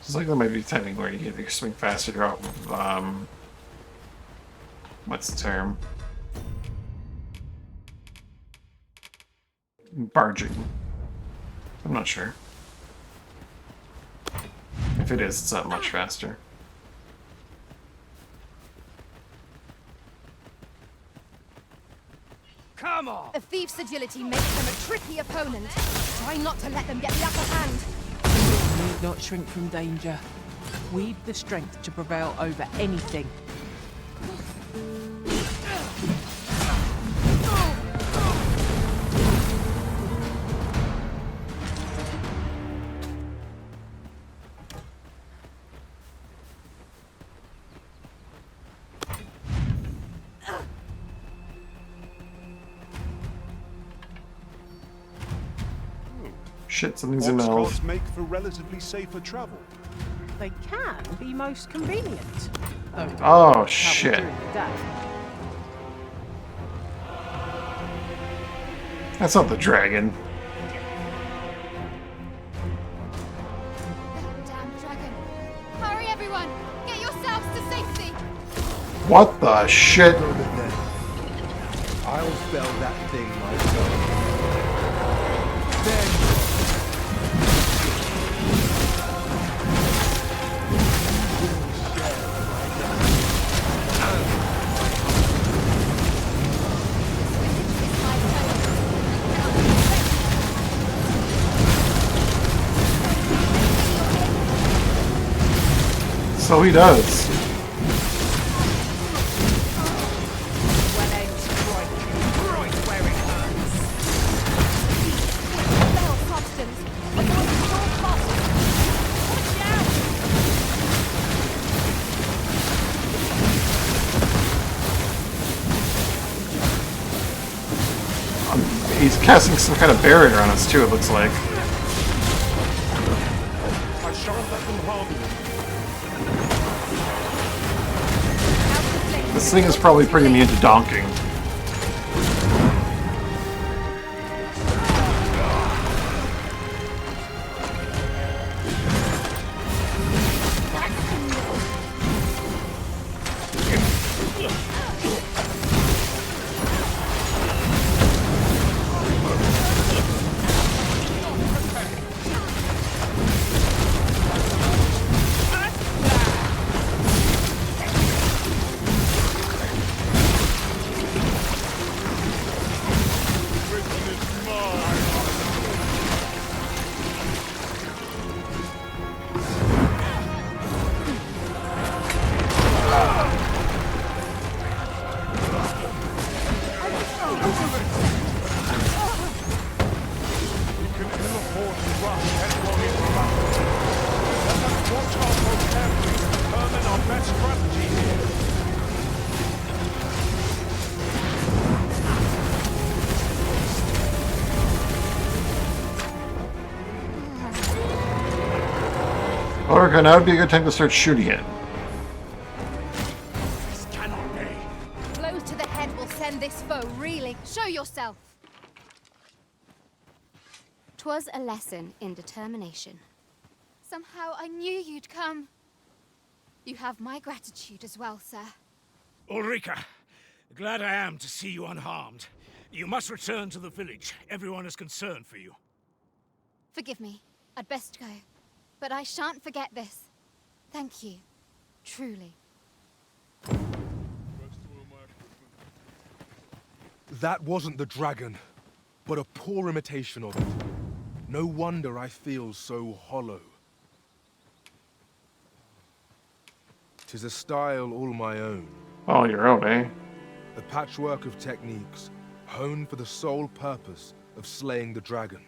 It's like there might be timing where you either swing faster or out of, what's the term? Barging. I'm not sure. If it is, it's not much faster. Come on! A thief's agility makes them a tricky opponent. Try not to let them get the upper hand. We need not shrink from danger. We've the strength to prevail over anything. Shit, something's in the Box hole. carts make for relatively safer travel. They can be most convenient. Though they Oh, travel shit. during the day. That's not the dragon. Damn dragon. Hurry, everyone! Get yourselves to safety! What the shit? I'll spell that thing myself. Then So he does. He's casting some kind of barrier on us too, it looks like. shan't let them harm you. This thing is probably pretty immune to donking. Okay, now would be a good time to start shooting it. Blows to the head will send this foe reeling. Show yourself. 'Twas a lesson in determination. Somehow I knew you'd come. You have my gratitude as well, sir. Ulrika, glad I am to see you unharmed. You must return to the village. Everyone is concerned for you. Forgive me. I'd best go. But I shan't forget this. Thank you. Truly. That wasn't the dragon, but a poor imitation of it. No wonder I feel so hollow. 'Tis a style all my own. Oh, your own, eh? A patchwork of techniques, honed for the sole purpose of slaying the dragon.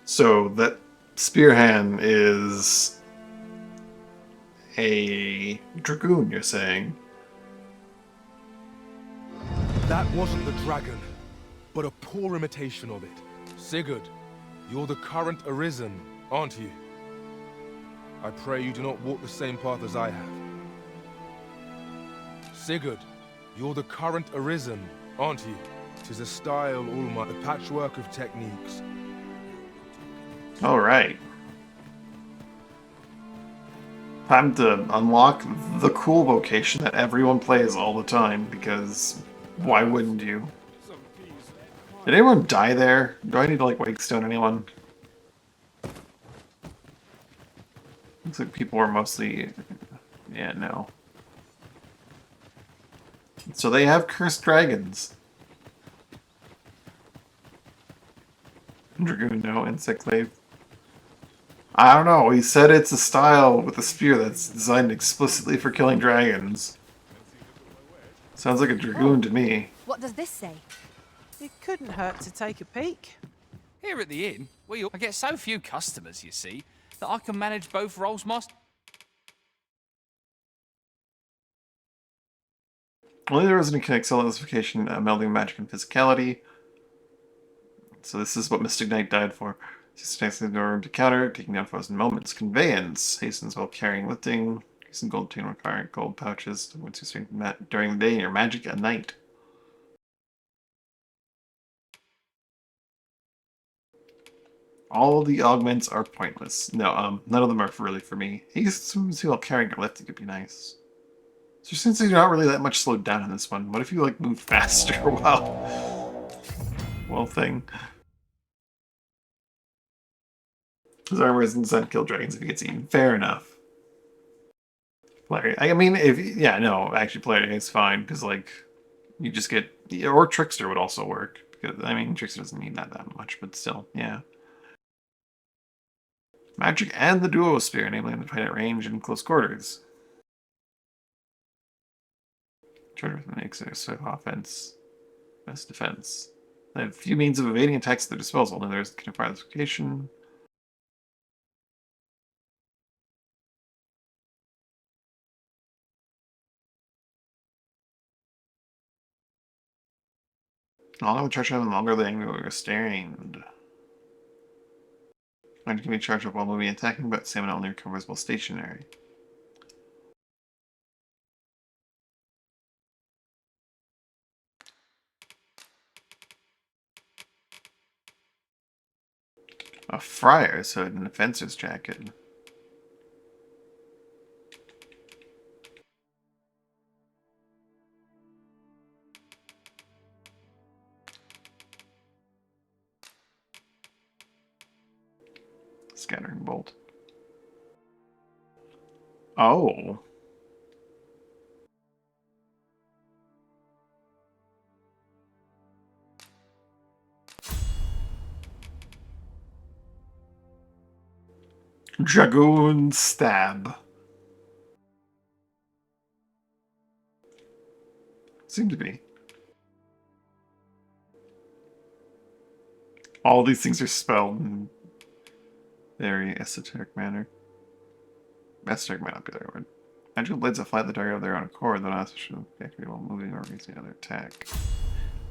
So that spear hand is a dragoon, you're saying? That wasn't the dragon, but a poor imitation of it. Sigurd, you're the current Arisen, aren't you? I pray you do not walk the same path as I have. Sigurd, you're the current Arisen, aren't you? 'Tis a style all my... a patchwork of techniques. Alright. Time to unlock the cool vocation that everyone plays all the time, because why wouldn't you? Did anyone die there? Do I need to, like, wakestone anyone? Looks like people were mostly... yeah, no. So they have cursed dragons. Dragoon, no. Insect glaive. I don't know. He said it's a style with a spear that's designed explicitly for killing dragons. Sounds like a dragoon to me. What does this say? It couldn't hurt to take a peek. Here at the inn, I get so few customers, you see, that I can manage both roles myself. Only the resident can excel in this vocation, melding magic and physicality. So this is what Mystic Knight died for. Stands in the room to counter, taking down foes in moments. Conveyance hastens while carrying, lifting. Using gold chain requiring gold pouches. Once you swing during the day, your magic at night. All the augments are pointless. No, none of them are really for me. Hastens while carrying or lifting could be nice. So since you're not really that much slowed down in this one, what if you like move faster while thing? His armor isn't designed to kill dragons if he gets eaten. Fair enough. Player, I mean, actually player is fine, because, like, you just get... or Trickster would also work, because, I mean, Trickster doesn't need that much, but still, yeah. Magic and the Duo Spear, enabling the fight at range and close quarters. Trigger makes a swift offense. Best defense. They have few means of evading attacks at their disposal, and there's can acquire this vocation. The longer the charge time, the longer the enemy will be restrained. Mind can be charged up while moving and attacking, but stamina only recovers while stationary. A friar, so in a fencer's jacket. Scattering bolt. Oh. Dragoon stab. Seems to be. All these things are spelled in very esoteric manner. Esoteric might not be the right word. Magical blades that fly the target of their own accord, though not should be accurate while moving or raising other attack.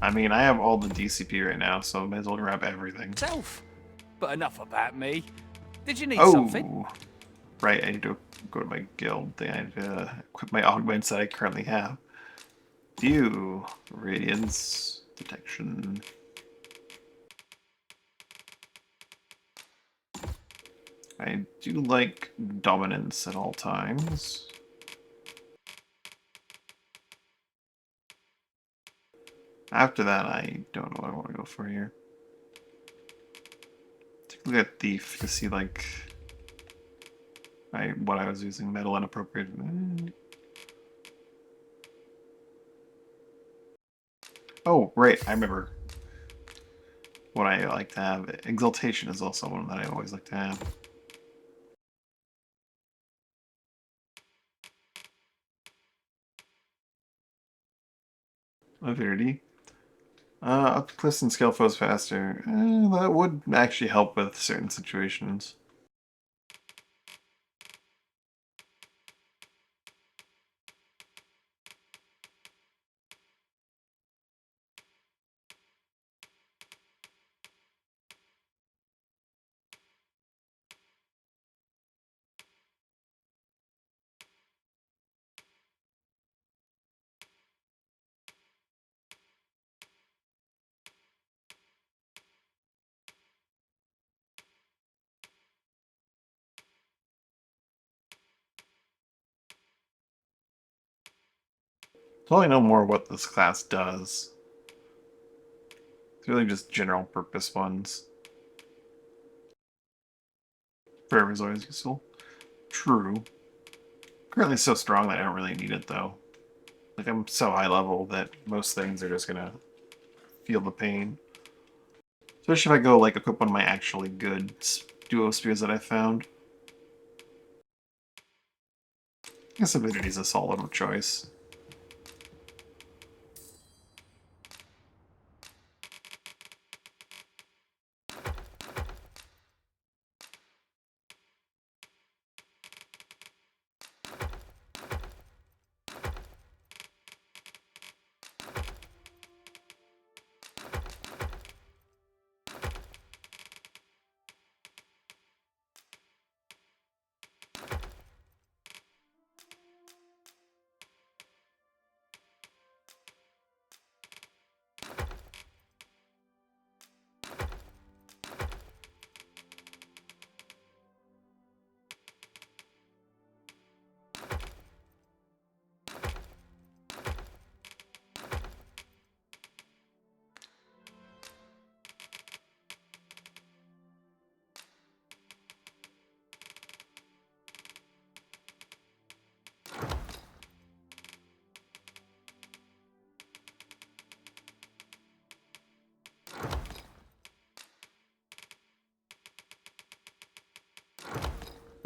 I mean, I have all the DCP right now, so I might as well grab everything. Self. But enough about me. Did you need Oh, something? right, I need to go to my guild thing. I need to equip my augments that I currently have. View, radiance, detection. I do like dominance at all times. After that, I don't know what I want to go for here. Take a look at thief to see like what I was using. Metal inappropriate. Oh, right, I remember what I like to have. Exaltation is also one that I always like to have. Avidity. Up close and scale foes faster. That would actually help with certain situations. Until I know more what this class does. It's really just general purpose ones. Forever is always useful. True. Currently so strong that I don't really need it though. Like I'm so high level that most things are just gonna feel the pain. Especially if I go like equip one of my actually good duo spears that I found. I guess Avidity is a solid choice.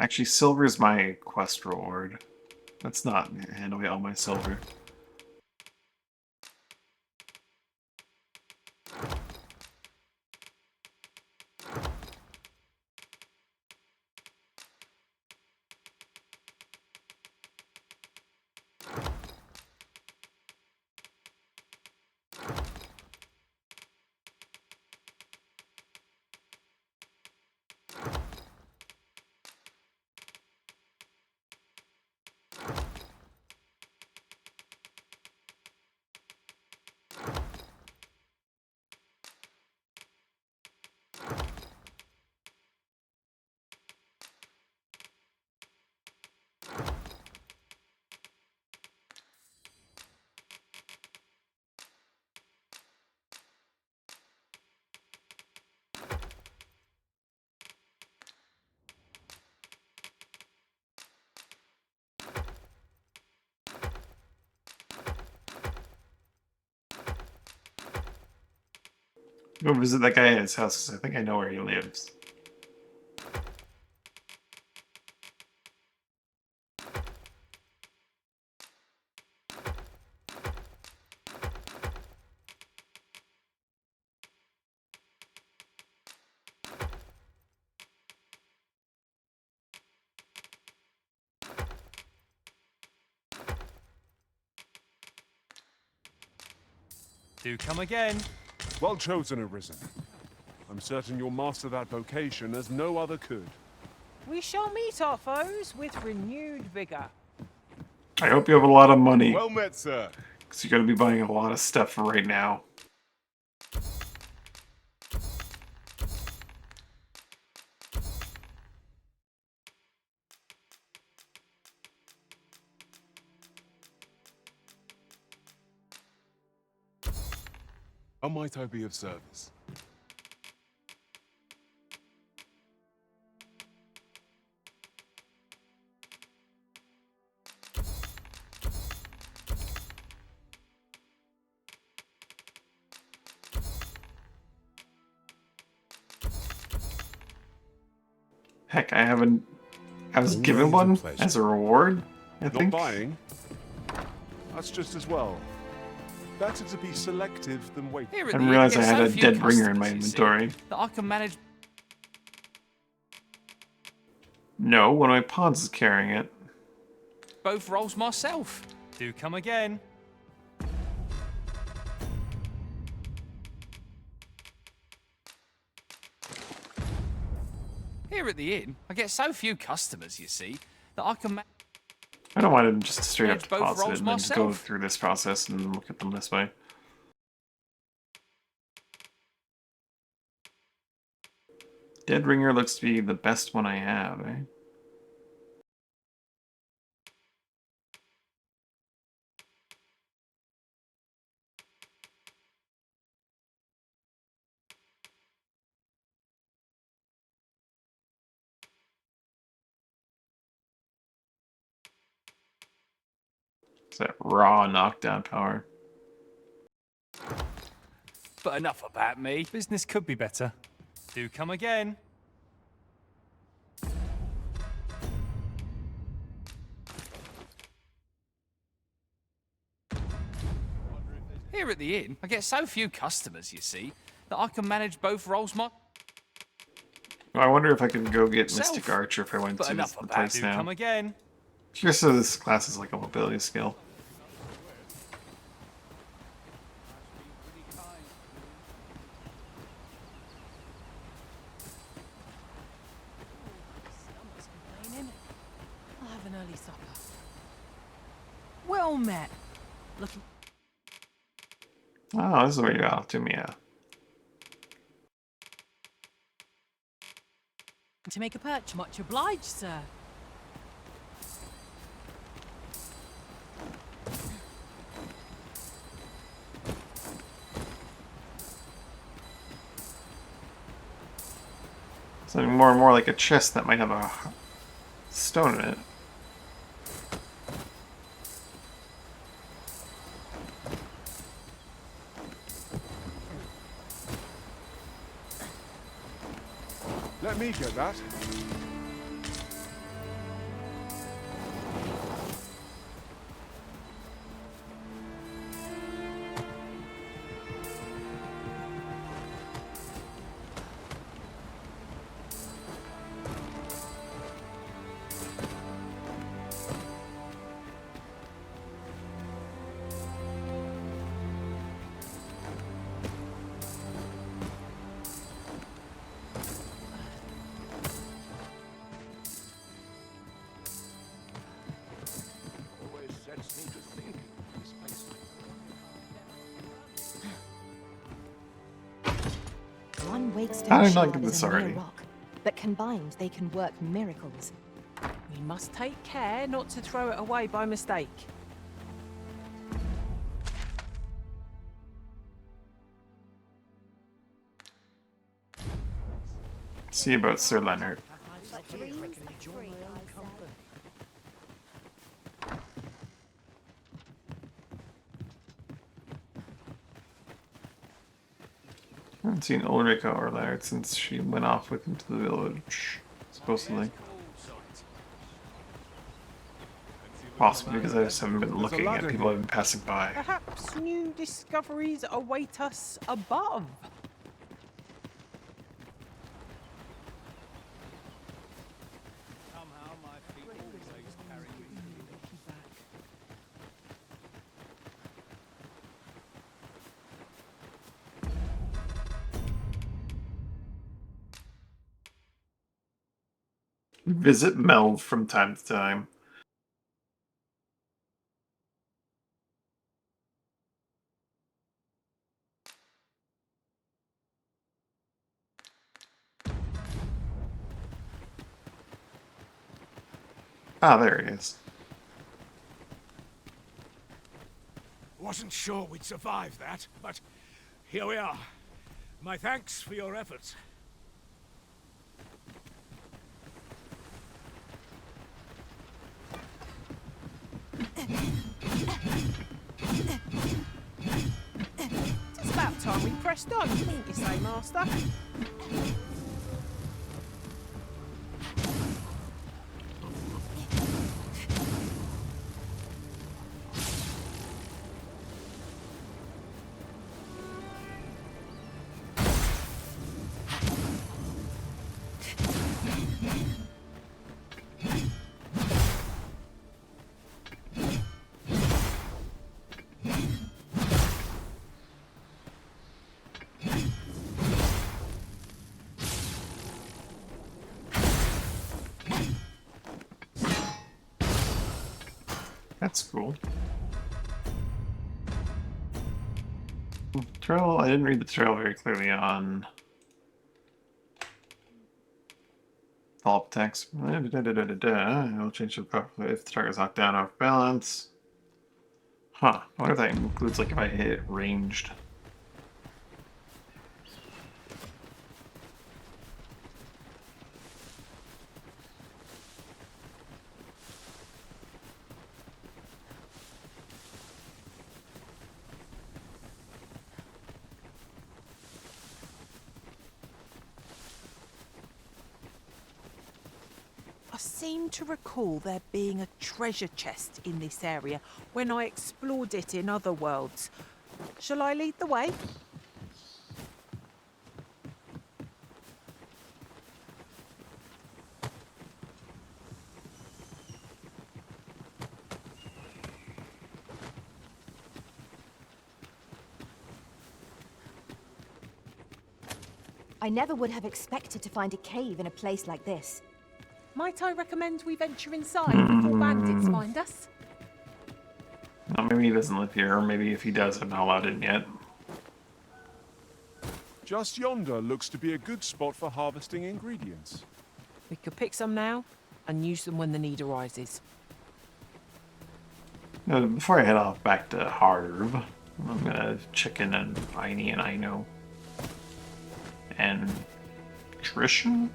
Actually, silver is my quest reward. Let's not hand away all my silver. Go visit that guy at his house, 'cause I think I know where he lives. Do come again. Well chosen, Arisen. I'm certain you'll master that vocation as no other could. We shall meet our foes with renewed vigor. I hope you have a lot of money. Well met, sir. Because you're going to be buying a lot of stuff right now. How might I be of service? Heck, I was given one as a reward, I think. Not buying? That's just as well. Better to be selective than wait. I didn't realize I had a dead bringer in my inventory. That I can manage. No, one of my pawns is carrying it. Both roles myself. Do come again. Here at the inn, I get so few customers, you see, that I can I don't want to just straight up manage both deposit it roles and then just go myself. through this process and look at them this way. Dead ringer looks to be the best one I have, eh? It's that raw knockdown power. But enough about me. Business could be better. Do come again. Here at the inn, I get so few customers, you see, that I can manage both roles I wonder if I could go get Self. Mystic Archer if I went But to enough the about place do now. come again. Just so this class is like a mobility skill. I'll have an early supper. Well met. Looking. Oh, this is where you got off to me, yeah. To make a perch, much obliged, sir. Something more and more like a chest that might have a stone in it. Let me get that. One wakestone I didn't shard like this is a mere already. rock, but combined they can work miracles. We must take care not to throw it away by mistake. See about Sir Leonard. I haven't seen Ulrika or Laird since she went off with him to the village, supposedly. Possibly because I just haven't been looking at people I've been passing by. Perhaps new discoveries await us above. Visit Mel from time to time. Ah, there he is. Wasn't sure we'd survive that, but here we are. My thanks for your efforts. It's about time we pressed on, wouldn't you say, Master? That's cool. Trail, I didn't read the trail very clearly on follow-up text. It'll change the if the target's knocked down off balance. Huh. I wonder if that includes like if I hit ranged. I seem to recall there being a treasure chest in this area when I explored it in other worlds. Shall I lead the way? I never would have expected to find a cave in a place like this. Might I recommend we venture inside before bandits find us? No, maybe he doesn't live here, or maybe if he does, I'm not allowed in yet. Just yonder looks to be a good spot for harvesting ingredients. We could pick some now and use them when the need arises. No, before I head off back to Harv, I'm gonna check in on Viney and Ino. And Trisha?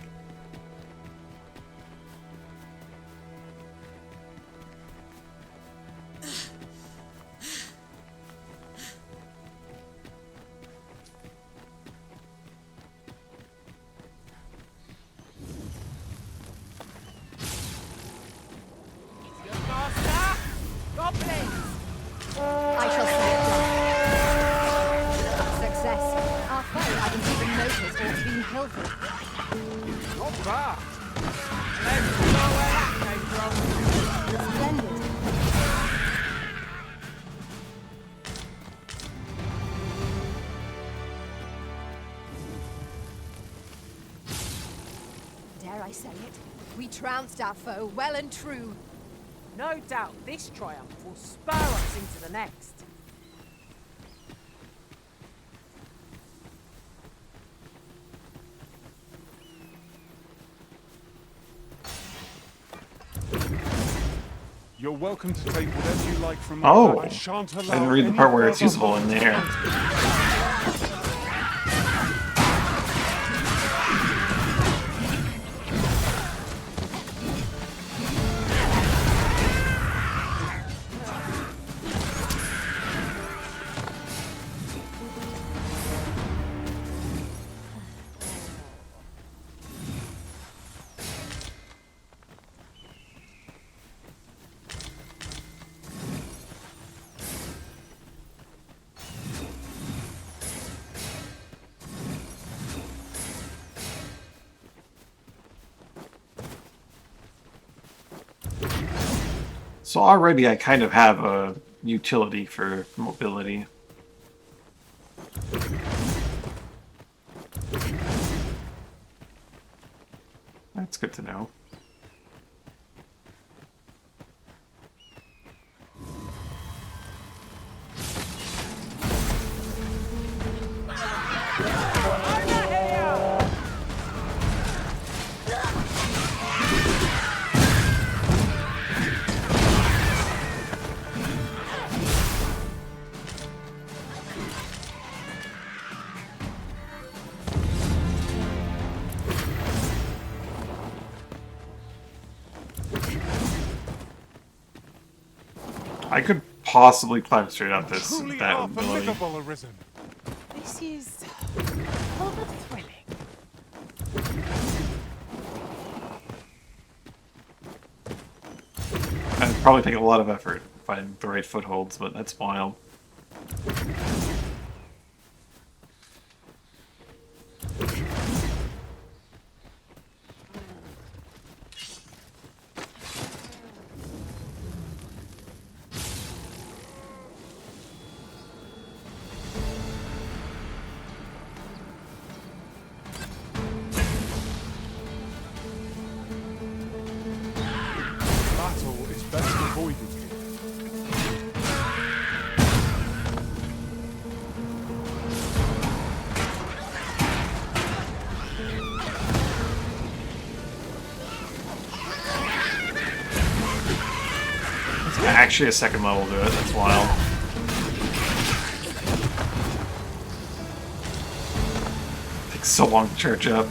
I shall say it done. Success. Our foe hadn't even noticed what's been pilfered. Not bad. Let's know where that came from. Splendid. Dare I say it? We trounced our foe well and true. No doubt this triumph will spur us into the next. You're welcome to take whatever you like from me. Oh! I shan't I allow didn't read the any part where it's further usable in harm. there. So already I kind of have a utility for mobility. That's good to know. I could possibly climb straight up this Truly with that are ability. formidable, Arisen. This is rather thrilling. It'd probably take a lot of effort to find the right footholds, but that's wild. Battle is best avoided here. It's actually a second level to it, that's wild. Takes so long to charge up.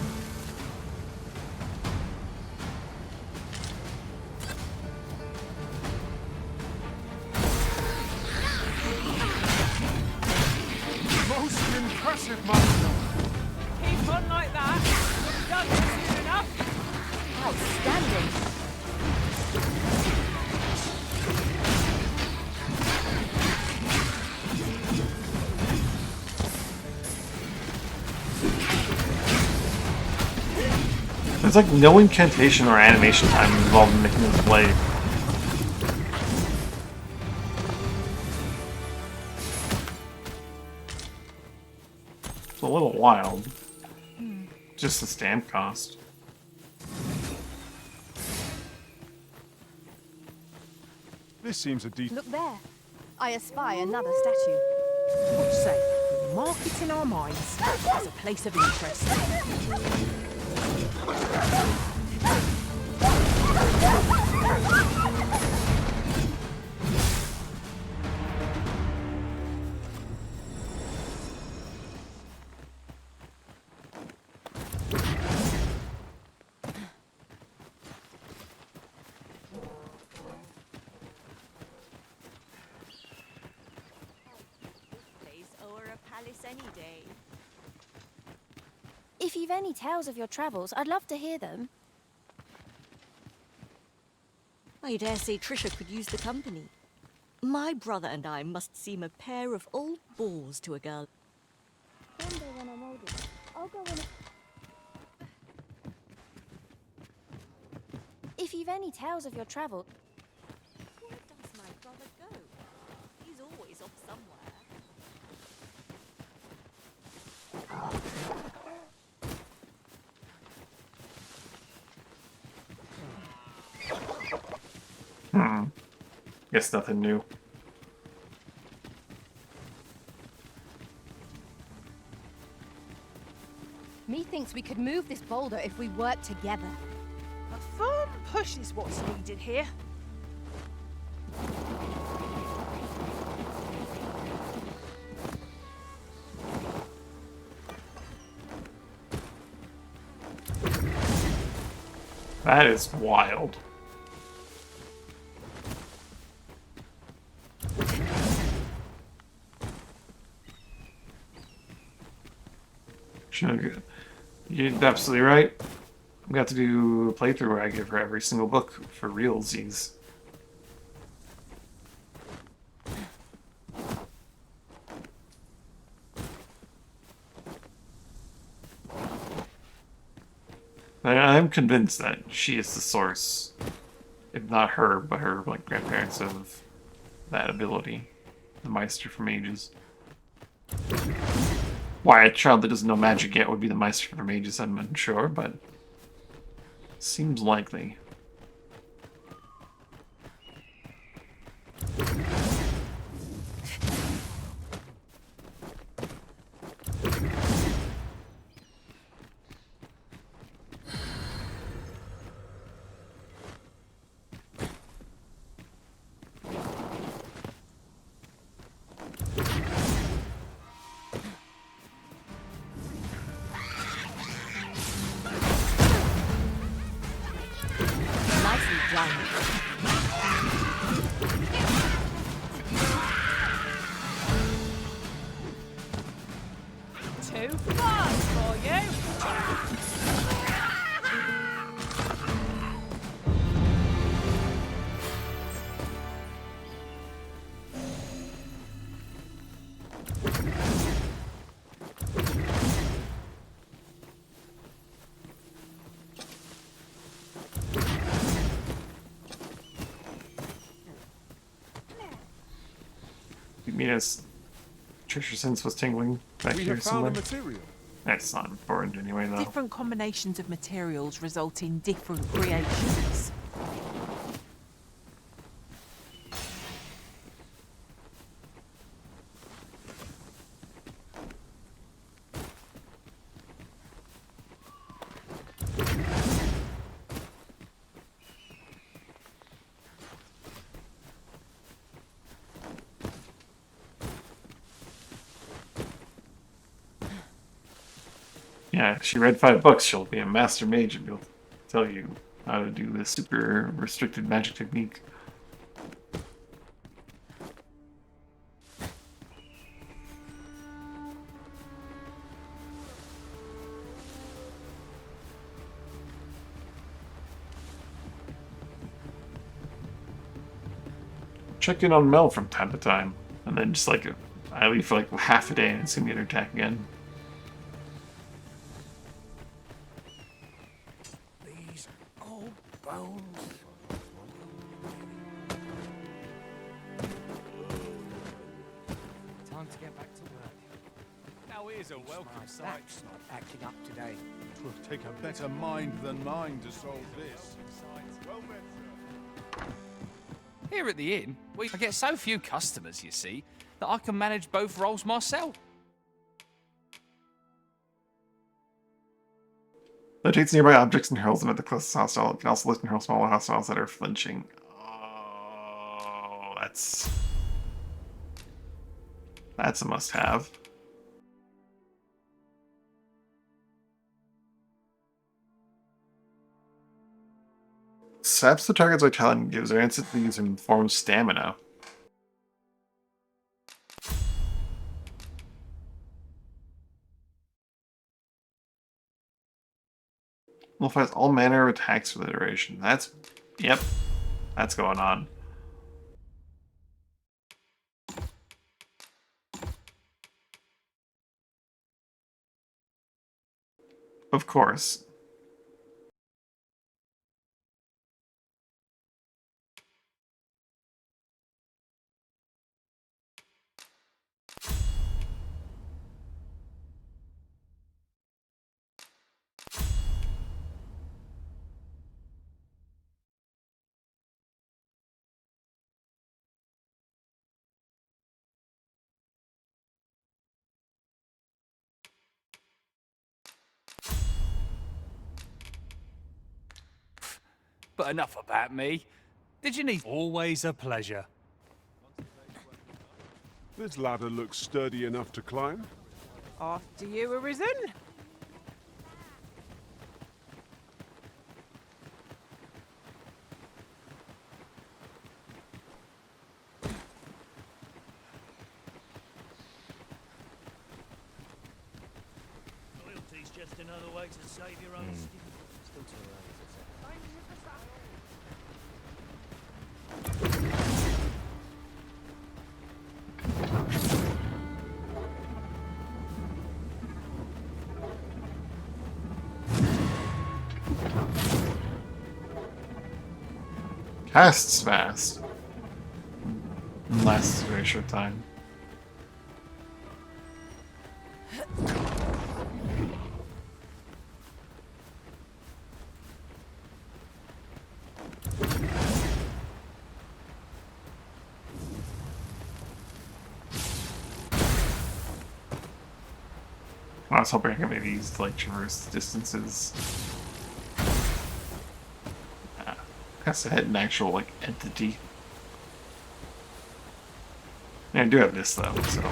Most impressive, Master. Keep on like that. We've done this soon enough. Outstanding. There's like no incantation or animation time involved in making this blade. It's a little wild. Just the stamp cost. This seems a decent. Look there. I espy another statue. What do you say? We mark it in our minds as a place of interest. If you've any tales of your travels, I'd love to hear them. I dare say Trisha could use the company. My brother and I must seem a pair of old bores to a girl. One day when I'm older, I'll go on If you've any tales of your travel... Where does my brother go? He's always off somewhere. Guess nothing new. Methinks we could move this boulder if we work together. A firm push is what's needed here. That is wild. You're absolutely right. I'm going to have to do a playthrough where I give her every single book for realsies. I'm convinced that she is the source. if not her, but her like grandparents of that ability, the Meister for Mages. Why a child that doesn't know magic yet would be the Meister for Mages, I'm unsure, but seems likely. Nicely done. Too fast for you. You mean as Trisha's sense was tingling back We here have found somewhere? a material. That's not important anyway, though. Different combinations of materials result in different creations. Yeah, if she read 5 books, she'll be a master mage and be able to tell you how to do this super restricted magic technique. Check in on Mel from time to time, and then just like I leave for like half a day and see me get her attack again. These old bones. Time to get back to work. Now here's a welcome sight. That's not acting up today. Twill take a better mind than mine to solve this. Well met, sir. Here at the inn, I get so few customers, you see, that I can manage both roles myself. Locates nearby objects and hurls them at the closest hostile. It can also lift and hurl smaller hostiles that are flinching. Oh, that's a must-have. Saps the target's vitality and gives their instantly use in the form of stamina. Nullifies all manner of attacks for the duration. Yep, that's going on. Of course. But enough about me. Did you need... Always a pleasure. This ladder looks sturdy enough to climb. After you, Arisen. Loyalty's just another way to save your own skin. Still too early to say. Passes fast. Lasts a very short time. I was hoping I could maybe use like traverse distances. Has to hit an actual like entity. Yeah, I do have this though, so.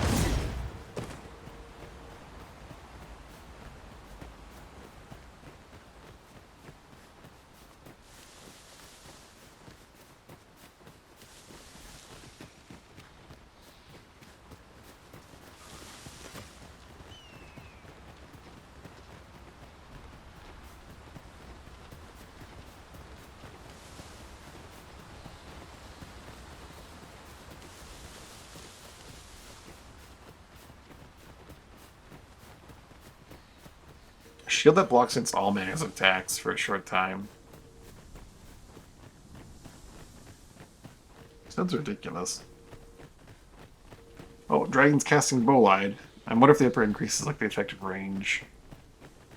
Shield that blocks against all Mana's attacks for a short time. Sounds ridiculous. Oh, Dragon's casting Bolide. I wonder if the upper increases like the effective range.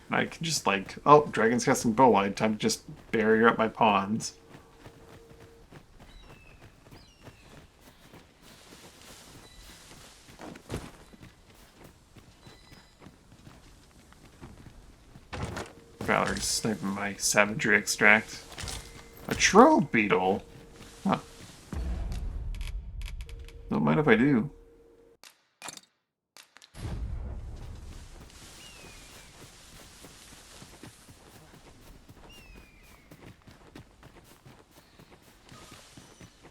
And I can just like, oh, Dragon's casting Bolide, time to just barrier up my pawns. Valerie's sniping my savagery extract. A troll beetle? Huh. Don't mind if I do.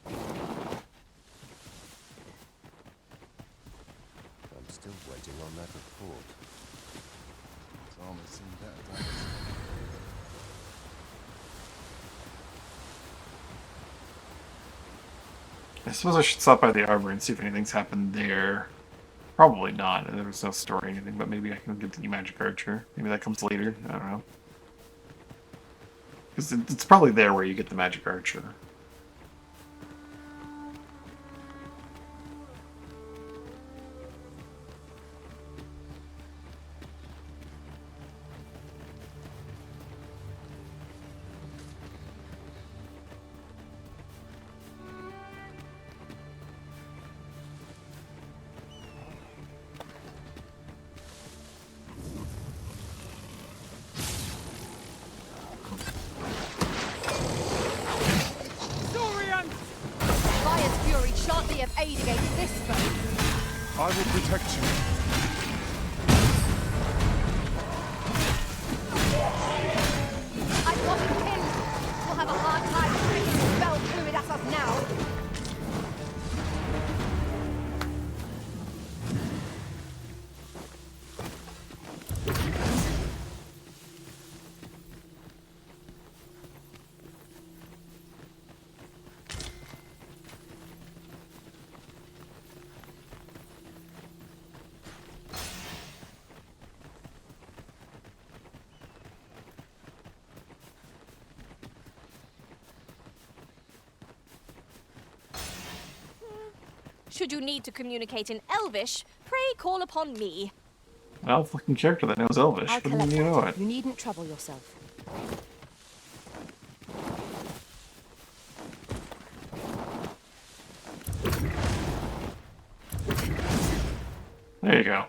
I'm still waiting on that report. Drama seemed better days. I suppose I should stop by the arbor and see if anything's happened there. Probably not. There was no story or anything, but maybe I can get the magic archer. Maybe that comes later. I don't know. Because it's probably there where you get the magic archer. Of aid against this foe. I will protect you. I've got him pinned. We'll have a hard time bringing spell fluid at us now. Should you need to communicate in Elvish, pray call upon me. Well, fucking character that knows Elvish. I'll Wouldn't collect you know that. it? You needn't trouble yourself. There you go.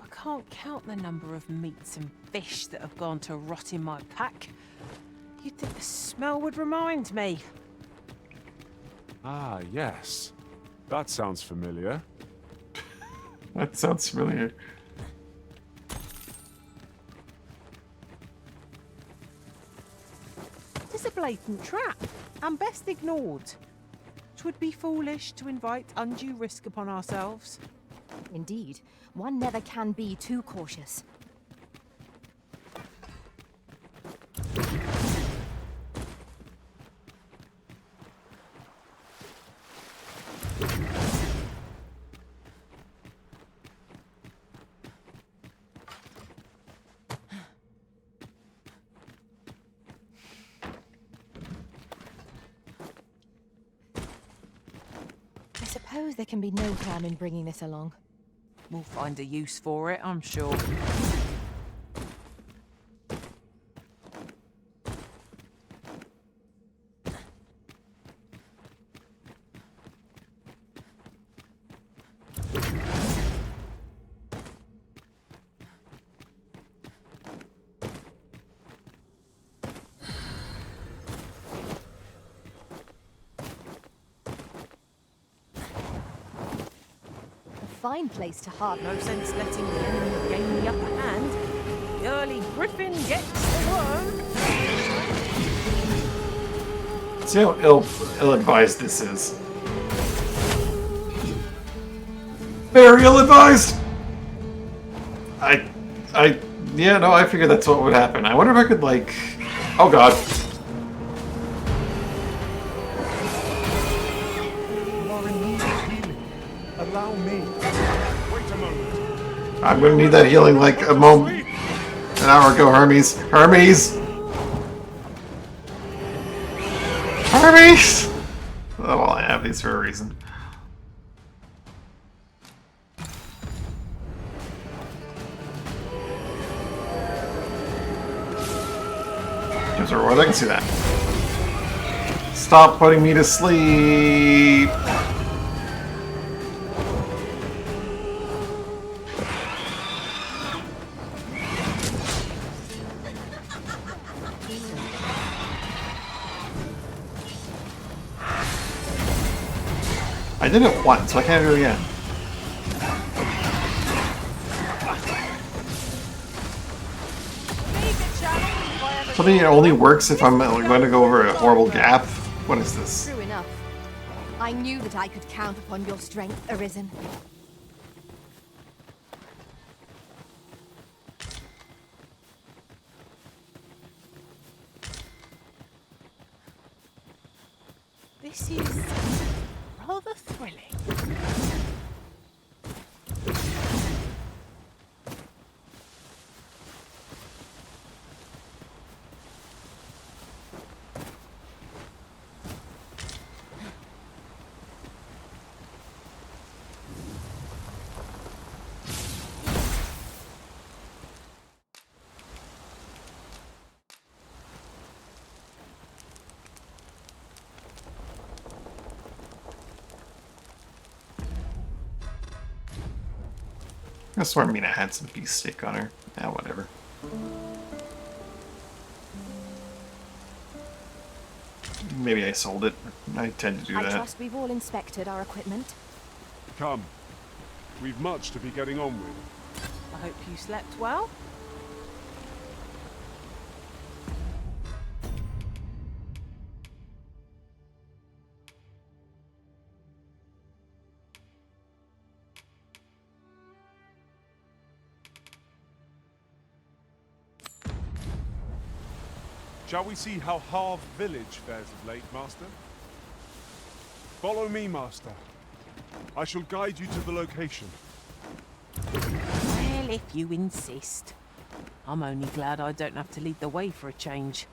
I can't count the number of meats and fish that have gone to rot in my pack. You'd think the smell would remind me. Ah, yes. That sounds familiar. That sounds familiar. It's a blatant trap, and best ignored. 'Twould be foolish to invite undue risk upon ourselves. Indeed, one never can be too cautious. suppose there can be no harm in bringing this along. We'll find a use for it, I'm sure. Fine place to harbor. No sense letting the enemy gain the upper hand. The early griffin gets the worm. See how ill-advised this is. Very ill-advised! Yeah, no, I figured that's what would happen. I wonder if I could, like... Oh god. Allow me. Wait a moment. I'm gonna need that healing like an hour ago, Hermes. Hermes! Hermes! Oh, well, I have these for a reason. Gives a reward, I can see that. Stop putting me to sleep! I did it once, so I can't do it again. Something it only works if I'm going to go over a horrible gap. What is this? True enough. I knew that I could count upon your strength, Arisen. This is rather thrilling. I swear Mina had some beef steak on her. Yeah, whatever. Maybe I sold it. I tend to do that. I trust we've all inspected our equipment. Come. We've much to be getting on with. I hope you slept well. Shall we see how Harve Village fares of late, Master? Follow me, Master. I shall guide you to the location. Well, if you insist. I'm only glad I don't have to lead the way for a change.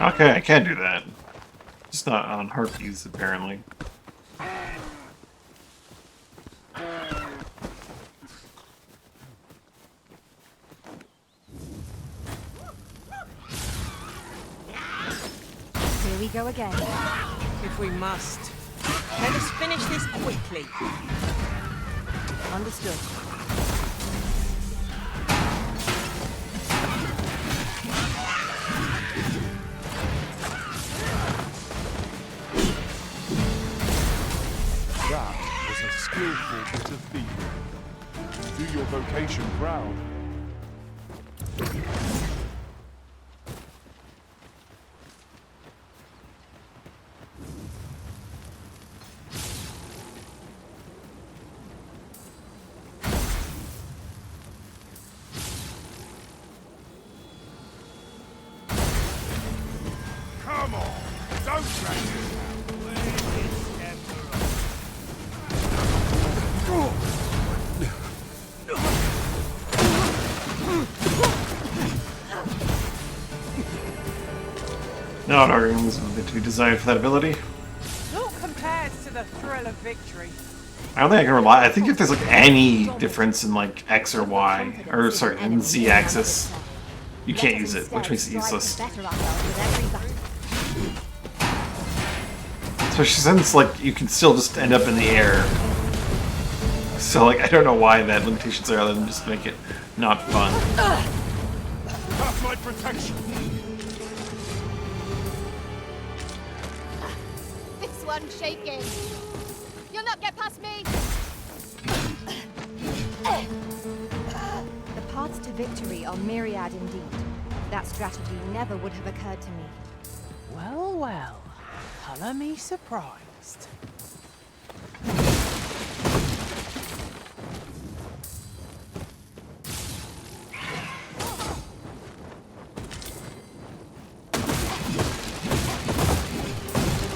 Okay, I can do that. Just not on harpies, apparently. Here we go again. If we must. Let us finish this quickly. Understood. That was a skillful bit of thievery. Do your vocation proud. Come on, don't drag this out. No, Darkings is a bit too designed for that ability. Not compared to the thrill of victory. I don't think I can rely. I think if there's like any difference in like X or Y, or sorry, in Z axis, you can't use it, which makes it useless. Especially since like you can still just end up in the air. So like I don't know why that limitation's there other than just make it not fun. That's my protection. This one's shaking. You'll not get past me. The paths to victory are myriad indeed. That strategy never would have occurred to me. Well, well. Colour me surprised.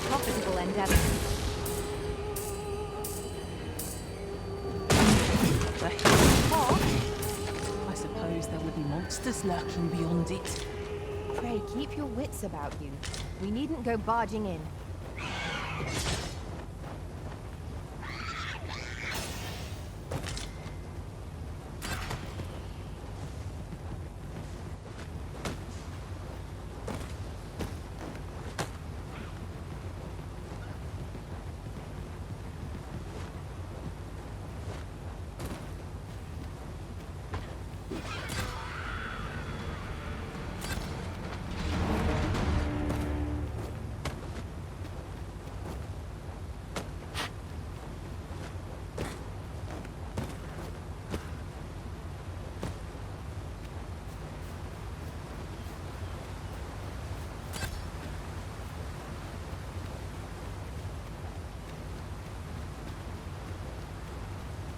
Profitable endeavor. The hidden path? I suppose there will be monsters lurking beyond it. Pray keep your wits about you. We needn't go barging in.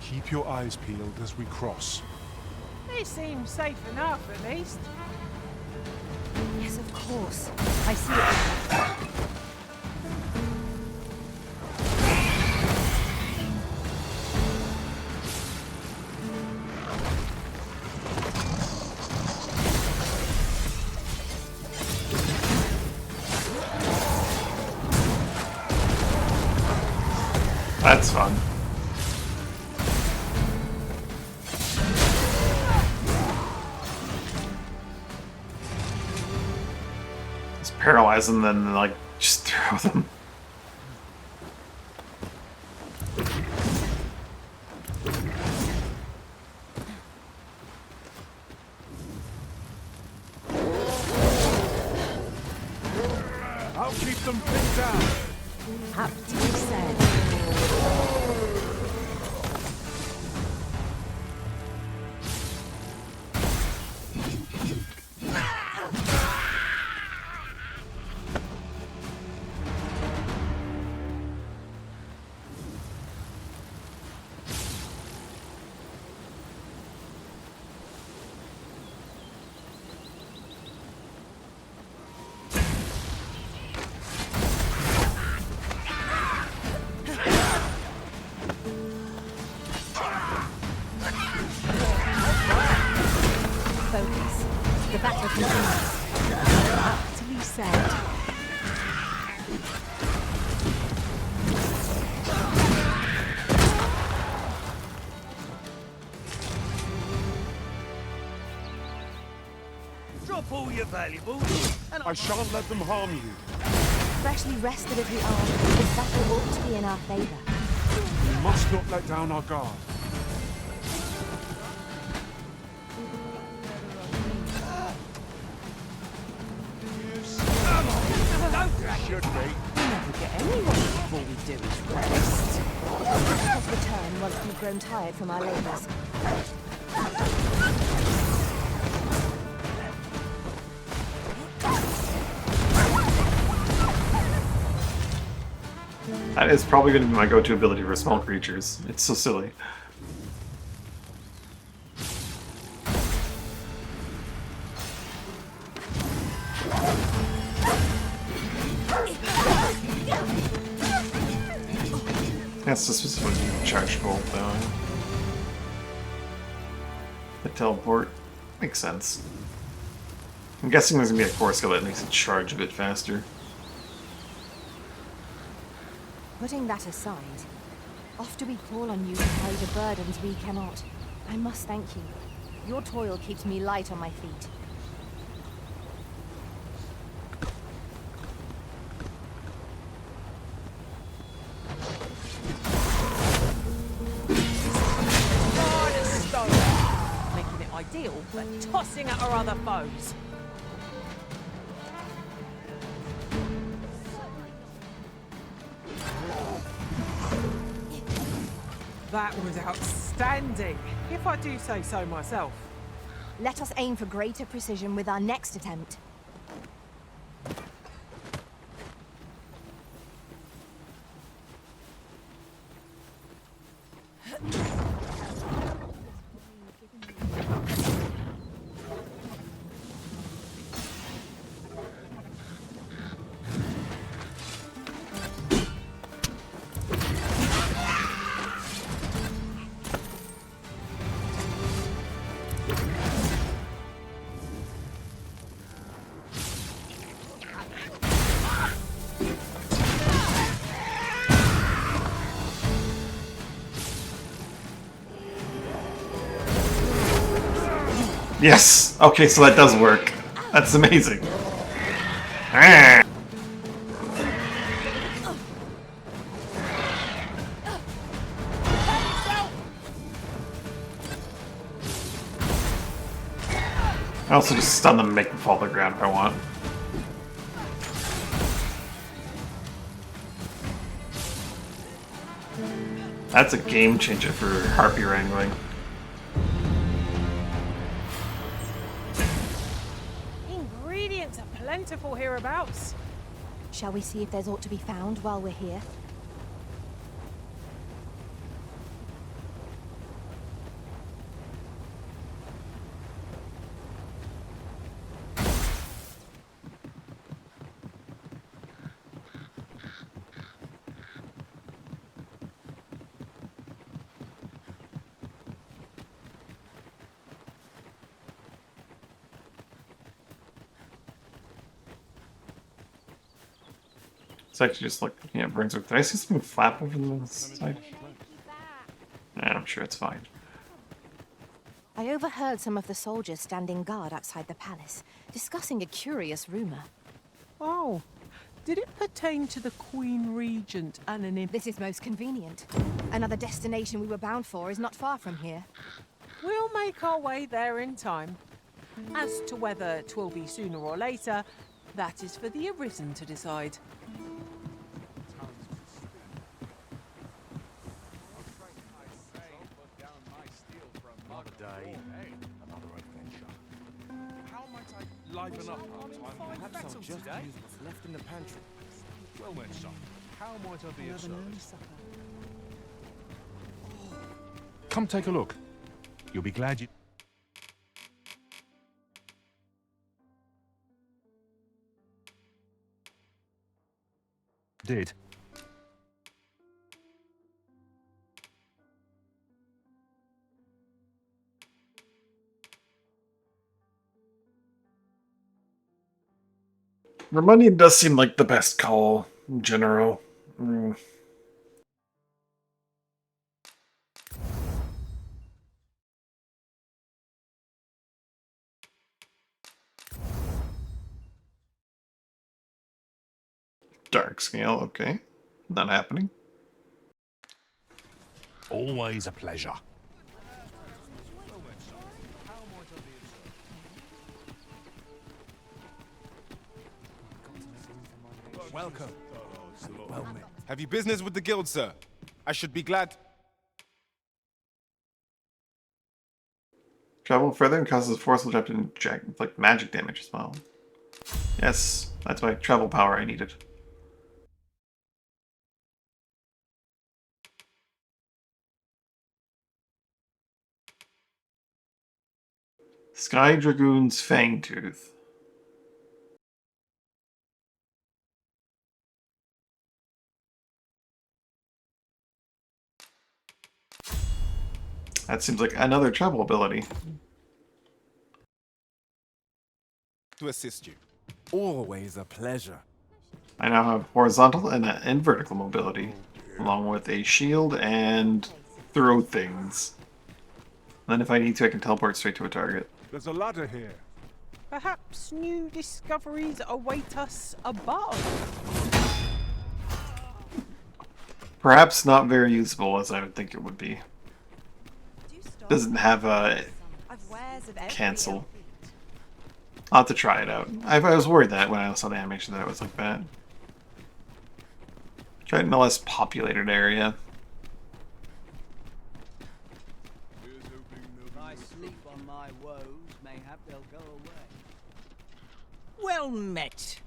Keep your eyes peeled as we cross. It seems safe enough, at least. Yes, of course. I see it. That's fun. Just paralyze them, then like just throw them. I'll keep them pinned down. Apt to be said. The battle continues. Aptly said. Drop all your valuables, and I shan't let them harm you. Freshly rested as we are, this battle ought to be in our favor. We must not let down our guard. Should be. We never get anywhere before we do is rest. Let us return once we've grown tired from our labors. That is probably going to be my go-to ability for small creatures. It's so silly. That's just specifically charged bolt, though. The teleport makes sense. I'm guessing there's gonna be a core skill that makes it charge a bit faster. Putting that aside, often we call on you to carry the burdens we cannot. I must thank you. Your toil keeps me light on my feet. Making it ideal for tossing at our other foes. That was outstanding, if I do say so myself. Let us aim for greater precision with our next attempt. Yes! Okay, so that does work. That's amazing. Ah. I also just stun them and make them fall to the ground if I want. That's a game changer for harpy wrangling. Ingredients are plentiful hereabouts. Shall we see if there's aught to be found while we're here? It's actually just like, yeah, brings with. Did I see something flap over the side? Yeah, I'm sure it's fine. I overheard some of the soldiers standing guard outside the palace, discussing a curious rumor. Oh, did it pertain to the Queen Regent and an This is most convenient. Another destination we were bound for is not far from here. We'll make our way there in time. As to whether 'twill be sooner or later, that is for the Arisen to decide. Another day, another adventure. How might I liven up our time? Perhaps I'll just use what's left in the pantry. Well then, son, how might I be of service? Come take a look. You'll be glad you... did. Romunian does seem like the best call in general. Mm. Dark scale, okay. Not happening. Always a pleasure. Welcome. Well met. Have you business with the guild, sir? I should be glad. Travel further and causes forceful jump to inflict magic damage as well. Yes, that's my travel power I needed. Sky Dragoon's Fangtooth. That seems like another travel ability. to assist you. Always a pleasure. I now have horizontal and vertical mobility, along with a shield and throw things. Then if I need to, I can teleport straight to a target. There's a ladder here. Perhaps new discoveries await us above. Perhaps not very usable as I would think it would be. Doesn't have a cancel. I'll have to try it out. I was worried that when I saw the animation that it was like that. Try it in a less populated area. If I sleep on my woes, mayhap they'll go away. Well met.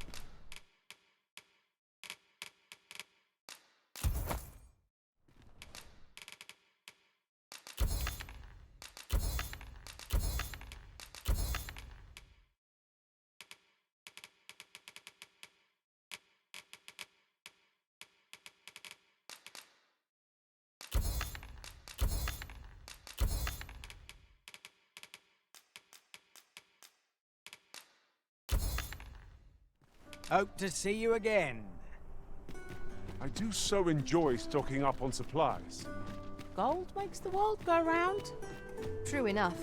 Hope to see you again. I do so enjoy stocking up on supplies. Gold makes the world go round. True enough.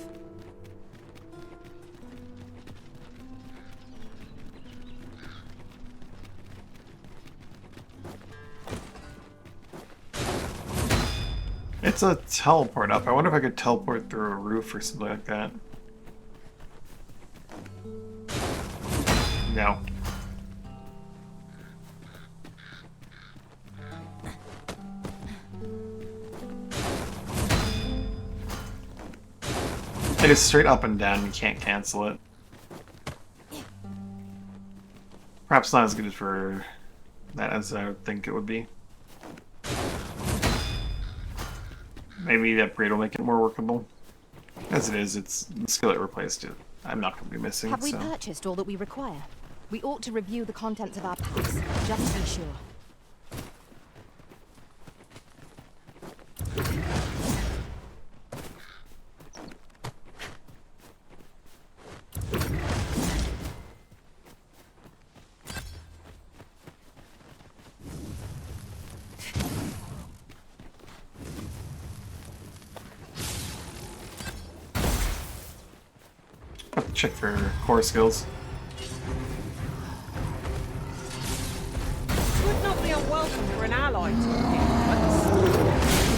It's a teleport up. I wonder if I could teleport through a roof or something like that. No. It is straight up and down, you can't cancel it. Perhaps not as good for that as I would think it would be. Maybe the upgrade will make it more workable. As it is, it's the skill it replaced it. I'm not going to be missing, Have we so... purchased all that we require? We ought to review the contents of our packs, just to be sure. Check for core skills. Would not be unwelcome for an ally to We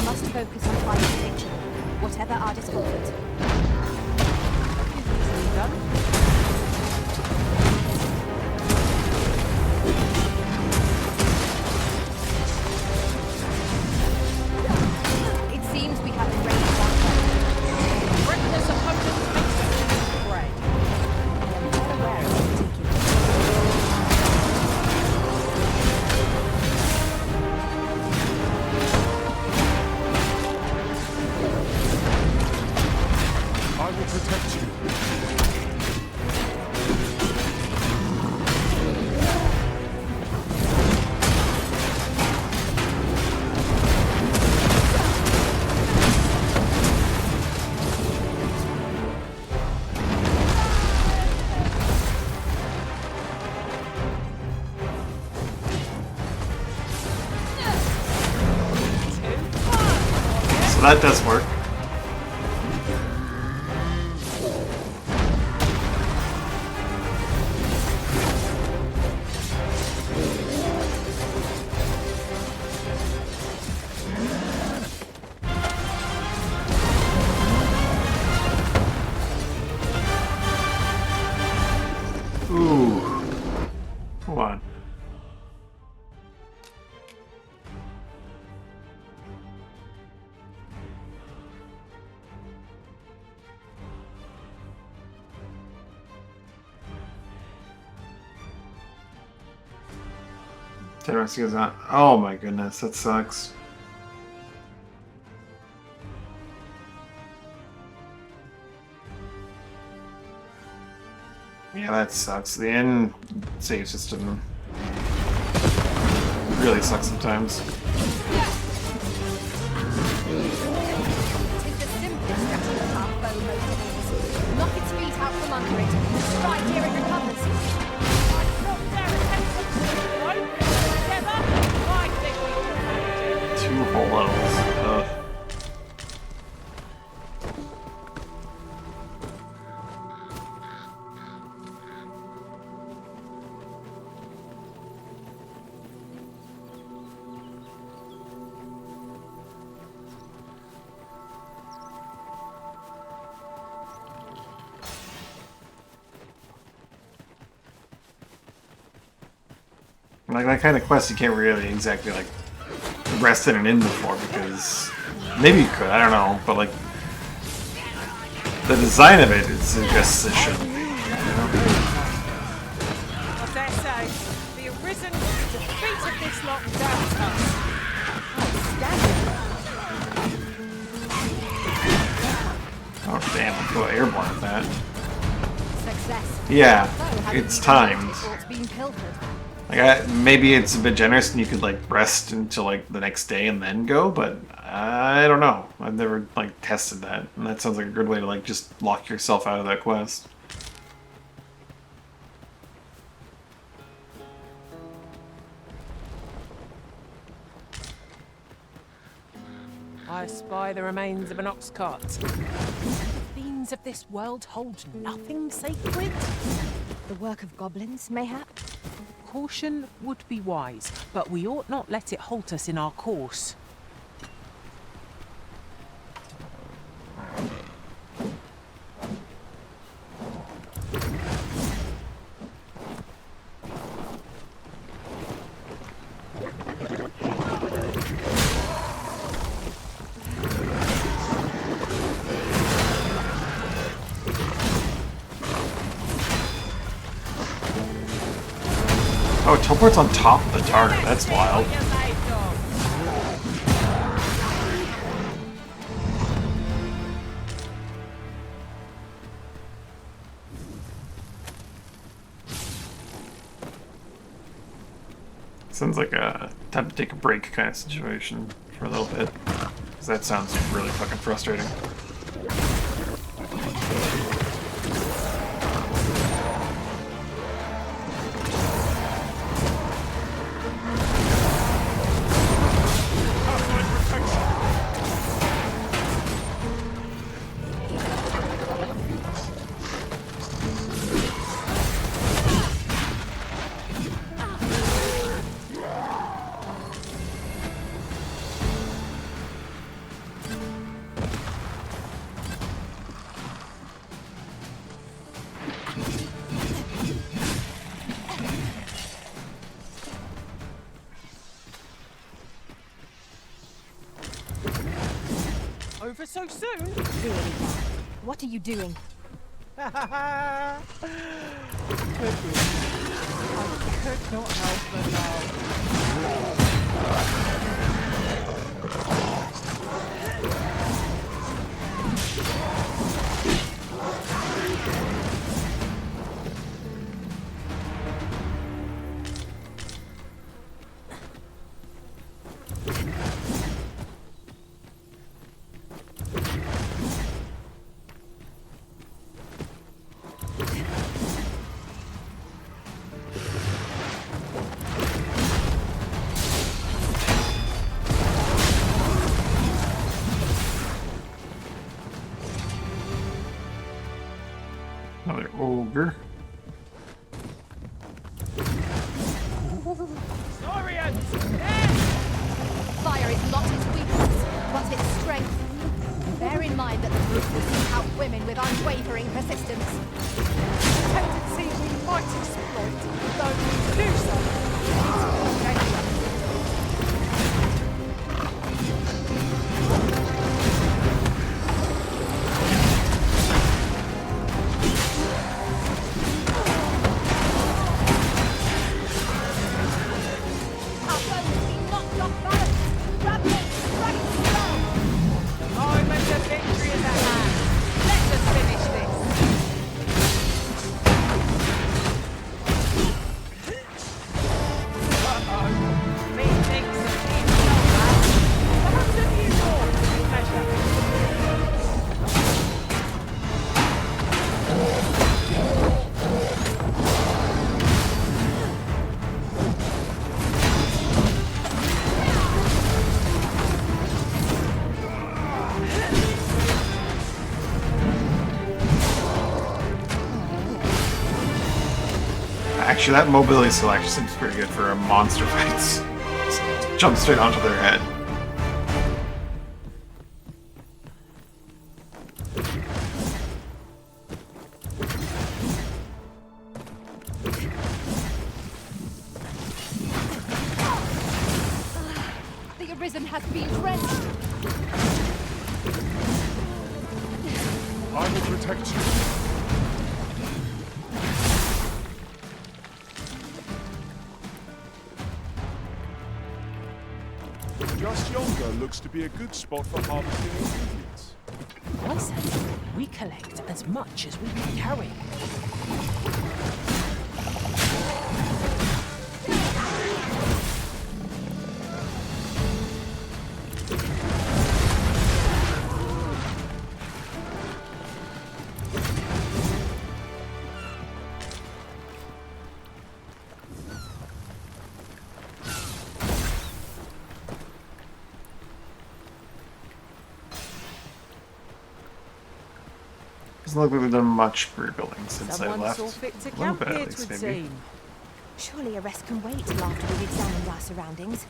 must focus on finding victory, whatever our discomfort. Easily done. It seems we have erased our foe. Reckless opponent makes a bread. I am well aware of the particulars. I will protect you. So that does work. Ooh. Hold on. Terrence on. Oh my goodness, that sucks. Yeah, that sucks. The end save system really sucks sometimes. Tis the simplest strategy our foe most knows. Knock its feet out from under it, the stride here it recovers. Two whole levels. Ugh. Like that kind of quest you can't really exactly like rest in an inn before, because maybe you could, I don't know, but like the design of it suggests it shouldn't be, you know? I dare say, the Arisen defeated this lot without us. Oh damn, I'll go airborne with that. Success. Yeah, it's timed. It's been pilfered. Like, maybe it's a bit generous and you could, like, rest until, like, the next day and then go, but I don't know. I've never, like, tested that. And that sounds like a good way to, like, just lock yourself out of that quest. I spy the remains of an ox cart. The fiends of this world hold nothing sacred? The work of goblins, mayhap? Caution would be wise, but we ought not let it halt us in our course. Oh, it teleports on top of the target. That's wild. Sounds like a time to take a break kind of situation for a little bit. 'Cause that sounds really fucking frustrating. Over so soon? Really? What are you doing? I could not help but laugh. Another ogre. Fire is not its weakness, but its strength. Bear in mind that the brute will seek out women with unwavering persistence. Tendency we might exploit, though to do so is dangerous. Actually, that mobility selection seems pretty good for a monster fights. Just jump straight onto their head. The Arisen has been drenched. I will protect you. Just yonder looks to be a good spot for harvesting ingredients. I say we collect as much as we can carry. Doesn't look like we've done much rebuilding since Someone I left. saw fit to A little camp bit, here, at 'twould least, maybe. seem. Surely a rest can wait till after we've examined our surroundings.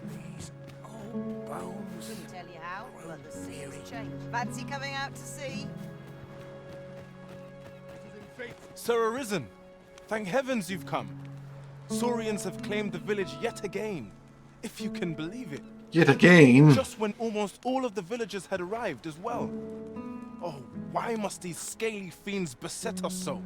These old bones. Couldn't tell you how, but the sea has changed. Fancy coming out to sea? Sir Arisen, thank heavens you've come. Saurians have claimed the village yet again, if you can believe it. Yet again? Just when almost all of the villagers had arrived as well. Oh, why must these scaly fiends beset us so?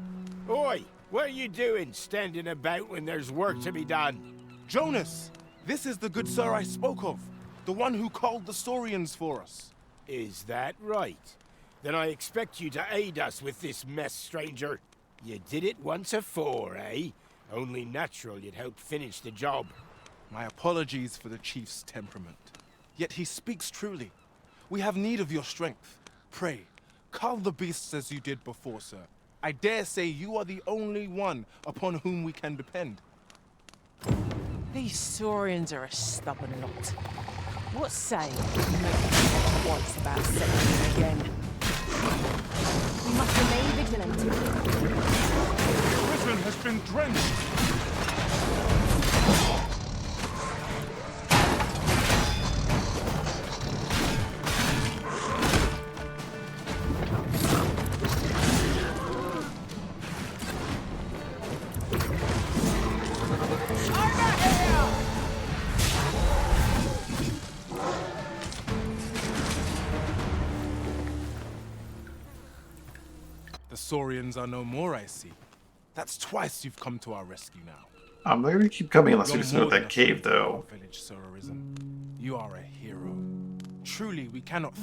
Oi, what are you doing standing about when there's work to be done? Jonas, this is the good sir I spoke of, the one who called the Saurians for us. Is that right? Then I expect you to aid us with this mess, stranger. You did it once afore, eh? Only natural you'd help finish the job. My apologies for the chief's temperament. Yet he speaks truly. We have need of your strength. Pray, cull the beasts as you did before, sir. I dare say you are the only one upon whom we can depend. These Saurians are a stubborn lot. What say you make them think twice about settling again? We must remain vigilant. The prison has been drenched. The Saurians are no more, I see. That's twice you've come to our rescue now. I'm not gonna keep coming unless we You're just know more than that a cave, friend to though. our village, Sir Arisen. You are a hero. Truly, we cannot.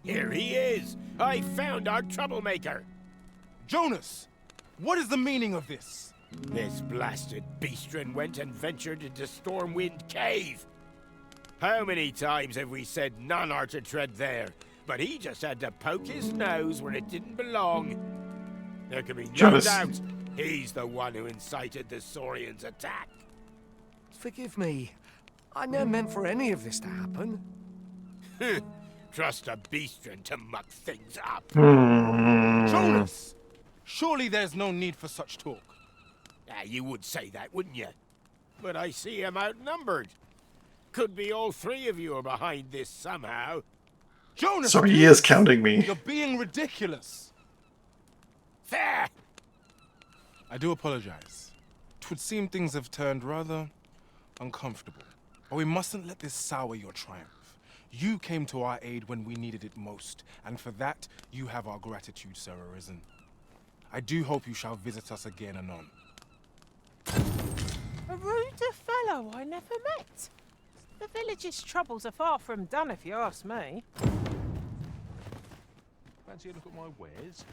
Here he is! I found our troublemaker! Jonas! What is the meaning of this? This blasted beastren went and ventured into Stormwind Cave! How many times have we said none are to tread there? But he just had to poke his nose where it didn't belong. There can be no Jonas. doubt he's the one who incited the Saurians' attack. Forgive me. I never meant for any of this to happen. Trust a beastren to muck things up. Jonas! Surely there's no need for such talk. You would say that, wouldn't you? But I see him outnumbered. Could be all three of you are behind this somehow. Jonas! So he is counting me. You're being ridiculous. Fair! I do apologize. 'Twould seem things have turned rather uncomfortable. But we mustn't let this sour your triumph. You came to our aid when we needed it most, and for that, you have our gratitude, Sir Arisen. I do hope you shall visit us again anon. A ruder fellow I never met. The village's troubles are far from done, if you ask me. Fancy a look at my wares?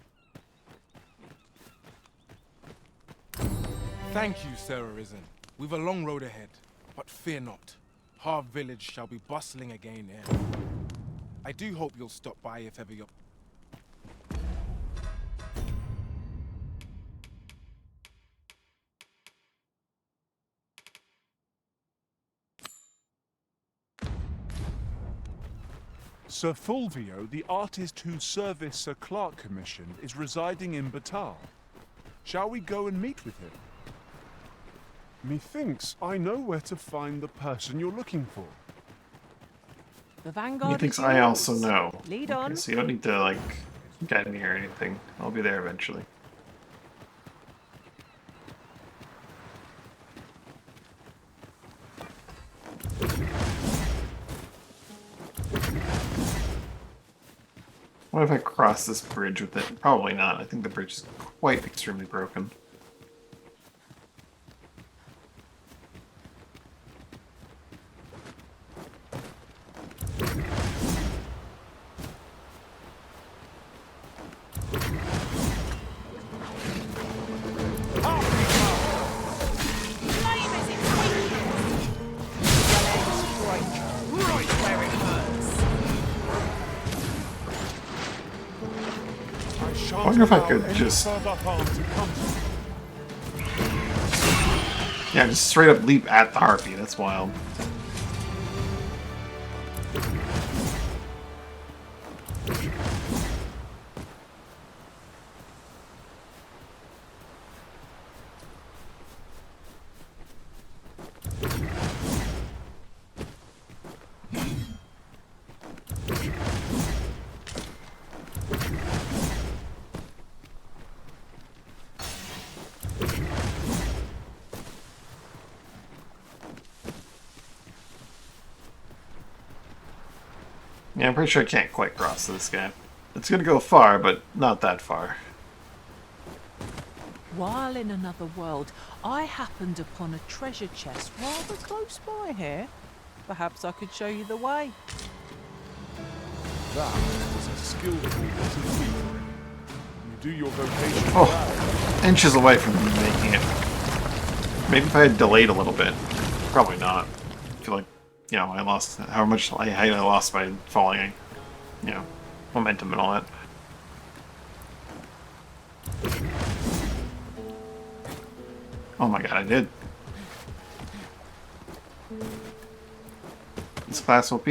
Thank you, Sir Arisen. We've a long road ahead, but fear not. Harv Village shall be bustling again ere. I do hope you'll stop by if ever you're... Sir Fulvio, the artist whose service Sir Clark commissioned, is residing in Batal. Shall we go and meet with him? Methinks I know where to find the person you're looking for. The Vanguard. He thinks is I yours. also know. Lead Okay, on. so you don't need to, like, guide me or anything. I'll be there eventually. What if I cross this bridge with it? Probably not. I think the bridge is quite extremely broken. I wonder if I could just... Yeah, just straight up leap at the harpy. That's wild. Yeah, I'm pretty sure I can't quite cross this guy. It's gonna go far, but not that far. While in another world, I happened upon a treasure chest rather close by here. Perhaps I could show you the way. That was a skillful bit of thievery. You do your vocation Oh, well. inches away from making it. Maybe if I had delayed a little bit. Probably not. I feel like, you know, I lost how much height I lost by falling, you know, momentum and all that. Oh my god, I did. It's class OP.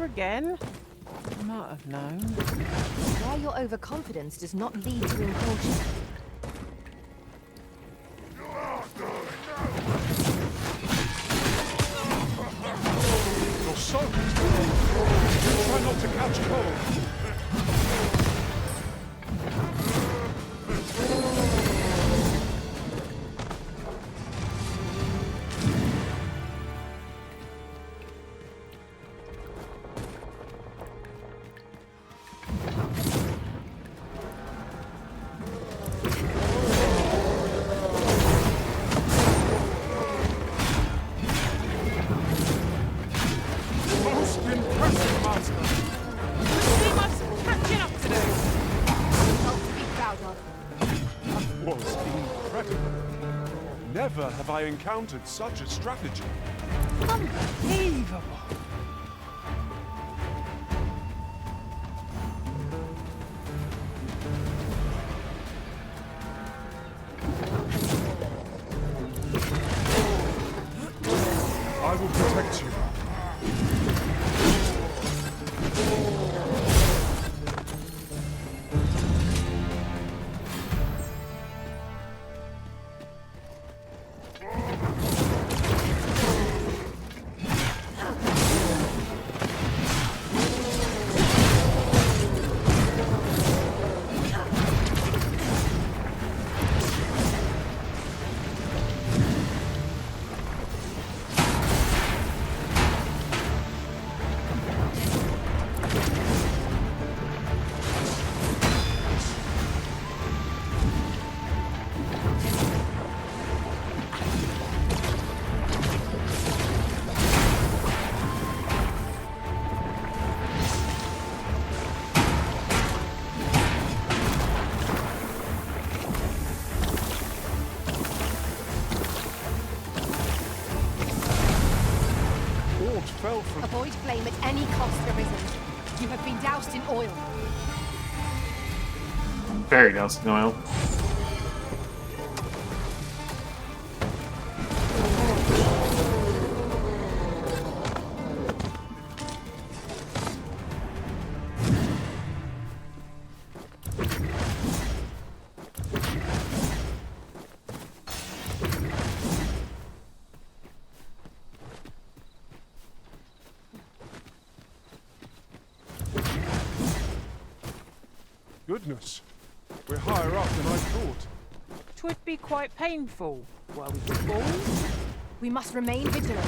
Again? I might have known. Where your overconfidence does not lead to incaution. You're soaked. Try not to catch cold. Never have I encountered such a strategy. Unbelievable. I will protect you. Avoid flame at any cost, Arisen. You have been doused in oil. Very doused in oil. Goodness, we're higher up than I thought. 'Twould be quite painful, were we to fall. We must remain vigilant.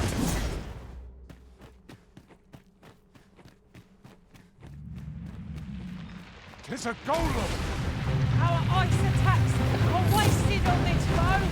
It's a golem! Our ice attacks are wasted on this foe.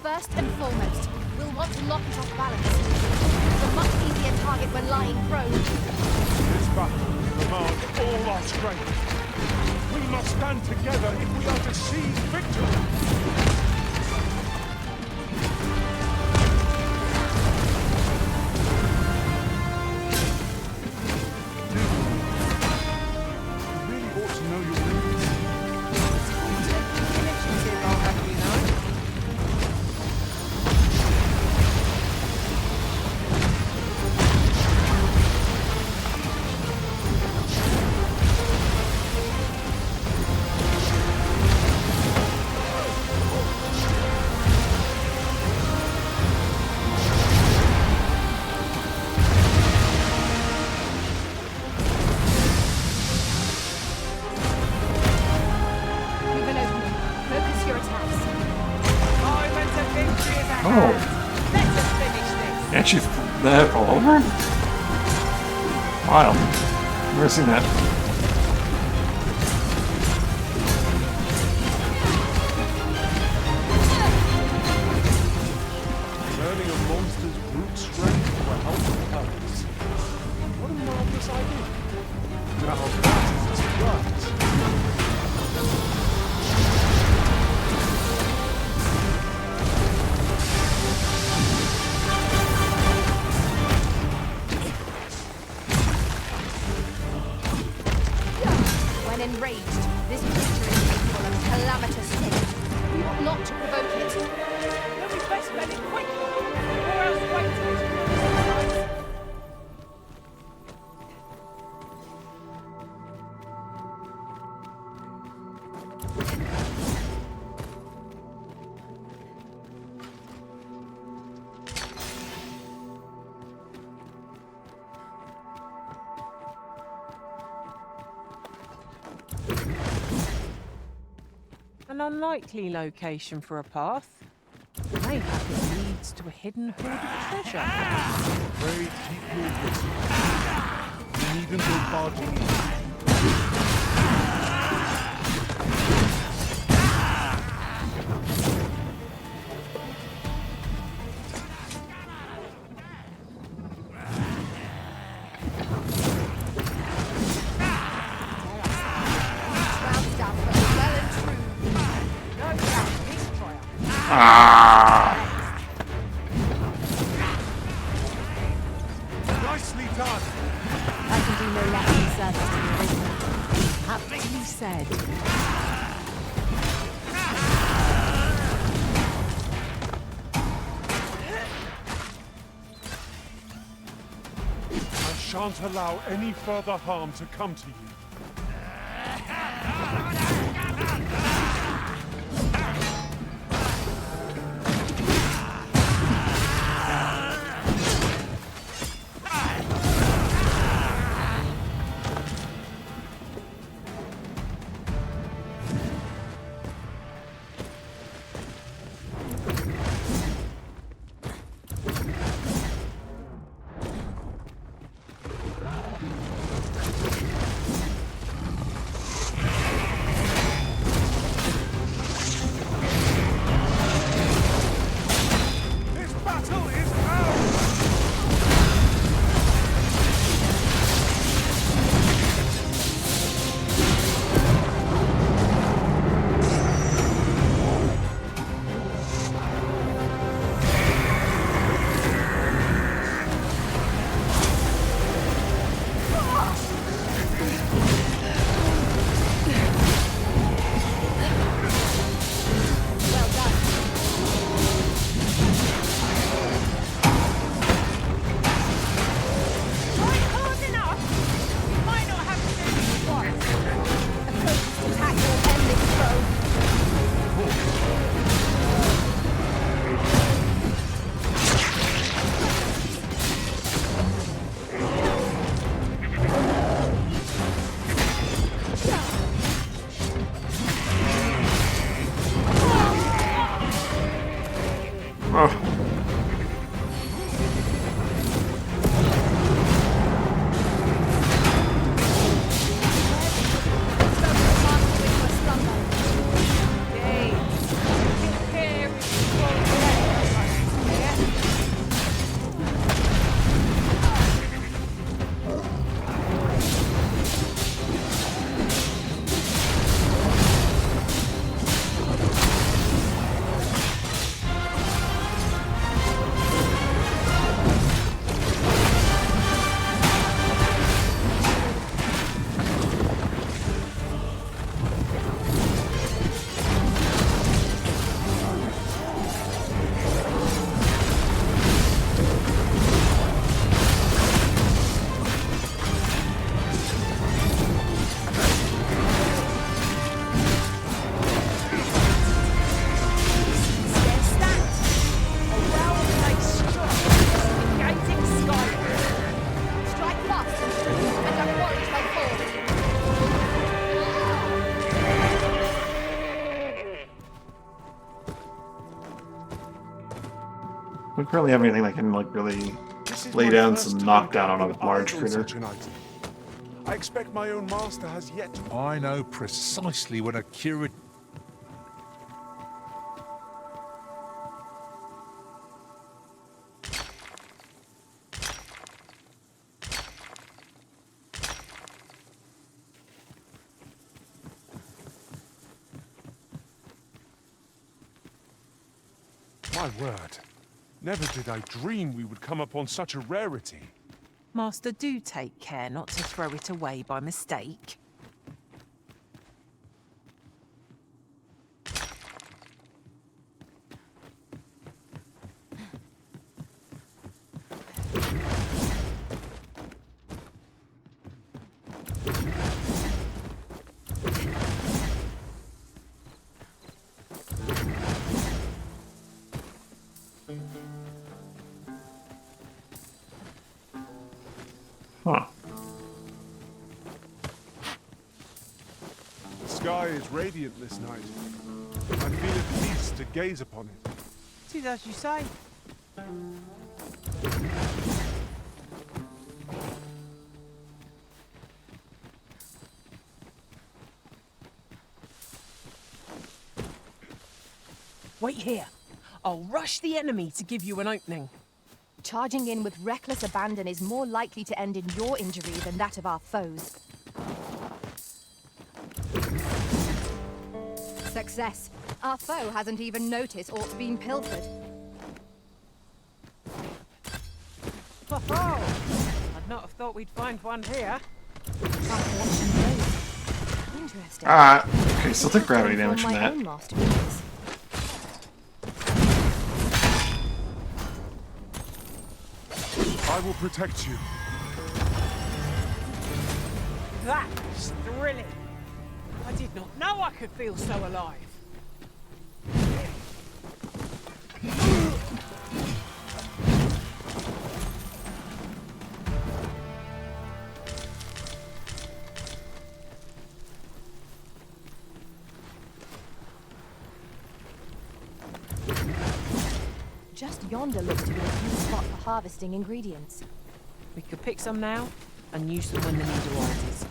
First and foremost, we'll want to knock it off balance. It's a much easier target when lying prone. This battle will demand all our strength. We must stand together if we are to seize victory. She's that all over? Wild. Never seen that. Learning a monster's brute strength for helpful purpose. What a marvelous idea. Now that is its right. when enraged. This creature is capable of calamitous sin. We ought not to provoke it. Then we best let it quickly, or else wait till it's close. An unlikely location for a path. Mayhap it leads to a hidden hoard of treasure. Very deeply rooted. You needn't go barging in. Nicely done. I can do no less than service to the original. Aptly said. I shan't allow any further harm to come to you. We don't currently have anything that can like really lay down some knockdown on a large critter. I expect my own master has yet to... I know precisely when a curate... My word. Never did I dream we would come upon such a rarity. Master, do take care not to throw it away by mistake. Huh. The sky is radiant this night. I feel at peace to gaze upon it. It is as you say. Wait here. I'll rush the enemy to give you an opening. Charging in with reckless abandon is more likely to end in your injury than that of our foes. Success. Our foe hasn't even noticed aught been pilfered. Ho-ho! I'd not have thought we'd find one here. Our collection grows. Interesting. Okay, still take gravity damage from my that. own masterpieces. I will protect you. That was thrilling. I did not know I could feel so alive. Just yonder looks to be a good spot for harvesting ingredients. We could pick some now and use them when the need arises.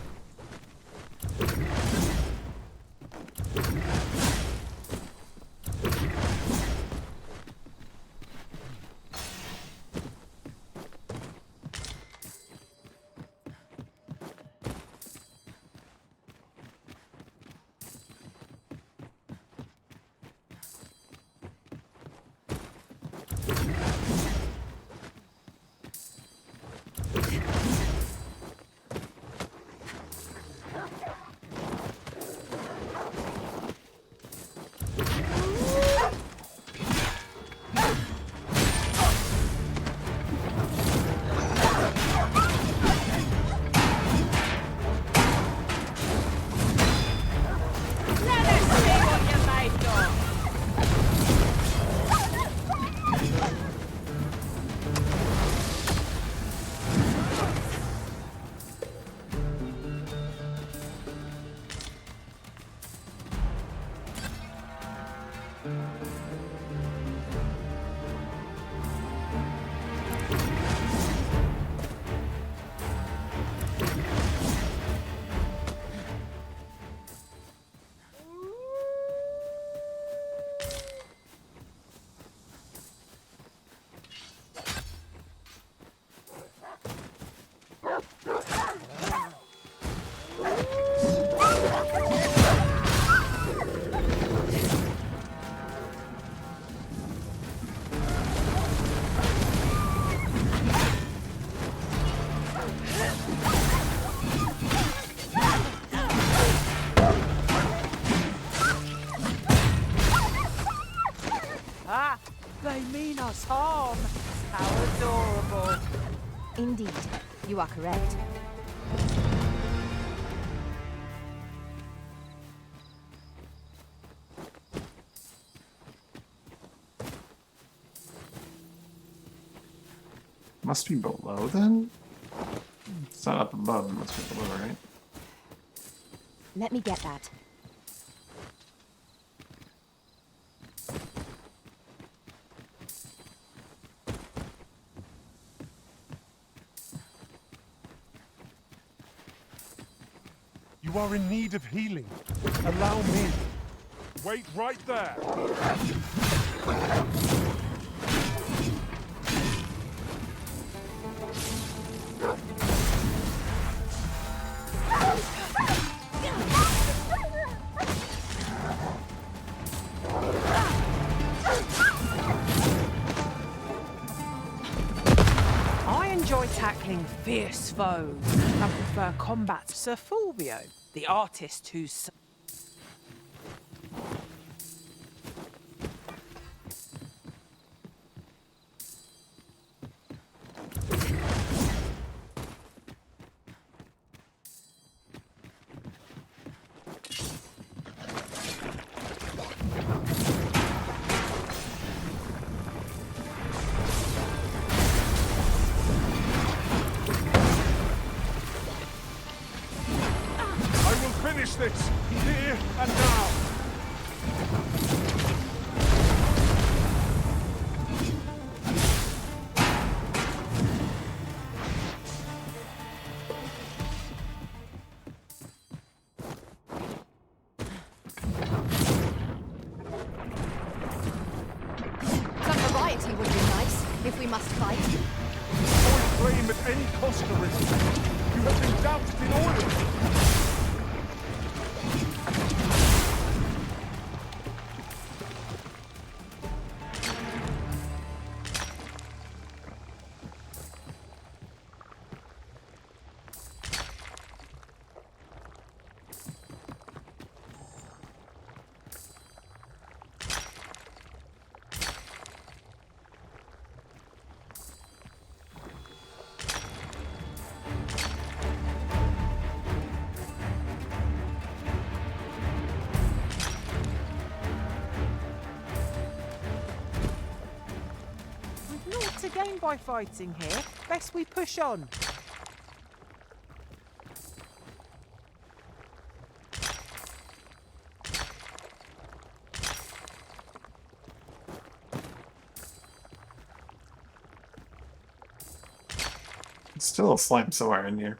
Ah, they mean us harm. How adorable. Indeed, you are correct. Must be below then? It's not up above, it must be below, right? Let me get that. You are in need of healing. Allow me. Wait right there. I enjoy tackling fierce foes. I prefer combat. Sir Fulvio, the artist who's... justice, here and now. Some variety would be nice, if we must fight. Avoid blame at any cost, Arisen. You have been doused in oil. We've naught to gain by fighting here. Best we push on. It's still a slime somewhere in here.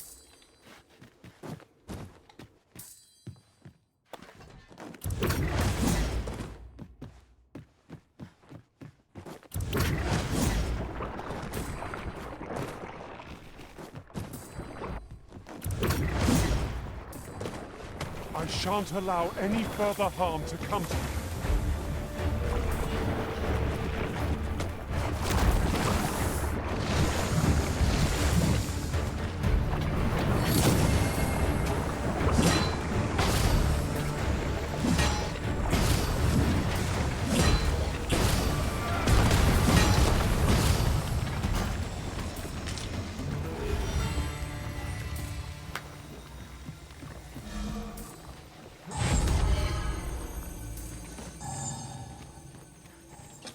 I shan't allow any further harm to come to you.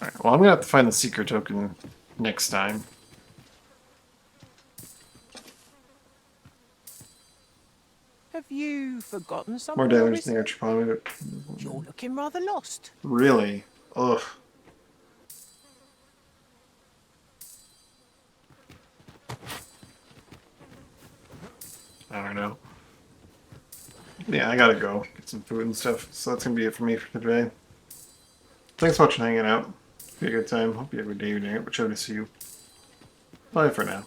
Alright, well, I'm gonna have to find the secret token next time. Have you forgotten More something? damage than the archer. You're looking rather lost. Really? Ugh. I don't know. Yeah, I gotta go get some food and stuff. So that's gonna be it for me for today. Thanks so much for hanging out. Be a good time. Hope you have a good day or night, whichever to see you. Bye for now.